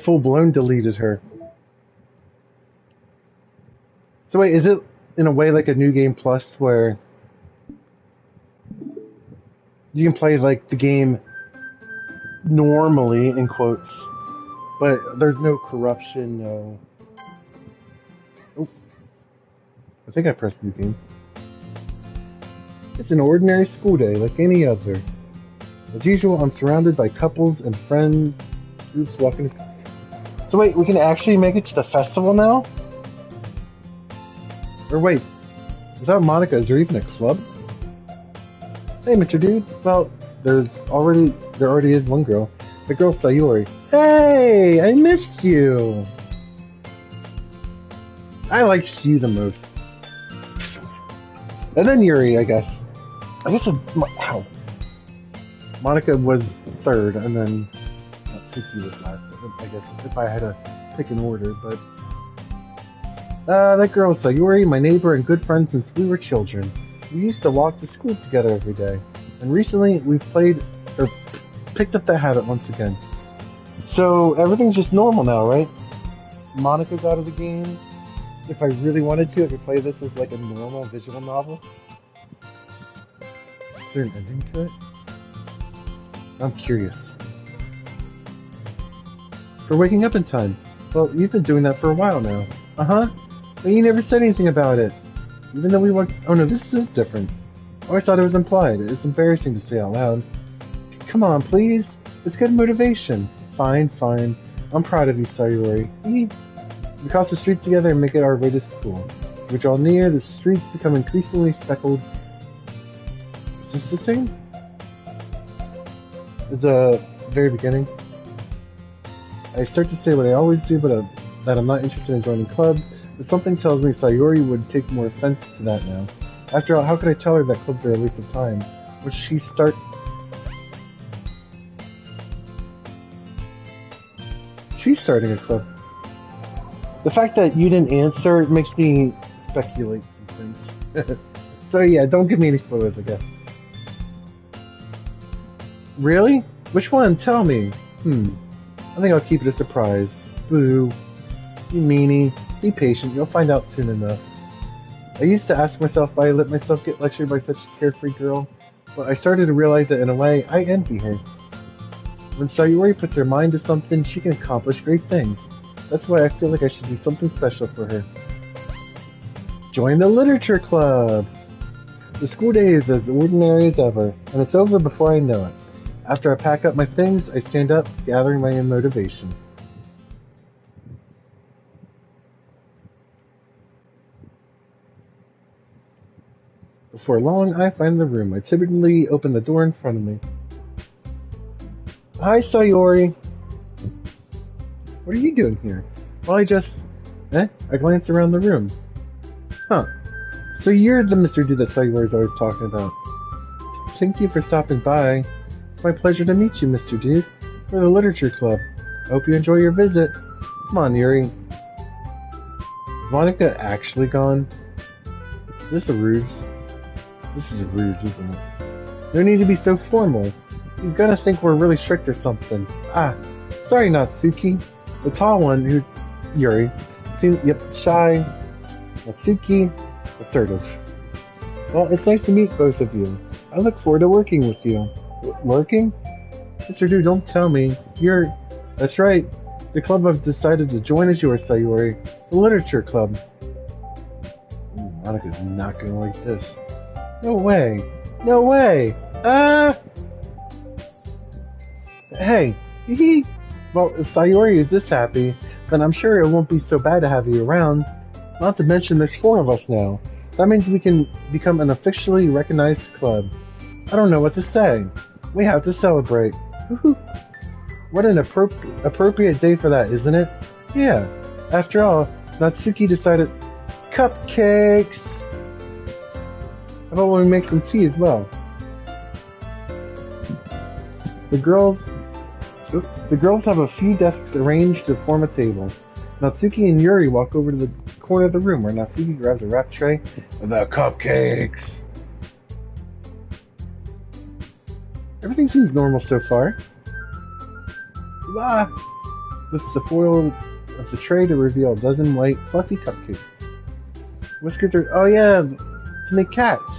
full-blown deleted her. So wait, is it in a way like a New Game Plus where you can play like the game normally, in quotes, but there's no corruption, no... Oh. I think I pressed New Game. It's an ordinary school day, like any other. As usual, I'm surrounded by couples and friends, groups walking to... So wait, we can actually make it to the festival now? Or wait, without Monica, is there even a club? Hey, Mr. Dude. Well, there already is one girl. The girl Sayori. Hey, I missed you. I liked you the most. And then Yuri, I guess. Ow. Monica was third, and then Natsuki was last. I guess if I had to pick an order, but that girl is Sayuri, my neighbor and good friend since we were children. We used to walk to school together every day, and recently we've picked up that habit once again. So everything's just normal now, right? Monica's out of the game. If I really wanted to, I could play this as like a normal visual novel. Is there an ending to it? I'm curious. For waking up in time. Well, you've been doing that for a while now. Uh-huh. But you never said anything about it. Even though we went... Oh no, this is different. I always thought it was implied. It's embarrassing to say out loud. Come on, please. It's good motivation. Fine, fine. I'm proud of you, Sayuri. We cross the street together and make it our way to school. As we draw near, the streets become increasingly speckled. Is this the same as the very beginning? I start to say what I always do, but that I'm not interested in joining clubs. But something tells me Sayuri would take more offense to that now. After all, how could I tell her that clubs are a waste of time? Would she start... She's starting a club. The fact that you didn't answer makes me speculate some things. So yeah, don't give me any spoilers, I guess. Really? Which one? Tell me. I think I'll keep it a surprise. Boo. You meanie. Be patient, you'll find out soon enough. I used to ask myself why I let myself get lectured by such a carefree girl, but I started to realize that in a way, I envy her. When Sayuri puts her mind to something, she can accomplish great things. That's why I feel like I should do something special for her. Join the literature club! The school day is as ordinary as ever, and it's over before I know it. After I pack up my things, I stand up, gathering my own motivation. Before long, I find the room. I typically open the door in front of me. Hi, Sayori. What are you doing here? Well, I glance around the room. Huh. So you're the Mr. Dude that Sayori's always talking about. Thank you for stopping by. It's my pleasure to meet you, Mr. Dude. We're the Literature Club. I hope you enjoy your visit. Come on, Yuri. Is Monica actually gone? Is this a ruse? This is a ruse, isn't it? No need to be so formal. He's gonna think we're really strict or something. Sorry, Natsuki. The tall one, who's Yuri, seems, shy. Natsuki, assertive. Well, it's nice to meet both of you. I look forward to working with you. Working? Mr. Dude, don't tell me. That's right. The club I've decided to join is yours, Sayori. The Literature Club. Monica's not gonna like this. No way. No way. Hey. Well, if Sayori is this happy, then I'm sure it won't be so bad to have you around. Not to mention there's 4 of us now. That means we can become an officially recognized club. I don't know what to say. We have to celebrate. Woohoo. What an appropriate day for that, isn't it? Yeah. After all, Natsuki decided... Cupcakes! How about when we make some tea as well? The girls have a few desks arranged to form a table. Natsuki and Yuri walk over to the corner of the room where Natsuki grabs a wrapped tray of the cupcakes. Everything seems normal so far. Lifts the foil of the tray to reveal a dozen white, fluffy cupcakes. Whiskers are... Oh yeah, to make cats.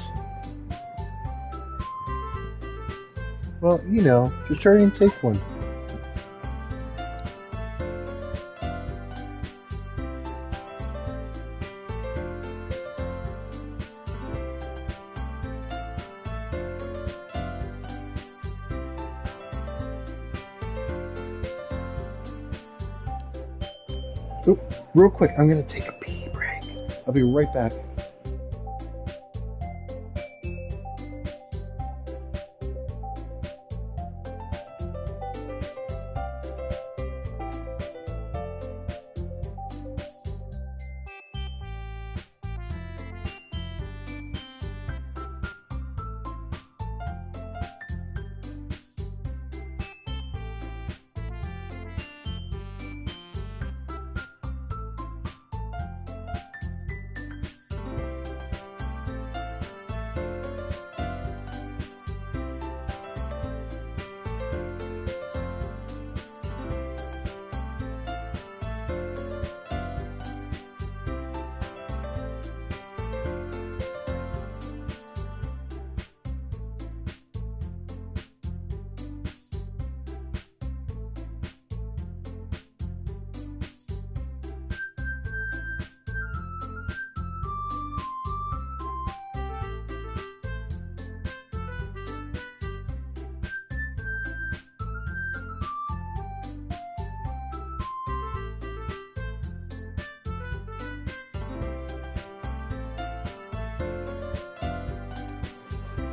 Well, you know, just hurry and take one. Oop, real quick, I'm gonna take a pee break. I'll be right back.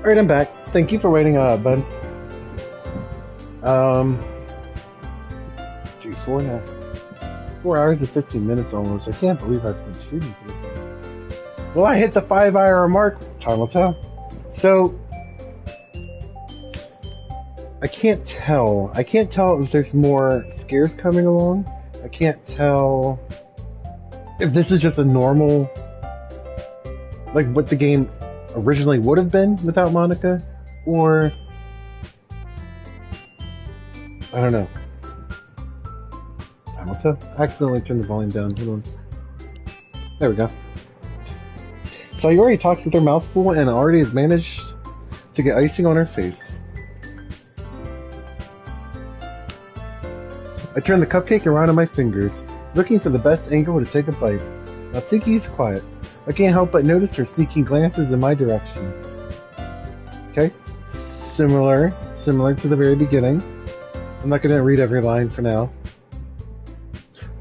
Alright, I'm back. Thank you for waiting bud. Geez, 4 hours and 15 minutes almost. I can't believe I've been shooting for this long. Well, I hit the 5-hour mark, time will tell. So, I can't tell if there's more scares coming along. I can't tell if this is just a normal, like what the game originally would have been without Monica, or I don't know. I must have accidentally turned the volume down. Hold on. There we go. Sayori talks with her mouth full and already has managed to get icing on her face. I turn the cupcake around on my fingers, looking for the best angle to take a bite. Natsuki's quiet. I can't help but notice her sneaking glances in my direction. Okay, similar to the very beginning. I'm not going to read every line for now.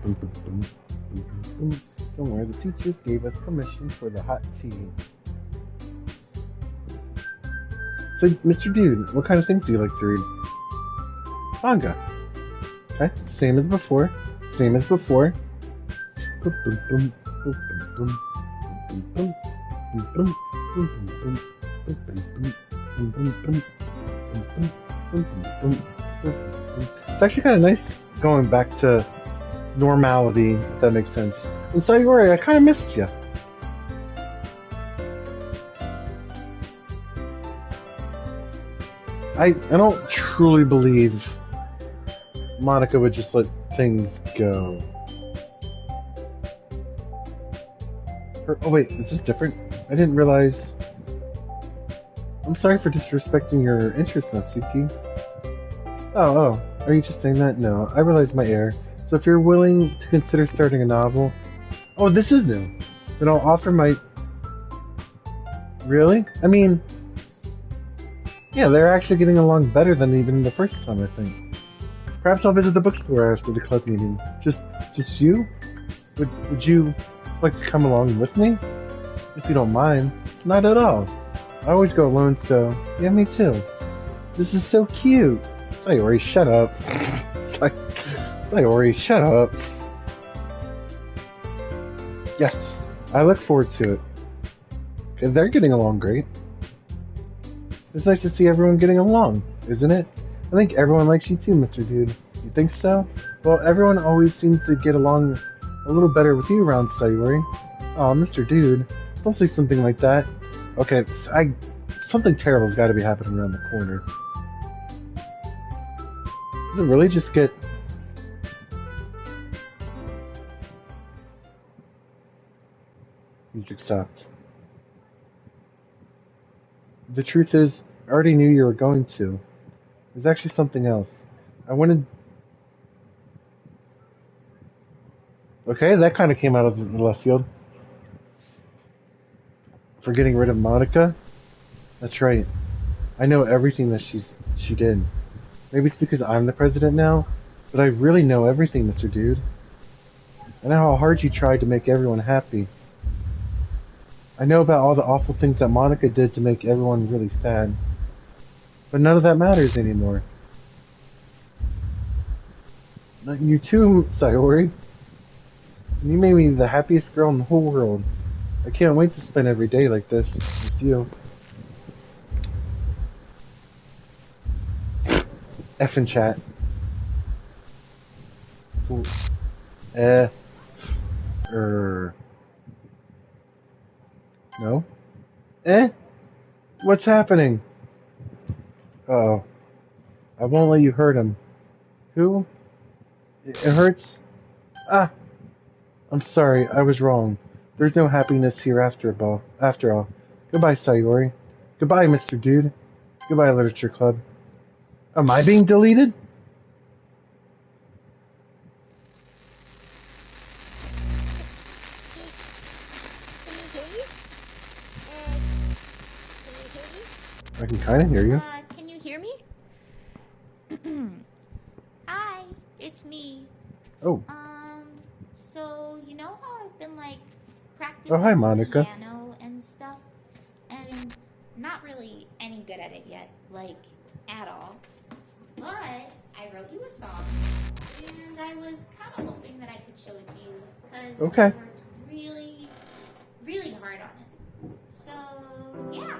Don't worry, the teachers gave us permission for the hot tea. So, Mr. Dude, what kind of things do you like to read? Manga. Okay, same as before. It's actually kind of nice going back to normality, if that makes sense. And Sayori, I kind of missed you. I don't truly believe Monica would just let things go. Oh wait, is this different? I didn't realize. I'm sorry for disrespecting your interest, Natsuki. Oh, are you just saying that? No, I realized my error. So if you're willing to consider starting a novel... Oh, this is new. Then I'll offer my... Really? I mean... Yeah, they're actually getting along better than even the first time, I think. Perhaps I'll visit the bookstore after the club meeting. Just you? Would you like to come along with me? If you don't mind. Not at all. I always go alone, so... Yeah, me too. This is so cute. Sayori, shut up. Sayori, shut up. Yes, I look forward to it. Because they're getting along great. It's nice to see everyone getting along, isn't it? I think everyone likes you too, Mr. Dude. You think so? Well, everyone always seems to get along a little better with you around, Sayori. Aw, Mr. Dude, don't say something like that. Okay, something terrible's gotta be happening around the corner. Does it really just get... Music stopped. The truth is, I already knew you were going to. There's actually something else. I wanted... Okay, that kind of came out of the left field. For getting rid of Monica? That's right. I know everything that she did. Maybe it's because I'm the president now, but I really know everything, Mr. Dude. I know how hard you tried to make everyone happy. I know about all the awful things that Monica did to make everyone really sad. But none of that matters anymore. Not you too, Sayori. You made me the happiest girl in the whole world. I can't wait to spend every day like this with you. Effing chat. No? What's happening? Uh-oh. I won't let you hurt him. Who? It hurts? Ah! I'm sorry, I was wrong. There's no happiness here after all. Goodbye, Sayori. Goodbye, Mr. Dude. Goodbye, Literature Club. Am I being deleted? I can kind of hear you. Can you hear me? Hi, it's me. Oh. So you know how I've been like practicing Oh, hi, Monica. piano and stuff, and not really any song, and I was kind of hoping that I could show it to you because Okay. I worked really, really hard on it. So, yeah.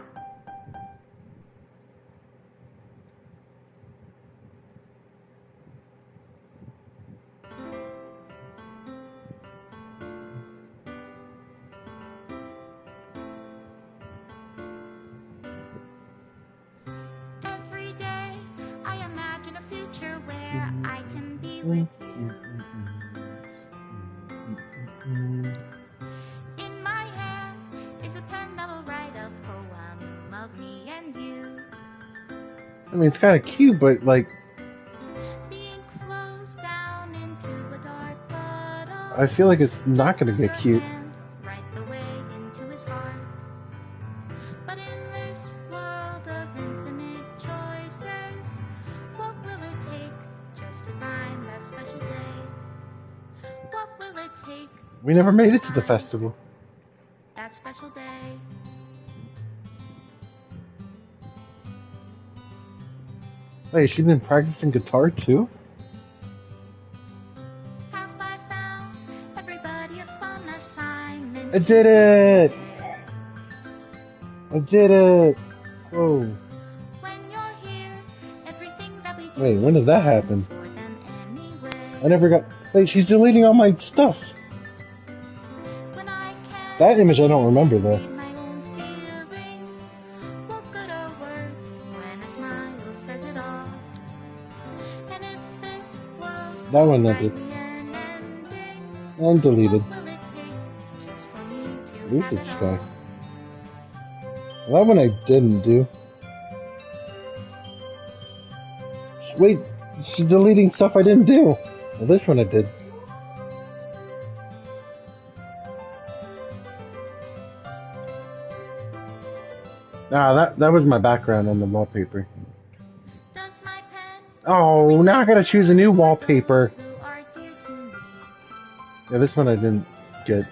Every day I imagine a future where I can be with you. In my hand is a pen that will write a poem of me and you. I mean, it's kind of cute, but like, The ink flows down into a dark puddle. I feel like it's not going to get cute. Right the way into his heart. But in this world of infinite choices, what will it take just to find that special day? What will it take? We never made it to the festival. That special day. Wait, she's been practicing guitar too? Have I found everybody a fun assignment? I did it! I did it! Whoa. When you're here, everything that we do. Wait, when did that happen? For them anyway. I never got... Wait, she's deleting all my stuff. When I can That image I don't remember though. read my own feelings, what good are words when a smile says it all? And if this world That one I did. an ending, And deleted. what will it take just for me to Lucid have it Sky. all? That one I didn't do. Wait, she's deleting stuff I didn't do. Well, this one I did. Ah, that was my background on the wallpaper. Does my pen Oh, now I gotta choose a new wallpaper. who are dear to me? Yeah, this one I didn't get.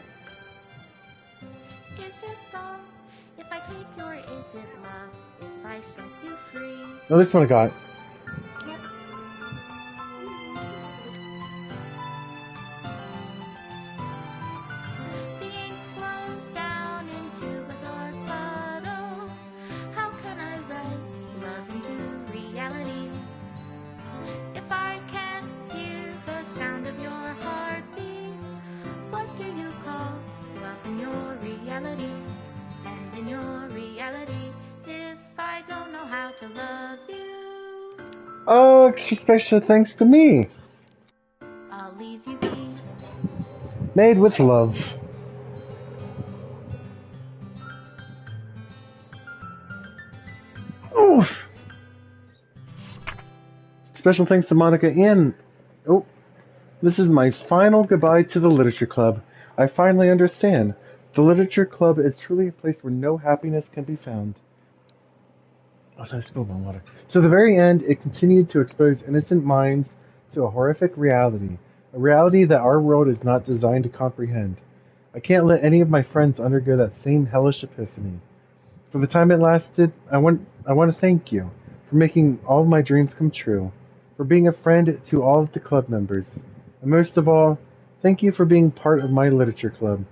Is it love if I take you, or is it love if I set you free? No, this one I got. The ink flows down into a dark puddle. How can I write love into reality? If I can't hear the sound of your heartbeat, what do you call love in your reality? And in your reality, if I don't know how to love you, Oh, extra special thanks to me. I'll leave you be. Made with love. Oof. Special thanks to Monica and... Oh, this is my final goodbye to the Literature Club. I finally understand. The Literature Club is truly a place where no happiness can be found. Oh, I spilled my water. To the very end, it continued to expose innocent minds to a horrific reality. A reality that our world is not designed to comprehend. I can't let any of my friends undergo that same hellish epiphany. For the time it lasted, I want to thank you for making all of my dreams come true, for being a friend to all of the club members, and most of all, thank you for being part of my literature club.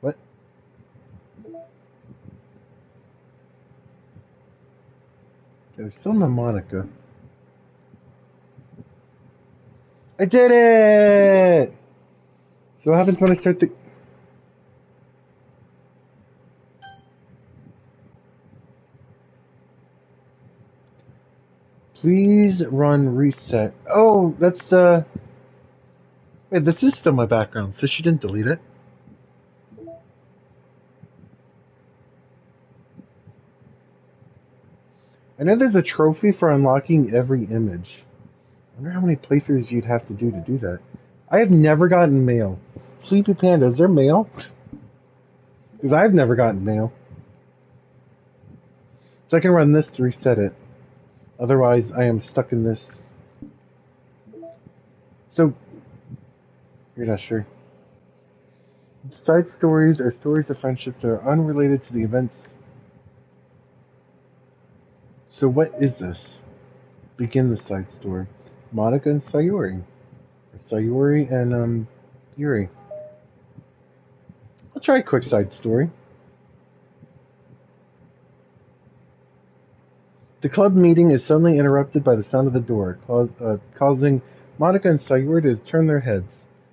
What? There's still no Monica. I did it! So what happens when I start the... Please run reset. Oh, that's the... Wait, this is still my background, so she didn't delete it. I know there's a trophy for unlocking every image. I wonder how many playthroughs you'd have to do that. I have never gotten mail. Sleepy Panda, is there mail? Because I've never gotten mail. So I can run this to reset it. Otherwise, I am stuck in this. So, you're not sure. Side stories are stories of friendships that are unrelated to the events So what is this? Begin the side story. Monica and Sayori. Or Sayori and, Yuri. I'll try a quick side story. The club meeting is suddenly interrupted by the sound of the door, causing Monica and Sayori to turn their heads.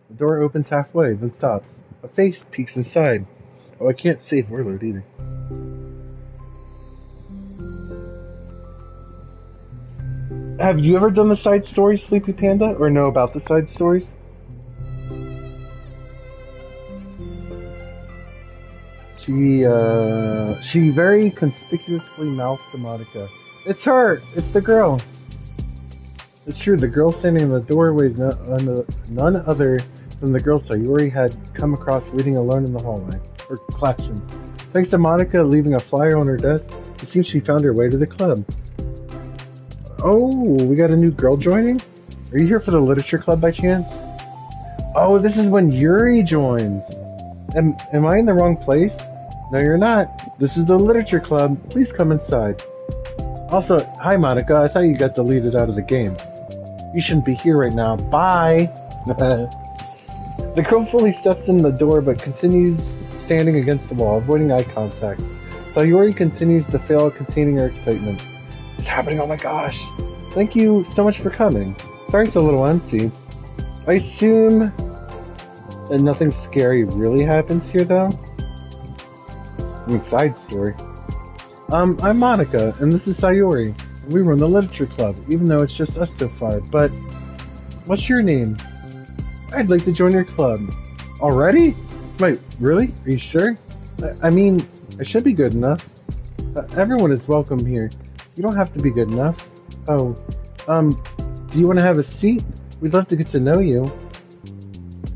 The door opens halfway, then stops. A face peeks inside. Oh, I can't save Warlord either. Have you ever done the side stories, Sleepy Panda, or know about the side stories? She very conspicuously mouthed to Monica, "It's her! It's the girl!" It's true, the girl standing in the doorway is none other than the girl Sayori had come across waiting alone in the hallway, or classroom. Thanks to Monica leaving a flyer on her desk, it seems she found her way to the club. Oh, we got a new girl joining? Are you here for the literature club by chance? Oh, this is when Yuri joins. Am I in the wrong place? No, you're not. This is the literature club. Please come inside. Also, hi Monica, I thought you got deleted out of the game. You shouldn't be here right now. Bye! The girl fully steps in the door but continues standing against the wall, avoiding eye contact. Sayori continues to fail at containing her excitement. It's happening, oh my gosh! Thank you so much for coming. Sorry it's a little empty. I assume that nothing scary really happens here though? I mean, side story. I'm Monica, and this is Sayori. We run the literature club, even though it's just us so far, but what's your name? I'd like to join your club. Already? Wait, really? Are you sure? I mean, I should be good enough. Everyone is welcome here. You don't have to be good enough. Oh, do you want to have a seat? We'd love to get to know you.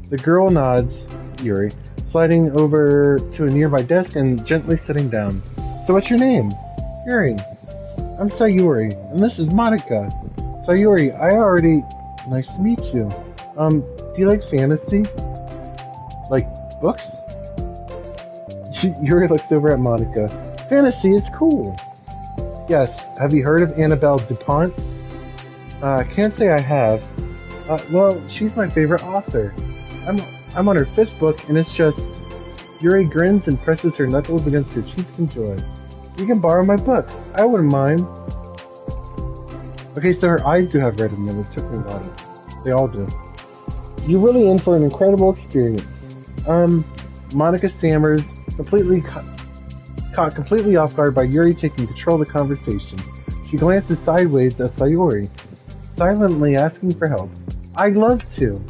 The girl nods, Yuri, sliding over to a nearby desk and gently sitting down. So what's your name? Yuri. I'm Sayori, and this is Monica. Sayori, nice to meet you. Do you like fantasy? Like books? Yuri looks over at Monica. Fantasy is cool. Yes, have you heard of Annabelle DuPont? Can't say I have. Well, she's my favorite author. I'm on her 5th book, and it's just... Yuri grins and presses her knuckles against her cheeks in joy. You can borrow my books. I wouldn't mind. Okay, so her eyes do have red in them. It took me a while. They all do. You're really in for an incredible experience. Monica stammers, caught completely off guard by Yuri taking control of the conversation. She glances sideways at Sayori, silently asking for help. I'd love to.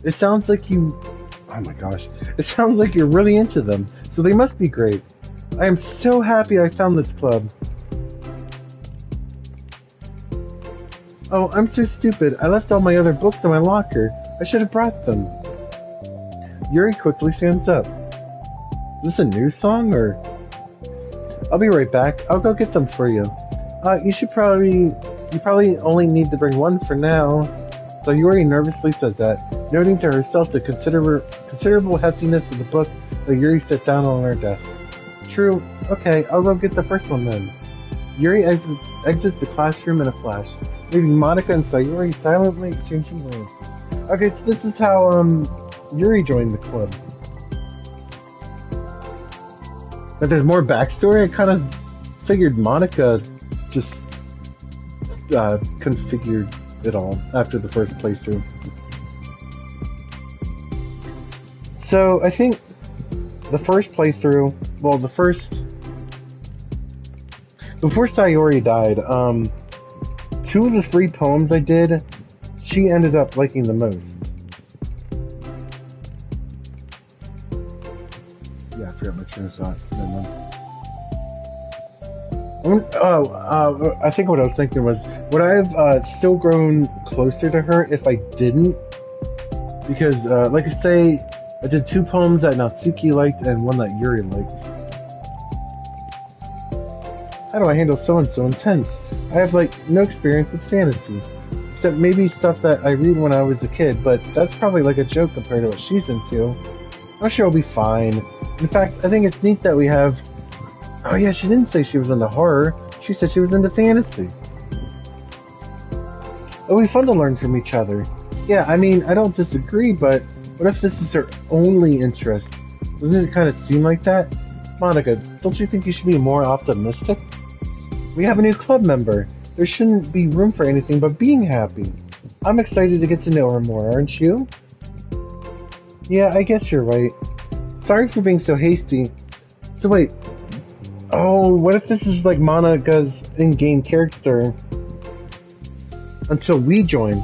It sounds like you... Oh my gosh. It sounds like you're really into them, so they must be great. I am so happy I found this club. Oh, I'm so stupid. I left all my other books in my locker. I should have brought them. Yuri quickly stands up. Is this a new song, or... I'll be right back. I'll go get them for you. You probably only need to bring one for now. So Yuri nervously says that, noting to herself the considerable heftiness of the book that Yuri set down on her desk. True. Okay, I'll go get the first one then. Yuri exits the classroom in a flash, leaving Monica and Sayori silently exchanging words. Okay, so this is how, Yuri joined the club. But there's more backstory? I kind of figured Monica just, configured it all after the first playthrough. So, I think the first playthrough, well, before Sayori died, 2 of the 3 poems I did, she ended up liking the most. Yeah, I forgot my train of thought. I think what I was thinking was, would I have still grown closer to her if I didn't? Because, like I say, I did 2 poems that Natsuki liked and one that Yuri liked. How do I handle so-and-so intense? I have, no experience with fantasy. Except maybe stuff that I read when I was a kid, but that's probably like a joke compared to what she's into. I'm sure I'll be fine. In fact, I think it's neat that we have... Oh yeah, she didn't say she was into horror. She said she was into fantasy. It would be fun to learn from each other. Yeah, I mean, I don't disagree, but what if this is her only interest? Doesn't it kind of seem like that? Monica, don't you think you should be more optimistic? We have a new club member. There shouldn't be room for anything but being happy. I'm excited to get to know her more, aren't you? Yeah, I guess you're right. Sorry for being so hasty. So wait. Oh, what if this is like Monica's in-game character? Until we join.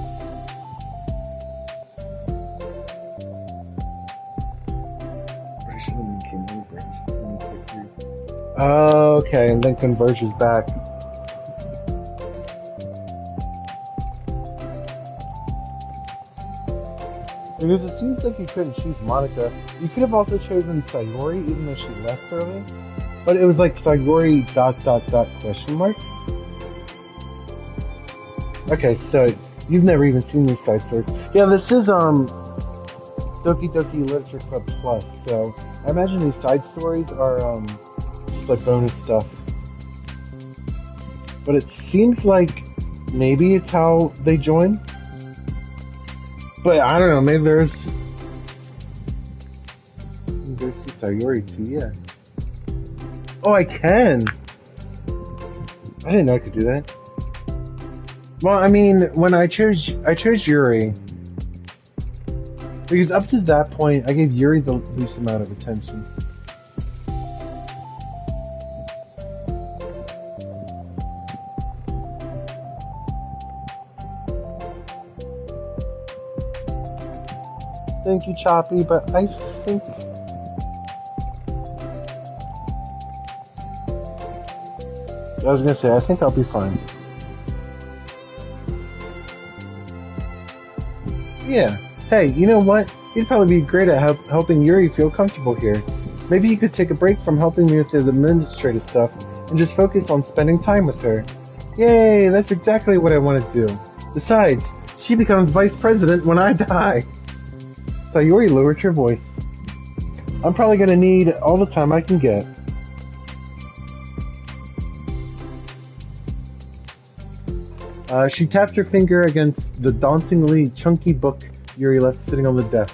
Okay, and then converges back. Because it seems like you couldn't choose Monica. You could have also chosen Sayori, even though she left early. But it was like Sayori ... question mark. Okay, so you've never even seen these side stories. Yeah, this is Doki Doki Literature Club Plus, so I imagine these side stories are just like bonus stuff. But it seems like maybe it's how they join. But I don't know, maybe there's Sayori too, yeah. Oh, I can! I didn't know I could do that. Well, I mean, when I chose Yuri, because up to that point, I gave Yuri the least amount of attention. Thank you, Choppy, but I think... I was gonna say, I think I'll be fine. Yeah. Hey, you know what? You'd probably be great at helping Yuri feel comfortable here. Maybe you could take a break from helping me with the administrative stuff and just focus on spending time with her. Yay, that's exactly what I want to do. Besides, she becomes vice president when I die. Sayori lowers her voice. I'm probably gonna need all the time I can get. She taps her finger against the dauntingly chunky book Yuri left sitting on the desk.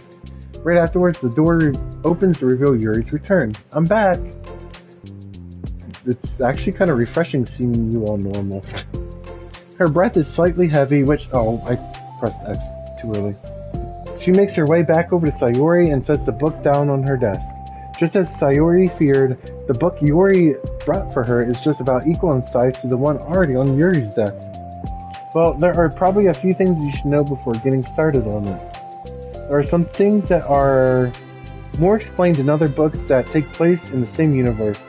Right afterwards, the door opens to reveal Yuri's return. I'm back! It's actually kind of refreshing seeing you all normal. Her breath is slightly heavy, which... Oh, I pressed X too early. She makes her way back over to Sayori and sets the book down on her desk. Just as Sayori feared, the book Yuri brought for her is just about equal in size to the one already on Yuri's desk. Well, there are probably a few things you should know before getting started on it. There are some things that are more explained in other books that take place in the same universe,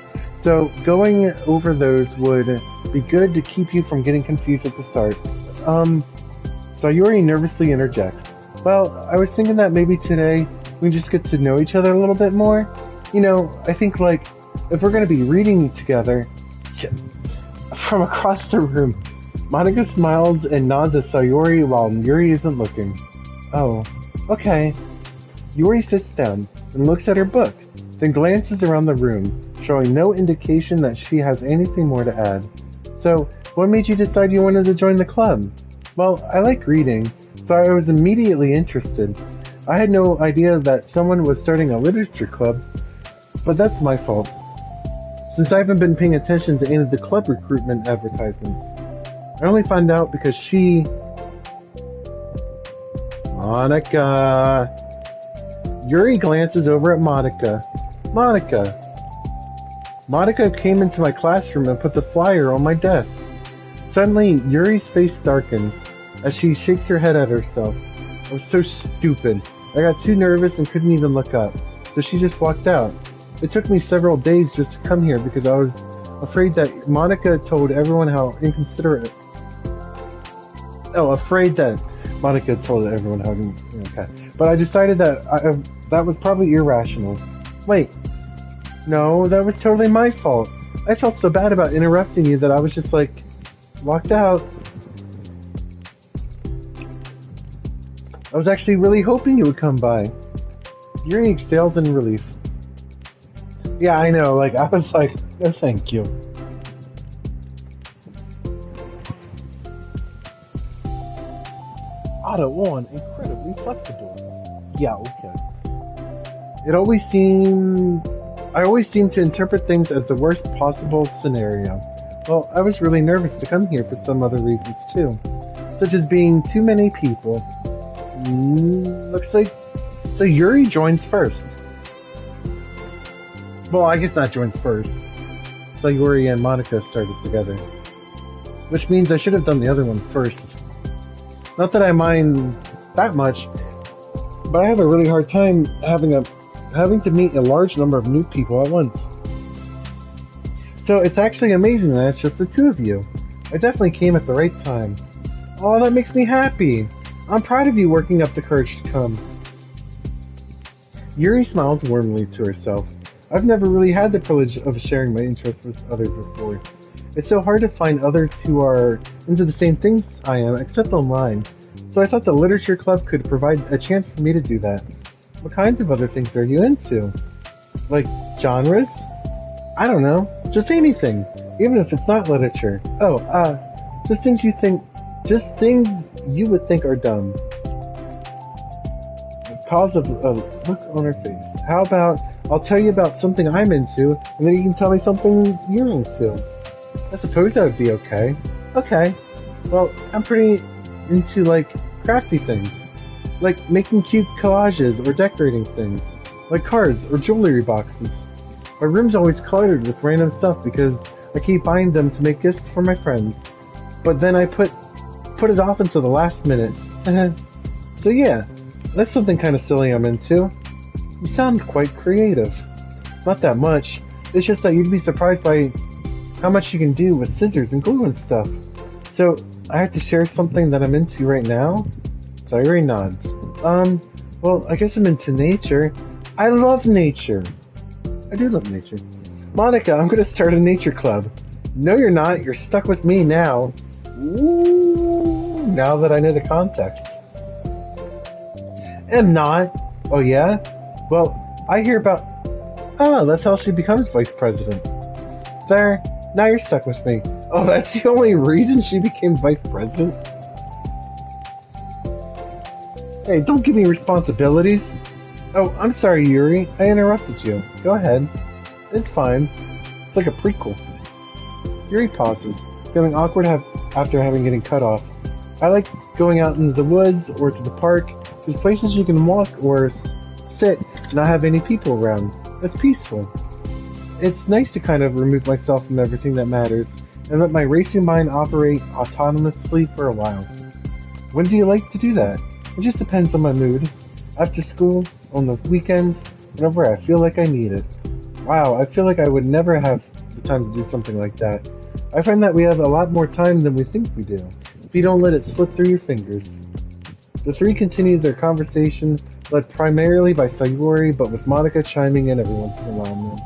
so going over those would be good to keep you from getting confused at the start. Sayori nervously interjects. Well, I was thinking that maybe today we just get to know each other a little bit more. You know, I think like, if we're gonna be reading together... From across the room, Monica smiles and nods at Sayori while Yuri isn't looking. Oh, okay. Yuri sits down and looks at her book, then glances around the room, showing no indication that she has anything more to add. So, what made you decide you wanted to join the club? Well, I like reading, so I was immediately interested. I had no idea that someone was starting a literature club, but that's my fault, since I haven't been paying attention to any of the club recruitment advertisements. I only found out because she... Monica... Yuri glances over at Monica. Monica! Monica came into my classroom and put the flyer on my desk. Suddenly, Yuri's face darkens as she shakes her head at herself. I was so stupid. I got too nervous and couldn't even look up, so she just walked out. It took me several days just to come here because I was afraid that Monica told everyone how inconsiderate... Oh, afraid that Monica told everyone how... Okay. But I decided that that was probably irrational. Wait. No, that was totally my fault. I felt so bad about interrupting you that I was just like... walked out. I was actually really hoping you would come by. Yuri exhales in relief. Yeah, I know, like, I was like, no thank you. auto on, incredibly flexible. Yeah, okay. It always seemed... I always seem to interpret things as the worst possible scenario. Well, I was really nervous to come here for some other reasons too, such as being too many people. Looks like... So Yuri joins first. Well, I guess not joins first. Sayuri and Monica started together. Which means I should have done the other one first. Not that I mind that much, but I have a really hard time having to meet a large number of new people at once. So it's actually amazing that it's just the two of you. I definitely came at the right time. Oh, that makes me happy. I'm proud of you working up the courage to come. Yuri smiles warmly to herself. I've never really had the privilege of sharing my interests with others before. It's so hard to find others who are into the same things I am, except online. So I thought the literature club could provide a chance for me to do that. What kinds of other things are you into? Like genres? I don't know. Just anything. Even if it's not literature. Oh, just things you would think are dumb. Cause of a look on her face. How about I'll tell you about something I'm into, and then you can tell me something you're into. I suppose that would be okay. Okay. Well, I'm pretty into, like, crafty things. Like making cute collages or decorating things. Like cards or jewelry boxes. My room's always cluttered with random stuff because I keep buying them to make gifts for my friends. But then I put it off until the last minute. So yeah, that's something kind of silly I'm into. You sound quite creative. Not that much. It's just that you'd be surprised by how much you can do with scissors and glue and stuff. So, I have to share something that I'm into right now? Sayuri nods. Well, I guess I'm into nature. I love nature. I do love nature. Monica, I'm gonna start a nature club. No, you're not. You're stuck with me now. Ooh, now that I know the context. Am not. Oh yeah? Well, I hear about... Oh, that's how she becomes vice president. There. Now you're stuck with me. Oh, that's the only reason she became vice president? Hey, don't give me responsibilities. Oh, I'm sorry, Yuri. I interrupted you. Go ahead. It's fine. It's like a prequel. Yuri pauses, feeling awkward after having getting cut off. I like going out into the woods or to the park. There's places you can walk or sit and not have any people around. It's peaceful. It's nice to kind of remove myself from everything that matters and let my racing mind operate autonomously for a while. When do you like to do that? It just depends on my mood. After school, on the weekends, whenever I feel like I need it. Wow, I feel like I would never have the time to do something like that. I find that we have a lot more time than we think we do, if you don't let it slip through your fingers. The three continued their conversation, led primarily by Sayuri, but with Monica chiming in every once in a while.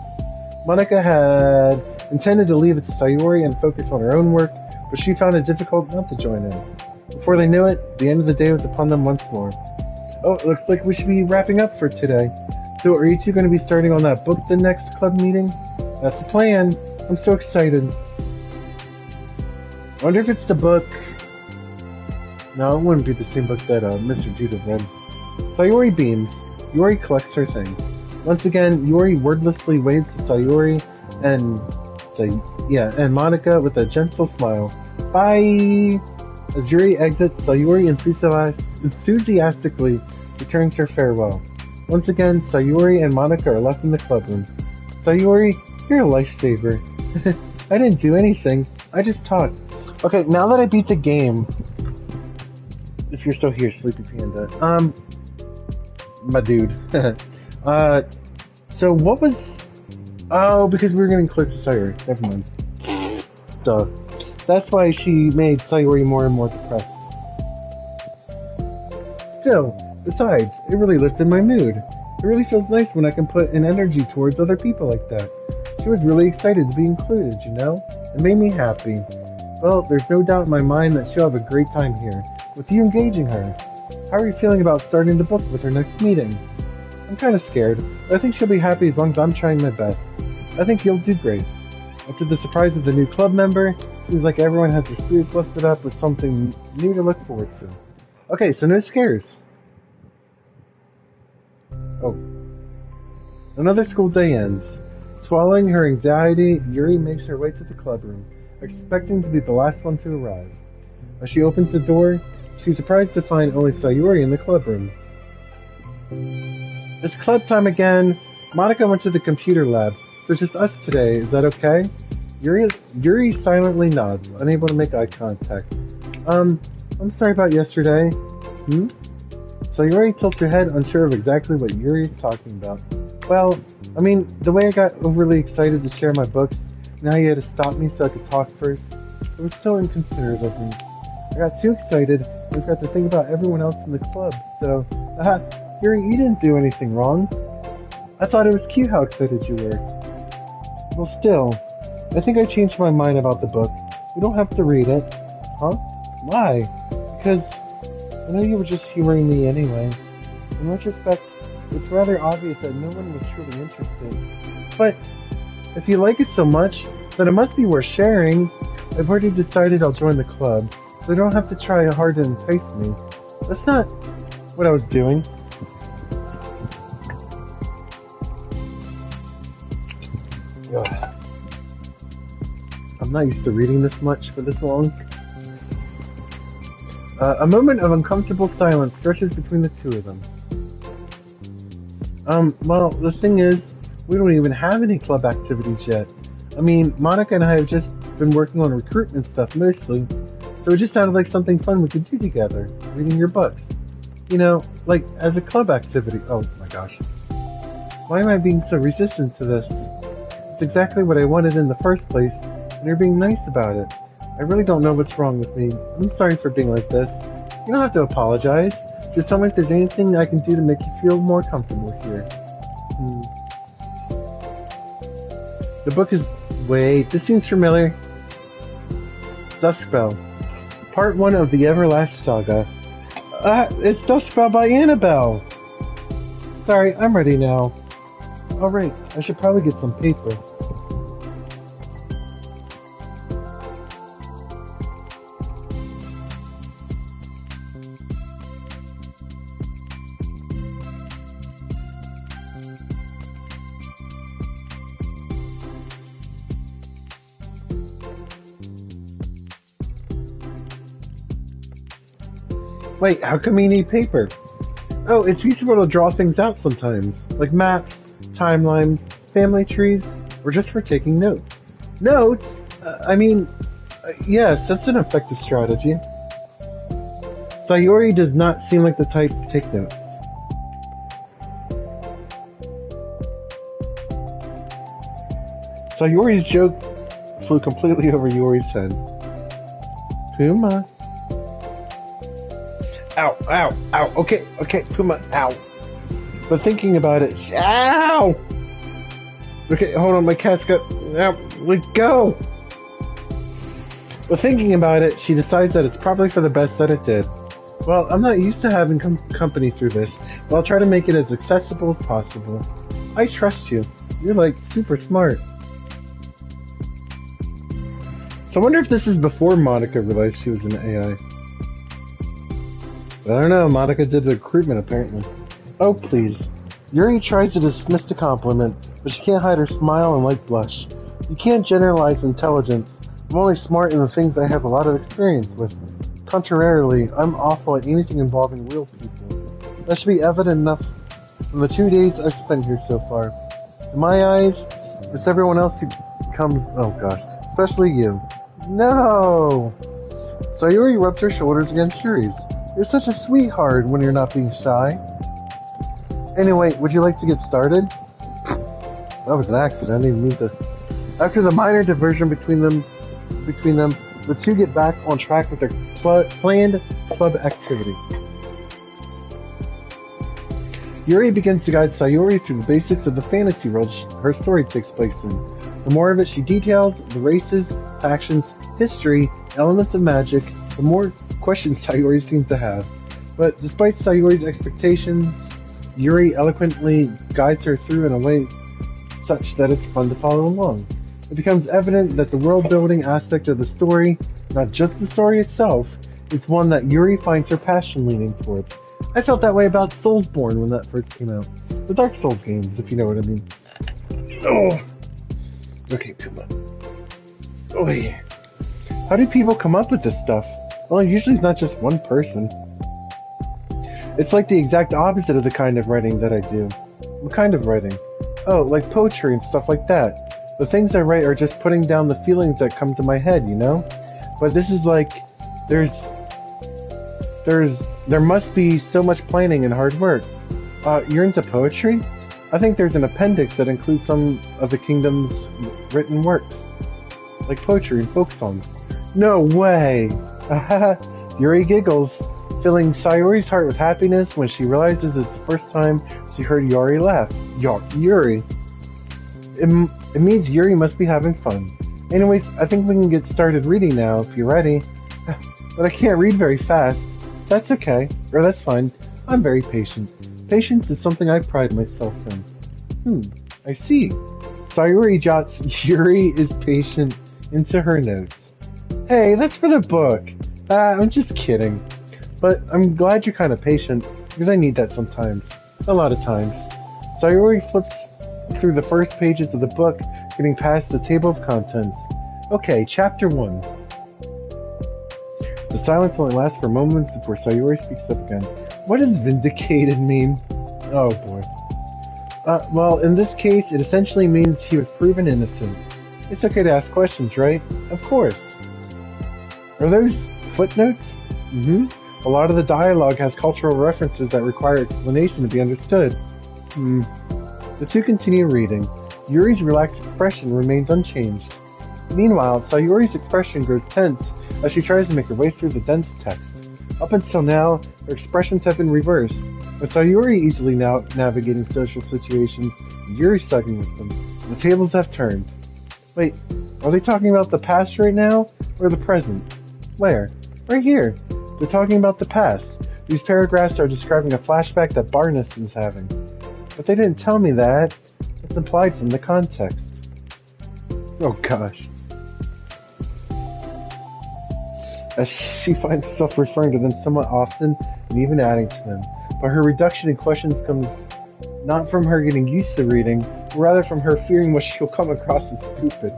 Monica had intended to leave it to Sayuri and focus on her own work, but she found it difficult not to join in. Before they knew it, the end of the day was upon them once more. Oh, it looks like we should be wrapping up for today. So are you two going to be starting on that book the next club meeting? That's the plan. I'm so excited. I wonder if it's the book... No, it wouldn't be the same book that Mr. Judah read. Sayuri beams. Yuri collects her things. Once again, Yuri wordlessly waves to Sayuri and Monica with a gentle smile. Bye! As Yuri exits, Sayuri enthusiastically returns her farewell. Once again, Sayuri and Monica are left in the clubroom. Sayuri, you're a lifesaver. I didn't do anything. I just talked. Okay, now that I beat the game... If you're still here, Sleepy Panda. My dude. So what was... Oh, because we were getting close to Sayuri. Never mind. Duh. That's why she made Sayuri more and more depressed. Still, besides, it really lifted my mood. It really feels nice when I can put an energy towards other people like that. She was really excited to be included, you know? It made me happy. Well, there's no doubt in my mind that she'll have a great time here, with you engaging her. How are you feeling about starting the book with her next meeting? I'm kind of scared, but I think she'll be happy as long as I'm trying my best. I think you'll do great. After the surprise of the new club member, seems like everyone has their spirits lifted up with something new to look forward to. Okay, so no scares. Oh. Another school day ends. Swallowing her anxiety, Yuri makes her way to the clubroom, expecting to be the last one to arrive. As she opens the door, she's surprised to find only Sayuri in the clubroom. It's club time again. Monica went to the computer lab, so it's just us today. Is that okay? Yuri silently nods, unable to make eye contact. I'm sorry about yesterday. Sayuri tilts her head, unsure of exactly what Yuri is talking about. Well, I mean, the way I got overly excited to share my books, now you had to stop me so I could talk first. It was so inconsiderate of me. I got too excited and forgot to think about everyone else in the club, so... Yuri, you didn't do anything wrong. I thought it was cute how excited you were. Well, still, I think I changed my mind about the book. We don't have to read it. Huh? Why? Because I know you were just humoring me anyway. In retrospect, it's rather obvious that no one was truly interested. But if you like it so much, then it must be worth sharing. I've already decided I'll join the club, so you don't have to try hard to entice me. That's not what I was doing. Ugh. I'm not used to reading this much for this long. A moment of uncomfortable silence stretches between the two of them. Well, the thing is, we don't even have any club activities yet. I mean, Monica and I have just been working on recruitment stuff mostly, so it just sounded like something fun we could do together, reading your books. You know, like, as a club activity. Oh my gosh. Why am I being so resistant to this? It's exactly what I wanted in the first place, and you're being nice about it. I really don't know what's wrong with me. I'm sorry for being like this. You don't have to apologize. Just tell me if there's anything I can do to make you feel more comfortable here. The book is... Wait, this seems familiar. Duskspell. Part 1 of the Everlast Saga. It's Duskspell by Annabelle! Sorry, I'm ready now. Alright, I should probably get some paper. Wait, how come you need paper? Oh, it's useful to draw things out sometimes, like maps, timelines, family trees, or just for taking notes. Notes? Yes, that's an effective strategy. Sayuri does not seem like the type to take notes. Sayuri's joke flew completely over Yuri's head. Puma. Ow, ow, ow. Okay, Puma, ow. But thinking about it, ow! Okay, hold on, my cat's got, ow, let go! But thinking about it, she decides that it's probably for the best that it did. Well, I'm not used to having company through this, but I'll try to make it as accessible as possible. I trust you. You're like super smart. So I wonder if this is before Monica realized she was an AI. I don't know, Monica did the recruitment apparently. Oh please. Yuri tries to dismiss the compliment, but she can't hide her smile and light blush. You can't generalize intelligence. I'm only smart in the things I have a lot of experience with. Contrarily, I'm awful at anything involving real people. That should be evident enough from the 2 days I've spent here so far. In my eyes, it's everyone else who comes... Oh gosh. Especially you. No! Sayuri rubs her shoulders against Yuri's. You're such a sweetheart when you're not being shy. Anyway, would you like to get started? That was an accident, I didn't even mean to. After the minor diversion between them, the two get back on track with their planned club activity. Yuri begins to guide Sayuri through the basics of the fantasy world her story takes place in. The more of it she details, the races, factions, history, elements of magic, the more questions Sayuri seems to have. But despite Sayuri's expectations, Yuri eloquently guides her through in a way such that it's fun to follow along. It becomes evident that the world-building aspect of the story, not just the story itself, It's one that Yuri finds her passion leaning towards. I felt that way about Soulsborne when that first came out. The Dark Souls games, if you know what I mean. Oh! Okay, come on. Oh, yeah. How do people come up with this stuff? Well, usually it's not just one person. It's like the exact opposite of the kind of writing that I do. What kind of writing? Oh, like poetry and stuff like that. The things I write are just putting down the feelings that come to my head, you know? But this is like, there must be so much planning and hard work. You're into poetry? I think there's an appendix that includes some of the kingdom's written works. Like poetry and folk songs. No way! Yuri giggles, filling Sayori's heart with happiness when she realizes it's the first time she heard Yuri laugh. Yuri. It means Yuri must be having fun. Anyways, I think we can get started reading now if you're ready. But I can't read very fast. That's okay. Or that's fine. I'm very patient. Patience is something I pride myself in. I see. Sayori jots Yuri is patient into her notes. Hey, that's for the book. I'm just kidding. But I'm glad you're kind of patient, because I need that sometimes. A lot of times. Sayori flips through the first pages of the book, getting past the table of contents. Okay, chapter 1. The silence only lasts for moments before Sayori speaks up again. What does vindicated mean? Oh boy. Well, in this case, it essentially means he was proven innocent. It's okay to ask questions, right? Of course. Are those footnotes? A lot of the dialogue has cultural references that require explanation to be understood. The two continue reading. Yuri's relaxed expression remains unchanged. Meanwhile, Sayori's expression grows tense as she tries to make her way through the dense text. Up until now, her expressions have been reversed, with Sayori easily now navigating social situations, and Yuri struggling with them. The tables have turned. Wait, are they talking about the past right now, or the present? Where? Right here. They're talking about the past. These paragraphs are describing a flashback that Barnes is having. But they didn't tell me that. It's implied from the context. Oh gosh. As she finds herself referring to them somewhat often and even adding to them. But her reduction in questions comes not from her getting used to reading, but rather from her fearing what she'll come across as stupid.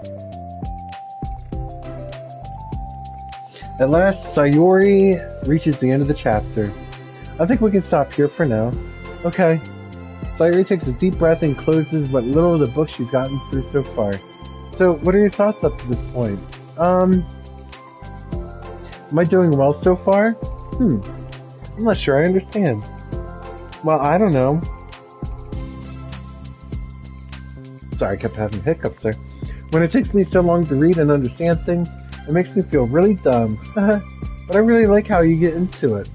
At last, Sayori reaches the end of the chapter. I think we can stop here for now. Okay. Sayori takes a deep breath and closes what little of the book she's gotten through so far. So, what are your thoughts up to this point? Am I doing well so far? I'm not sure I understand. Well, I don't know. Sorry, I kept having hiccups there. When it takes me so long to read and understand things, it makes me feel really dumb. But I really like how you get into it.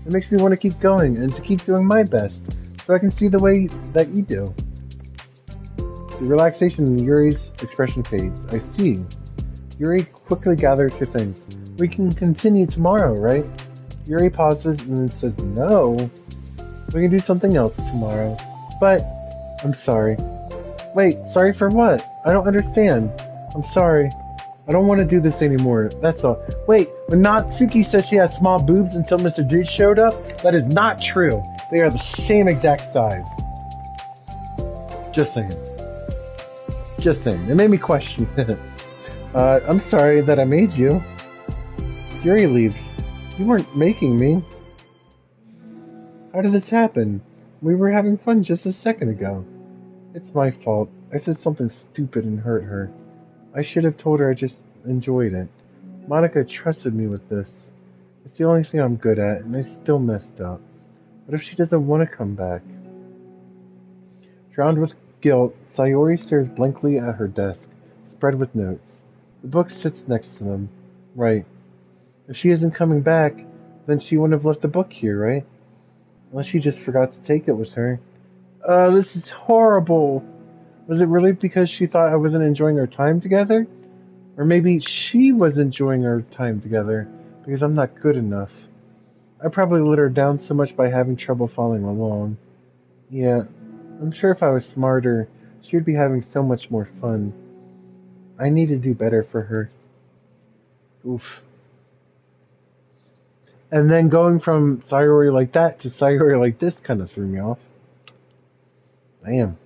It makes me want to keep going and to keep doing my best, so I can see the way that you do. The relaxation in Yuri's expression fades. I see. Yuri quickly gathers her things. We can continue tomorrow, right? Yuri pauses and then says, no. We can do something else tomorrow. But, I'm sorry. Wait, sorry for what? I don't understand. I'm sorry. I don't want to do this anymore, that's all. Wait, when Natsuki said she had small boobs until Mr. Dude showed up, that is not true. They are the same exact size. Just saying. Just saying. It made me question it. I'm sorry that I made you. Yuri leaves. You weren't making me. How did this happen? We were having fun just a second ago. It's my fault. I said something stupid and hurt her. I should have told her I just enjoyed it. Monica trusted me with this. It's the only thing I'm good at, and I still messed up. What if she doesn't want to come back? Drowned with guilt, Sayori stares blankly at her desk, spread with notes. The book sits next to them. Right. If she isn't coming back, then she wouldn't have left the book here, right? Unless she just forgot to take it with her. This is horrible. Was it really because she thought I wasn't enjoying our time together? Or maybe she was enjoying our time together because I'm not good enough. I probably let her down so much by having trouble following along. Yeah, I'm sure if I was smarter, she would be having so much more fun. I need to do better for her. Oof. And then going from Sayori like that to Sayori like this kind of threw me off. Damn.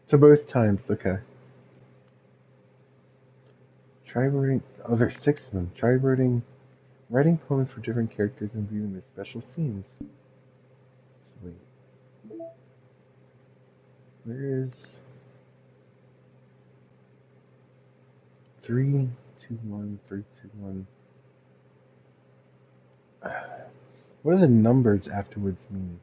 So both times, okay. Try writing. Oh, there's 6 of them. Try writing poems for different characters and viewing their special scenes. Wait. Where is 3, 2, 1, 3, 2, 1? What do the numbers afterwards mean?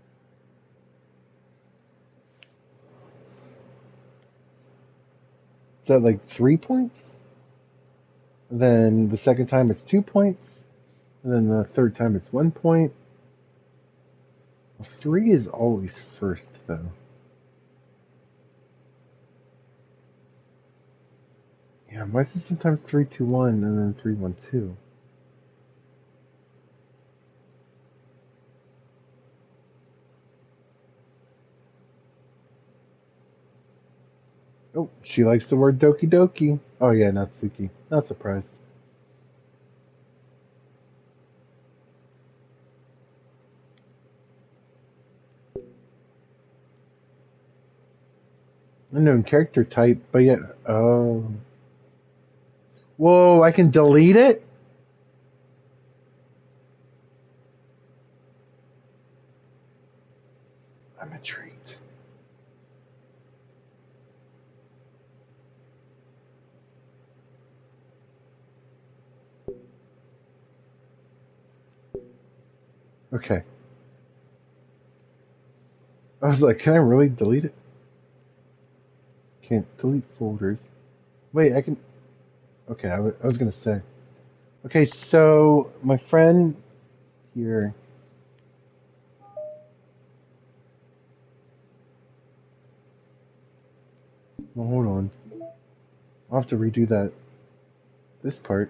Is that like 3 points? Then the second time it's 2 points. And then the third time it's 1 point. Well, 3 is always first, though. Yeah, why is it sometimes 3, 2, 1 and then 3, 1, 2? Oh, she likes the word Doki Doki. Oh yeah, Natsuki. Not surprised. Unknown character type, but yet, oh. Whoa, I can delete it? I'm intrigued. Okay. I was like, can I really delete it? Can't delete folders. Wait, I can. Okay, I was gonna say. Okay, so my friend here. Well, hold on. I'll have to redo that. This part.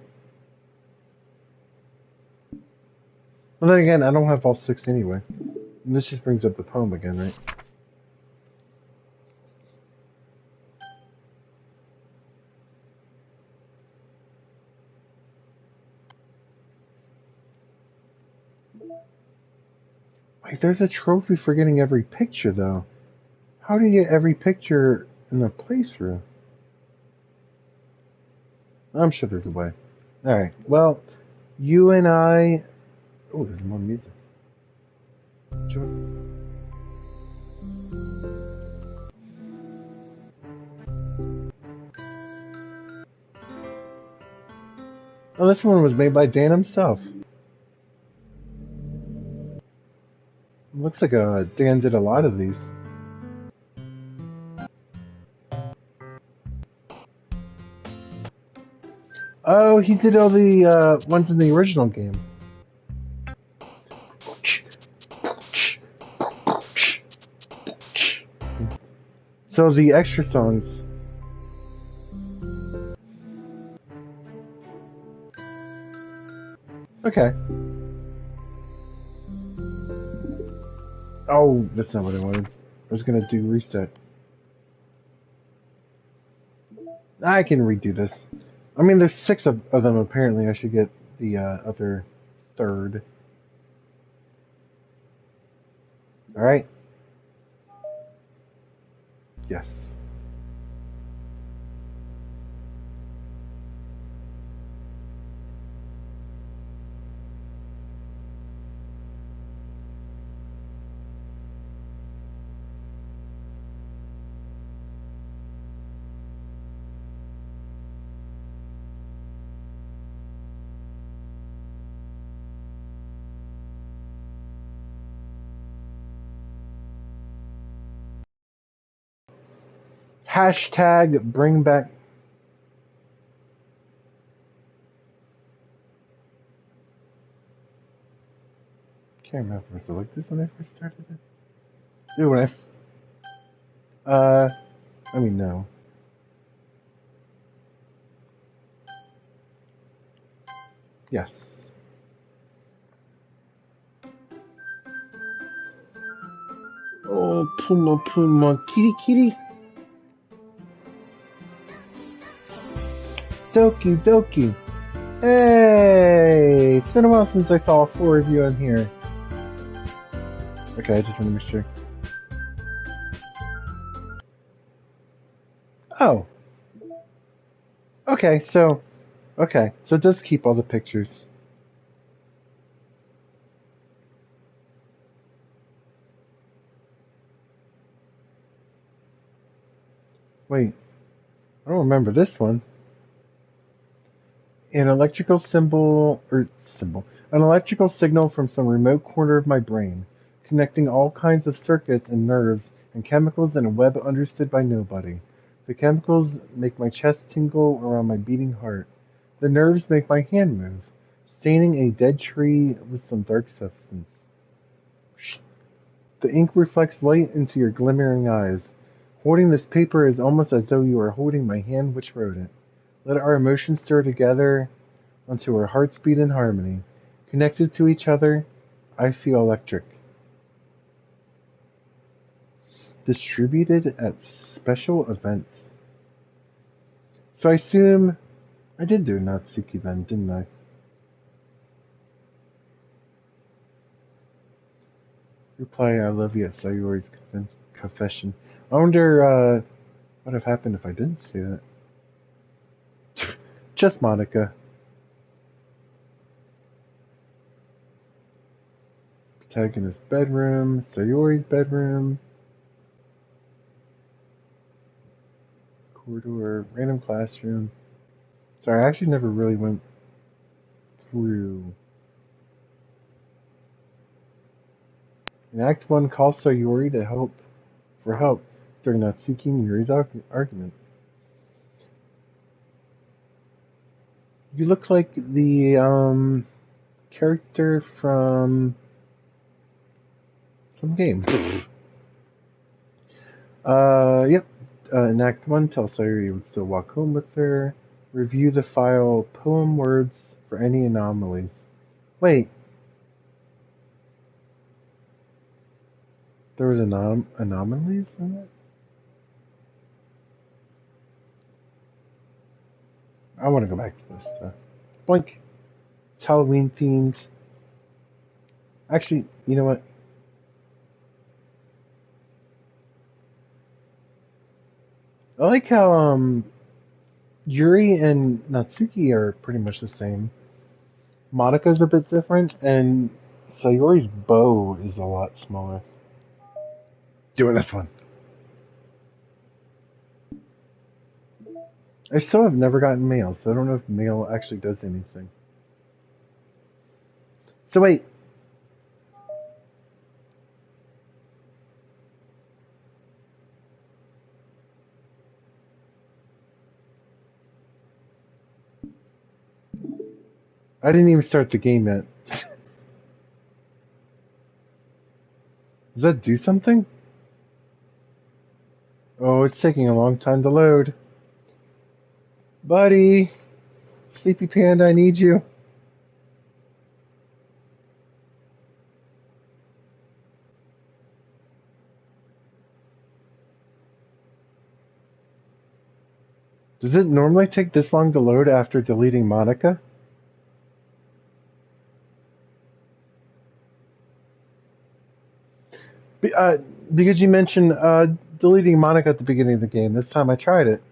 Well, then again, I don't have all 6 anyway. And this just brings up the poem again, right? Wait, there's a trophy for getting every picture, though. How do you get every picture in the playthrough? I'm sure there's a way. Alright, well, you and I... Oh, there's more music. Oh, this one was made by Dan himself. Looks like Dan did a lot of these. Oh, he did all the ones in the original game. So the extra songs. Okay. Oh, that's not what I wanted. I was gonna do reset. I can redo this. I mean, there's 6 of them apparently. I should get the other third. Alright. Yes. Hashtag bring back. Can't remember if I selected this when I first started it. Dude, when I mean, no. Yes. Oh, Puma, Puma, kitty, kitty. Doki, Doki. Hey! It's been a while since I saw all four of you in here. Okay, I just want to make sure. Oh. Okay, so it does keep all the pictures. Wait, I don't remember this one. An electrical an electrical signal from some remote corner of my brain, connecting all kinds of circuits and nerves and chemicals in a web understood by nobody. The chemicals make my chest tingle around my beating heart. The nerves make my hand move, staining a dead tree with some dark substance. The ink reflects light into your glimmering eyes. Holding this paper is almost as though you are holding my hand which wrote it. Let our emotions stir together until our hearts beat in harmony. Connected to each other, I feel electric. Distributed at special events. So I assume I did do Natsuki then, didn't I? Reply, I love you at Sayori's confession. I wonder what would have happened if I didn't see that. Just Monica. Protagonist's bedroom, Sayori's bedroom. Corridor, random classroom. Sorry, I actually never really went through. In Act 1, call Sayori for help during Natsuki and Yuri's argument. You look like the character from some game. Yep. In Act 1, tell Sayori you would still walk home with her. Review the file poem words for any anomalies. Wait. There was anomalies in it? I want to go back to this stuff. Boink. It's Halloween themed. Actually, you know what? I like how Yuri and Natsuki are pretty much the same. Monika's a bit different, and Sayori's bow is a lot smaller. Doing this one. I still have never gotten mail, so I don't know if mail actually does anything. So wait. I didn't even start the game yet. Does that do something? Oh, it's taking a long time to load. Buddy! Sleepy Panda, I need you. Does it normally take this long to load after deleting Monica? Because you mentioned deleting Monica at the beginning of the game. This time I tried it.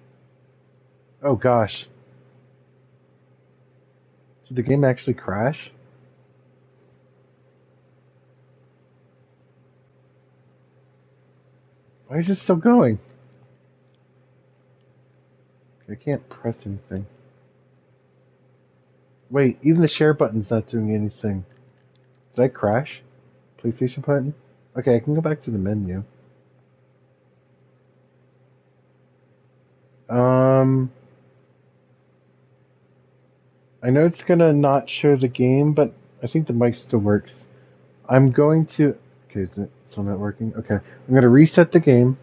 Oh gosh. Did the game actually crash? Why is it still going? I can't press anything. Wait, even the share button's not doing anything. Did I crash? PlayStation button? Okay, I can go back to the menu. I know it's gonna not show the game, but I think the mic still works. I'm going to... Okay, is it still not working? Okay, I'm gonna reset the game.